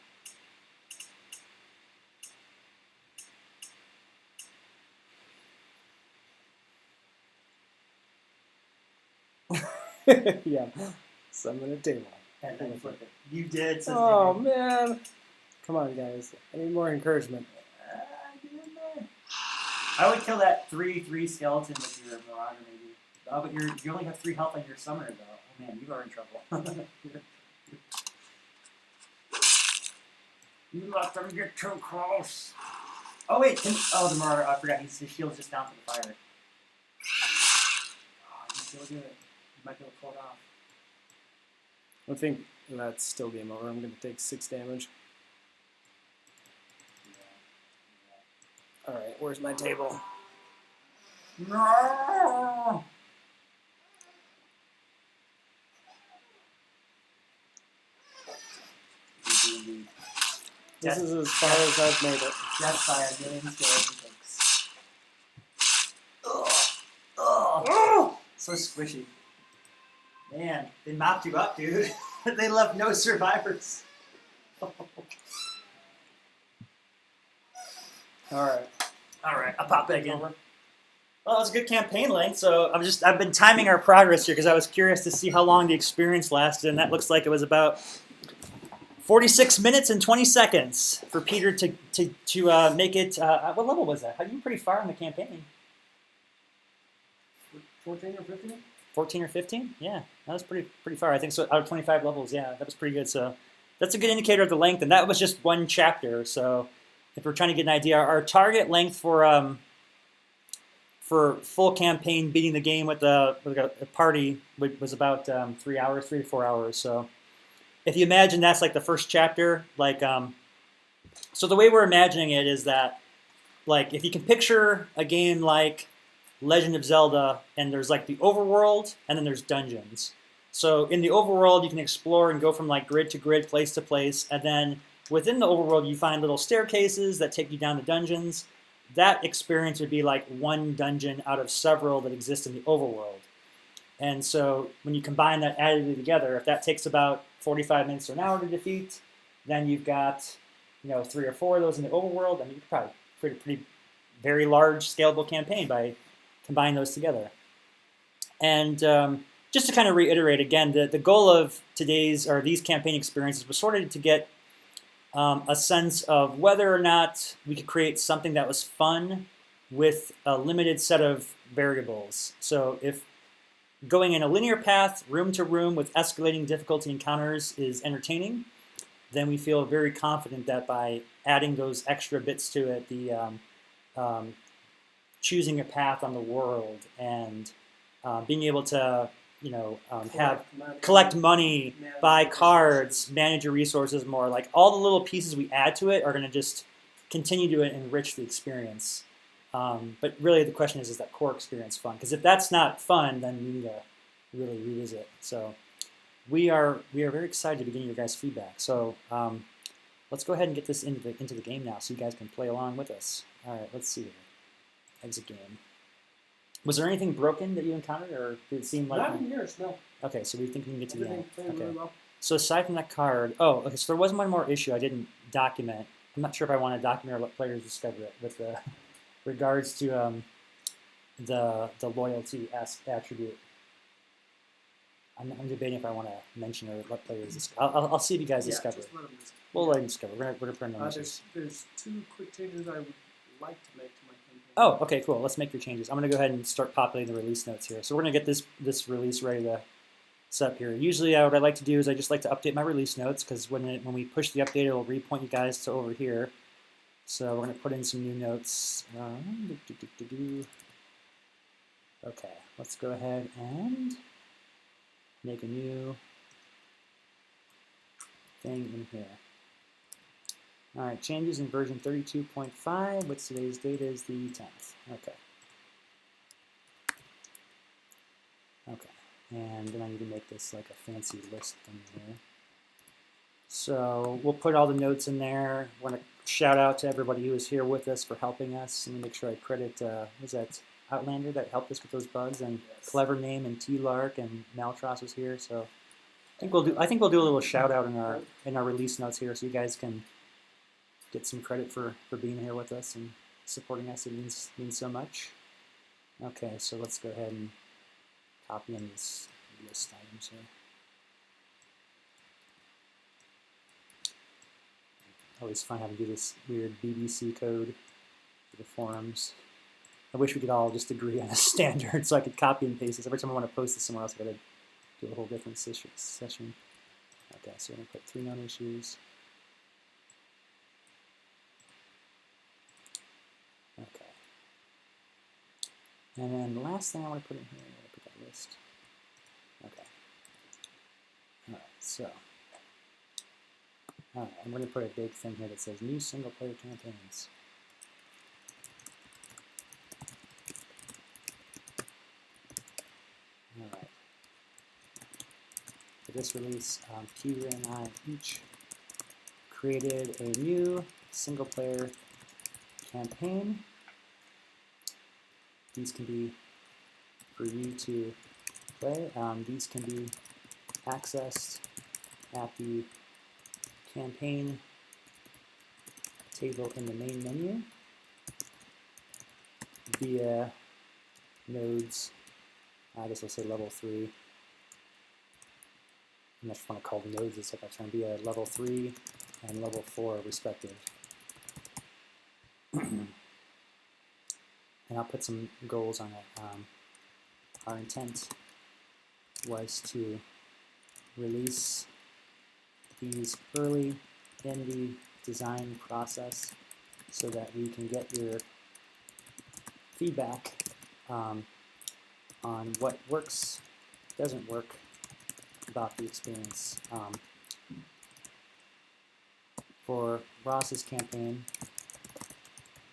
Yeah. Summon a table. And then flip it. You did. Oh, man. Come on, guys. I need more encouragement. I would kill that 3/3 skeleton with your marauder, maybe. Oh, but you only have 3 health on your summoner, though. Oh man, you are in trouble. You let them get too close. Oh wait, the marauder. I forgot. His shield's just down for the fire. Oh, you can still do it. You might be able to pull it off. I think that's still game over. I'm going to take 6 damage. Alright, where's my table? No! This is as far as I've made it. Death by a million skeleton things. Ugh. So squishy. Man, they mopped you up, dude. They left no survivors. Alright. Alright, I'll pop back in. Well, it was a good campaign length, so I've been timing our progress here because I was curious to see how long the experience lasted, and that looks like it was about 46 minutes and 20 seconds for Peter to make it. What level was that? You were pretty far in the campaign. 14 or 15? 14 or 15? Yeah, that was pretty far. I think so. Out of 25 levels, yeah, that was pretty good. So that's a good indicator of the length, and that was just one chapter. So if we're trying to get an idea, our target length for full campaign beating the game with a party was about 3 hours, 3 to 4 hours. So if you imagine that's like the first chapter, like so the way we're imagining it is that, like, if you can picture a game like Legend of Zelda, and there's like the overworld, and then there's dungeons. So in the overworld, you can explore and go from like grid to grid, place to place, and then within the overworld, you find little staircases that take you down to dungeons. That experience would be like one dungeon out of several that exist in the overworld. And so when you combine that added together, if that takes about 45 minutes or an hour to defeat, then you've got 3 or 4 of those in the overworld. I mean, you could probably create a pretty very large scalable campaign by combine those together. And just to kind of reiterate again, the goal of these campaign experiences was sort of to get a sense of whether or not we could create something that was fun with a limited set of variables. So if going in a linear path, room to room, with escalating difficulty encounters is entertaining, then we feel very confident that by adding those extra bits to it, choosing a path on the world and being able to, collect money, buy cards, manage your resources more. Like all the little pieces we add to it are going to just continue to enrich the experience. But really, the question is that core experience fun? Because if that's not fun, then we need to really revisit. So we are very excited to be getting your guys' feedback. So let's go ahead and get this into the game now, so you guys can play along with us. All right, let's see here. Exit game. Was there anything broken that you encountered, or did it seem like... Not in yours, no. Okay, so we think we can get to the end. Okay. Really well. So aside from that card... Oh, okay, so there was one more issue I didn't document. I'm not sure if I want to document or let players discover it with regards to the loyalty attribute. I'm debating if I want to mention or let players discover. I'll see if you guys discover it. We'll let them discover. We're going to put them on There's 2 quick changes I would like to make to my campaign. Oh, okay, cool. Let's make your changes. I'm going to go ahead and start populating the release notes here. So we're going to get this release ready to set up here. Usually what I like to do is I just like to update my release notes, because when we push the update, it'll repoint you guys to over here. So we're going to put in some new notes. Okay, let's go ahead and make a new thing in here. All right, changes in version 32.5. What's today's date? Is the 10th. Okay. Okay, and then I need to make this like a fancy list thing here. So we'll put all the notes in there. I want to shout out to everybody who was here with us for helping us. Let me make sure I credit, was that Outlander that helped us with those bugs, and yes. Clever Name and T-Lark and Maltros was here. So I think we'll do a little shout out in our release notes here, so you guys can get some credit for being here with us and supporting us. It means so much. Okay, so let's go ahead and copy in these list items here. Always fun having to do this weird BBC code for the forums. I wish we could all just agree on a standard so I could copy and paste this. Every time I want to post this somewhere else, I've got to do a whole different session. Okay, so we're going to put 3 known issues. Okay. And then the last thing I want to put in here, I'm going to put that list. Okay. All right, so. All right, I'm going to put a big thing here that says new single player campaigns. All right. For this release, Peter and I each created a new single player campaign. These can be for you to play. These can be accessed at the campaign table in the main menu via nodes. I guess I'll say level 3. I just want to call the nodes, it's like I try and be a level 3 and level 4 respective. And I'll put some goals on it. Our intent was to release these early in the design process so that we can get your feedback on what works, doesn't work about the experience. For Ross's campaign,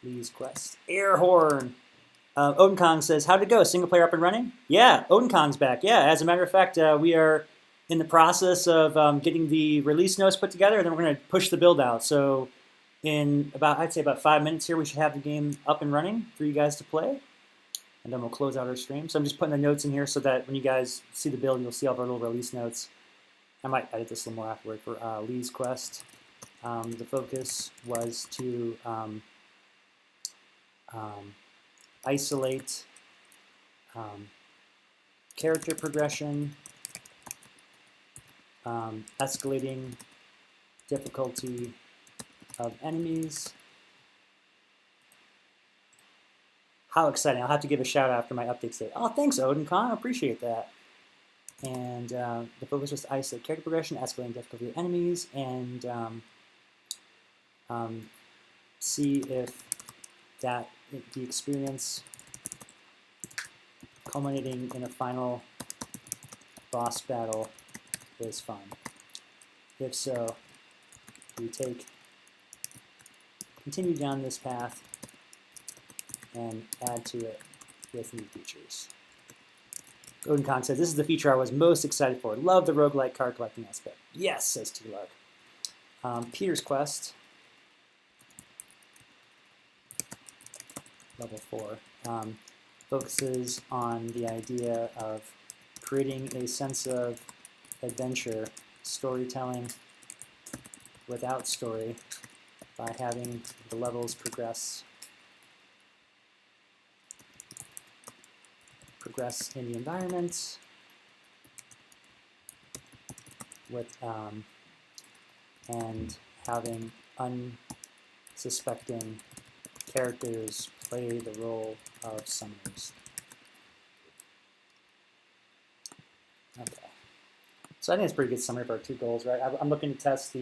Lee's Quest. Air horn! Odin Kong says, how'd it go? Single player up and running? Yeah, Odin Kong's back. Yeah, as a matter of fact, we are in the process of getting the release notes put together, and then we're going to push the build out. So in I'd say about 5 minutes here, we should have the game up and running for you guys to play. And then we'll close out our stream. So I'm just putting the notes in here so that when you guys see the build, you'll see all of our little release notes. I might edit this a little more afterward. For Lee's Quest, the focus was to isolate character progression, escalating difficulty of enemies. How exciting. I'll have to give a shout out after my updates today. Oh, thanks, Odin Khan. I appreciate that. And the focus was to isolate character progression, escalating difficulty of enemies, and see if the experience culminating in a final boss battle is fun? If so, we continue down this path and add to it with new features. Odin Kong says, this is the feature I was most excited for. Love the roguelike card collecting aspect. Yes, says T-Lark. Peter's Quest, level 4, focuses on the idea of creating a sense of adventure, storytelling without story, by having the levels progress in the environment with and having unsuspecting characters play the role of summoners. Okay. So I think it's a pretty good summary of our 2 goals, right? I'm looking to test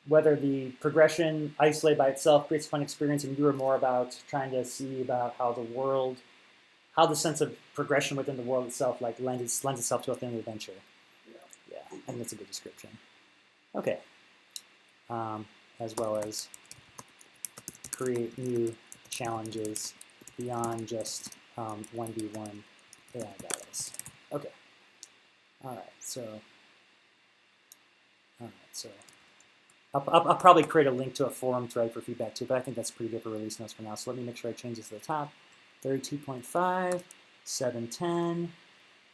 whether the progression isolated by itself creates a fun experience, and you are more about trying to see about how the sense of progression within the world itself like lends itself to a thing of adventure. Yeah, I think that's a good description. Okay. As well as create new challenges beyond just 1v1 AI battles. Okay. All right. So I'll probably create a link to a forum thread for feedback too, but I think that's pretty good for release notes for now. So let me make sure I change this to the top. 32.5, 710.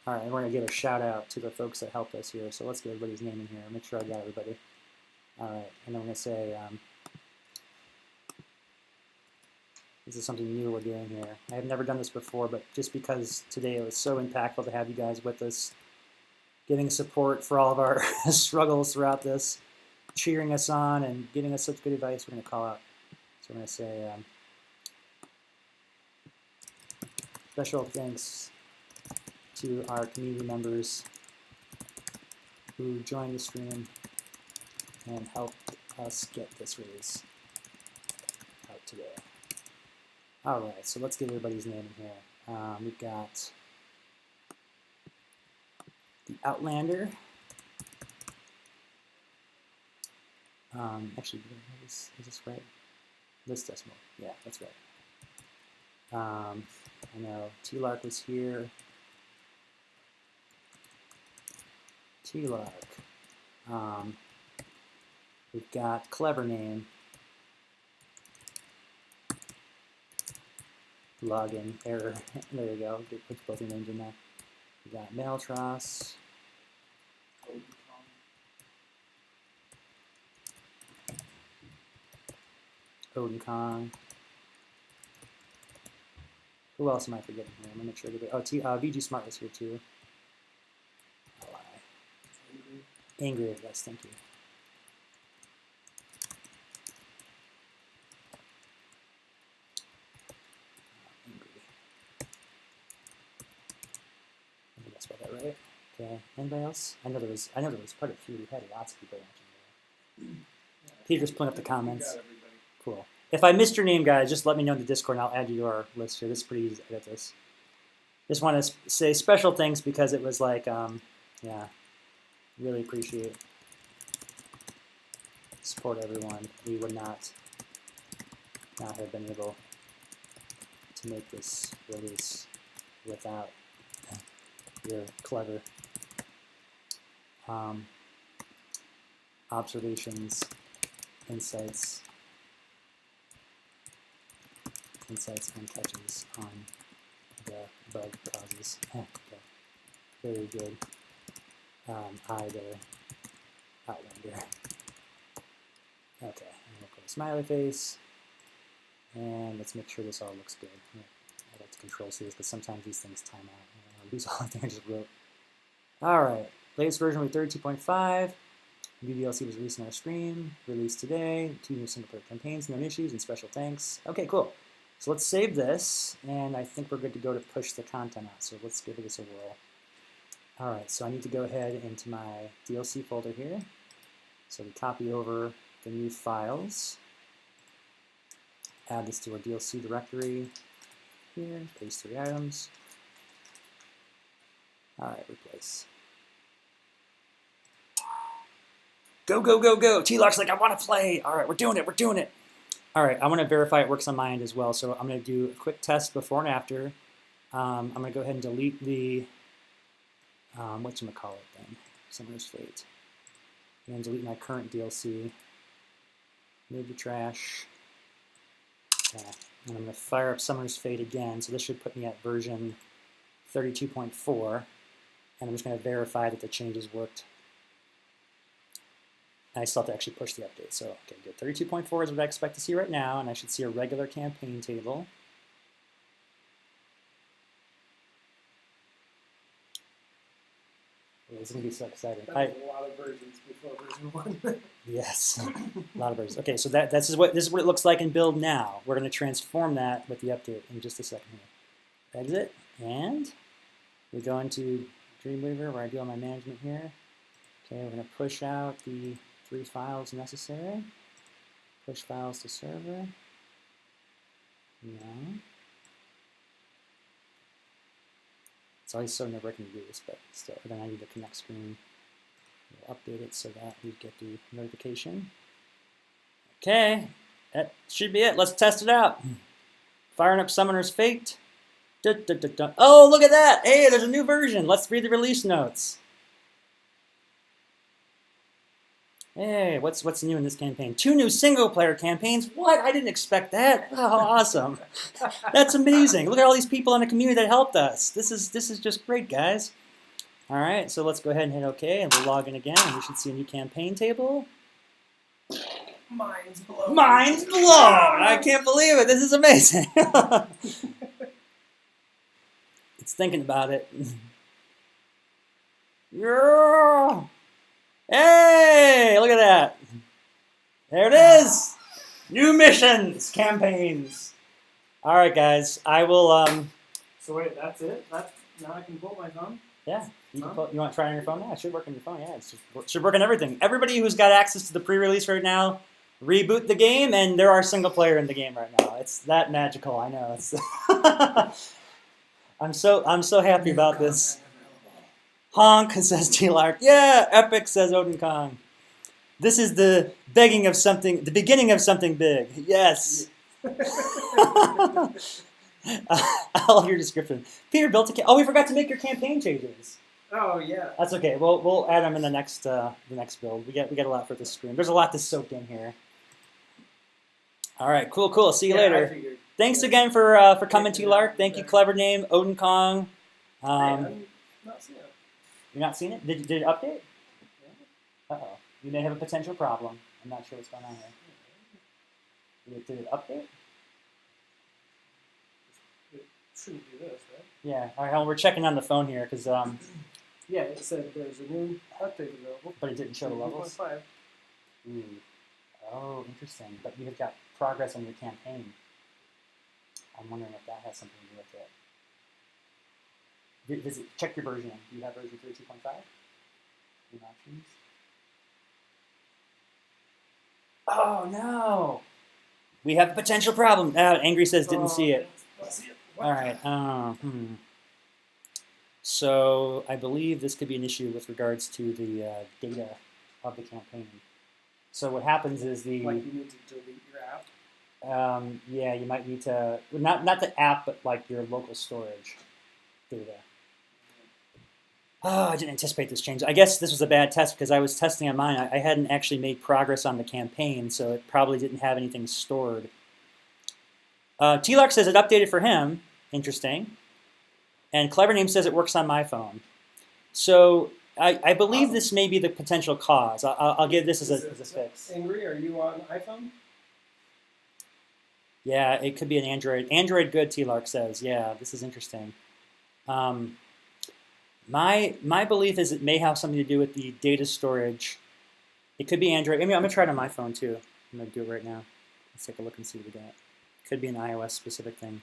All right, and we're going to give a shout out to the folks that helped us here. So let's get everybody's name in here. Make sure I got everybody. All right, and I'm going to say this is something new we're doing here. I have never done this before, but just because today it was so impactful to have you guys with us, giving support for all of our struggles throughout this, cheering us on and giving us such good advice, we're going to call out. So we're going to say special thanks to our community members who joined the stream and helped us get this release out today. All right, so let's get everybody's name in here. We've got the Outlander. Actually, is this right? This decimal. Yeah, that's right. I know T-Lark was here. T-Lark. We've got Clever Name. Login error. There you go. Put both your names in there. We've got Maltros. Odin Kong. Who else am I forgetting here? I'm gonna make sure to VG Smart was here too. Angry, yes, thank you. Angry. I think I spelled that right. Okay. Anybody else? I know there was quite a few. We had lots of people watching there. Peter's pulling up the comments. Cool. If I missed your name, guys, just let me know in the Discord and I'll add you to our list here. This is pretty easy to edit this. Just want to say special thanks because it was like, yeah, really appreciate support, everyone. We would not have been able to make this release without your clever observations, insights and catches on the bug causes. Okay. Very good. Either Outlander. Okay, and we'll put a smiley face. And let's make sure this all looks good. Yeah, I like to control C this because sometimes these things time out. I lose all the things I just wrote. Alright, latest version with 32.5. New DLC was released on our stream. Released today. 2 new single player campaigns, known issues, and special thanks. Okay, cool. So let's save this, and I think we're good to go to push the content out. So let's give this a whirl. Alright, so I need to go ahead into my DLC folder here. So we copy over the new files. Add this to our DLC directory here. Paste 3 items. All right, replace. Go, go, go, go. T-Lark's like, I want to play. All right, we're doing it. We're doing it. All right, I want to verify it works on my end as well. So I'm going to do a quick test before and after. I'm going to go ahead and delete the, whatchamacallit then, Summoner's Fate. And then delete my current DLC. Move the trash. Okay. And I'm going to fire up Summoner's Fate again. So this should put me at version 32.4. And I'm just going to verify that the changes worked. And I still have to actually push the update. So, okay, good. 32.4 is what I expect to see right now. And I should see a regular campaign table. It's going to be so exciting. That was a lot of versions before version 1. Yes, a lot of versions. Okay, so this is what it looks like in build now. We're going to transform that with the update in just a second here. Exit, and we go into Dreamweaver where I do all my management here. Okay, we're going to push out the 3 files necessary. Push files to server. No. It's always so nerve-wracking to do this, but still, then I need to connect screen. We'll update it so that we get the notification. Okay, that should be it. Let's test it out. Firing up Summoner's Fate. Dun, dun, dun, dun. Oh, look at that! Hey, there's a new version. Let's read the release notes. Hey, what's new in this campaign? 2 new single-player campaigns? What? I didn't expect that. Oh, awesome. That's amazing. Look at all these people in the community that helped us. This is just great, guys. All right, so let's go ahead and hit OK, and we'll log in again, and we should see a new campaign table. Mind's blown. Mind's blown! I can't believe it. This is amazing. It's thinking about it. Yeah. Hey, look at that. There it is. New missions, campaigns. All right, guys. I will. So wait, that's it? Now I can pull my phone? Yeah. You want to try it on your phone? Yeah, it should work on your phone. Yeah, it should work on everything. Everybody who's got access to the pre-release right now, reboot the game, and there are single player in the game right now. It's that magical. I know. It's. I'm so happy about this. Honk, says T-Lark. Yeah, epic, says Odin Kong. This is the beginning of something big. Yes. I love your description. Peter built a. Oh, we forgot to make your campaign changes. Oh yeah. That's okay. We'll add them in the next build. We get a lot for this screen. There's a lot to soak in here. All right, cool. See you later. Thanks again for coming, T-Lark. Thank you, clever name, Odin Kong. I'm not seeing it. You're not seeing it? Did it update? Uh-oh. You may have a potential problem. I'm not sure what's going on here. Did it update? It shouldn't do this, right? Yeah. All right, well, we're checking on the phone here because yeah, it said there's a new update available. But it didn't show the levels. 1.5. Ooh. Oh, interesting. But you have got progress on your campaign. I'm wondering if that has something to do with it. Does it check your version? Do you have version 32.5? New options. Oh no! We have a potential problem. Angry says didn't see it. All right. So I believe this could be an issue with regards to the data of the campaign. So what happens is the like you need to delete your app. Yeah, you might need to not the app, but like your local storage data. Oh, I didn't anticipate this change. I guess this was a bad test because I was testing on mine. I hadn't actually made progress on the campaign, so it probably didn't have anything stored. T-Lark says it updated for him. Interesting. And Clever Name says it works on my phone. So I believe this may be the potential cause. I'll give this as a fix. Angry, are you on iPhone? Yeah, it could be an Android. Android good, T-Lark says. Yeah, this is interesting. My belief is it may have something to do with the data storage. It could be Android. I mean, I'm going to try it on my phone, too. I'm going to do it right now. Let's take a look and see what we got. Could be an iOS-specific thing.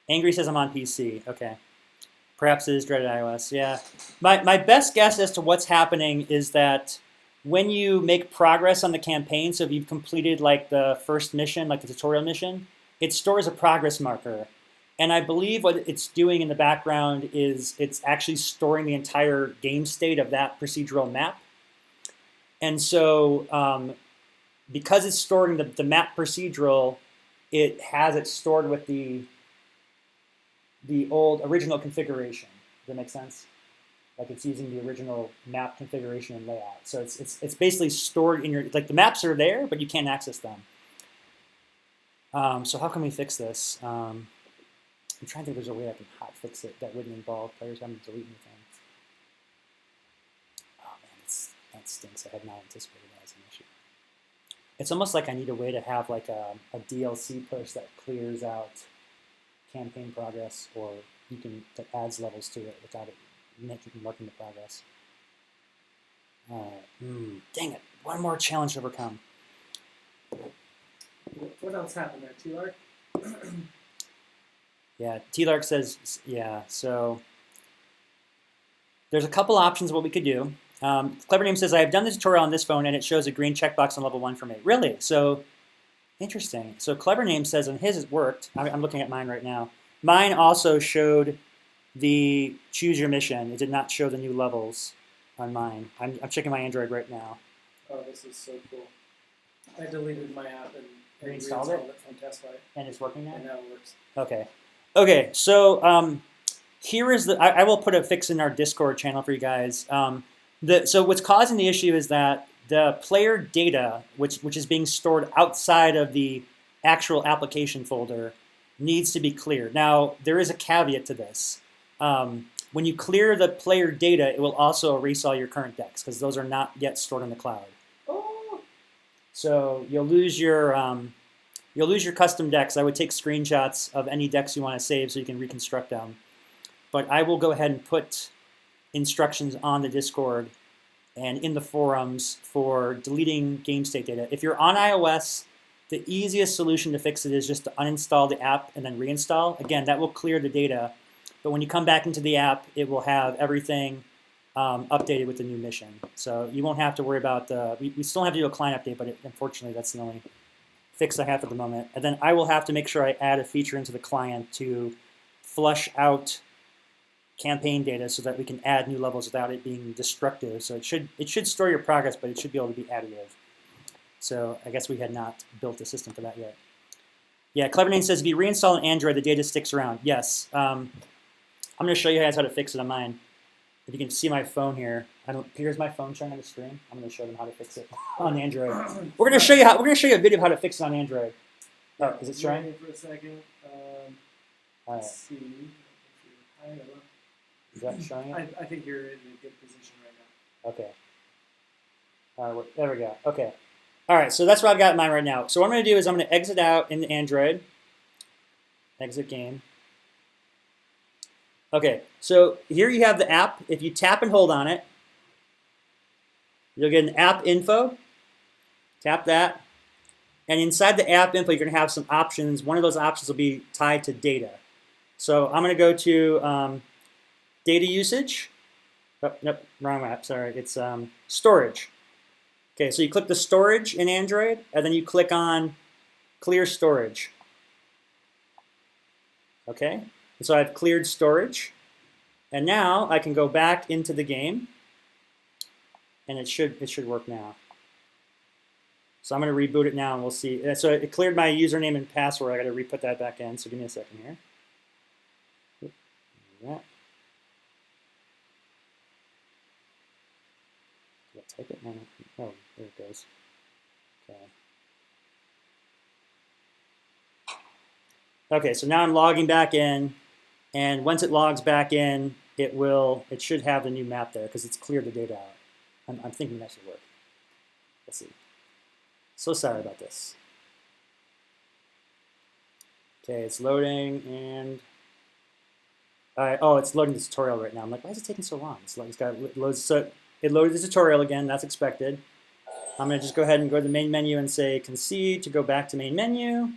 Angry says I'm on PC. Okay. Perhaps it is dreaded iOS. Yeah. My best guess as to what's happening is that when you make progress on the campaign, so if you've completed like the first mission, like the tutorial mission, it stores a progress marker. And I believe what it's doing in the background is it's actually storing the entire game state of that procedural map. And so because it's storing the map procedural, it has it stored with the old original configuration. Does that make sense? Like it's using the original map configuration and layout. So it's basically stored in your, like the maps are there, but you can't access them. So how can we fix this? I'm trying to think if there's a way I can hot fix it that wouldn't involve players having to delete anything. Oh man, that stinks. I had not anticipated that as an issue. It's almost like I need a way to have like a DLC push that clears out campaign progress, or you can that adds levels to it without it marking the progress. Dang it! One more challenge to overcome. What else happened there, T-Lark? Yeah, T-Lark says, yeah, so there's a couple options of what we could do. Clever Name says, I have done the tutorial on this phone and it shows a green checkbox on level 1 for me. Really? So, interesting. So Clever Name says on his it worked. I'm looking at mine right now. Mine also showed the choose your mission. It did not show the new levels on mine. I'm checking my Android right now. Oh, this is so cool. I deleted my app and reinstalled it from Test Flight. And it's working now? And now it works. Okay. Okay, so here is the, I will put a fix in our Discord channel for you guys. So what's causing the issue is that the player data, which is being stored outside of the actual application folder, needs to be cleared. Now, there is a caveat to this. When you clear the player data, it will also erase all your current decks, because those are not yet stored in the cloud. Oh. So you'll lose your custom decks. I would take screenshots of any decks you want to save so you can reconstruct them. But I will go ahead and put instructions on the Discord and in the forums for deleting game state data. If you're on iOS, the easiest solution to fix it is just to uninstall the app and then reinstall. Again, that will clear the data. But when you come back into the app, it will have everything updated with the new mission. So you won't have to worry about we still have to do a client update, but unfortunately that's the only fix I have at the moment. And then I will have to make sure I add a feature into the client to flush out campaign data so that we can add new levels without it being destructive. So it should store your progress, but it should be able to be additive. So I guess we had not built a system for that yet. Yeah, Clever Name says if you reinstall an Android, the data sticks around. Yes. I'm going to show you guys how to fix it on mine. If you can see my phone here, here's my phone showing on the screen. I'm going to show them how to fix it on Android. We're going to show you a video of how to fix it on Android. Oh, is it showing? For a second. Let's see. Is that showing it? I think you're in a good position right now. Okay. All right, there we go. Okay. All right, so that's what I've got in mind right now. So what I'm going to do is I'm going to exit out in the Android. Exit game. Okay, so here you have the app. If you tap and hold on it, you'll get an app info. Tap that. And inside the app info, you're going to have some options. One of those options will be tied to data. So I'm going to go to data usage. Oh, nope, wrong app, sorry. It's storage. Okay, so you click the storage in Android, and then you click on clear storage. Okay, and so I've cleared storage. And now I can go back into the game, and it should work now. So I'm going to reboot it now, and we'll see. So it cleared my username and password. I got to re-put that back in. So give me a second here. Yeah. Did I type it? No. Oh, there it goes. Okay. Okay, so now I'm logging back in, and once it logs back in, it should have the new map there because it's cleared the data out. I'm thinking that should work. Let's see. So sorry about this. Okay, it's loading, and oh, it's loading the tutorial right now. I'm like, why is it taking so long? So it loaded the tutorial again. That's expected. I'm going to just go ahead and go to the main menu and say concede to go back to main menu.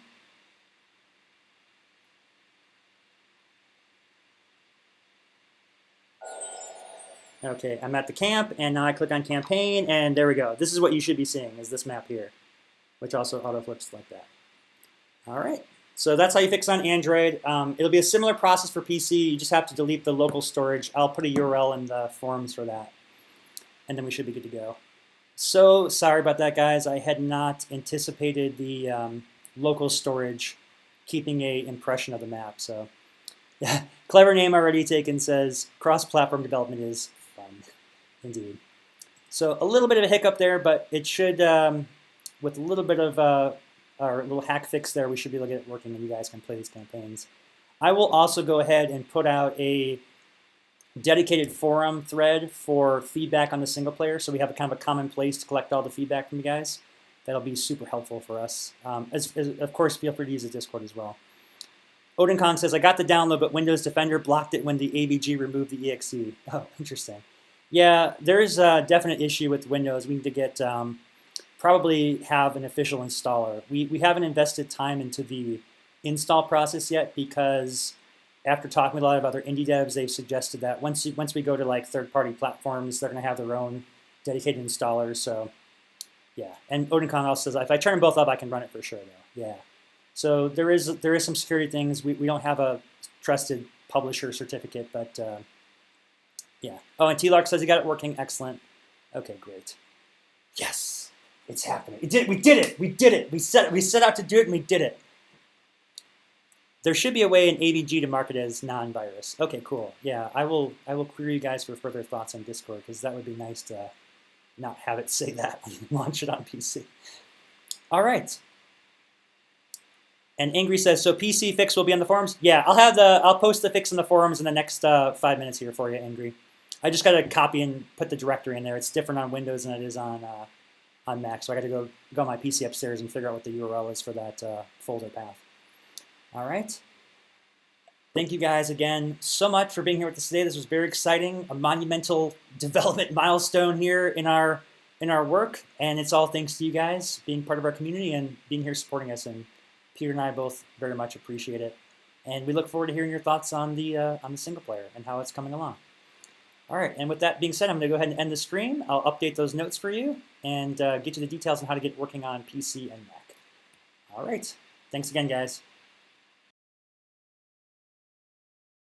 Okay, I'm at the camp, and now I click on campaign, and there we go. This is what you should be seeing, is this map here, which also auto flips like that. All right. So that's how you fix on Android. It'll be a similar process for PC. You just have to delete the local storage. I'll put a URL in the forums for that. And then we should be good to go. So sorry about that, guys. I had not anticipated the local storage keeping a impression of the map. So yeah, clever name already taken, says cross-platform development is fun, indeed. So a little bit of a hiccup there, but it should, with a little bit of our little hack fix there, we should be able to get it working and you guys can play these campaigns. I will also go ahead and put out a dedicated forum thread for feedback on the single player, so we have a kind of a common place to collect all the feedback from you guys. That'll be super helpful for us. Of course, feel free to use the Discord as well. Odin Khan says, I got the download, but Windows Defender blocked it when the AVG removed the EXE. Oh, interesting. Yeah, there's a definite issue with Windows. We need to get, probably have an official installer. We haven't invested time into the install process yet because after talking with a lot of other indie devs, they've suggested that once we go to like third-party platforms, they're going to have their own dedicated installers. So yeah, and Odin Khan also says, if I turn them both up, I can run it for sure though. Yeah. So there is some security things. We don't have a trusted publisher certificate, but yeah. Oh, and T-Lark says he got it working. Excellent. Okay, great. Yes, it's happening. We did it. We did it. We set out to do it, and we did it. There should be a way in AVG to mark it as non-virus. Okay, cool. Yeah, I will query you guys for further thoughts on Discord because that would be nice to not have it say that when you launch it on PC. All right. And Angry says, so PC fix will be on the forums? Yeah, I'll post the fix in the forums in the next 5 minutes here for you, Angry. I just got to copy and put the directory in there. It's different on Windows than it is on Mac, so I got to go on my PC upstairs and figure out what the URL is for that folder path. All right. Thank you guys again so much for being here with us today. This was very exciting, a monumental development milestone here in our work, and it's all thanks to you guys being part of our community and being here supporting us. And Peter and I both very much appreciate it, and we look forward to hearing your thoughts on the single player and how it's coming along. All right, and with that being said, I'm going to go ahead and end the stream. I'll update those notes for you and get you the details on how to get working on PC and Mac. All right, thanks again, guys.